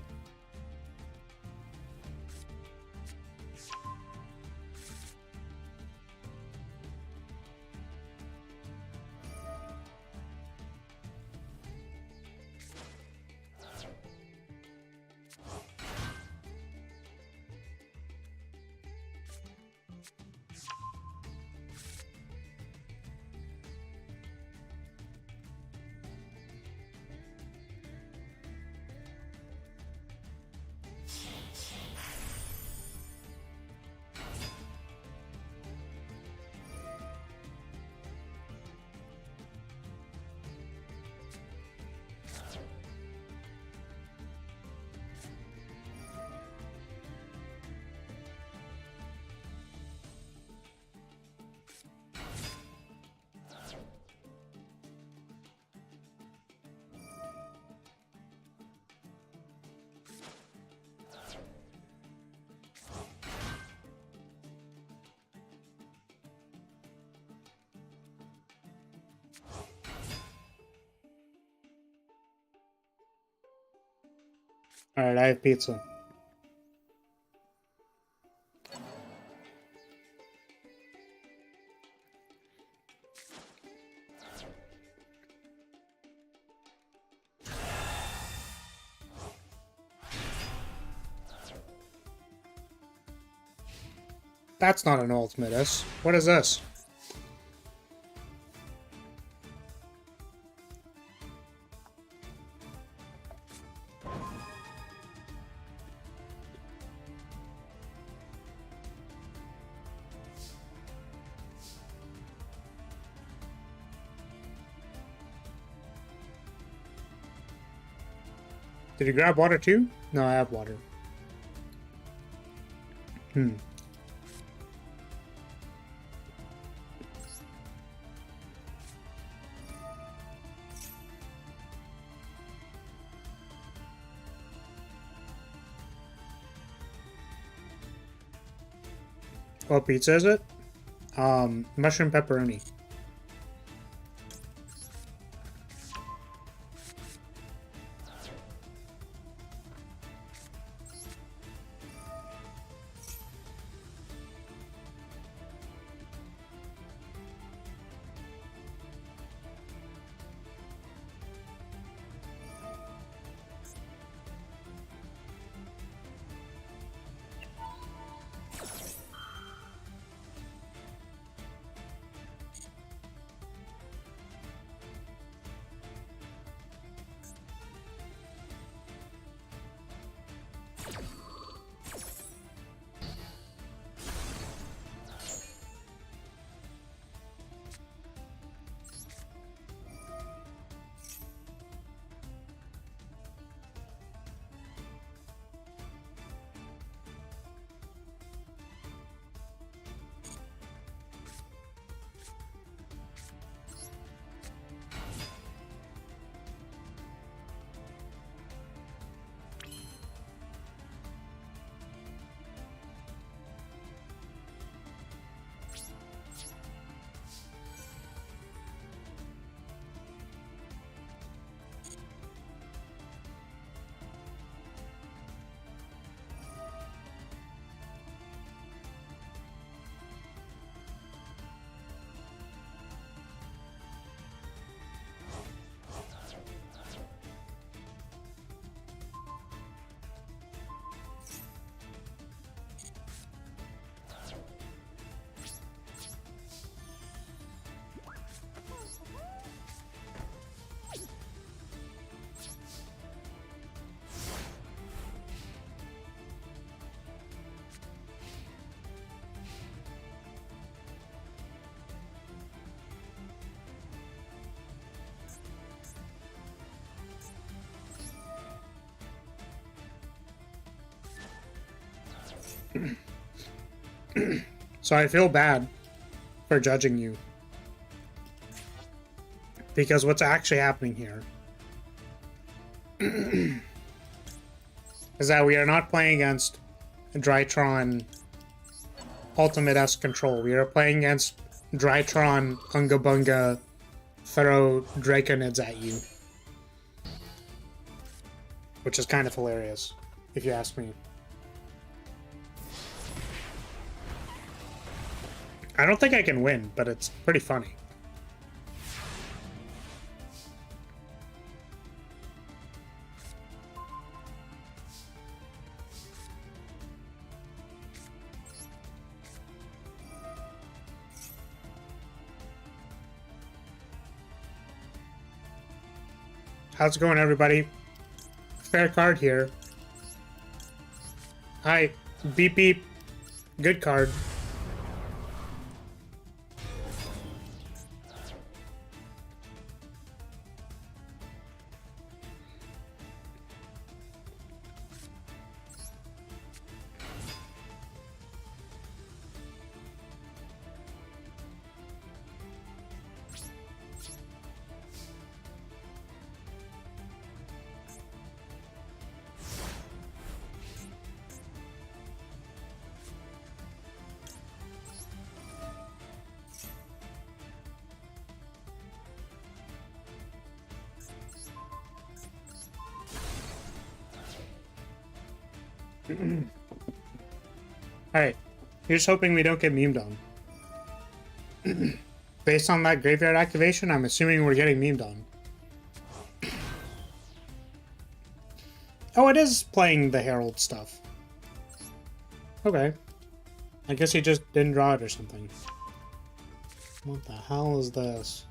Alright, I have pizza. That's not an ultimate. What is this? Did you grab water too? No, I have water. What pizza is it? Mushroom pepperoni. So I feel bad for judging you. Because what's actually happening here is that we are not playing against Drytron Ultimate S Control. We are playing against Drytron Unga Bunga throw Draconids at you. Which is kind of hilarious, if you ask me. I don't think I can win, but it's pretty funny. How's it going, everybody? Fair card here. Hi. Beep beep. Good card. Alright, you're just hoping we don't get memed on. Based on that graveyard activation, I'm assuming we're getting memed on. Oh, it is playing the Herald stuff. Okay. I guess he just didn't draw it or something. What the hell is this?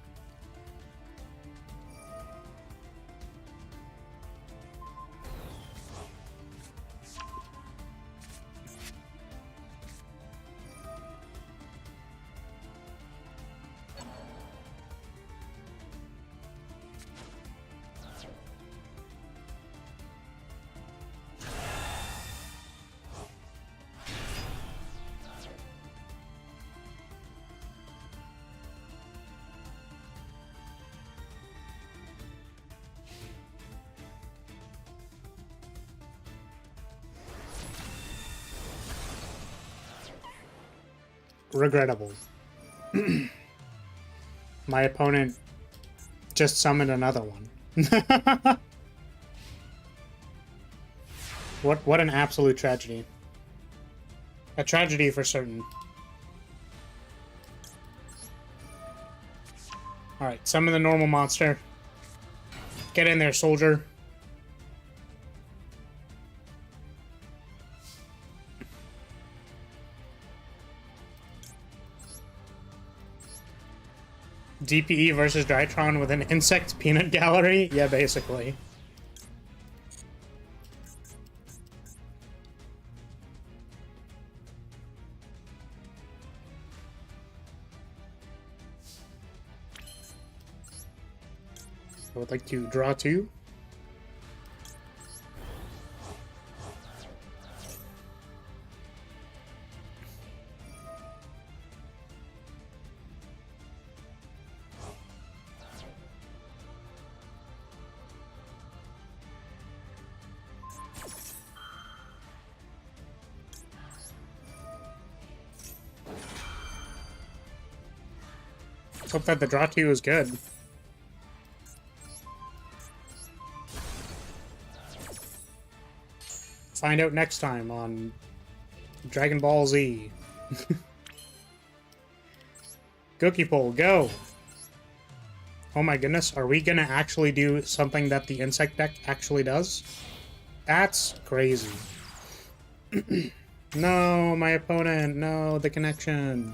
regrettable. My opponent just summoned another one. What an absolute tragedy. A tragedy for certain. Alright, summon the normal monster. Get in there, soldier. DPE versus Drytron with an insect peanut gallery? Yeah, basically. I would like to draw 2. Let's hope that the draw 2 is good. Find out next time on Dragon Ball Z. Cookie Pull, go! Oh my goodness, are we gonna actually do something that the insect deck actually does? That's crazy. No, my opponent, no, the connection.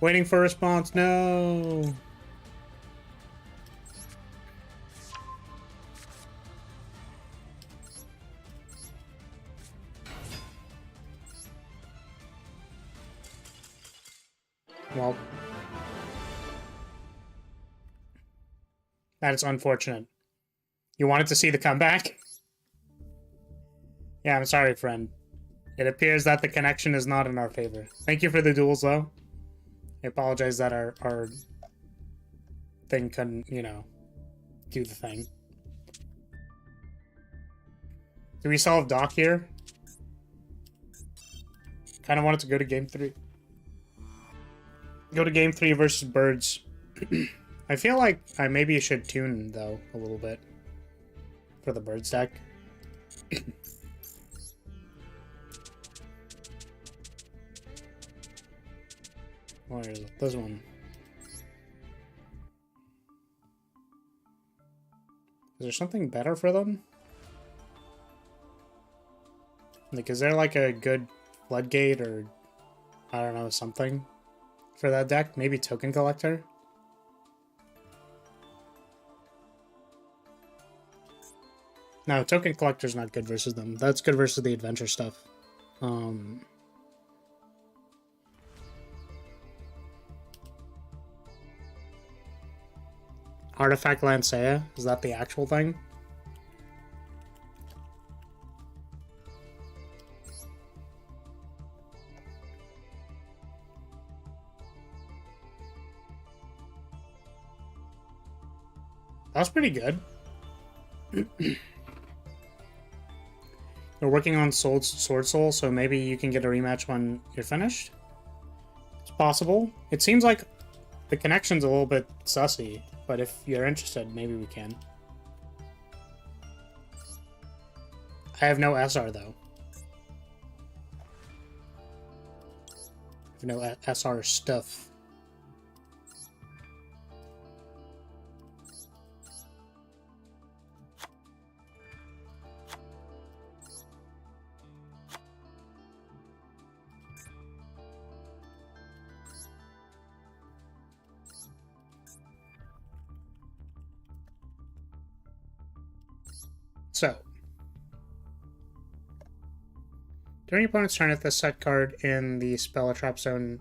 Waiting for a response, no! Well, that is unfortunate. You wanted to see the comeback? Yeah, I'm sorry, friend. It appears that the connection is not in our favor. Thank you for the duels, though. I apologize that our thing couldn't, you know, do the thing. Do we solve Doc here? Kind of wanted to go to game 3. Go to game 3 versus birds. I feel like I maybe should tune, though, a little bit. For the birds deck. Where is it? This one. Is there something better for them? Like, is there like a good floodgate or, I don't know, something for that deck? Maybe Token Collector? No, Token Collector's not good versus them. That's good versus the adventure stuff. Artifact Lancea? Is that the actual thing? That's pretty good. We're working on Sword Soul, so maybe you can get a rematch when you're finished? It's possible. It seems like the connection's a little bit sussy, but if you're interested, maybe we can. I have no SR, though. I have no SR stuff. So, during your opponent's turn, if the set card in the spell or trap zone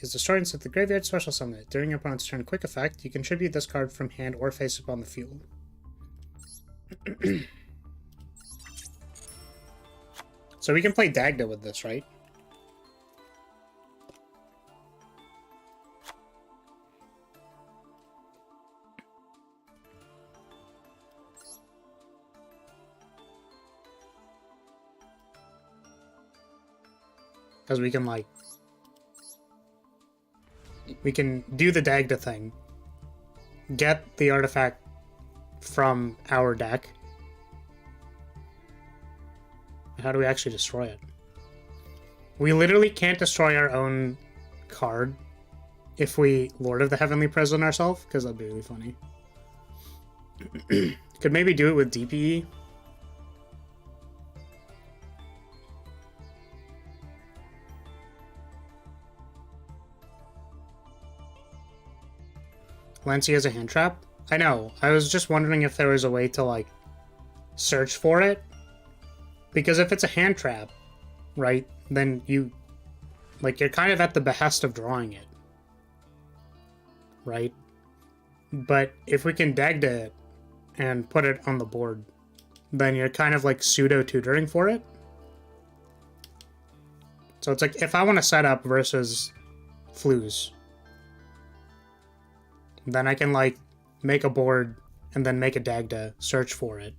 is destroyed and set the graveyard, special summon it. During your opponent's turn, quick effect, you contribute this card from hand or face up on the field. So we can play Dagda with this, right? Because we can, like, we can do the Dagda thing, get the artifact from our deck. How do we actually destroy it? We literally can't destroy our own card if we Lord of the Heavenly Prison ourselves, because that'd be really funny. Could maybe do it with DPE. Lancey has a hand trap? I know. I was just wondering if there was a way to, like, search for it. Because if it's a hand trap, right, then you, like, you're kind of at the behest of drawing it. Right? But if we can Dagda it and put it on the board, then you're kind of, like, pseudo-tutoring for it. So it's like, if I want to set up versus Flues, then I can, like, make a board and then make a Dagda, search for it.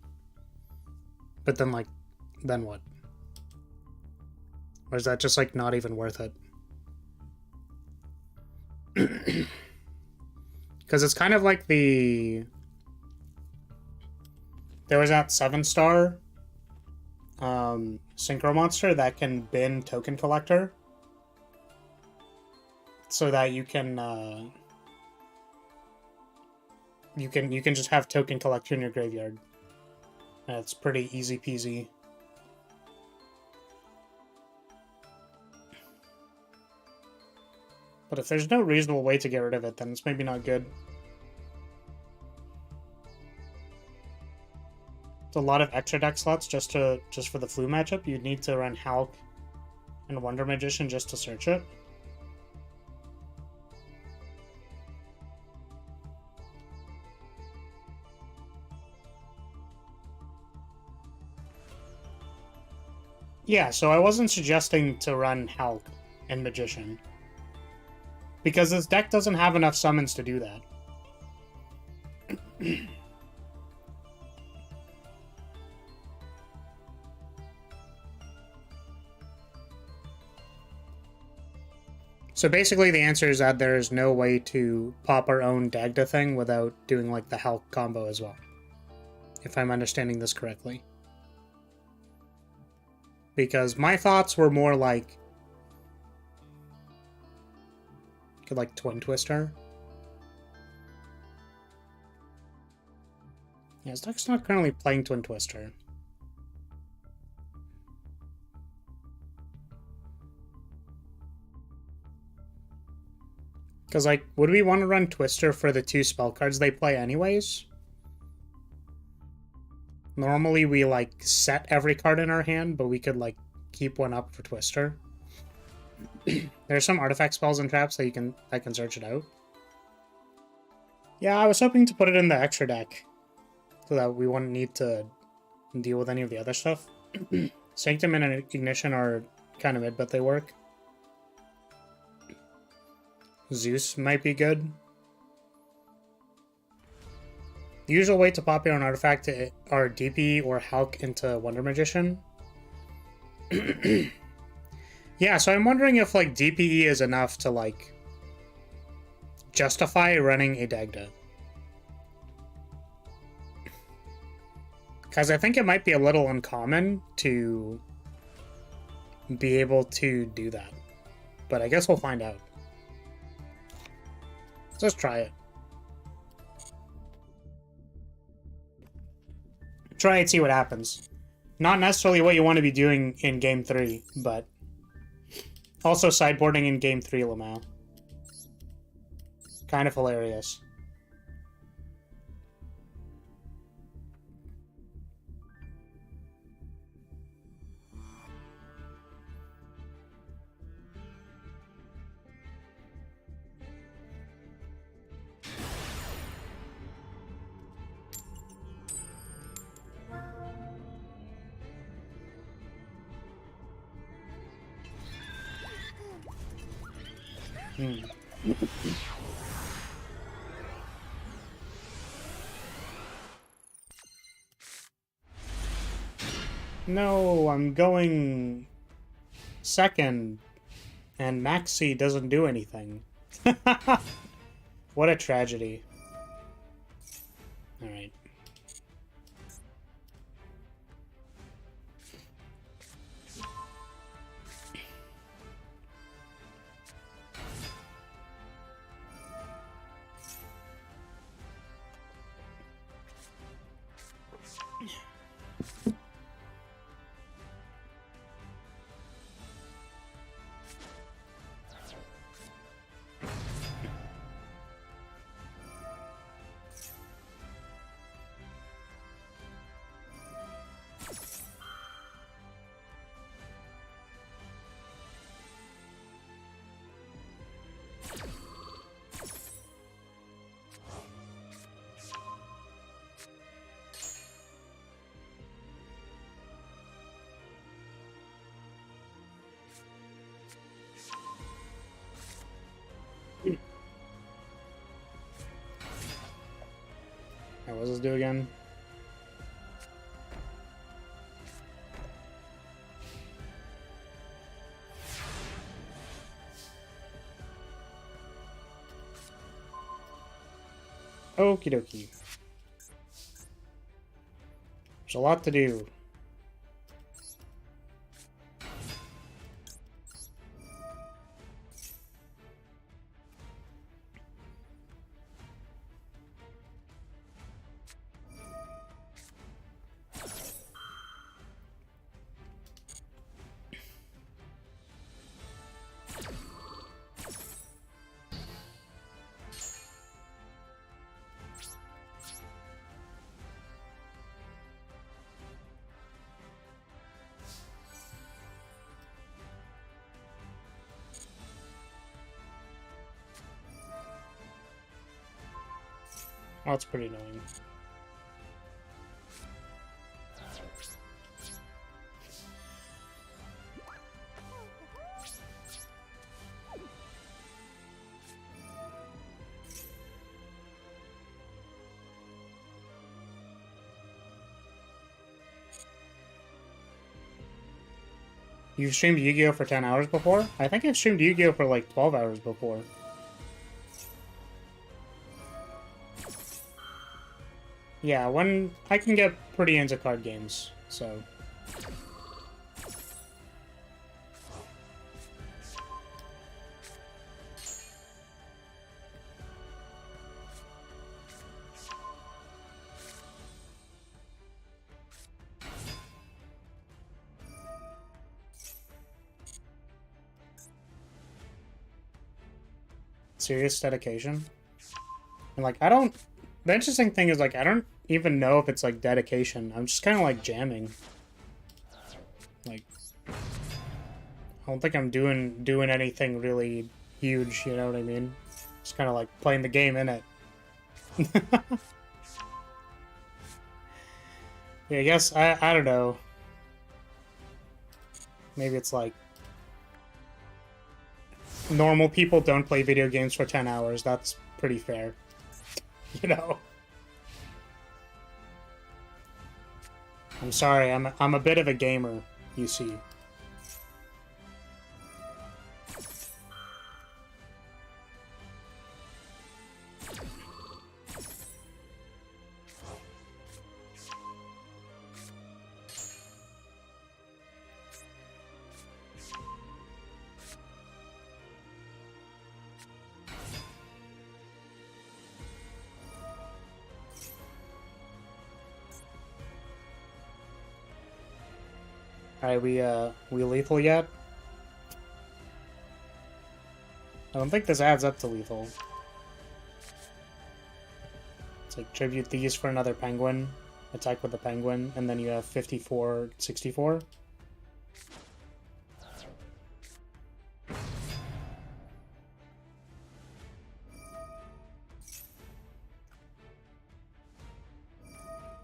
But then, like, then what? Or is that just, like, not even worth it? Because it's kind of like the... There was that 7-star Synchro Monster that can bin Token Collector. So that you can... You can just have Token Collector in your graveyard. And it's pretty easy peasy. But if there's no reasonable way to get rid of it, then it's maybe not good. It's a lot of extra deck slots just for the Flu matchup. You'd need to run Hulk and Wonder Magician just to search it. Yeah, so I wasn't suggesting to run Hulk and Magician, because this deck doesn't have enough summons to do that. So basically the answer is that there is no way to pop our own Dagda thing without doing, like, the Hulk combo as well, if I'm understanding this correctly. Because my thoughts were more like... Could, like, Twin Twister. Yeah, this deck's not currently playing Twin Twister. Because, like, would we want to run Twister for the 2 spell cards they play anyways? Normally we, like, set every card in our hand, but we could, like, keep one up for Twister. There's some artifact spells and traps that I can search it out. Yeah, I was hoping to put it in the extra deck, so that we wouldn't need to deal with any of the other stuff. Sanctum and Ignition are kind of mid, but they work. Zeus might be good. The usual way to pop your own artifact are DP or Hulk into Wonder Magician. Yeah, so I'm wondering if, like, DPE is enough to, like, justify running a Dagda. Because I think it might be a little uncommon to be able to do that. But I guess we'll find out. Let's just try it. Try it, see what happens. Not necessarily what you want to be doing in Game 3, but also sideboarding in Game 3, Lamau. Kind of hilarious. No, I'm going second, and Maxi doesn't do anything. What a tragedy. Alright. What does this do again? Okie dokie. There's a lot to do. Oh, that's pretty annoying. You've streamed Yu-Gi-Oh! For 10 hours before? I think I've streamed Yu-Gi-Oh! For like 12 hours before. Yeah, when I can get pretty into card games, so... Serious dedication. And like, I don't... The interesting thing is, like, I don't even know if it's, like, dedication. I'm just kind of, like, jamming. Like, I don't think I'm doing anything really huge, you know what I mean? Just kind of, like, playing the game, innit? Yeah, I guess, I don't know. Maybe it's, like... Normal people don't play video games for 10 hours. That's pretty fair. You know? I'm sorry, I'm a bit of a gamer, you see. Alright, we lethal yet? I don't think this adds up to lethal. It's like tribute these for another penguin, attack with the penguin, and then you have 54, 64.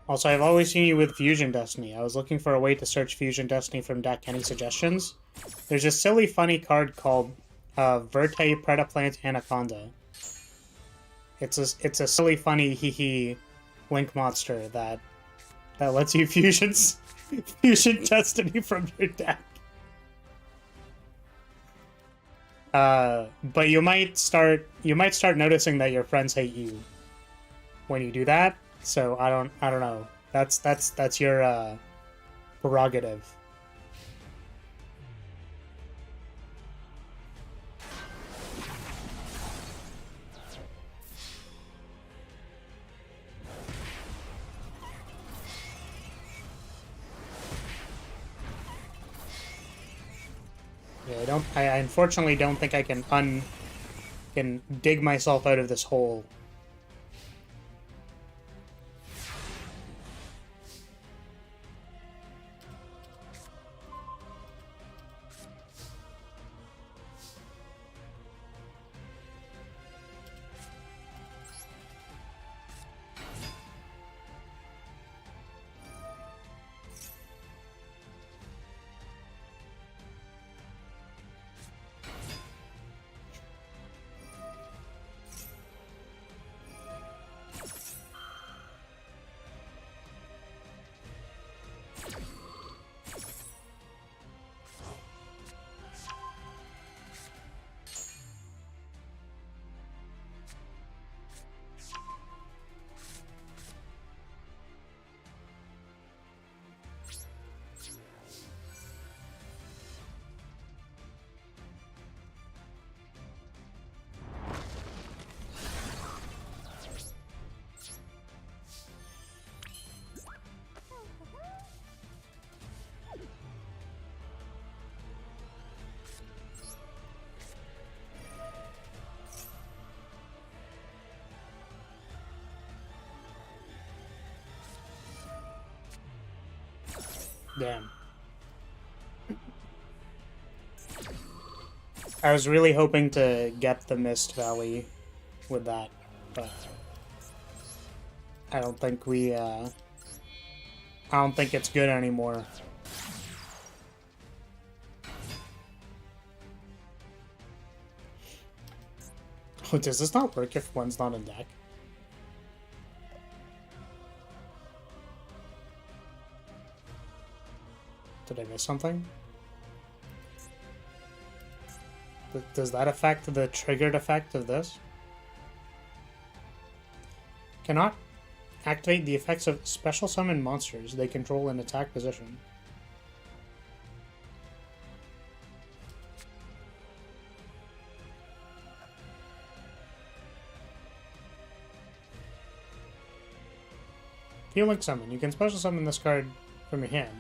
Also, I've always seen you with Fusion Destiny. I was looking for a way to search Fusion Destiny from deck. Any suggestions? There's a silly, funny card called Verte Predaplant Anaconda. It's a silly, funny, hee-hee Link monster that lets you Fusion Destiny from your deck. But you might start noticing that your friends hate you when you do that. So I don't know. That's your prerogative. Yeah, I unfortunately don't think I can dig myself out of this hole. Damn. I was really hoping to get the Mist Valley with that, but I don't think I don't think it's good anymore. Oh, does this not work if one's not in deck? Did I miss something? Does that affect the triggered effect of this? Cannot activate the effects of special summon monsters they control in attack position. If you link summon, you can special summon this card from your hand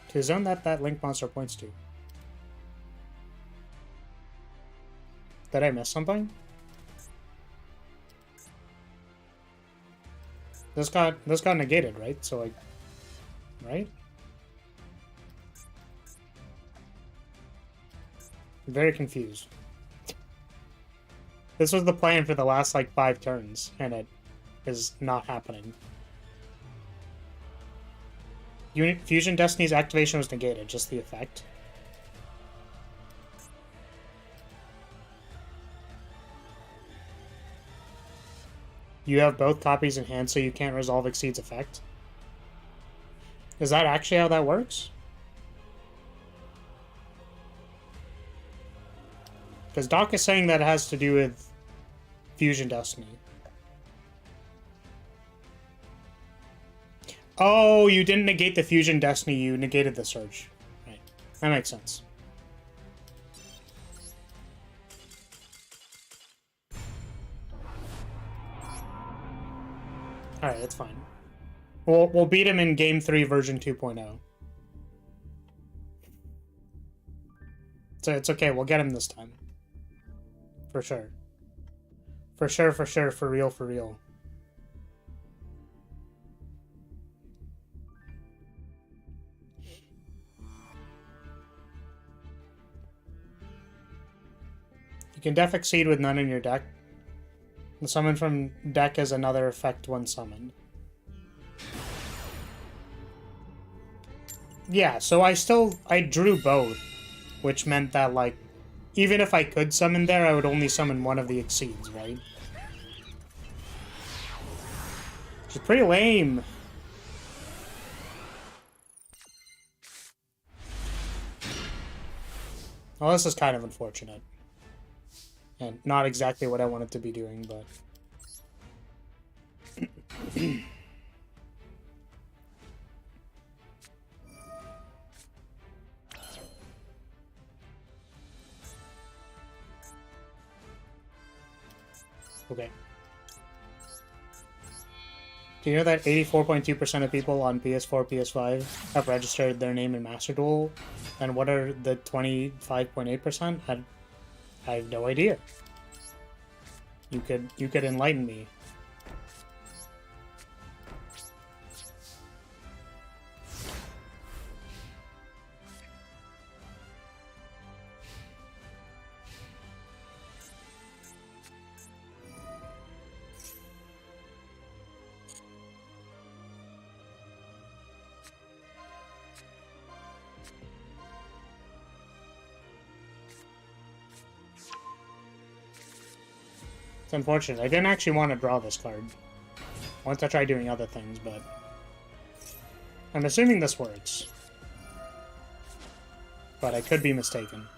to a zone that link monster points to. Did I miss something? This got negated, right? So like, right? I'm very confused. This was the plan for the last like 5 turns, and it is not happening. Fusion Destiny's activation was negated, just the effect. You have both copies in hand, so you can't resolve Exceed's effect. Is that actually how that works? Because Doc is saying that it has to do with Fusion Destiny. Oh, you didn't negate the Fusion Destiny, you negated the Surge. Right. That makes sense. Alright, that's fine. We'll beat him in Game 3 version 2.0. So it's okay, we'll get him this time. For sure. For sure, for real, for real. You can def Exceed with none in your deck. The summon from deck is another effect when summoned. Yeah, so I drew both, which meant that, like, even if I could summon there, I would only summon one of the Exceeds, right? Which is pretty lame. Well, this is kind of unfortunate. And not exactly what I wanted to be doing, but... Okay. Do you know that 84.2% of people on PS4, PS5 have registered their name in Master Duel? And what are the 25.8%? I have no idea. You could enlighten me. It's unfortunate. I didn't actually want to draw this card. Once I tried doing other things, but... I'm assuming this works. But I could be mistaken.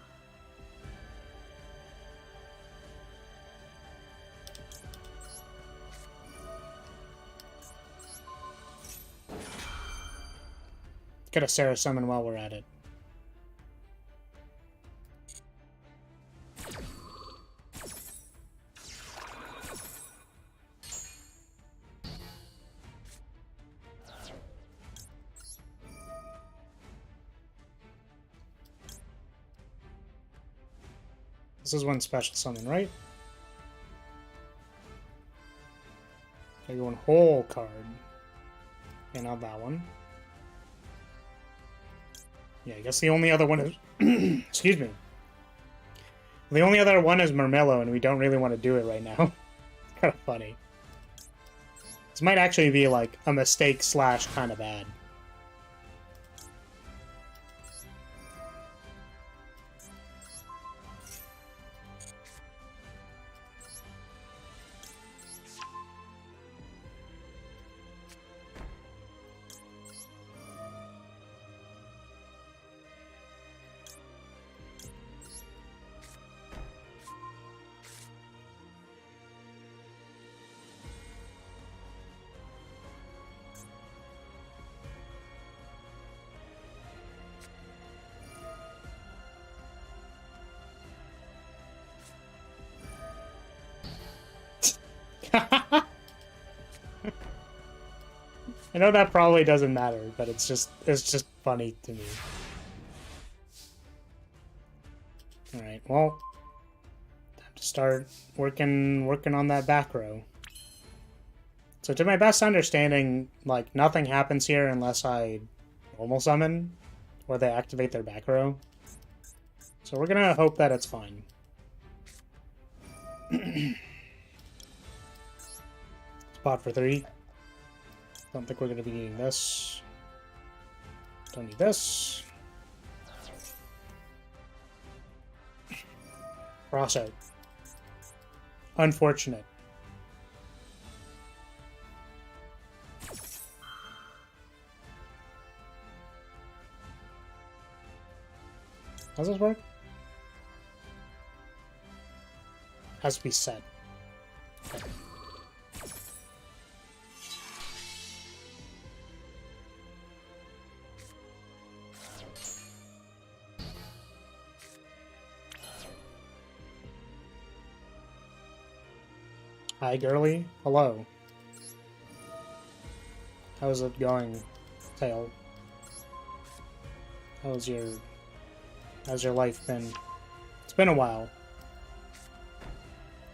Get a Sarah summon while we're at it. This is one special summon, right? I go one whole card. Okay, not that one. Yeah, I guess the only other one is... Excuse me. The only other one is Mermello, and we don't really want to do it right now. It's kind of funny. This might actually be, like, a mistake slash kind of bad. I know that probably doesn't matter, but it's just funny to me. Alright, well, time to start working on that back row. So to my best understanding, like, nothing happens here unless I normal summon, or they activate their back row. So we're gonna hope that it's fine. Spot for 3. Don't think we're going to be needing this. Don't need this. Cross out. Unfortunate. How's this work? Has to be set. Okay. Hi, girly. Hello. How's it going, Tail? How's your life been? It's been a while.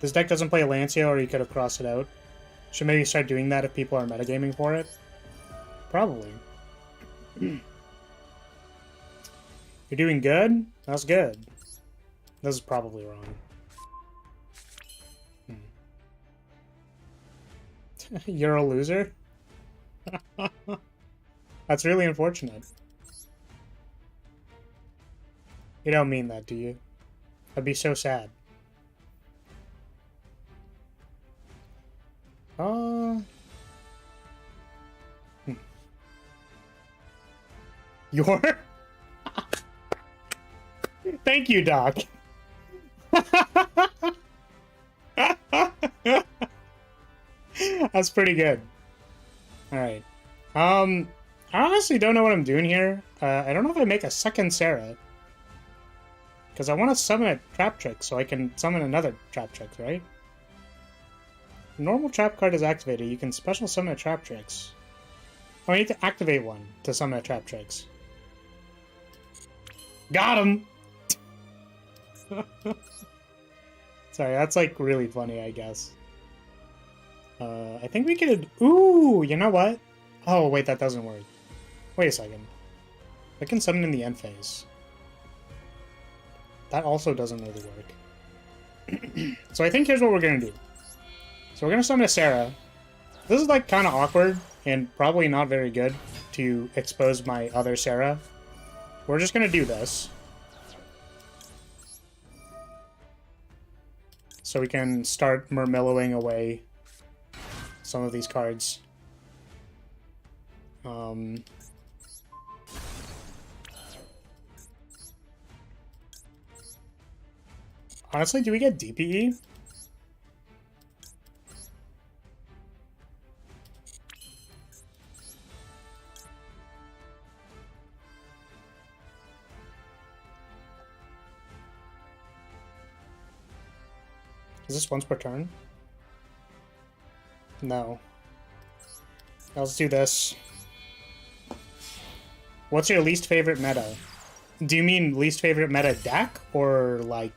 This deck doesn't play Lancia, or you could have crossed it out. Should maybe start doing that if people are metagaming for it. Probably. You're doing good? That's good. This is probably wrong. You're a loser? That's really unfortunate. You don't mean that, do you? I'd be so sad. Your? Thank you, Doc. That's pretty good. Alright. I honestly don't know what I'm doing here. I don't know if I make a second Sarah. Because I want to summon a trap trick so I can summon another trap trick, right? Normal trap card is activated. You can special summon a trap tricks. Oh, I need to activate one to summon a trap tricks. Got him! Sorry, that's like really funny, I guess. I think we could... Ooh, you know what? Oh, wait, that doesn't work. Wait a second. I can summon in the end phase. That also doesn't really work. So I think here's what we're gonna do. So we're gonna summon a Sarah. This is like kind of awkward and probably not very good to expose my other Sarah. We're just gonna do this. So we can start murmillowing away some of these cards. Honestly, do we get DPE? Is this once per turn? No. Let's do this. What's your least favorite meta? Do you mean least favorite meta deck, or like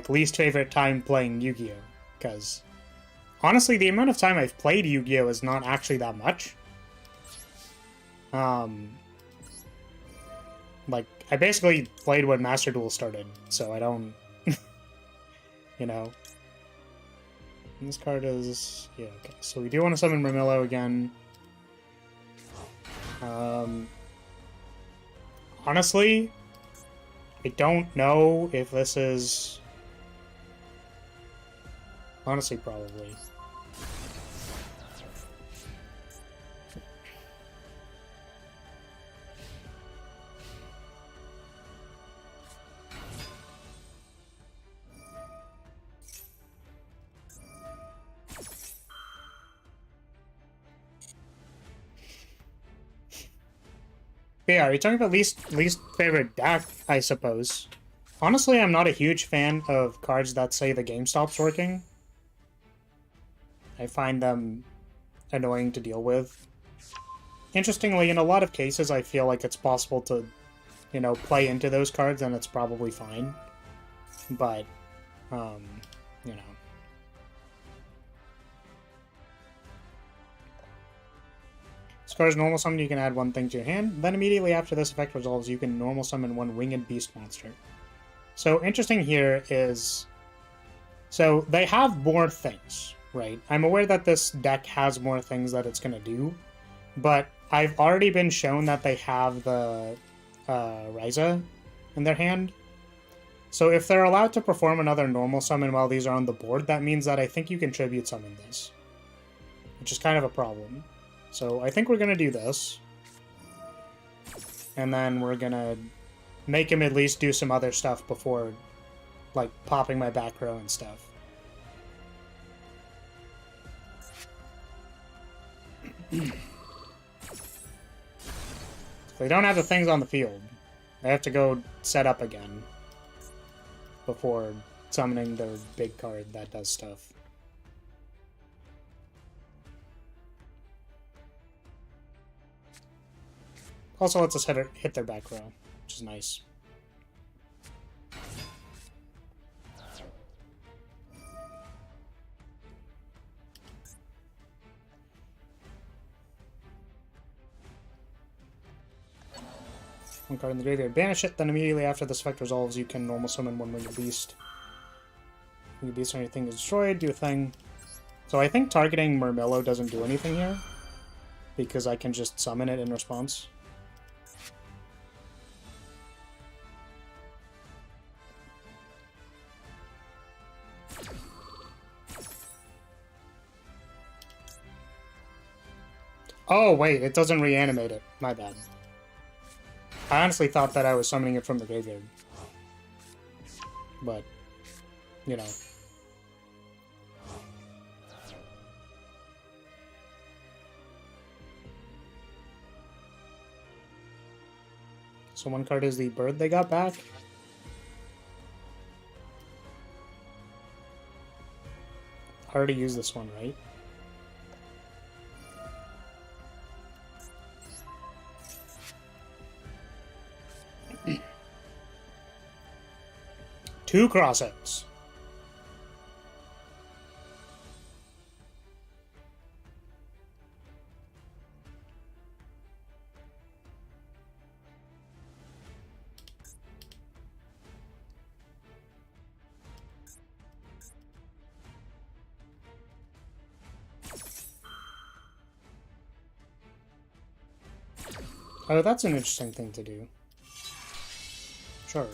least favorite time playing Yu-Gi-Oh? Because honestly, the amount of time I've played Yu-Gi-Oh is not actually that much. Like, I basically played when Master Duel started, so I don't, you know. And this card is, yeah, okay. So we do want to summon Murmillo again. Honestly, I don't know if this is... Honestly, probably. Yeah, are you talking about least favorite deck, I suppose? Honestly, I'm not a huge fan of cards that say the game stops working. I find them annoying to deal with. Interestingly, in a lot of cases, I feel like it's possible to, you know, play into those cards and it's probably fine. But, you know. As far as normal summon, you can add one thing to your hand. Then immediately after this effect resolves, you can normal summon one winged beast monster. So interesting here is... So they have more things, right? I'm aware that this deck has more things that it's going to do. But I've already been shown that they have the Ryza in their hand. So if they're allowed to perform another normal summon while these are on the board, that means that I think you can tribute summon this. Which is kind of a problem. So I think we're going to do this. And then we're going to make him at least do some other stuff before, like, popping my back row and stuff. They don't have the things on the field. They have to go set up again before summoning their big card that does stuff. Also lets us hit their back row, which is nice. One card in the graveyard, banish it, then immediately after this effect resolves, you can normal summon one winged beast. Winged beast or anything is destroyed, do a thing. So I think targeting Murmillo doesn't do anything here, because I can just summon it in response. Oh, wait, it doesn't reanimate it. My bad. I honestly thought that I was summoning it from the graveyard. But, you know. So one card is the bird they got back. I already used this one, right? Two crossouts. Oh, that's an interesting thing to do. Sure.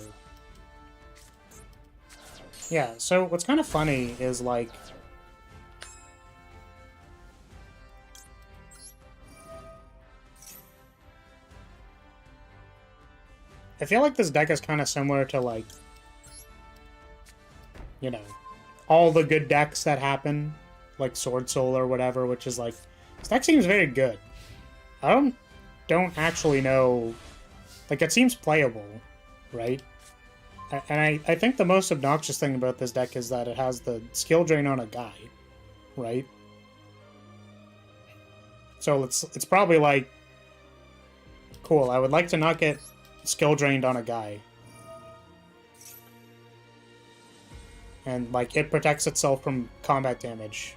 Yeah, so what's kind of funny is, like... I feel like this deck is kind of similar to, like... You know, all the good decks that happen. Like Sword Soul or whatever, which is like... This deck seems very good. I don't actually know... Like, it seems playable, right? And I think the most obnoxious thing about this deck is that it has the skill drain on a guy, right? So it's probably like, cool, I would like to not get skill drained on a guy. And, like, it protects itself from combat damage.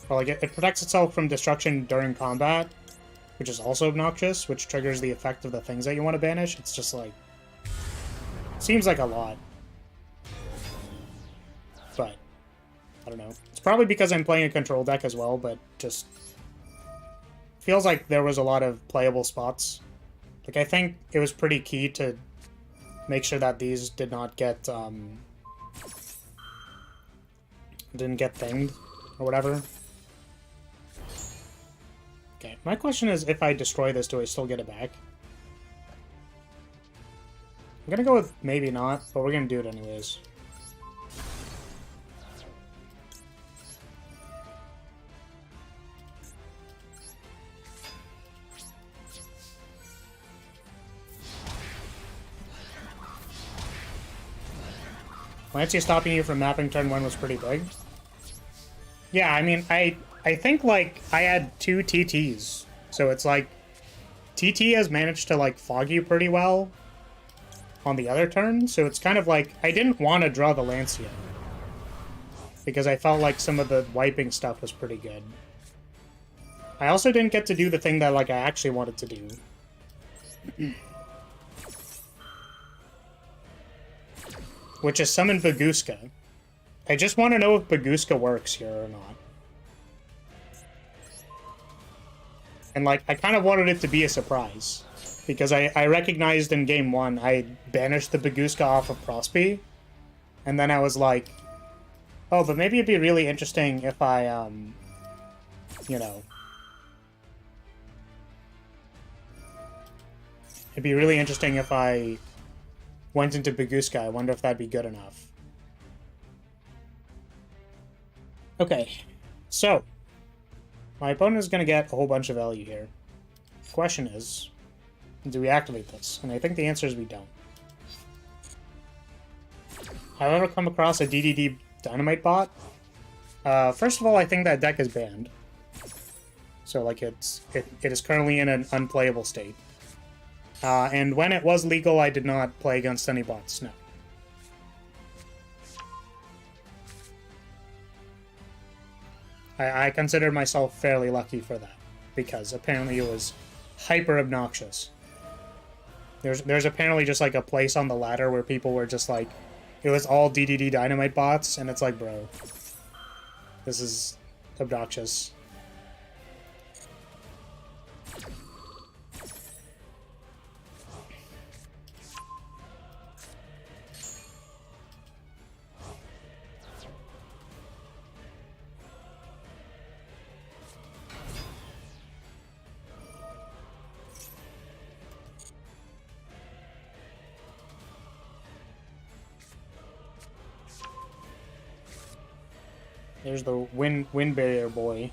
Or, like, it protects itself from destruction during combat, which is also obnoxious, which triggers the effect of the things that you want to banish. It's just, like... Seems like a lot. But, I don't know. It's probably because I'm playing a control deck as well, but just... Feels like there was a lot of playable spots. Like, I think it was pretty key to make sure that these did not get, didn't get thinged, or whatever. Okay, my question is, if I destroy this, do I still get it back? I'm gonna go with maybe not, but we're gonna do it anyways. Lancia stopping you from mapping turn 1 was pretty big. Yeah, I mean, I think, like, I had 2 TTs, so it's like, TT has managed to, like, fog you pretty well on the other turn, so it's kind of like, I didn't want to draw the Lancia, because I felt like some of the wiping stuff was pretty good. I also didn't get to do the thing that, like, I actually wanted to do. Which is summon Baguska. I just want to know if Baguska works here or not. And, like, I kind of wanted it to be a surprise. Because I recognized in game 1, I banished the Baguska off of Prospe. And then I was like, oh, but maybe it'd be really interesting if I, you know... It'd be really interesting if I went into Baguska. I wonder if that'd be good enough. Okay, so my opponent is going to get a whole bunch of value here. The question is, do we activate this? And I think the answer is we don't. Have I ever come across a DDD Dynamite bot? First of all, I think that deck is banned. So, like, it is currently in an unplayable state. And when it was legal, I did not play against any bots, no. I consider myself fairly lucky for that, because apparently it was hyper obnoxious. There's apparently just, like, a place on the ladder where people were just like, it was all DDD Dynamite bots, and it's like, bro, this is obnoxious. There's the wind barrier boy.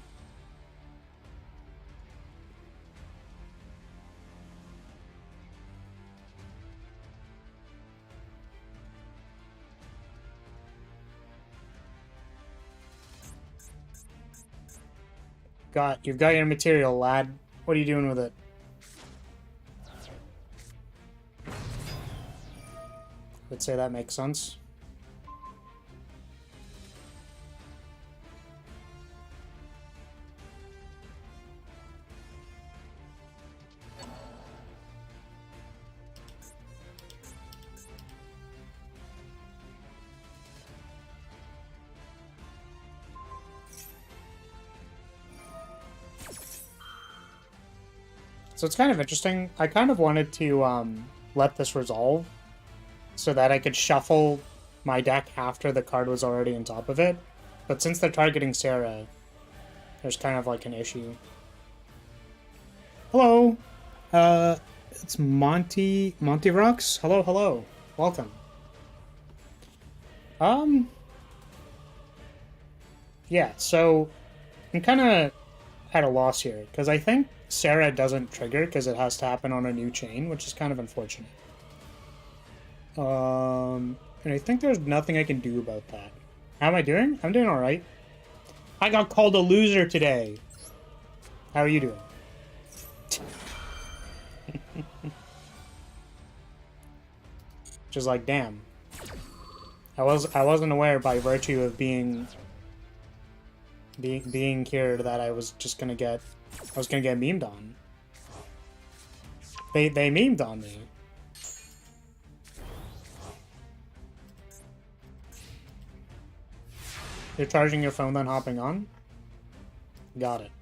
you've got your material, lad. What are you doing with it? I'd say that makes sense. So it's kind of interesting. I kind of wanted to let this resolve so that I could shuffle my deck after the card was already on top of it. But since they're targeting Sarah, there's kind of like an issue. Hello! It's Monty Rocks. Hello, hello. Welcome. Yeah, so I'm kind of at a loss here, because I think Sarah doesn't trigger because it has to happen on a new chain, which is kind of unfortunate. And I think there's nothing I can do about that. How am I doing? I'm doing alright. I got called a loser today. How are you doing? Just like, damn. I wasn't aware by virtue of being here that I was gonna get memed on. They memed on me. You're charging your phone then hopping on? Got it.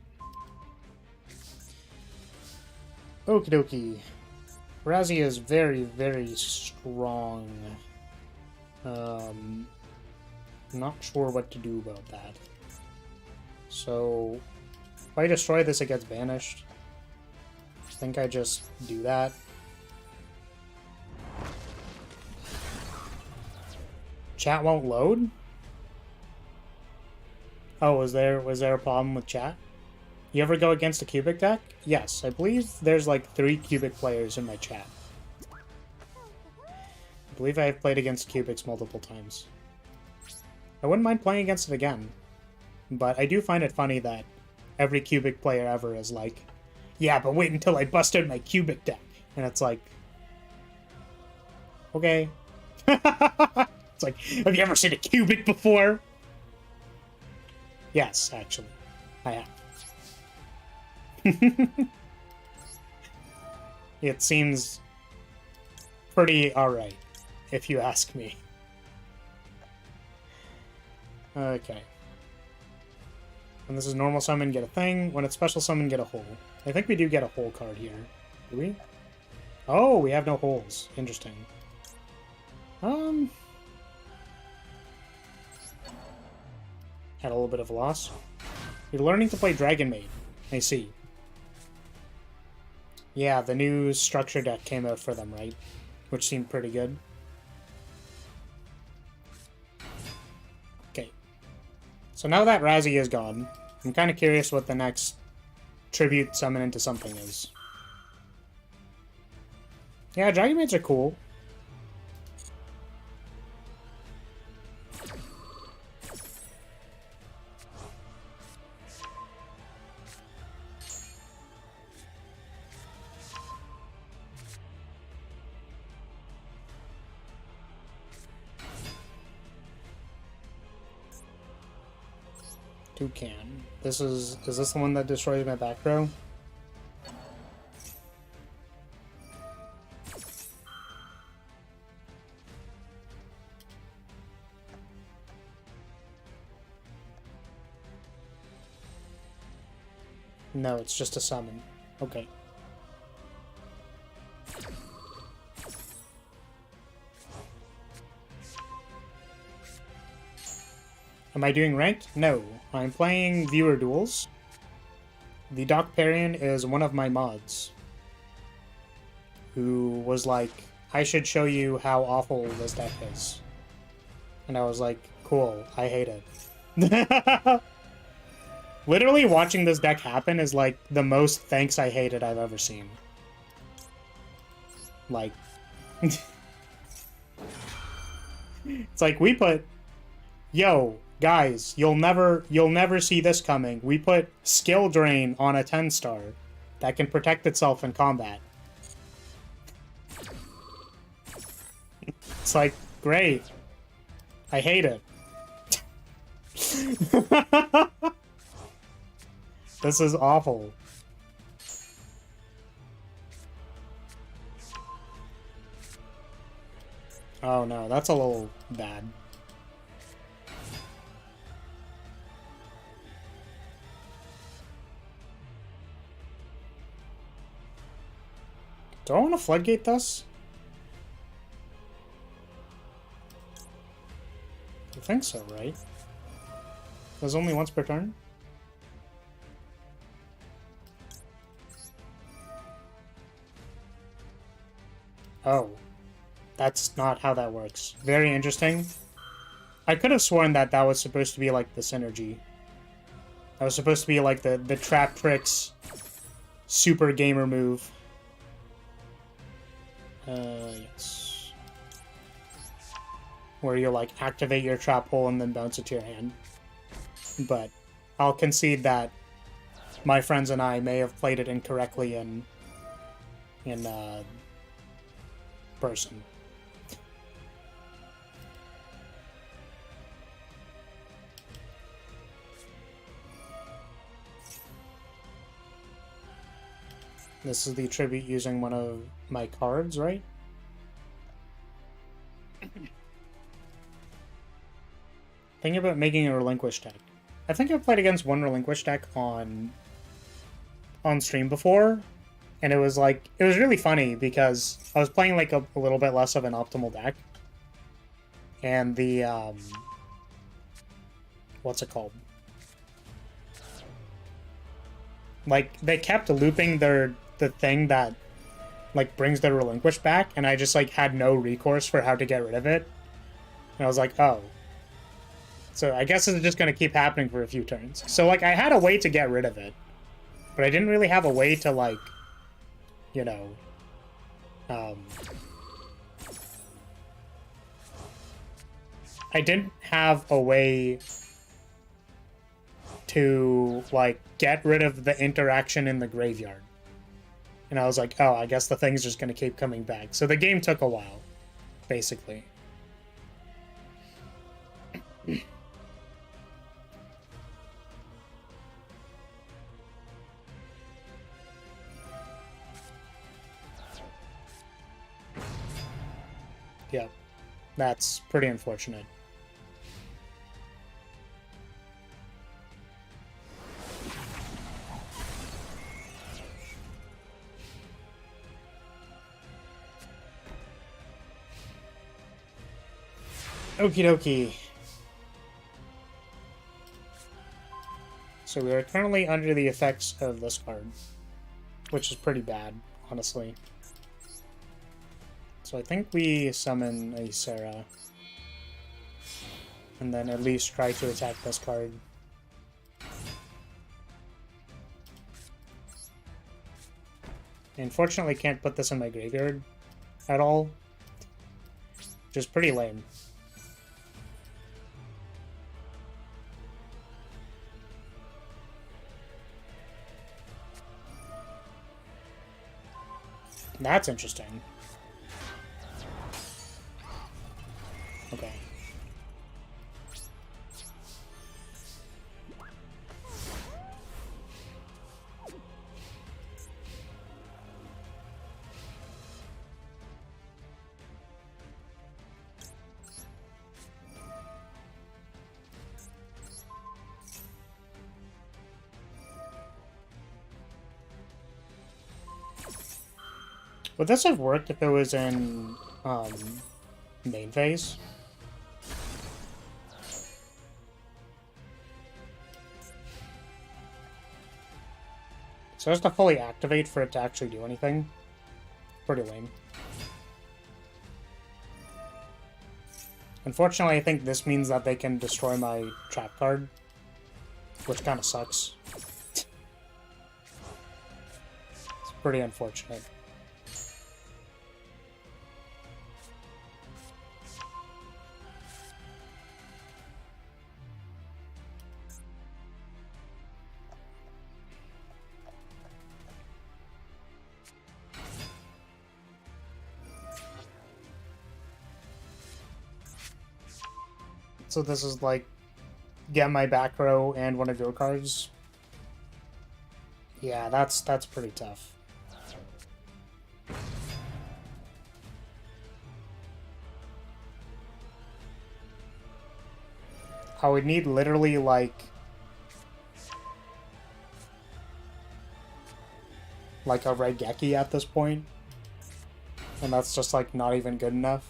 Okie dokie. Razzie is very, very strong. Not sure what to do about that. So, if I destroy this, it gets banished. I think I just do that. Chat won't load? Oh, was there a problem with chat? You ever go against a cubic deck? Yes, I believe there's like 3 cubic players in my chat. I believe I have played against cubics multiple times. I wouldn't mind playing against it again. But I do find it funny that every cubic player ever is like, yeah, but wait until I bust out my cubic deck. And it's like, okay. It's like, have you ever seen a cubic before? Yes, actually, I have. It seems pretty alright, if you ask me. Okay. When this is normal summon, get a thing. When it's special summon, get a hole. I think we do get a hole card here. Do we? Oh, we have no holes. Interesting. Had a little bit of a loss. You're learning to play Dragon Maid. I see. Yeah, the new structure deck came out for them, right? Which seemed pretty good. Okay. So now that Razzie is gone, I'm kind of curious what the next tribute summon into something is. Yeah, Dragon Maids are cool. Toucan. Is this the one that destroys my back row? No, it's just a summon. Okay. Am I doing ranked? No. I'm playing viewer duels. The Doc Parian is one of my mods, who was like, I should show you how awful this deck is. And I was like, cool, I hate it. Literally watching this deck happen is like the most thanks I hate it I've ever seen. Like, it's like we put, yo, Guys, you'll never see this coming. We put skill drain on a 10-star that can protect itself in combat. It's like, great. I hate it. This is awful. Oh no, that's a little bad. Do I want to floodgate this? I think so, right? There's only once per turn? Oh. That's not how that works. Very interesting. I could have sworn that that was supposed to be like the synergy. That was supposed to be like the trap tricks super gamer move. Yes. Where you like activate your trap hole and then bounce it to your hand. But I'll concede that my friends and I may have played it incorrectly in person. This is the tribute using one of my cards, right? Thinking about making a relinquish deck. I think I've played against one relinquish deck on stream before, and it was really funny because I was playing like a little bit less of an optimal deck, and the what's it called? Like they kept looping the thing that like brings the relinquish back, and I just like had no recourse for how to get rid of it. And I was like, oh. So I guess it's just gonna keep happening for a few turns. So like I had a way to get rid of it, but I didn't really have a way to like, you know, I didn't have a way to like get rid of the interaction in the graveyard. And I was like, oh, I guess the thing's just gonna keep coming back. So the game took a while, basically. Yeah, that's pretty unfortunate. Okie dokie. So we are currently under the effects of this card, which is pretty bad, honestly. So I think we summon a Sarah, and then at least try to attack this card. Unfortunately, can't put this in my graveyard at all, which is pretty lame. That's interesting. Okay. Would this have worked if it was in main phase? So it has to fully activate for it to actually do anything. Pretty lame. Unfortunately, I think this means that they can destroy my trap card, which kind of sucks. It's pretty unfortunate. So this is like, get my back row and one of your cards. Yeah, that's pretty tough. I would need literally like a Raigeki at this point. And that's just like not even good enough.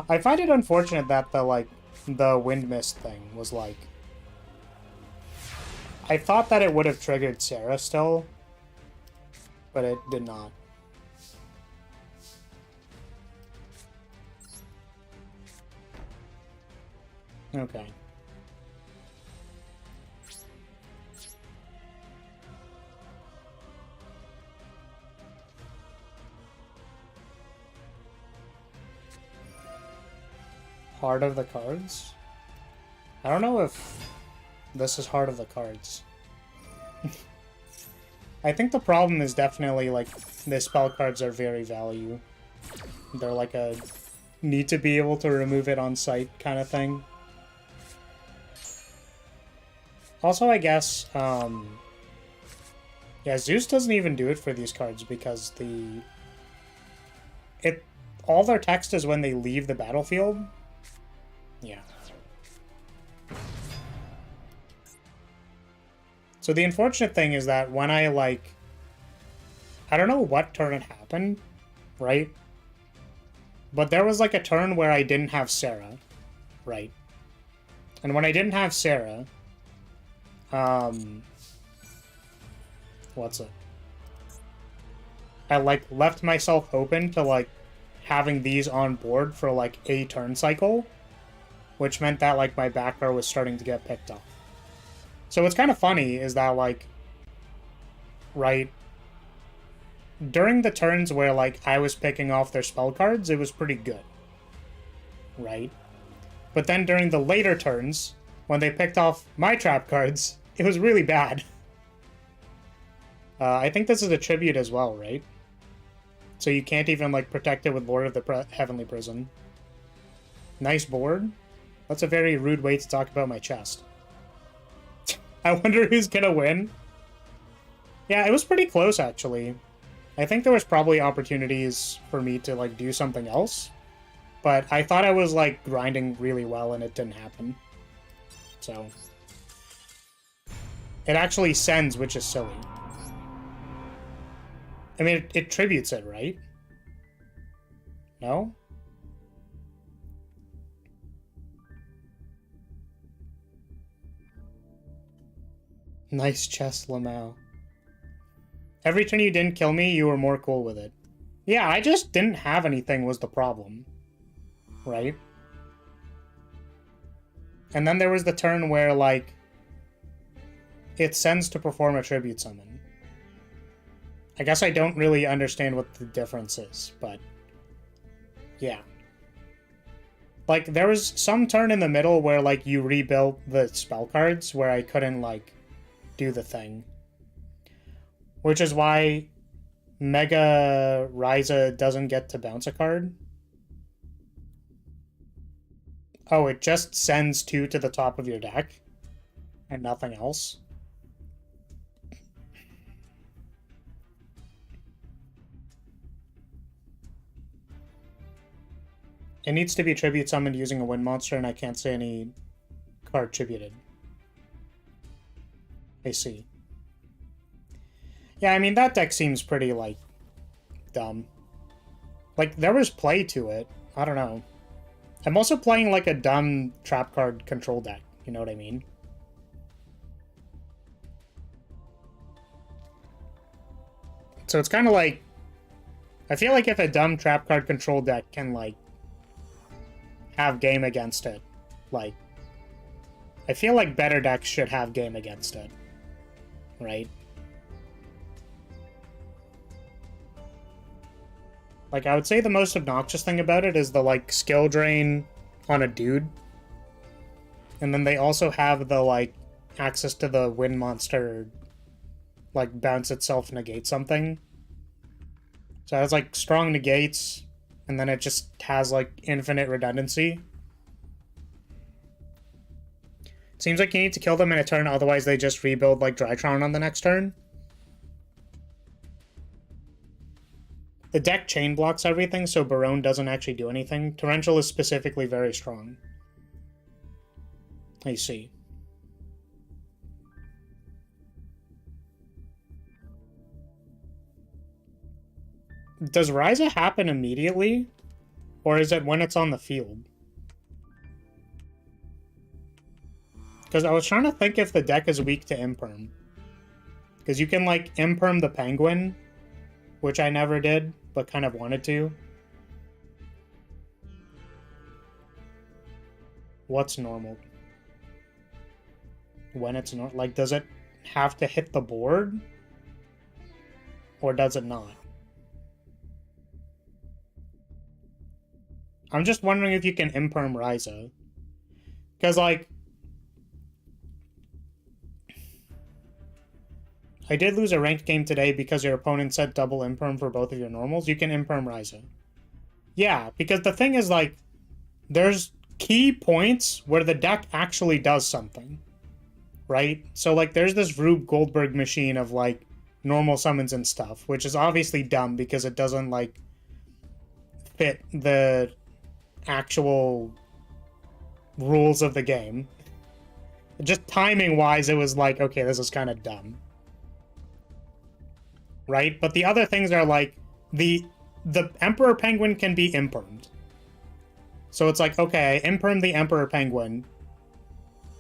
I find it unfortunate that the wind mist thing was like, I thought that it would have triggered Sarah still, but it did not. Okay. Heart of the cards? I don't know if this is Heart of the Cards. I think the problem is definitely, like, the spell cards are very value. They're like a need to be able to remove it on sight kind of thing. Also, I guess, yeah, Zeus doesn't even do it for these cards because all their text is when they leave the battlefield. Yeah. So the unfortunate thing is that when I don't know what turn it happened, right? But there was like a turn where I didn't have Sarah, right? And when I didn't have Sarah, what's it? I left myself open to having these on board for a turn cycle, which meant that my back row was starting to get picked off. So what's kind of funny is that right, during the turns where I was picking off their spell cards, it was pretty good, right? But then during the later turns, when they picked off my trap cards, it was really bad. I think this is a tribute as well, right? So you can't even protect it with Lord of the Heavenly Prison. Nice board. That's a very rude way to talk about my chest. I wonder who's gonna win. Yeah, it was pretty close, actually. I think there was probably opportunities for me to, do something else. But I thought I was, grinding really well, and it didn't happen. So. It actually sends, which is silly. I mean, it tributes it, right? No? Nice chest, Lamau. Every turn you didn't kill me, you were more cool with it. Yeah, I just didn't have anything was the problem. Right? And then there was the turn where, it sends to perform a tribute summon. I guess I don't really understand what the difference is, but... yeah. There was some turn in the middle where, you rebuilt the spell cards where I couldn't, do the thing. Which is why Mega Ryza doesn't get to bounce a card. Oh, it just sends 2 to the top of your deck and nothing else. It needs to be tribute summoned using a wind monster, and I can't say any card tributed. I see. Yeah, I mean, that deck seems pretty, dumb. There was play to it. I don't know. I'm also playing, a dumb trap card control deck. You know what I mean? So it's kind of I feel like if a dumb trap card control deck can, have game against it, I feel like better decks should have game against it. Right? I would say the most obnoxious thing about it is the, skill drain on a dude. And then they also have the, access to the wind monster, bounce itself, negate something. So it has, strong negates, and then it just has, infinite redundancy. Seems like you need to kill them in a turn, otherwise they just rebuild like Drytron on the next turn. The deck chain blocks everything, so Barone doesn't actually do anything. Torrential is specifically very strong. I see. Does Ryza happen immediately? Or is it when it's on the field? Because I was trying to think if the deck is weak to Imperm. Because you can, like, Imperm the Penguin, which I never did, but kind of wanted to. What's normal? When it's normal? Like, does it have to hit the board? Or does it not? I'm just wondering if you can Imperm Ryza. Because, like, I did lose a ranked game today because your opponent said double Imperm for both of your normals. You can Imperm Ryza. Yeah, because the thing is, like, there's key points where the deck actually does something. Right? So, like, there's this Rube Goldberg machine of, like, normal summons and stuff, which is obviously dumb because it doesn't, like, fit the actual rules of the game. Just timing-wise, it was like, okay, this is kind of dumb. Right? But the other things are, like, the Emperor Penguin can be impermed. So it's like, okay, I imperm the Emperor Penguin,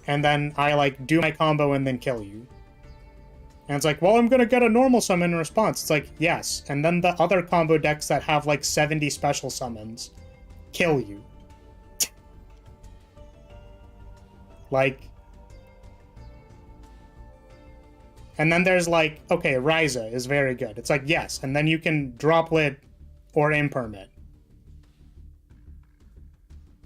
and then I, like, do my combo and then kill you. And it's like, well, I'm gonna get a normal summon in response. It's like, yes. And then the other combo decks that have, like, 70 special summons kill you. Like... And then there's, like, okay, Ryza is very good. It's like, yes, and then you can droplet or imperm it.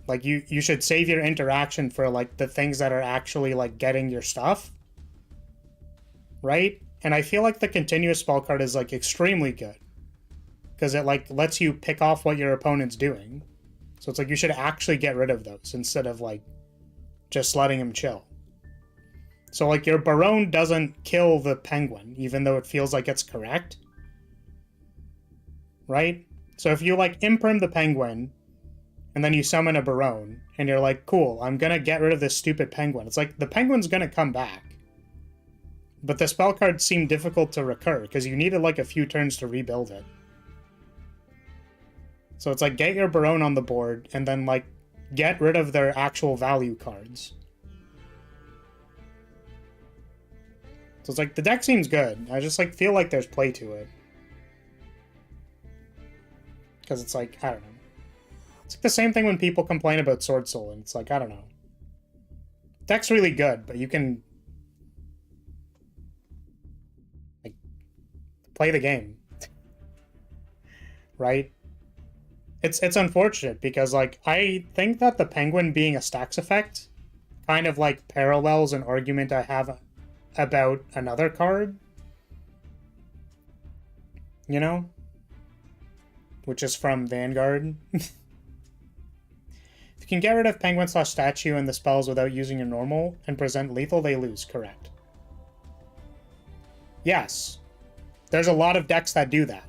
Like, you should save your interaction for, like, the things that are actually, like, getting your stuff. Right? And I feel like the continuous spell card is, like, extremely good. Because it, like, lets you pick off what your opponent's doing. So it's like, you should actually get rid of those instead of, like, just letting him chill. So, like, your Barone doesn't kill the Penguin, even though it feels like it's correct. Right? So if you, like, imperm the Penguin, and then you summon a Barone, and you're like, cool, I'm gonna get rid of this stupid Penguin. It's like, the Penguin's gonna come back. But the spell cards seem difficult to recur, because you needed, like, a few turns to rebuild it. So it's like, get your Barone on the board, and then, like, get rid of their actual value cards. So it's like, the deck seems good. I just, like, feel like there's play to it. Because it's like, I don't know. It's like the same thing when people complain about Sword Soul, and it's like, I don't know. Deck's really good, but you can... like, play the game. Right? It's unfortunate, because, like, I think that the Penguin being a stacks effect kind of, like, parallels an argument I have about another card, you know, which is from Vanguard. If you can get rid of Penguin/Statue and the spells without using your normal and present lethal, they lose. Correct. Yes. There's a lot of decks that do that.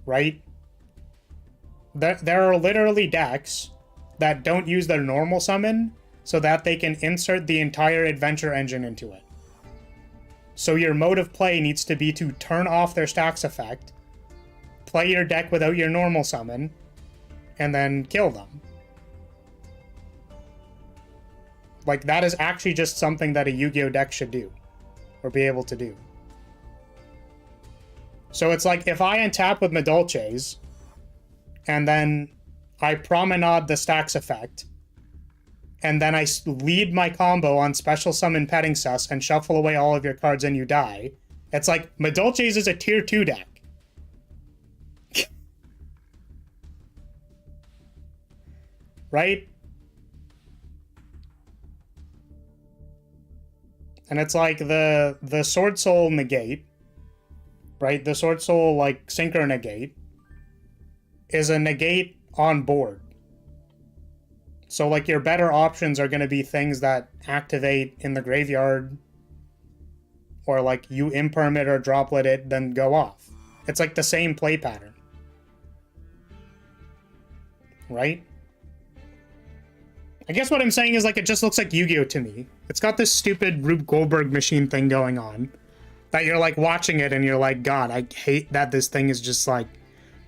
Right? There are literally decks that don't use their normal summon so that they can insert the entire adventure engine into it. So your mode of play needs to be to turn off their stacks effect, play your deck without your normal summon, and then kill them. Like, that is actually just something that a Yu-Gi-Oh deck should do, or be able to do. So it's like, if I untap with Madolches, and then I promenade the stacks effect, and then I lead my combo on Special Summon Petting Sus and shuffle away all of your cards and you die, it's like, Madolches is a tier 2 deck. Right? And it's like the Sword Soul negate, right? The Sword Soul, like, Synchro negate is a negate on board. So, like, your better options are going to be things that activate in the graveyard, or, like, you imperm it or droplet it, then go off. It's, like, the same play pattern. Right? I guess what I'm saying is, like, it just looks like Yu-Gi-Oh! To me. It's got this stupid Rube Goldberg machine thing going on, that you're, like, watching it and you're like, God, I hate that this thing is just, like,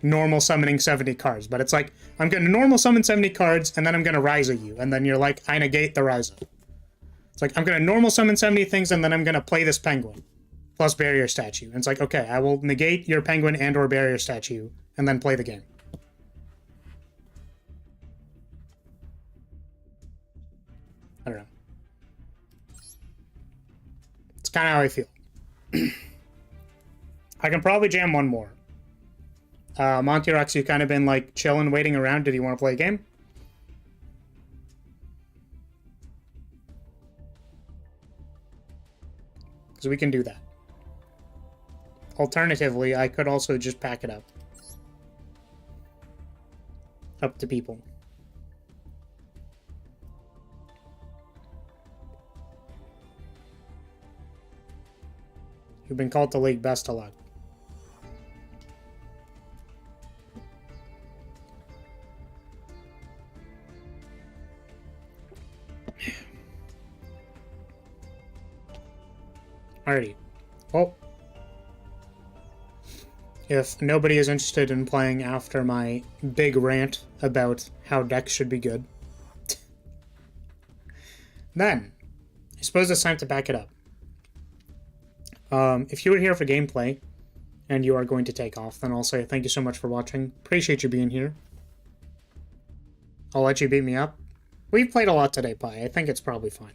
normal summoning 70 cards. But it's like, I'm going to normal summon 70 cards, and then I'm going to Ryza you. And then you're like, I negate the Ryza. It's like, I'm going to normal summon 70 things, and then I'm going to play this penguin. Plus barrier statue. And it's like, okay, I will negate your penguin and or barrier statue, and then play the game. I don't know. It's kind of how I feel. I can probably jam one more. Monty Rocks, you've kind of been like chilling, waiting around. Did you want to play a game? Because we can do that. Alternatively, I could also just pack it up. Up to people. You've been called to league. Best of luck. Alrighty. Well, if nobody is interested in playing after my big rant about how decks should be good, then I suppose it's time to back it up. If you were here for gameplay and you are going to take off, then I'll say thank you so much for watching. Appreciate you being here. I'll let you beat me up. We've played a lot today, Pi. I think it's probably fine.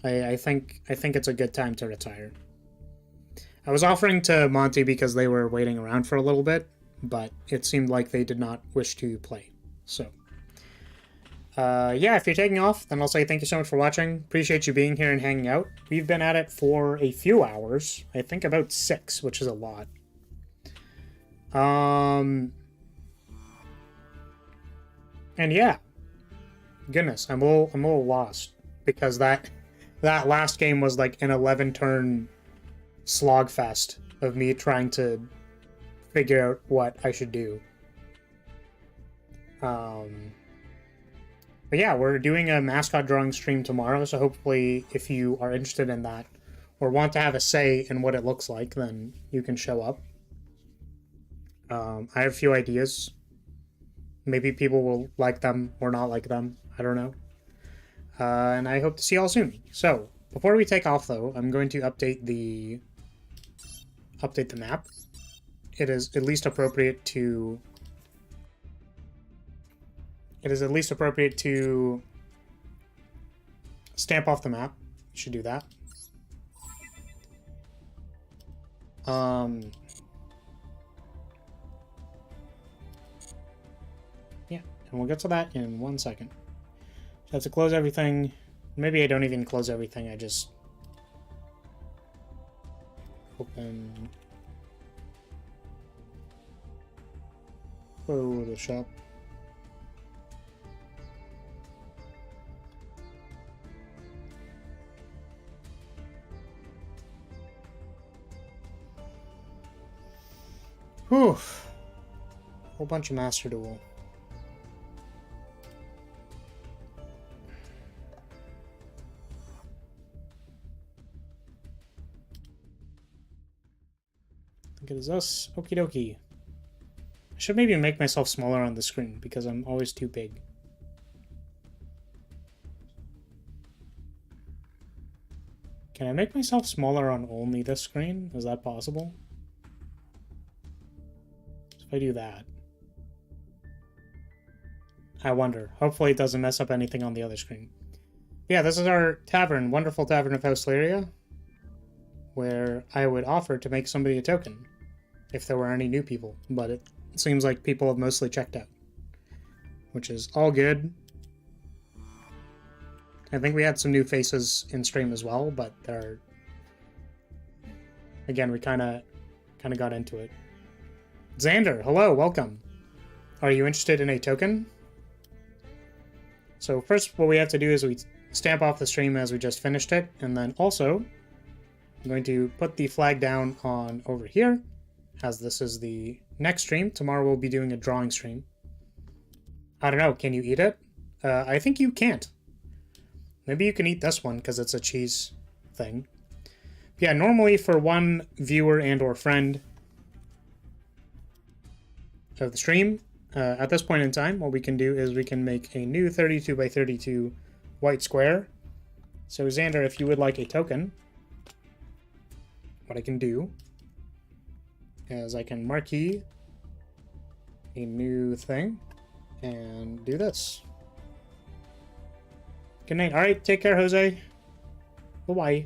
I think it's a good time to retire. I was offering to Monty because they were waiting around for a little bit, but it seemed like they did not wish to play. So, yeah, if you're taking off, then I'll say thank you so much for watching. Appreciate you being here and hanging out. We've been at it for a few hours. I think about 6, which is a lot. And yeah, goodness, I'm a little lost because that last game was like an 11-turn slogfest of me trying to figure out what I should do. But yeah, we're doing a mascot drawing stream tomorrow, so hopefully if you are interested in that or want to have a say in what it looks like, then you can show up. I have a few ideas. Maybe people will like them or not like them. I don't know. And I hope to see you all soon. So, before we take off, though, I'm going to update the map. It is at least appropriate to stamp off the map. You should do that. Yeah, and we'll get to that in 1 second. So I have to close everything. Maybe I don't even close everything, I just open the shop. Whew. Whole bunch of Master Duel. I think it is us. Okie dokie. I should maybe make myself smaller on the screen because I'm always too big. Can I make myself smaller on only this screen? Is that possible? If I do that, I wonder. Hopefully it doesn't mess up anything on the other screen. Yeah, this is our tavern, wonderful tavern of House Lyria, where I would offer to make somebody a token if there were any new people, but it seems like people have mostly checked out, which is all good. I think we had some new faces in stream as well, but they're, again, we kind of got into it. Xander, hello, welcome. Are you interested in a token? So first, what we have to do is we stamp off the stream as we just finished it, and then also I'm going to put the flag down on over here, as this is the next stream. Tomorrow we'll be doing a drawing stream. I don't know, can you eat it? I think you can't. Maybe you can eat this one because it's a cheese thing. Yeah, normally for one viewer and or friend of the stream, at this point in time, what we can do is we can make a new 32 by 32 white square. So Xander, if you would like a token, what I can do is I can marquee a new thing and do this. Good night. All right, take care, Jose. Bye-bye.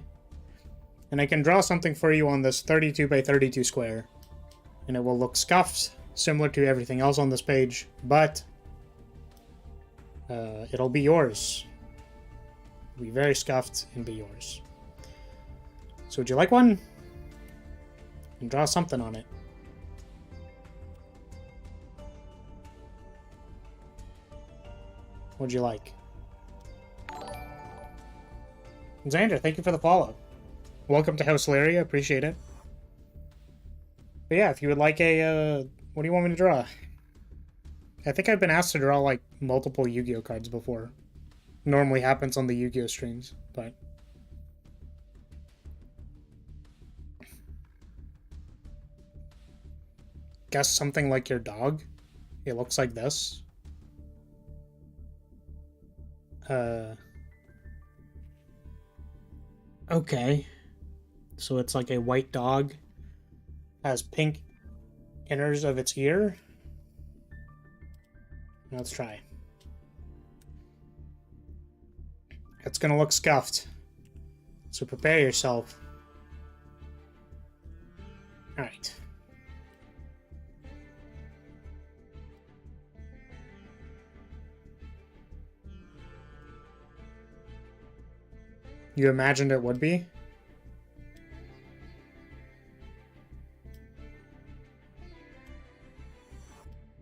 And I can draw something for you on this 32 by 32 square. And it will look scuffed, similar to everything else on this page, but it'll be yours. It'll be very scuffed and be yours. So would you like one? And draw something on it. What'd you like? Xander, thank you for the follow. Welcome to House Lyria, appreciate it. But yeah, if you would like a, what do you want me to draw? I think I've been asked to draw like multiple Yu-Gi-Oh cards before. Normally happens on the Yu-Gi-Oh streams, but... Guess something like your dog? It looks like this. Okay. So it's like a white dog. Has pink inners of its ear. Let's try. It's gonna look scuffed. So prepare yourself. Alright. You imagined it would be?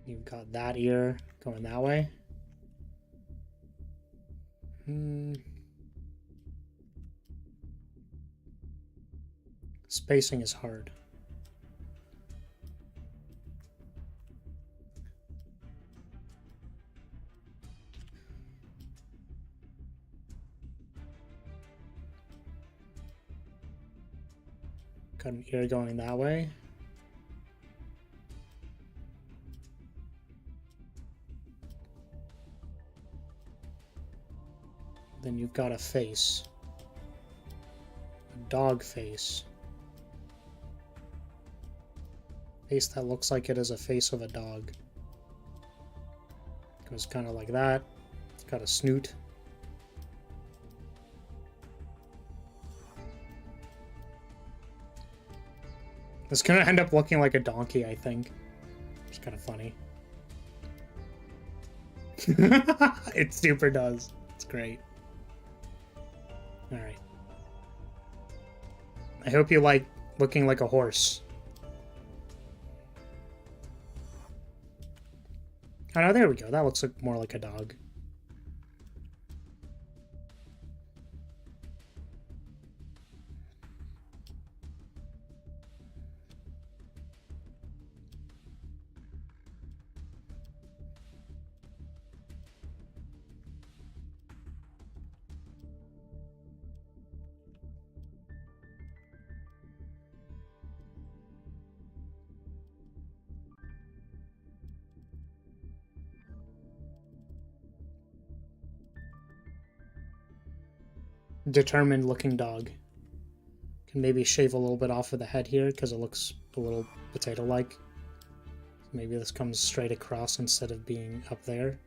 You've got that ear going that way. Spacing is hard. Got an ear going that way. Then you've got a face. A dog face. Face that looks like it is a face of a dog. Goes kind of like that. It's got a snoot. It's gonna end up looking like a donkey, I think. It's kind of funny. It super does. It's great. Alright. I hope you like looking like a horse. Oh no, there we go. That looks like more like a dog. Determined looking dog. Can maybe shave a little bit off of the head here because it looks a little potato-like. Maybe this comes straight across instead of being up there.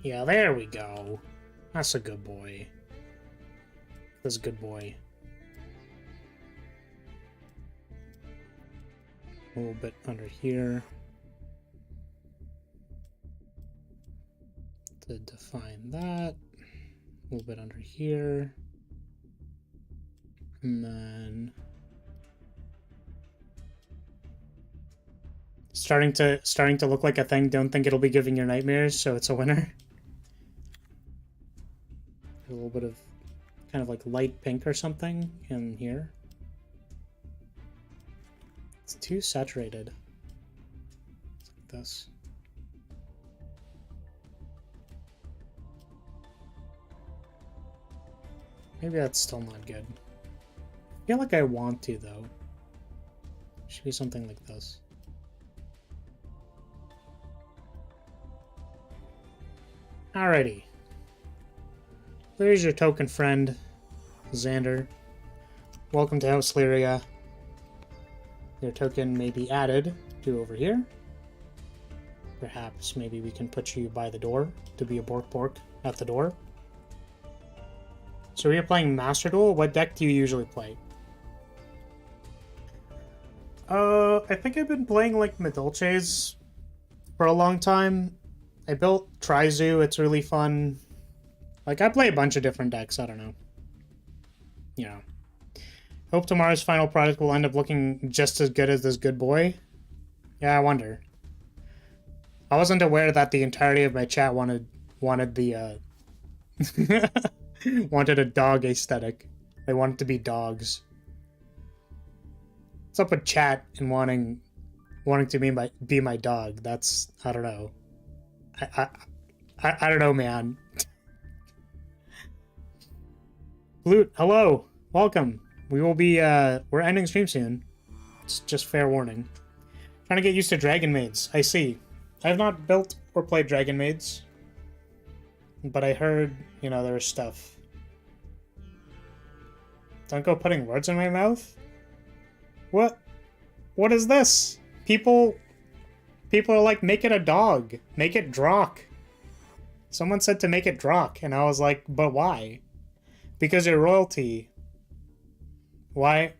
Yeah, there we go. That's a good boy. That's a good boy. A little bit under here. To define that. A little bit under here. And then Starting to look like a thing. Don't think it'll be giving you nightmares, so it's a winner. A little bit of kind of like light pink or something in here. It's too saturated. It's like this. Maybe that's still not good. I feel like I want to, though. Should be something like this. Alrighty. There's your token friend, Xander. Welcome to House Lyria. Your token may be added to over here. Perhaps maybe we can put you by the door to be a bork at the door. So we are playing Master Duel. What deck do you usually play? I think I've been playing like Medolces for a long time. I built Trizu, it's really fun. Like, I play a bunch of different decks, I don't know. You know. Hope tomorrow's final product will end up looking just as good as this good boy. Yeah, I wonder. I wasn't aware that the entirety of my chat wanted the, wanted a dog aesthetic. They wanted to be dogs. What's up with chat and wanting to be my dog? That's, I don't know. I don't know, man. Flute, hello, welcome. We will be we're ending stream soon. It's just fair warning. Trying to get used to Dragon Maids. I see. I have not built or played Dragon Maids, but I heard, you know, there's stuff. Don't go putting words in my mouth. What is this? People are like, make it a dog. Make it Drock. Someone said to make it Drock, and I was like, but why? Because you're royalty. Why?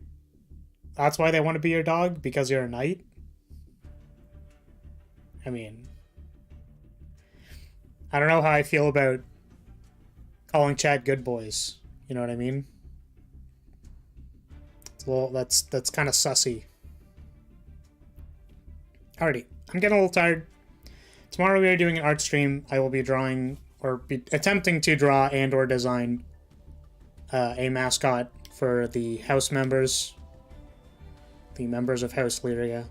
That's why they want to be your dog? Because you're a knight? I mean, I don't know how I feel about calling chat good boys. You know what I mean? It's a little, that's kind of sussy. Alrighty, I'm getting a little tired. Tomorrow we are doing an art stream. I will be drawing, or be attempting to draw and or design a mascot for the house members. The members of House Lyria.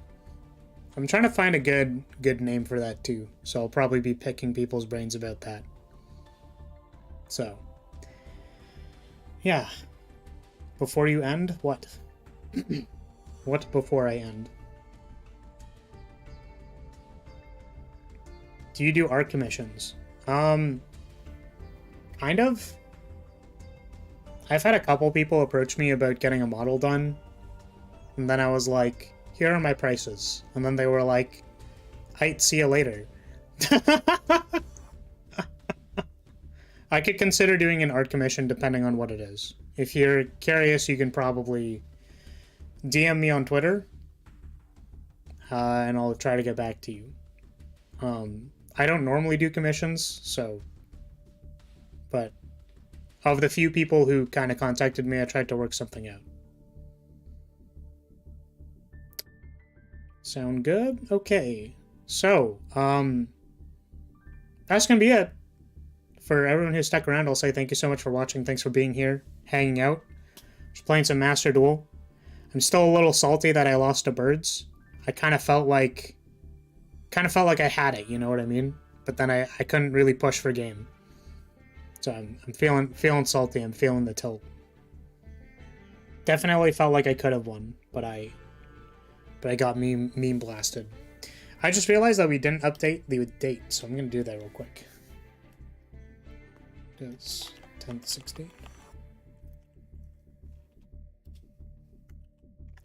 I'm trying to find a good name for that too, so I'll probably be picking people's brains about that. So, yeah. Before you end, what? What before I end? Do you do art commissions? Kind of. I've had a couple people approach me about getting a model done, and then I was like, here are my prices. And then they were like, I'd see you later. I could consider doing an art commission depending on what it is. If you're curious, you can probably DM me on Twitter, and I'll try to get back to you. I don't normally do commissions, so... But of the few people who kind of contacted me, I tried to work something out. Sound good? Okay. So, that's gonna be it. For everyone who stuck around, I'll say thank you so much for watching. Thanks for being here, hanging out. Just playing some Master Duel. I'm still a little salty that I lost to birds. I kind of felt like I had it, you know what I mean? But then I couldn't really push for game. So I'm feeling salty. I'm feeling the tilt. Definitely felt like I could have won, but I got meme blasted. I just realized that we didn't update the date, so I'm gonna do that real quick. It's 10th, 16th.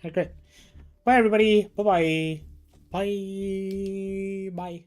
Okay. Bye everybody. Bye-bye. Bye. Bye.